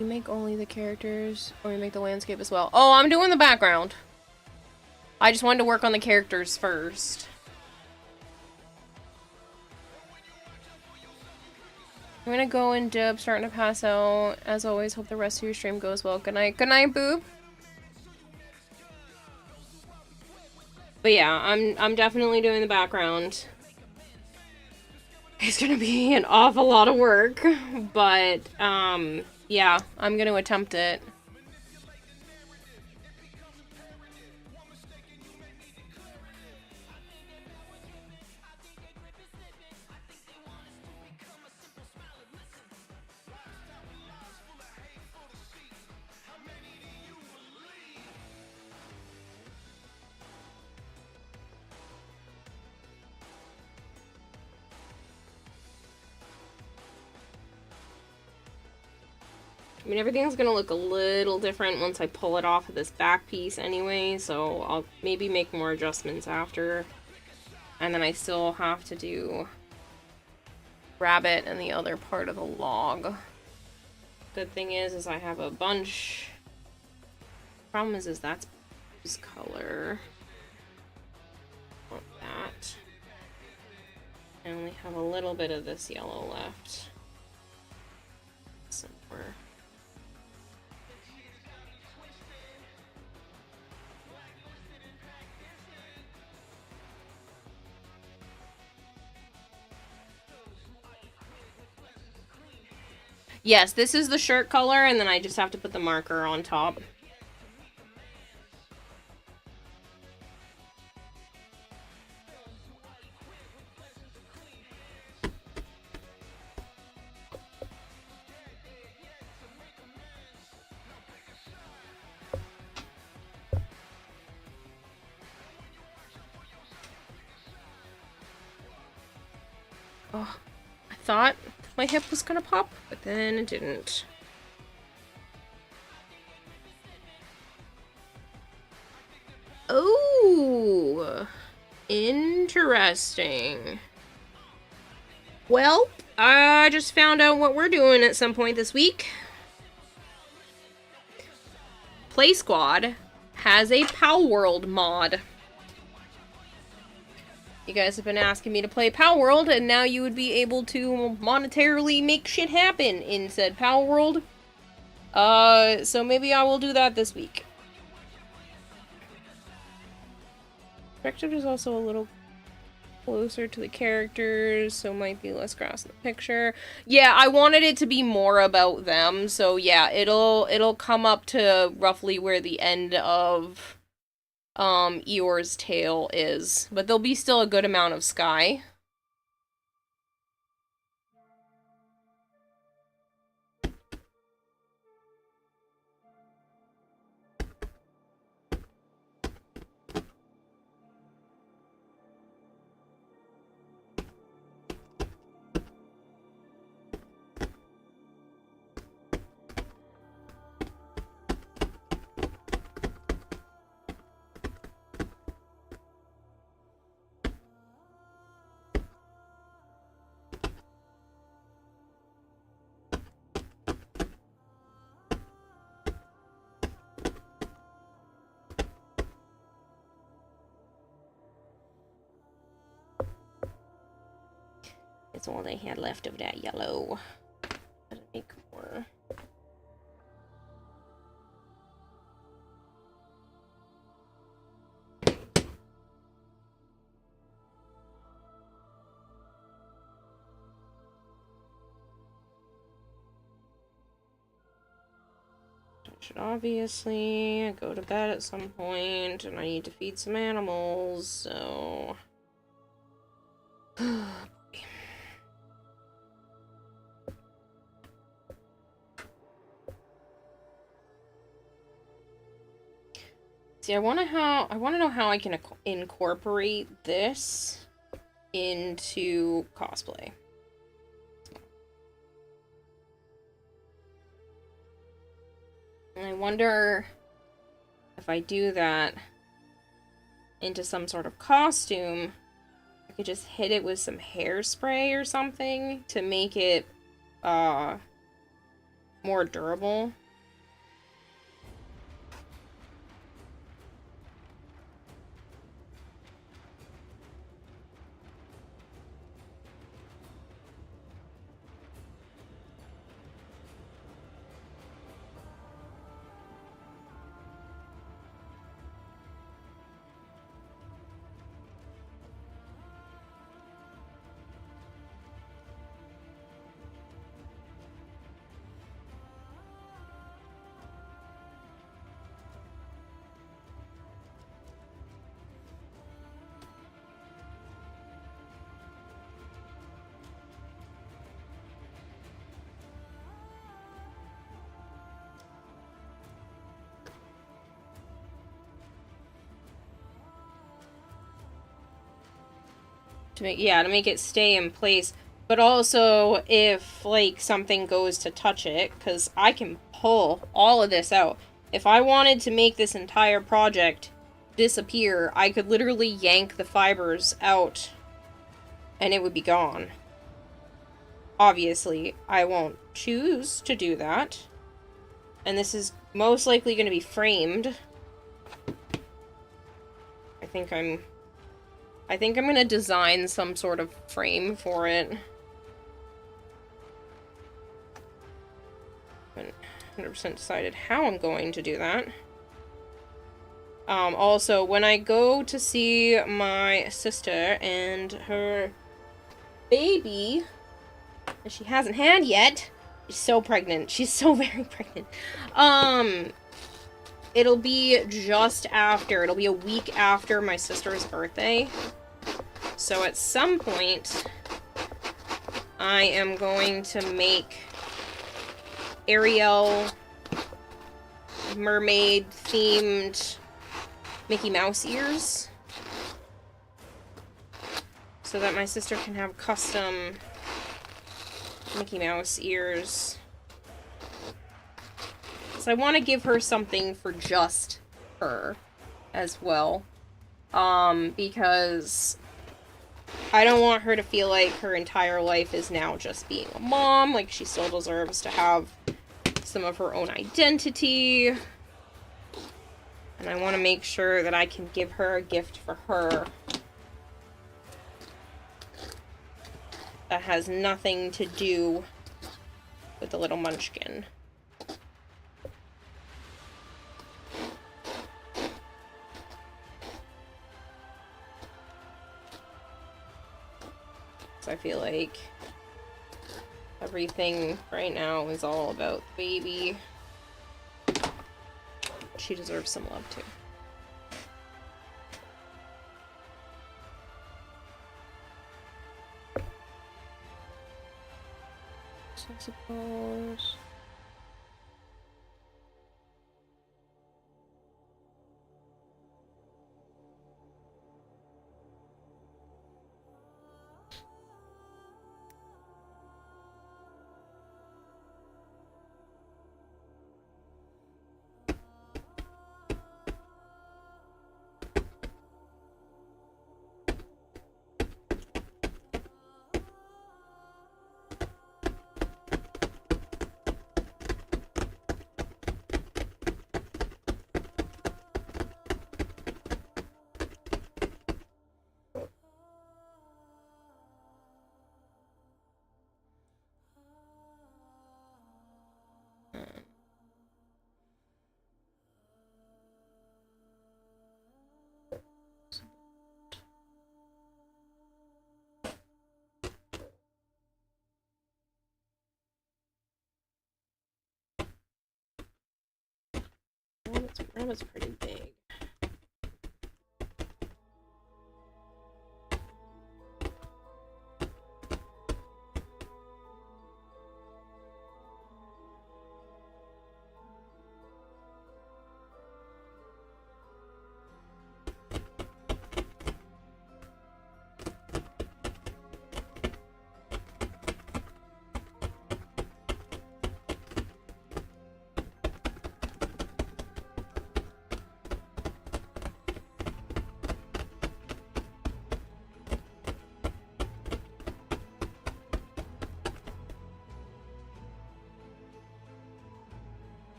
You make only the characters, or you make the landscape as well? Oh, I'm doing the background. I just wanted to work on the characters first. I'm gonna go and dip, starting to pass out. As always, hope the rest of your stream goes well. Good night. Good night, Boob. But yeah, I'm definitely doing the background. It's gonna be an awful lot of work, but yeah, I'm gonna attempt it. I mean, everything's gonna look a little different once I pull it off of this back piece anyway, so I'll maybe make more adjustments after. And then I still have to do rabbit and the other part of the log. Good thing is I have a bunch. Problem is that's Pooh's color. Want that. I only have a little bit of this yellow left. Somewhere. Yes, this is the shirt color, and then I just have to put the marker on top. Oh, I thought my hip was gonna pop, but then it didn't. Oh, interesting. Well, I just found out what we're doing at some point this week. Play Squad has a Pal World mod. You guys have been asking me to play Pal World, and now you would be able to monetarily make shit happen in said Pal World. So maybe I will do that this week. Perspective is also a little closer to the characters, so might be less grass in the picture. Yeah, I wanted it to be more about them, so yeah, it'll come up to roughly where the end of Eeyore's tail is, but there'll be still a good amount of sky. It's all they had left of that yellow. Gotta make more. I should obviously go to bed at some point, and I need to feed some animals, so... See, I want to know how I can incorporate this into cosplay. And I wonder if I do that into some sort of costume, I could just hit it with some hairspray or something to make it more durable. To make it stay in place. But also, if, like, something goes to touch it, because I can pull all of this out. If I wanted to make this entire project disappear, I could literally yank the fibers out, and it would be gone. Obviously, I won't choose to do that. And this is most likely going to be framed. I think I'm going to design some sort of frame for it. 100% decided how I'm going to do that. Also, when I go to see my sister and her baby, that she hasn't had yet, she's so pregnant. She's so very pregnant. It'll be just after, it'll be a week after my sister's birthday. So at some point, I am going to make Ariel mermaid themed Mickey Mouse ears so that my sister can have custom Mickey Mouse ears. So I want to give her something for just her as well, because I don't want her to feel like her entire life is now just being a mom. Like, she still deserves to have some of her own identity. And I want to make sure that I can give her a gift for her that has nothing to do with the little munchkin. So I feel like everything right now is all about the baby. She deserves some love too. So I suppose... Rabbit's pretty big.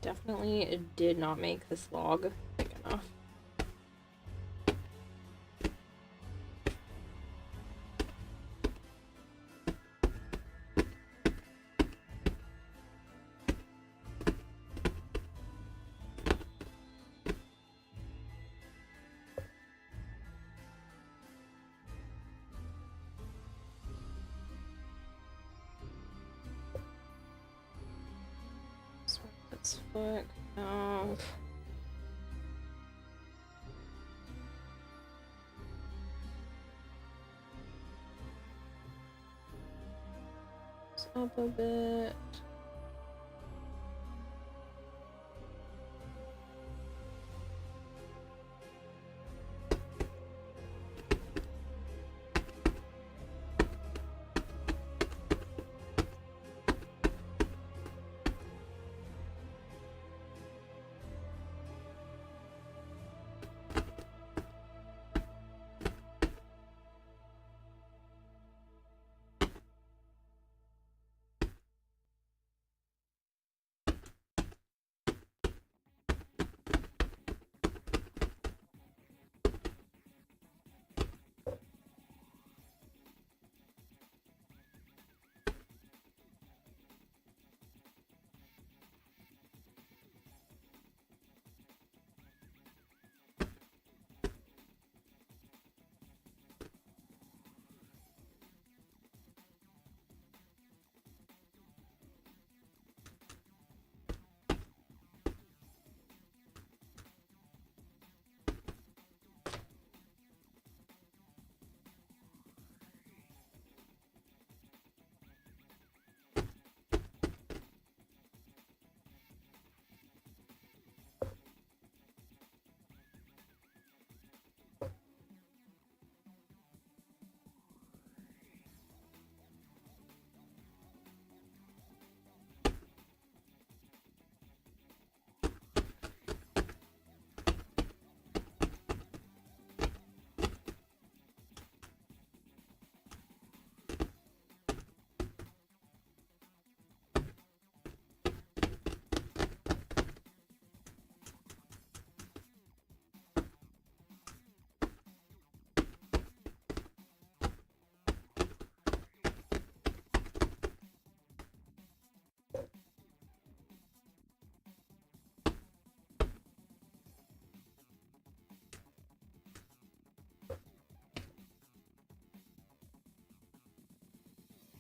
definitely did not make this log big enough. Let's fuck off. Up a bit.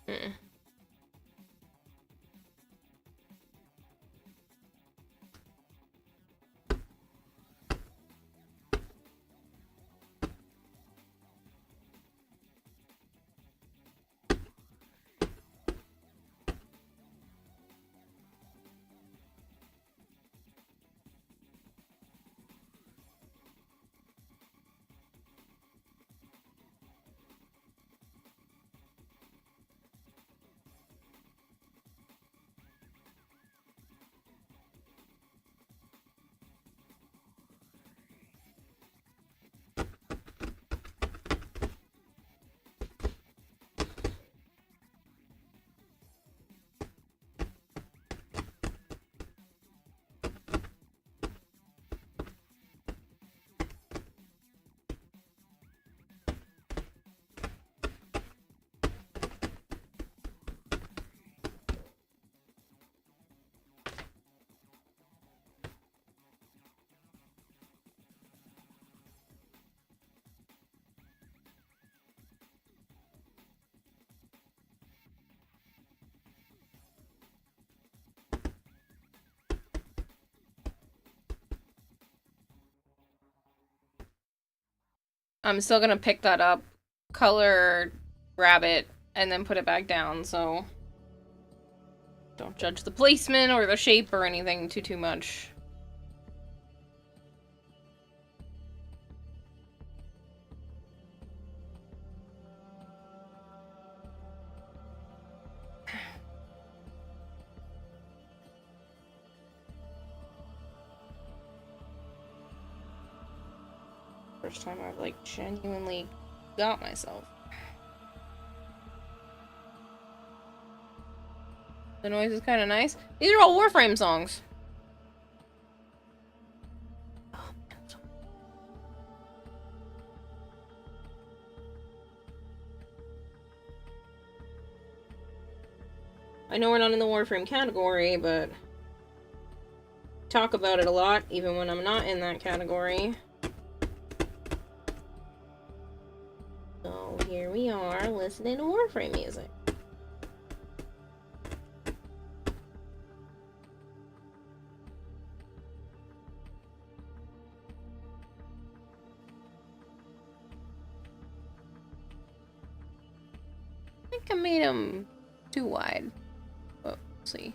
Mm. I'm still gonna pick that up, color, grab it, and then put it back down, so don't judge the placement or the shape or anything too much. First time I've like genuinely got myself. The noise is kind of nice. These are all Warframe songs. I know we're not in the Warframe category, but talk about it a lot, even when I'm not in that category. So here we are, listening to Warframe music. I think I made him too wide, but we'll see.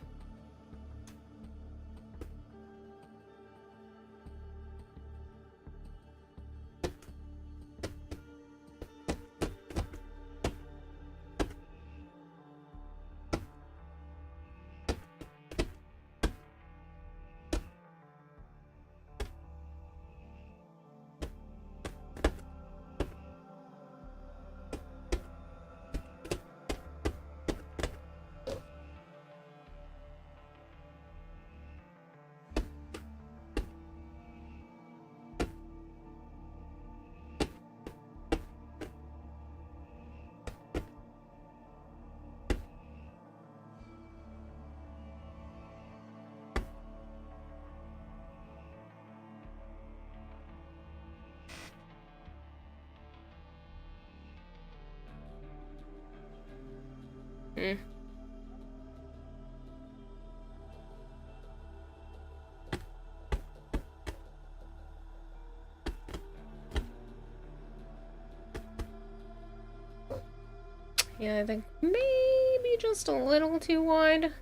Hmm. Yeah, I think maybe just a little too wide.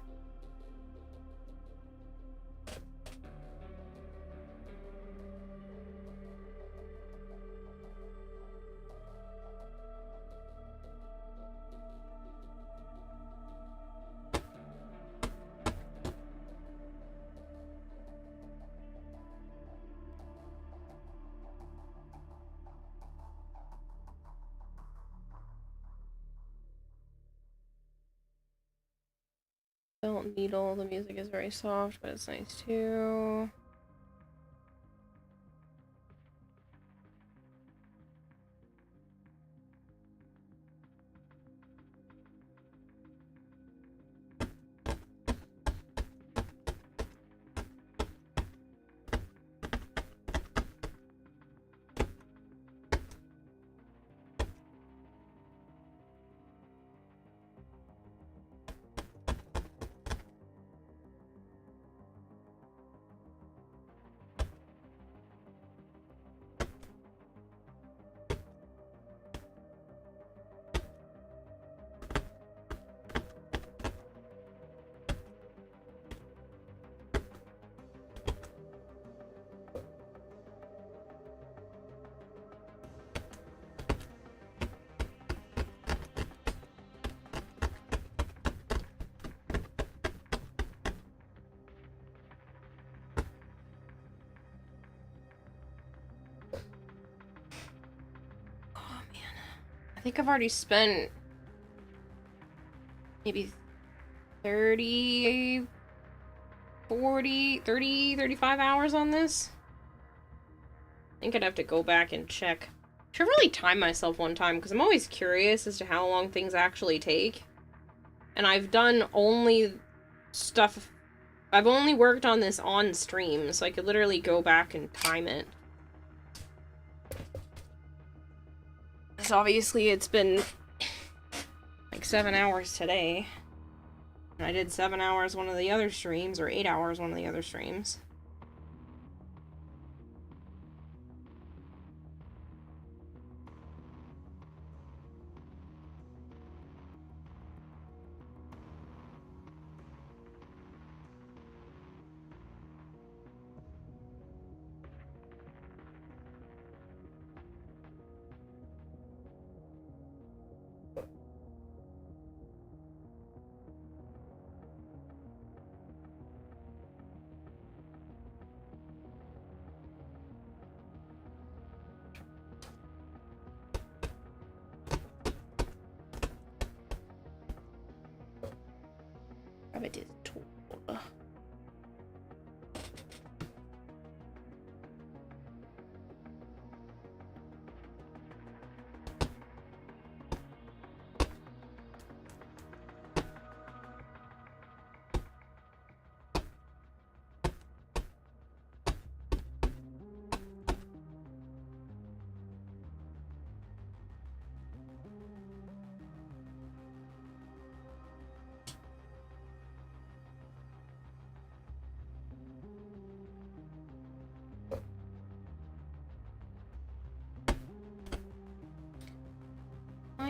Don't needle, the music is very soft, but it's nice too. I think I've already spent maybe 30, 40, 30, 35 hours on this. I think I'd have to go back and check. Should really time myself one time, because I'm always curious as to how long things actually take. And I've done only stuff... I've only worked on this on stream, so I could literally go back and time it. So obviously it's been like 7 hours today. And I did 7 hours one of the other streams, or 8 hours one of the other streams. Rabbit is tall.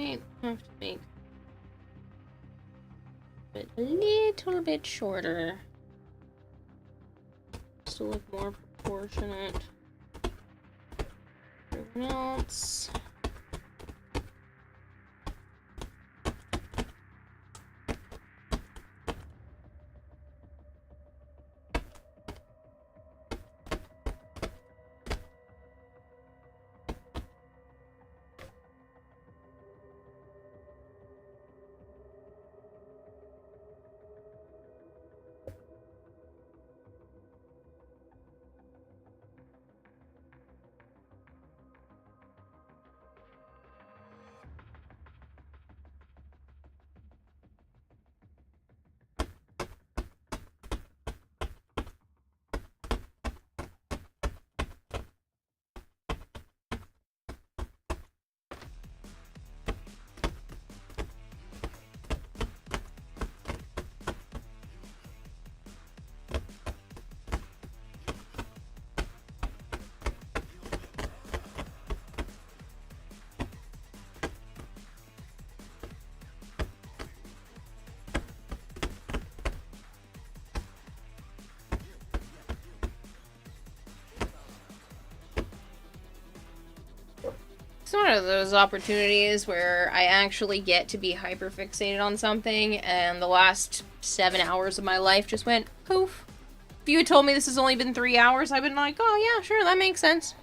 might have to make it a little bit shorter. To look more proportionate. Everyone else. It's one of those opportunities where I actually get to be hyperfixated on something, and the last 7 hours of my life just went poof. If you had told me this has only been 3 hours, I'd been like, oh yeah, sure, that makes sense.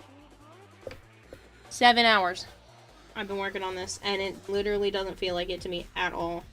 7 hours. I've been working on this, and it literally doesn't feel like it to me at all.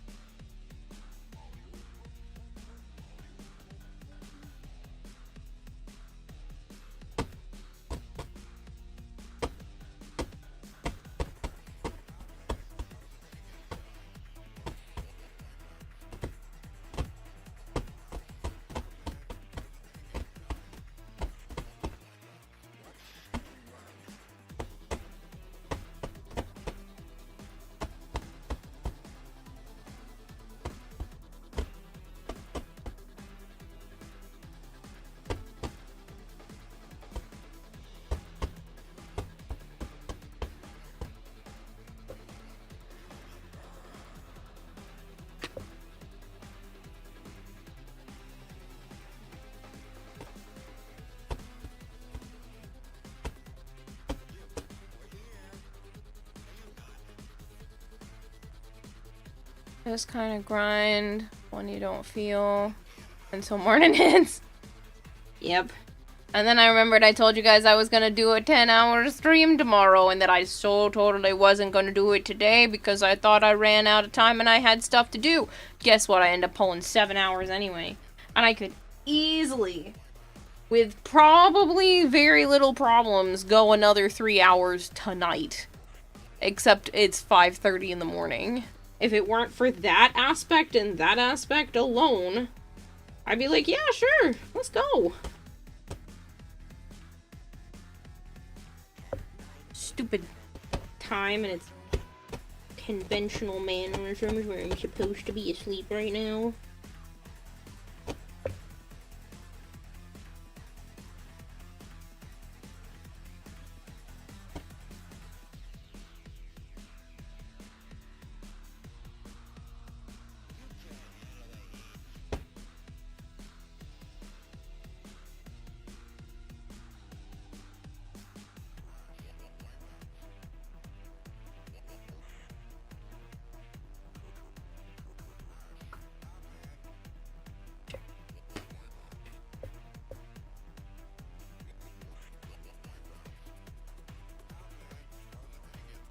Just kind of grind when you don't feel until morning hits. Yep. And then I remembered I told you guys I was gonna do a 10-hour stream tomorrow, and that I so totally wasn't gonna do it today because I thought I ran out of time and I had stuff to do. Guess what? I ended up pulling 7 hours anyway. And I could easily, with probably very little problems, go another 3 hours tonight. Except it's 5:30 in the morning. If it weren't for that aspect and that aspect alone, I'd be like, yeah, sure, let's go. Stupid time and its conventional mannerisms where I'm supposed to be asleep right now.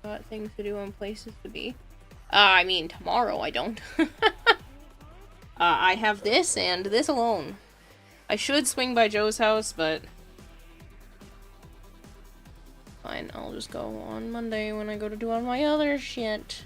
Got things to do and places to be. I mean, tomorrow I don't. I have this and this alone. I should swing by Joe's house, but... fine, I'll just go on Monday when I go to do all my other shit.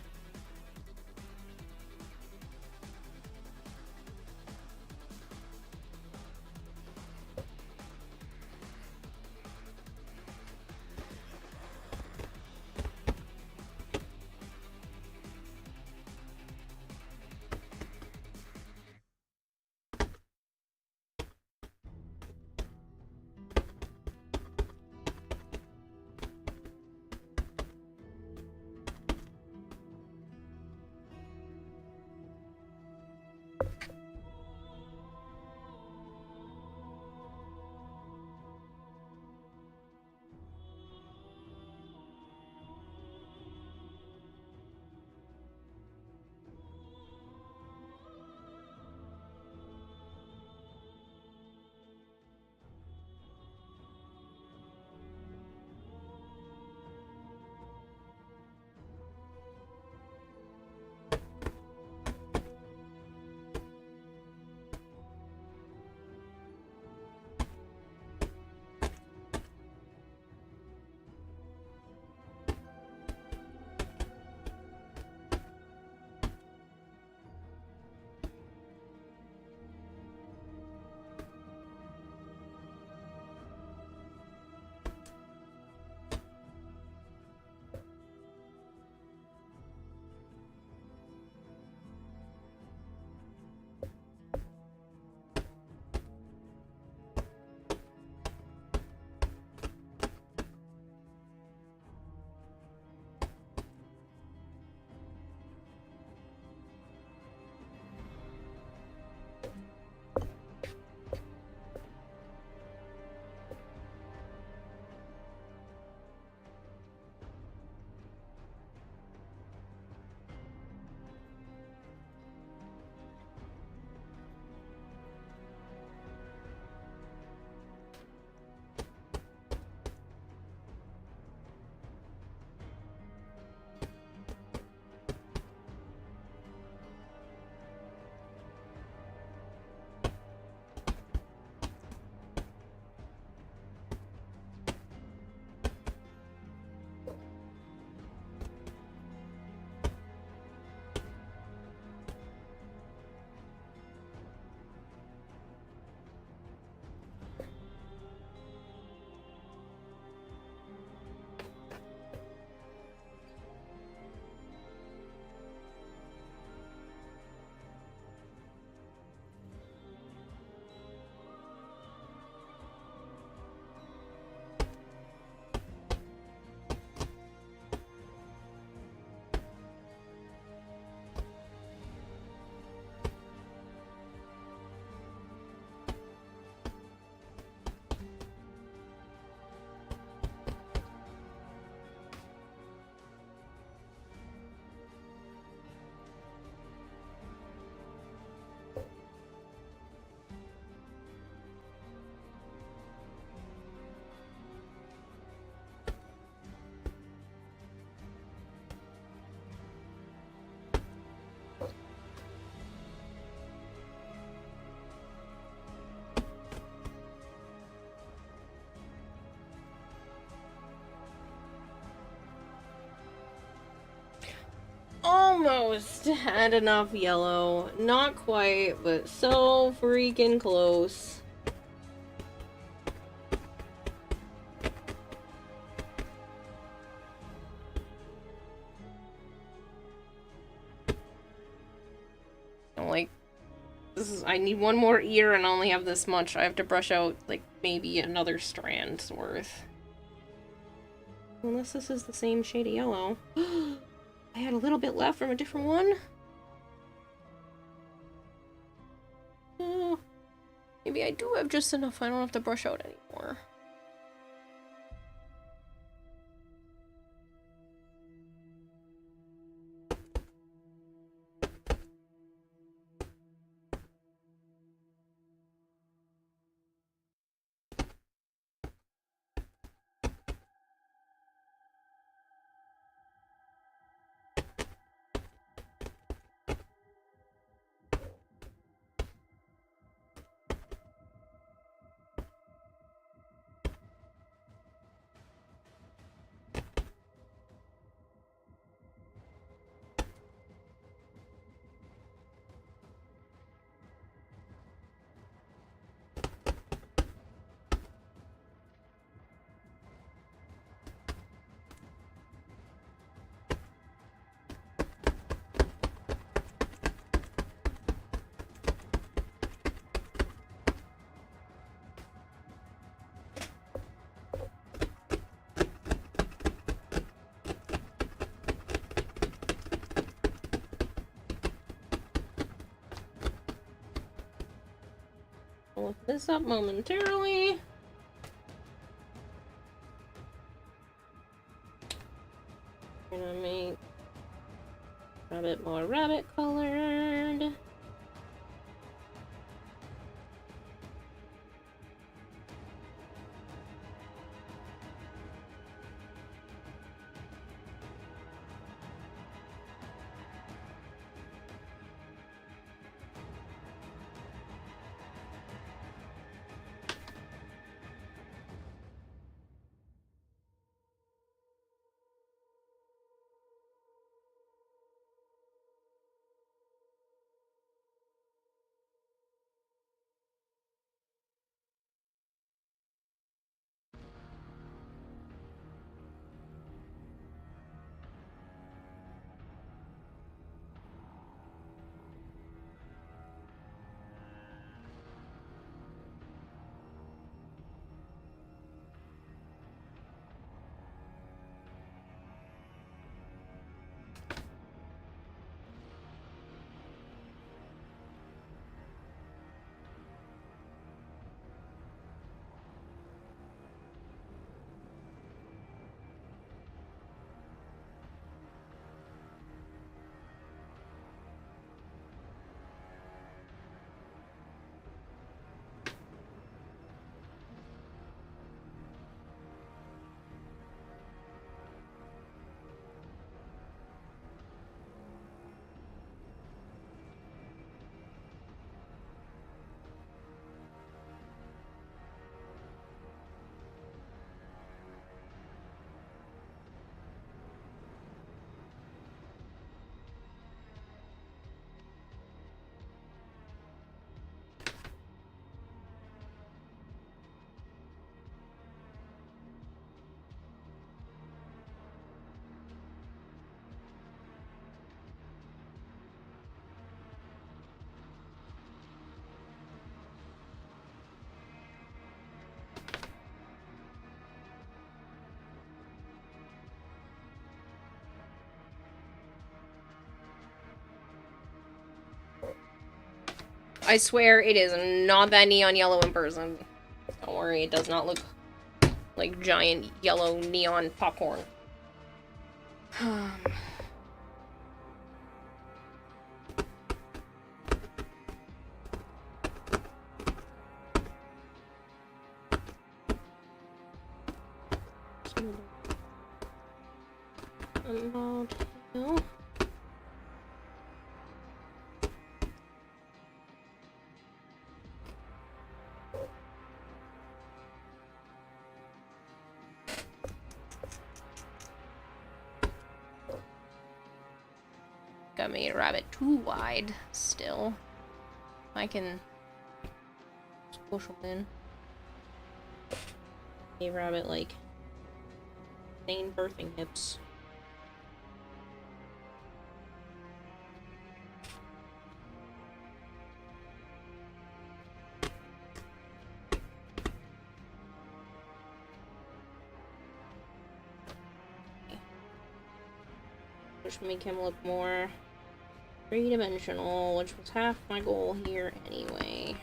almost had enough yellow. Not quite, but so freaking close. I'm like, I need one more ear and I only have this much. I have to brush out, like, maybe another strand's worth. Unless this is the same shade of yellow. I had a little bit left from a different one. Oh, maybe I do have just enough. I don't have to brush out anymore. I'll look this up momentarily. Gonna make a bit more rabbit colored. I swear it is not that neon yellow in person. Don't worry, it does not look like giant yellow neon popcorn. About you. I made rabbit too wide still. I can push them in. A rabbit like sane birthing hips. Just make him look more three-dimensional, which was half my goal here anyway.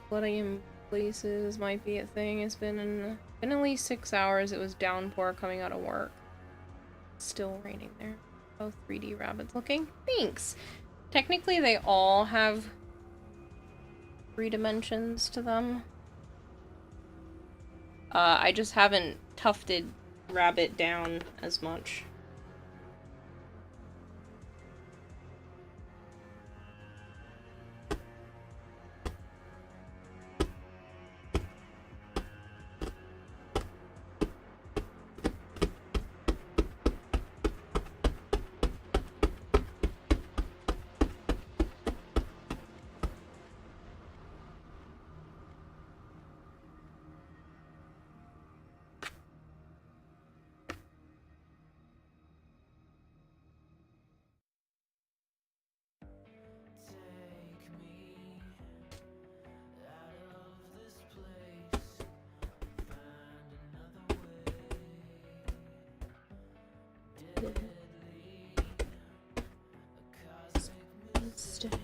Flooding in places might be a thing. It's been at least 6 hours. It was downpour coming out of work. Still raining there. Oh, 3D rabbits looking. Thanks. Technically, they all have 3 dimensions to them. I just haven't tufted rabbit down as much. Mistake.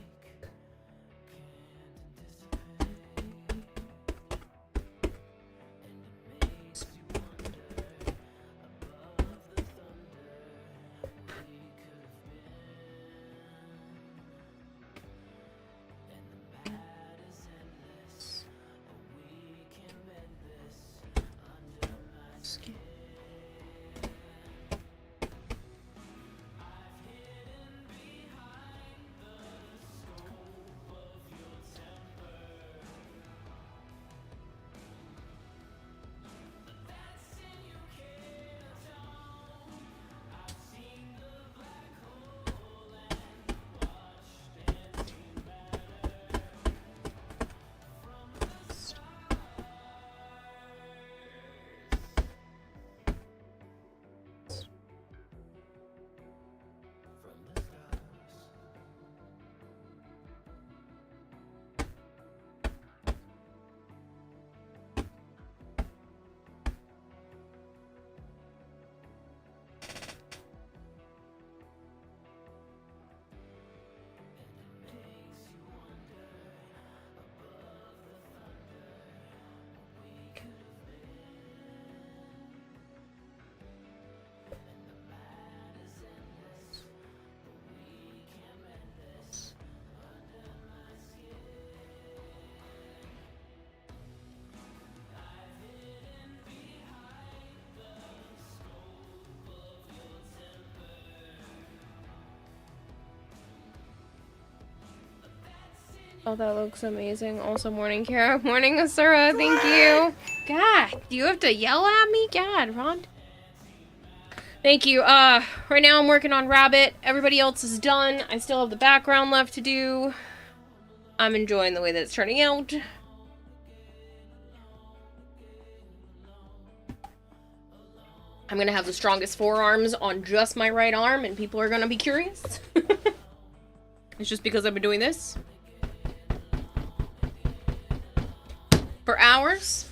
Oh, that looks amazing. Also, morning, Kara. Morning, Asura. Thank you. God, do you have to yell at me? God, Ron. Thank you. Right now I'm working on Rabbit. Everybody else is done. I still have the background left to do. I'm enjoying the way that it's turning out. I'm gonna have the strongest forearms on just my right arm, and people are gonna be curious. It's just because I've been doing this for hours.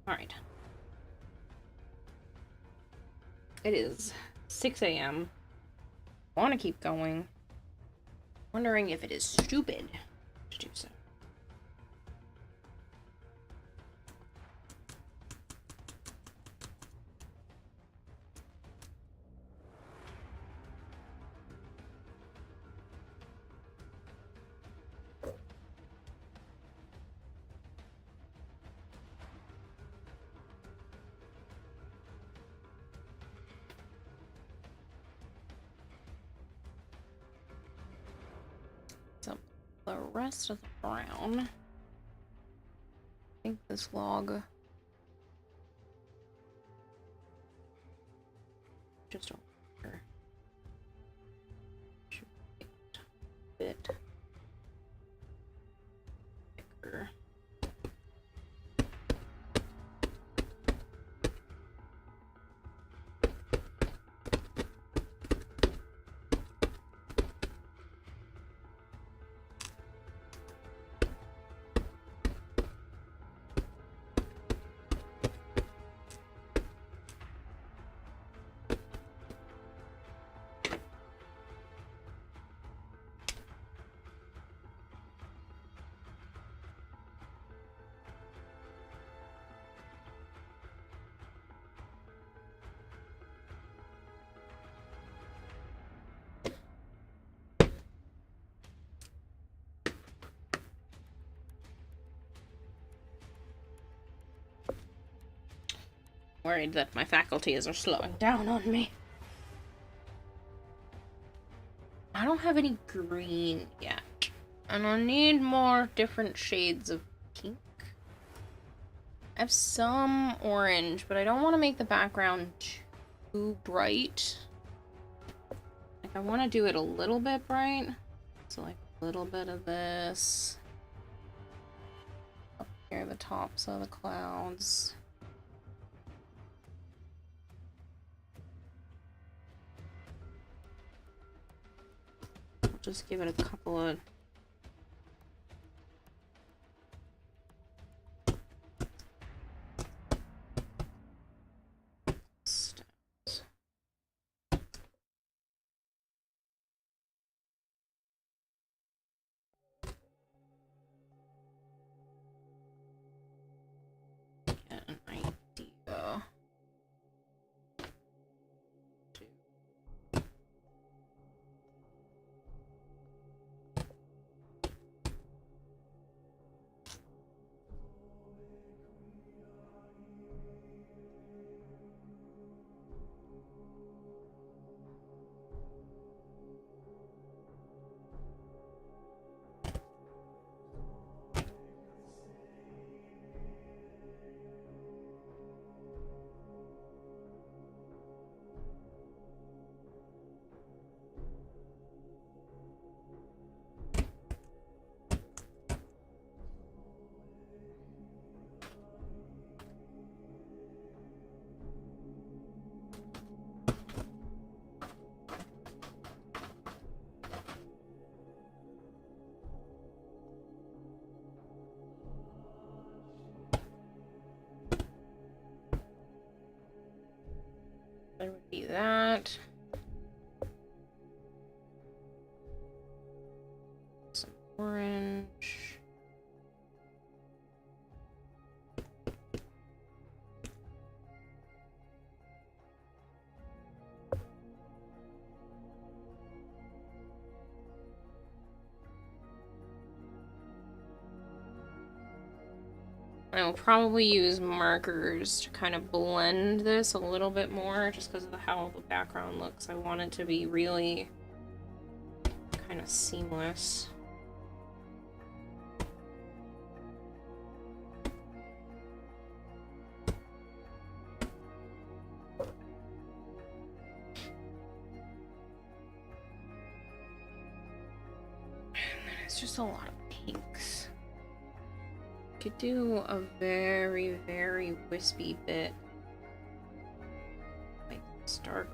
Alright. It is 6 a.m. I want to keep going. Wondering if it is stupid to do so. So the rest of the brown. I think this log just over here should be a bit thicker. Worried that my faculties are slowing down on me. I don't have any green yet. And I need more different shades of pink. I have some orange, but I don't want to make the background too bright. Like, I want to do it a little bit bright. So, like, a little bit of this. Up here, the tops of the clouds. Just give it a couple of steps. Get an idea. There would be that. Some orange. I will probably use markers to kind of blend this a little bit more just because of how the background looks. I want it to be really kind of seamless. And then it's just a lot of pinks. Could do a very, very wispy bit. Like dark.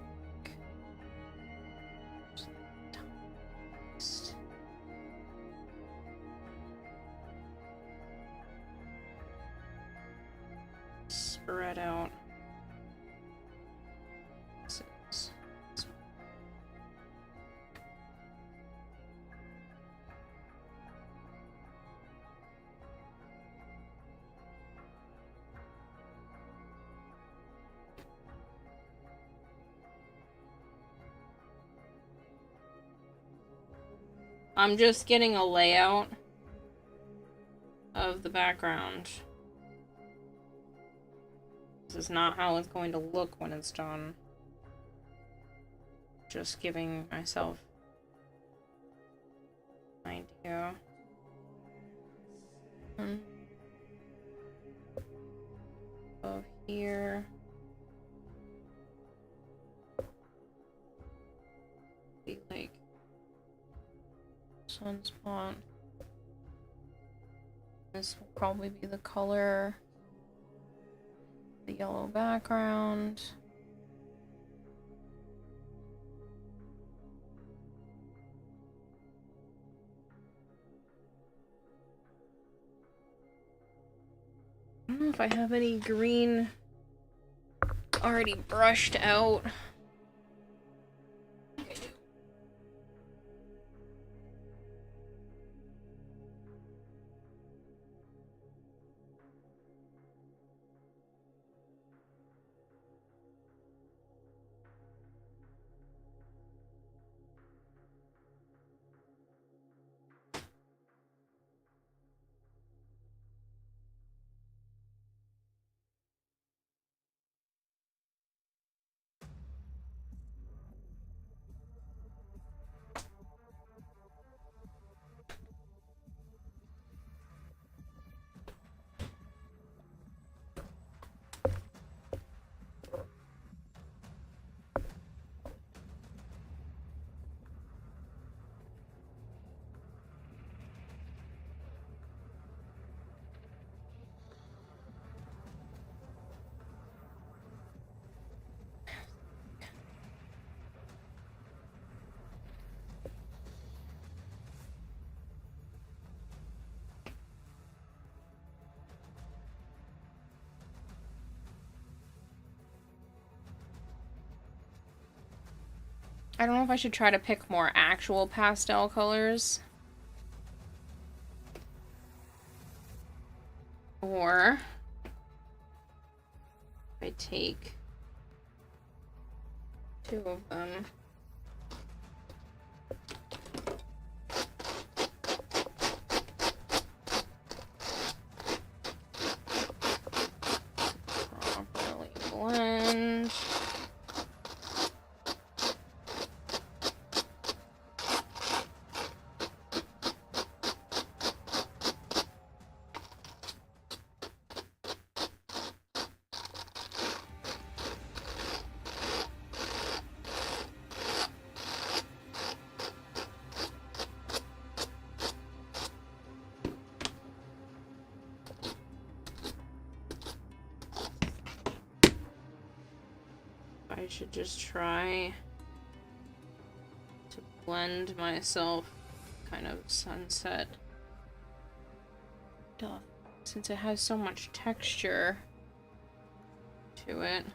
spread out. I'm just getting a layout of the background. This is not how it's going to look when it's done. Just giving myself an idea. Of here. Be like sunspot. This will probably be the color. The yellow background. I don't know if I have any green already brushed out. I don't know if I should try to pick more actual pastel colors. Or if I take 2 of them. Properly blend. I should just try to blend myself kind of sunset stuff since it has so much texture to it.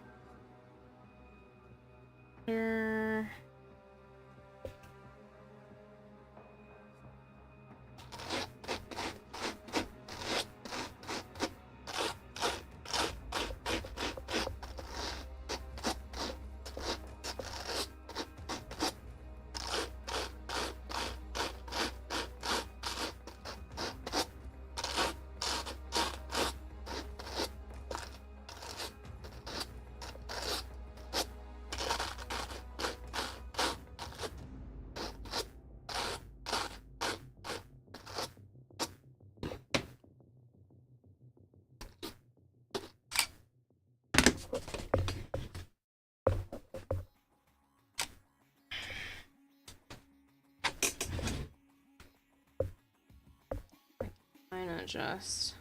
Just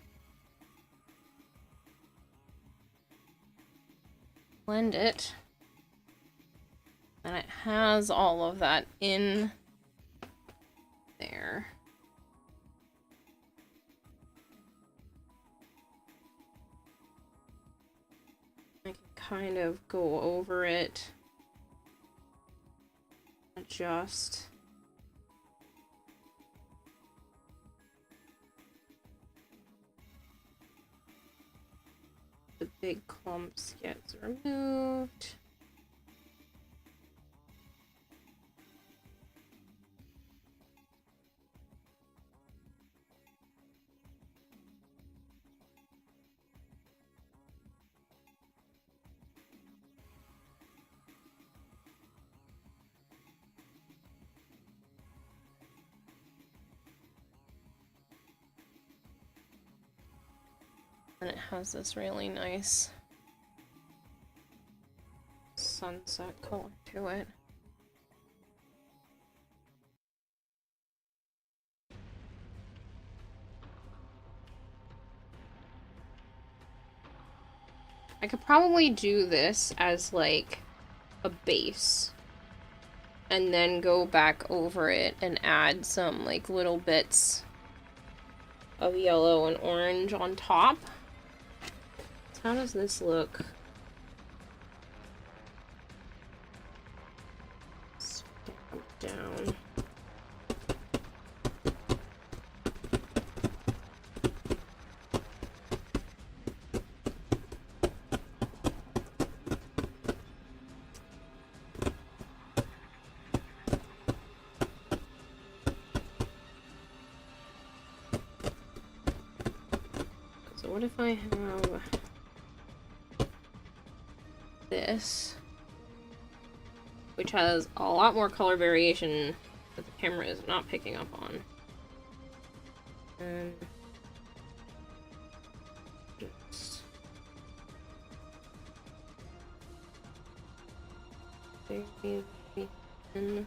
blend it, and it has all of that in there. kind of go over it, adjust. The big clumps gets removed. And it has this really nice sunset color to it. I could probably do this as like a base and then go back over it and add some like little bits of yellow and orange on top. So how does this look? Stamp down. So what if I have this, which has a lot more color variation that the camera is not picking up on. And just maybe in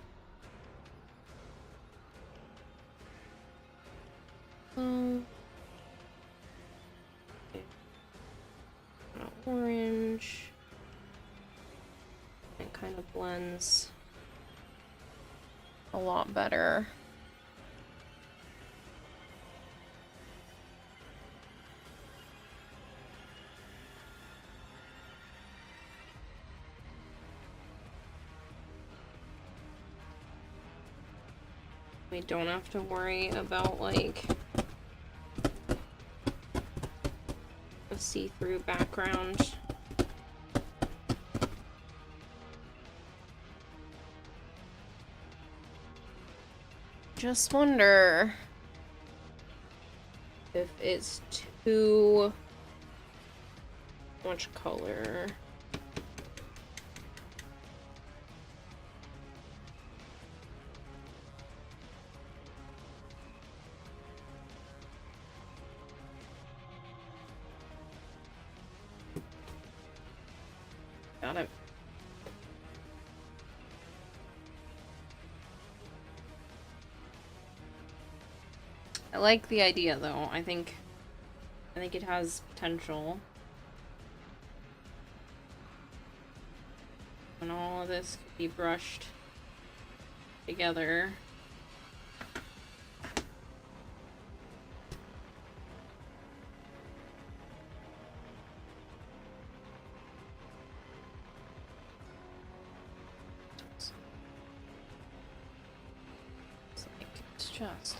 orange. It kind of blends a lot better. We don't have to worry about like a see-through background. Just wonder if it's too much color. Got it. I like the idea though. I think it has potential. And all of this could be brushed together. It's like it's just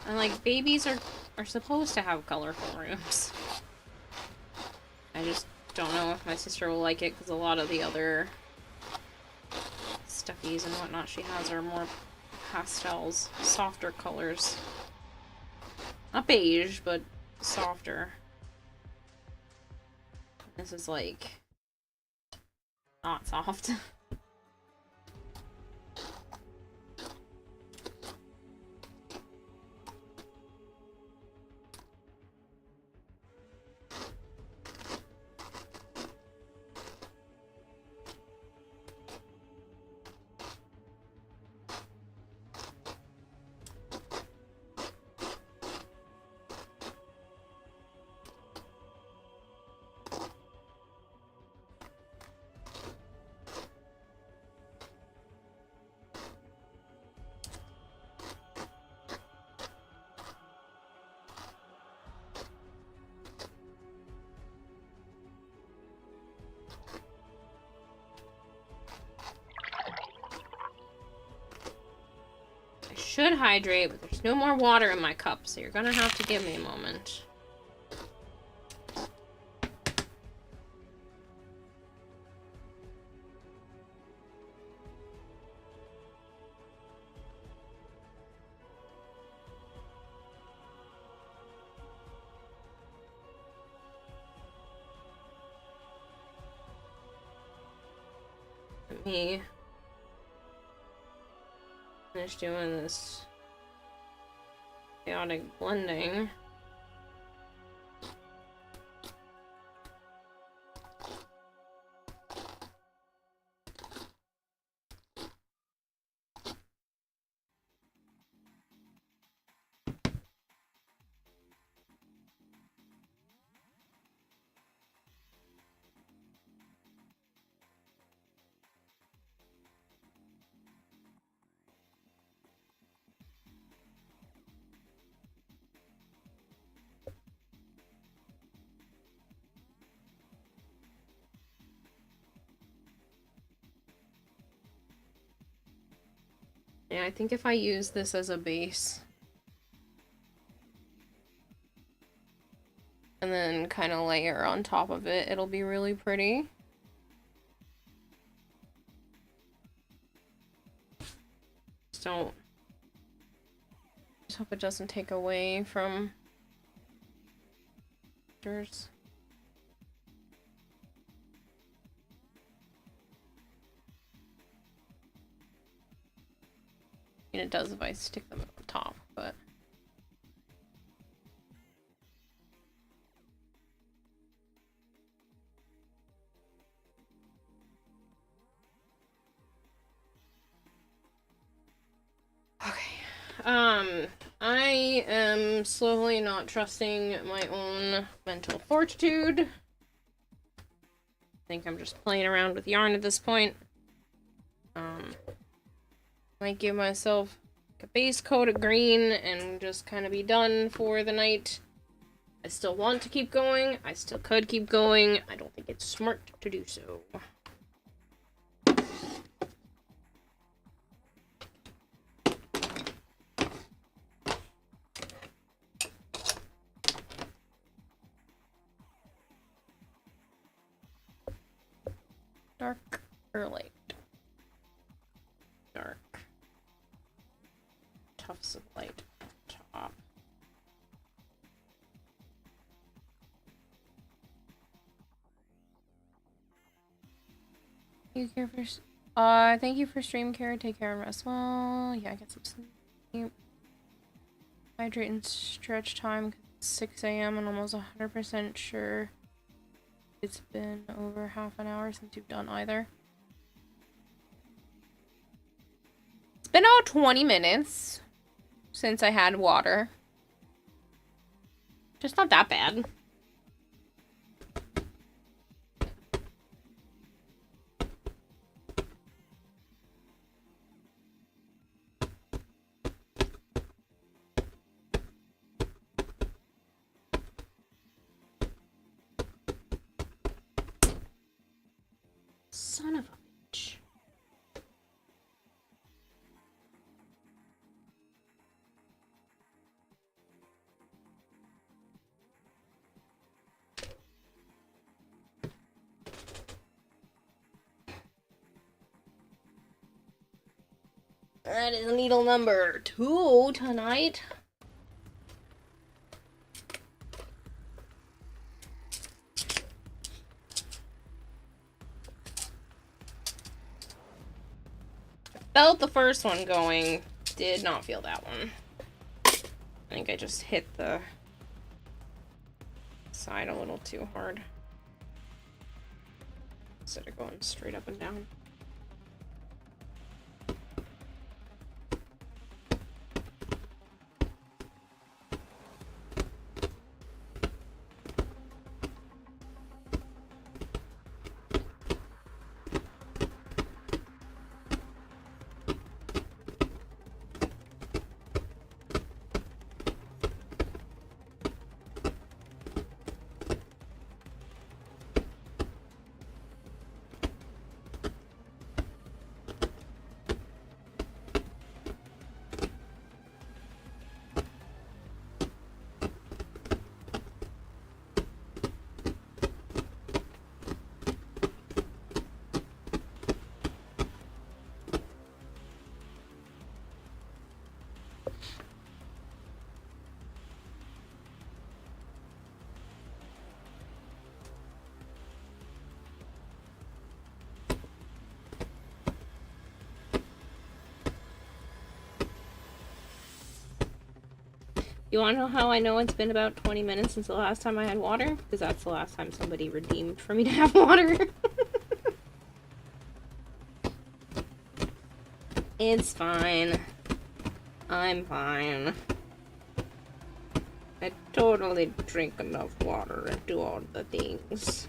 and like babies are supposed to have colorful rooms. I just don't know if my sister will like it because a lot of the other stuffies and whatnot she has are more pastels, softer colors. Not beige, but softer. This is like not soft. I should hydrate, but there's no more water in my cup, so you're gonna have to give me a moment. Let me finish doing this chaotic blending. Yeah, I think if I use this as a base and then kind of layer on top of it, it'll be really pretty. Just hope it doesn't take away from yours. And it does if I stick them at the top, but okay. I am slowly not trusting my own mental fortitude. I think I'm just playing around with yarn at this point. Might give myself a base coat of green and just kind of be done for the night. I still want to keep going. I still could keep going. I don't think it's smart to do so. Dark or light? Dark. Tufts of light on top. Thank you for stream care. Take care and rest well. Yeah, get some sleep. Hydrate and stretch time. 'Cause it's 6 a.m. and almost 100% sure it's been over half an hour since you've done either. It's been about 20 minutes since I had water. Just not that bad. Son of a bitch. That is needle number 2 tonight. Felt the first one going. Did not feel that one. I think I just hit the side a little too hard. Instead of going straight up and down. You wanna know how I know it's been about 20 minutes since the last time I had water? Because that's the last time somebody redeemed for me to have water. It's fine. I'm fine. I totally drink enough water and do all the things.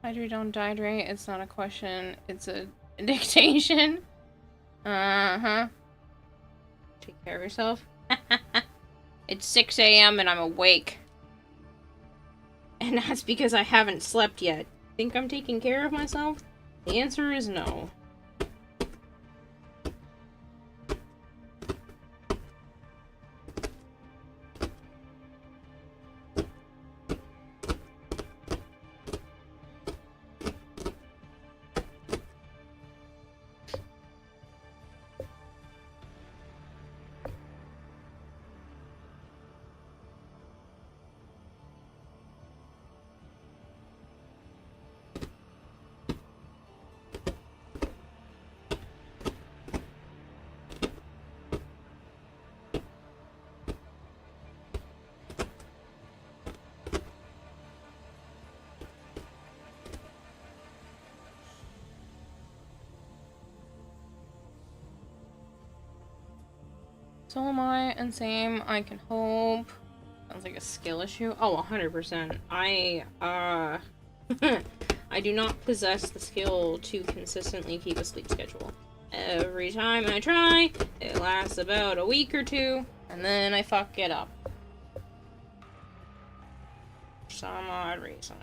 Hydrate, don't dehydrate. It's not a question. It's a dictation. Uh-huh. Take care of yourself. It's 6 a.m. and I'm awake. And that's because I haven't slept yet. Think I'm taking care of myself? The answer is no. So am I, and same, I can hope. Sounds like a skill issue. Oh, 100%. I do not possess the skill to consistently keep a sleep schedule. Every time I try, it lasts about a week or two, and then I fuck it up. For some odd reason.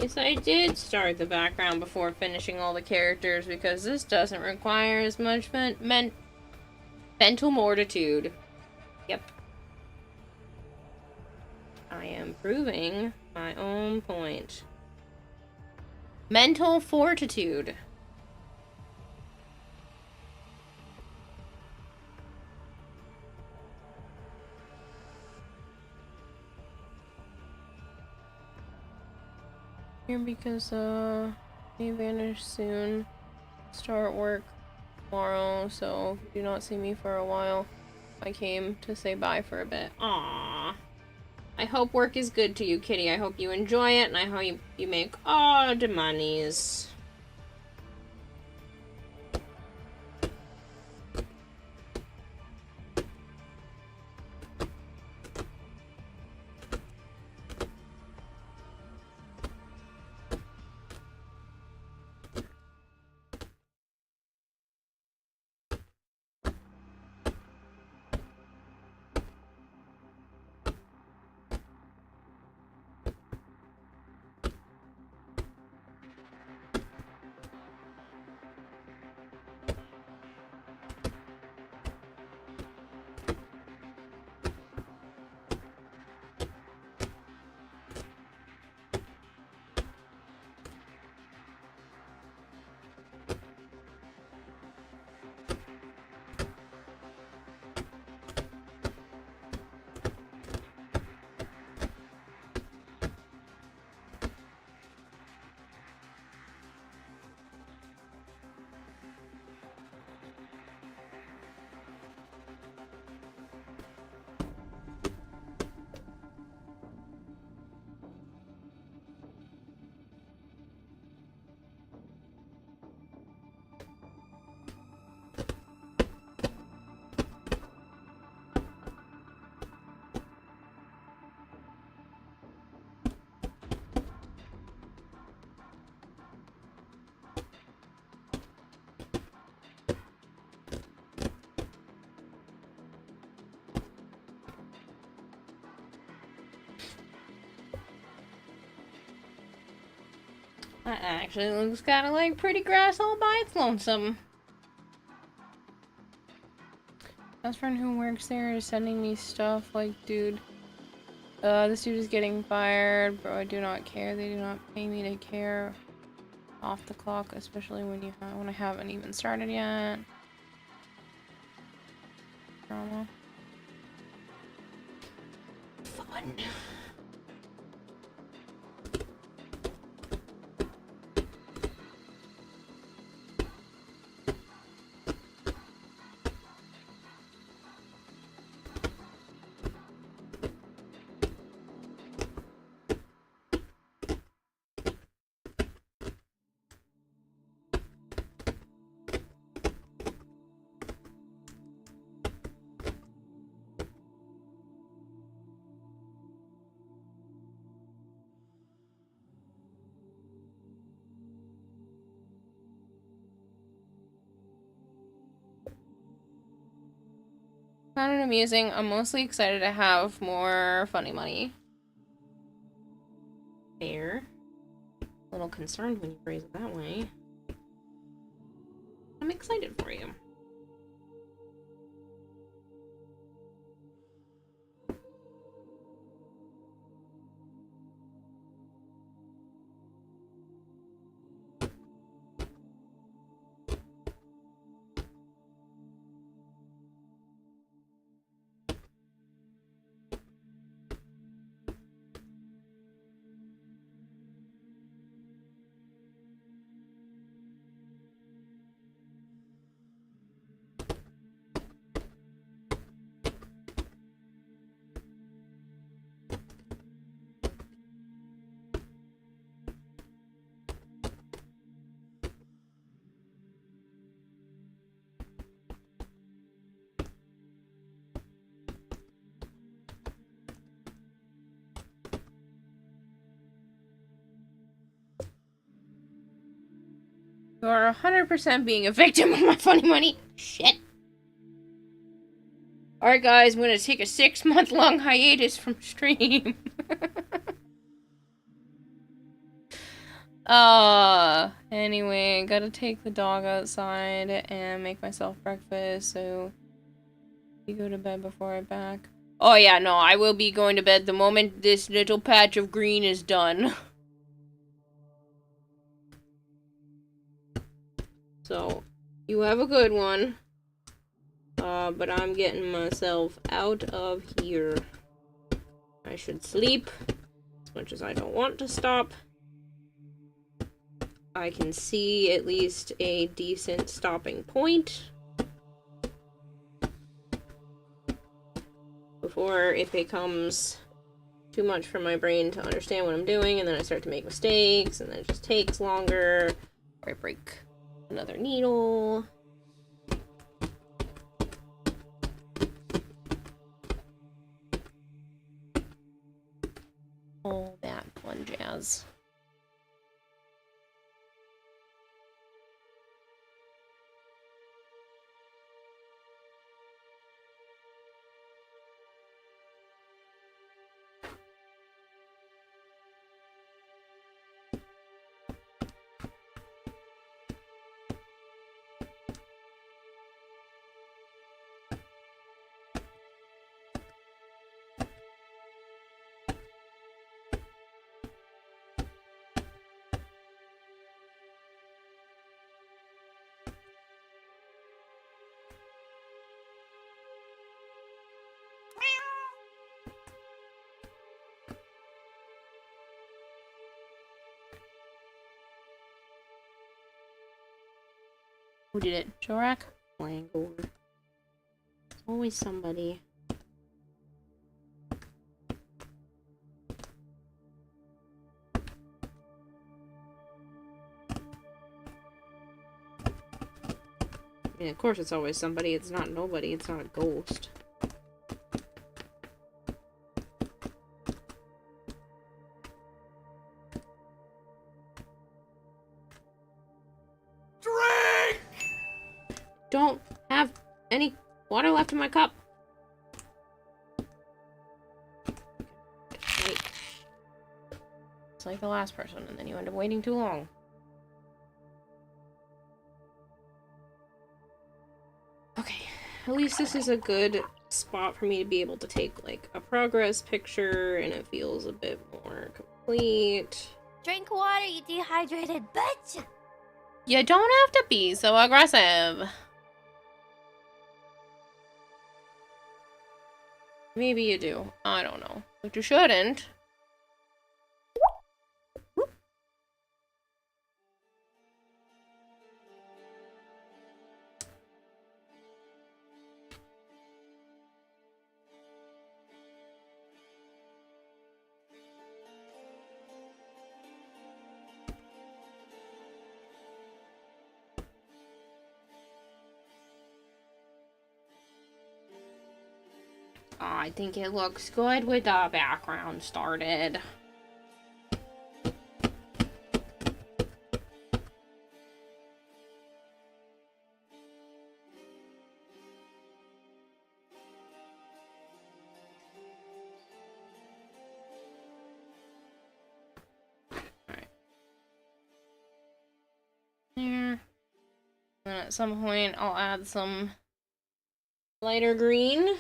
Yes, I did start the background before finishing all the characters because this doesn't require as much mental fortitude. Yep. I am proving my own point. Mental fortitude. Here because they vanish soon. Start work tomorrow, so do not see me for a while. I came to say bye for a bit. Aww. I hope work is good to you, kitty. I hope you enjoy it, and I hope you make all the monies. That actually looks kind of like pretty grass all by its lonesome. Best friend who works there is sending me stuff like, dude, this dude is getting fired, bro. I do not care. They do not pay me to care. Off the clock, especially when I haven't even started yet. Drama. Fun. Kind of amusing. I'm mostly excited to have more funny money. Fair. A little concerned when you phrase it that way. I'm excited for you. You are 100% being a victim of my funny money. Shit. Alright guys, I'm gonna take a 6-month long hiatus from stream. Anyway, gotta take the dog outside and make myself breakfast, so you go to bed before I back. Oh yeah, no, I will be going to bed the moment this little patch of green is done. So, you have a good one. But I'm getting myself out of here. I should sleep, as much as I don't want to stop. I can see at least a decent stopping point before it becomes too much for my brain to understand what I'm doing, and then I start to make mistakes, and then it just takes longer, or I break another needle. All that fun jazz. Who did it? Jorak? Langor. It's always somebody. I mean, of course it's always somebody. It's not nobody. It's not a ghost. Don't have any water left in my cup. It's like the last person, and then you end up waiting too long. Okay, at least this is a good spot for me to be able to take, like, a progress picture, and it feels a bit more complete. Drink water, you dehydrated bitch! You don't have to be so aggressive. Maybe you do. I don't know. But you shouldn't. I think it looks good with the background started. Alright. There. And at some point, I'll add some lighter green.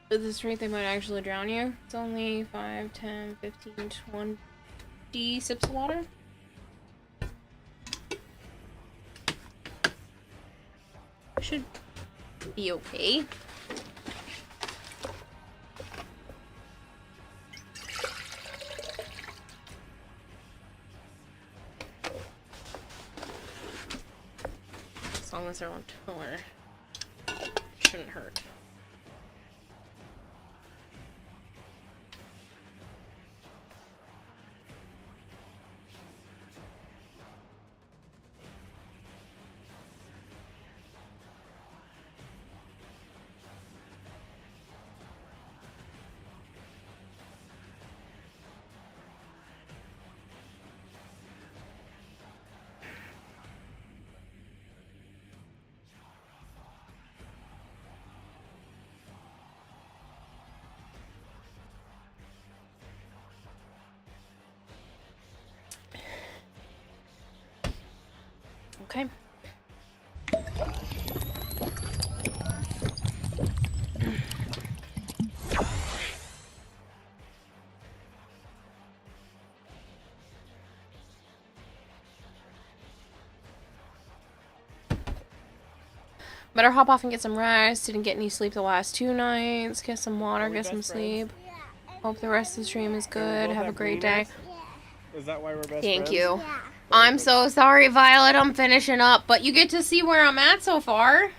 At this rate, they might actually drown you. It's only 5, 10, 15, 20 sips of water. Should be okay. As long as they're on toner, shouldn't hurt. Okay. Better hop off and get some rest. Didn't get any sleep the last 2 nights. Get some water, get some sleep. Hope the rest of the stream is good. Have a great day. Is that why we're best Thank friends? you. I'm so sorry, Violet. I'm finishing up, but you get to see where I'm at so far.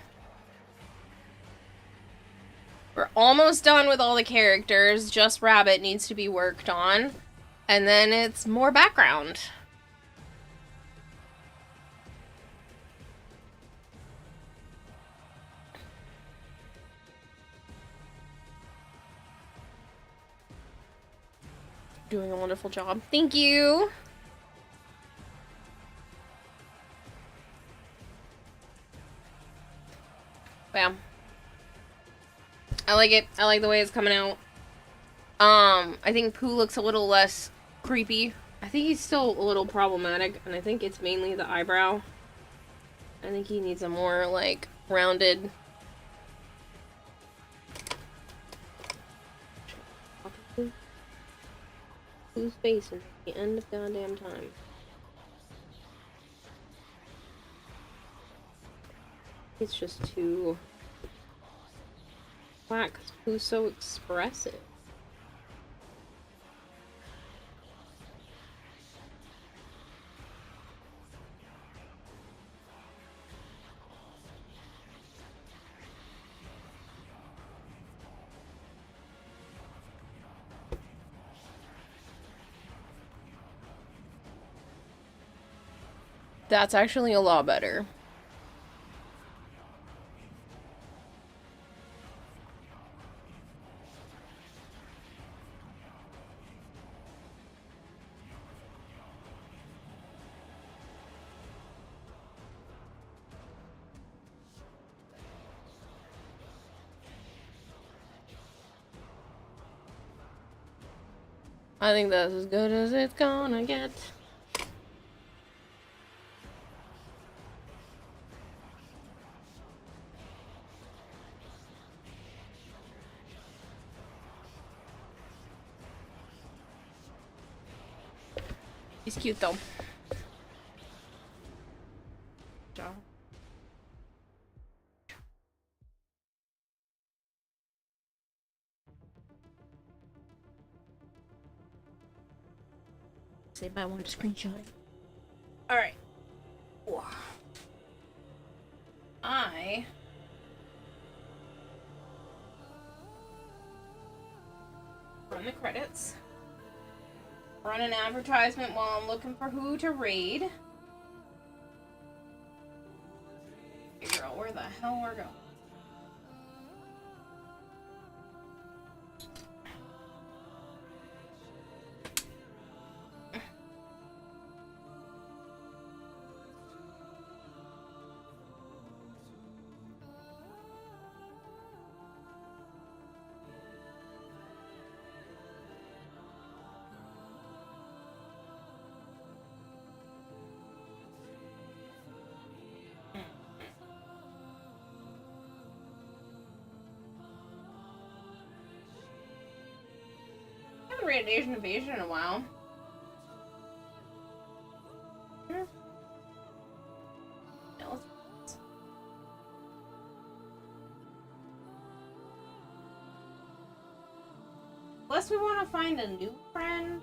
We're almost done with all the characters. Just Rabbit needs to be worked on. And then it's more background. Doing a wonderful job. Thank you. Bam. I like it. I like the way it's coming out. I think Pooh looks a little less creepy. I think he's still a little problematic, and I think it's mainly the eyebrow. I think he needs a more, like, rounded... Pooh's face until the end of goddamn time. It's just too... flat, because Pooh's so expressive. That's actually a lot better. I think that's as good as it's gonna get. He's cute though. Job. Say I want to screenshot it. Alright. I run the credits. Run an advertisement while I'm looking for who to raid. Figure out where the hell we're going. I haven't rated Asian Invasion in a while. Yeah, unless we want to find a new friend.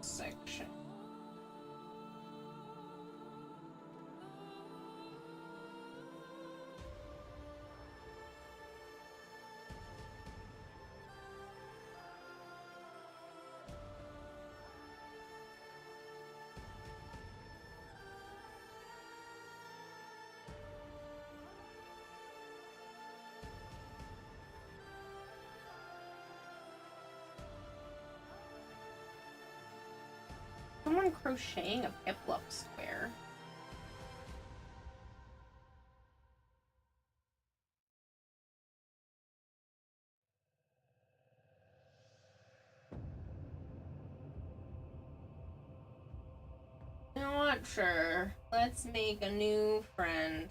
Section. Someone crocheting a Piplup square. not sure. Let's make a new friend.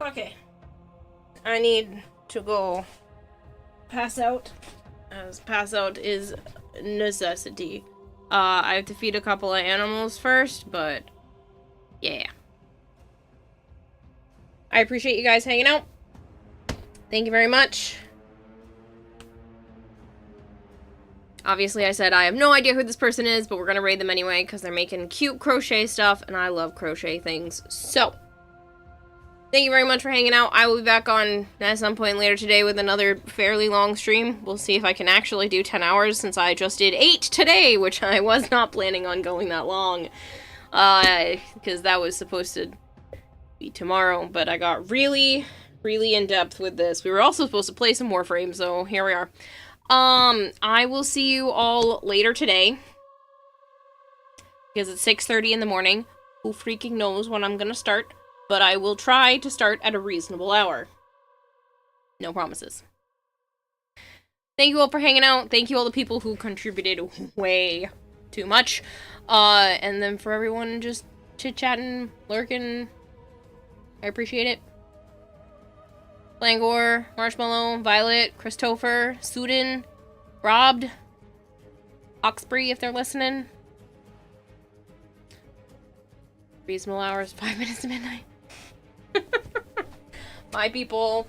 Okay. I need to go pass out, as pass out is necessity. I have to feed a couple of animals first, but yeah. I appreciate you guys hanging out. Thank you very much. Obviously, I said I have no idea who this person is, but we're gonna raid them anyway, because they're making cute crochet stuff, and I love crochet things. So, thank you very much for hanging out. I will be back on at some point later today with another fairly long stream. We'll see if I can actually do 10 hours, since I just did 8 today, which I was not planning on going that long. Because that was supposed to be tomorrow, but I got really in-depth with this. We were also supposed to play some Warframe, so here we are. I will see you all later today, because it's 6:30 in the morning. Who freaking knows when I'm gonna start, but I will try to start at a reasonable hour. No promises. Thank you all for hanging out. Thank you all the people who contributed way too much. And then for everyone just chit-chatting, lurking, I appreciate it. Langor, Marshmallow, Violet, Christopher, Sudin, Robbed, Oxbury if they're listening. Reasonable hours, 5 minutes to midnight. Bye, people.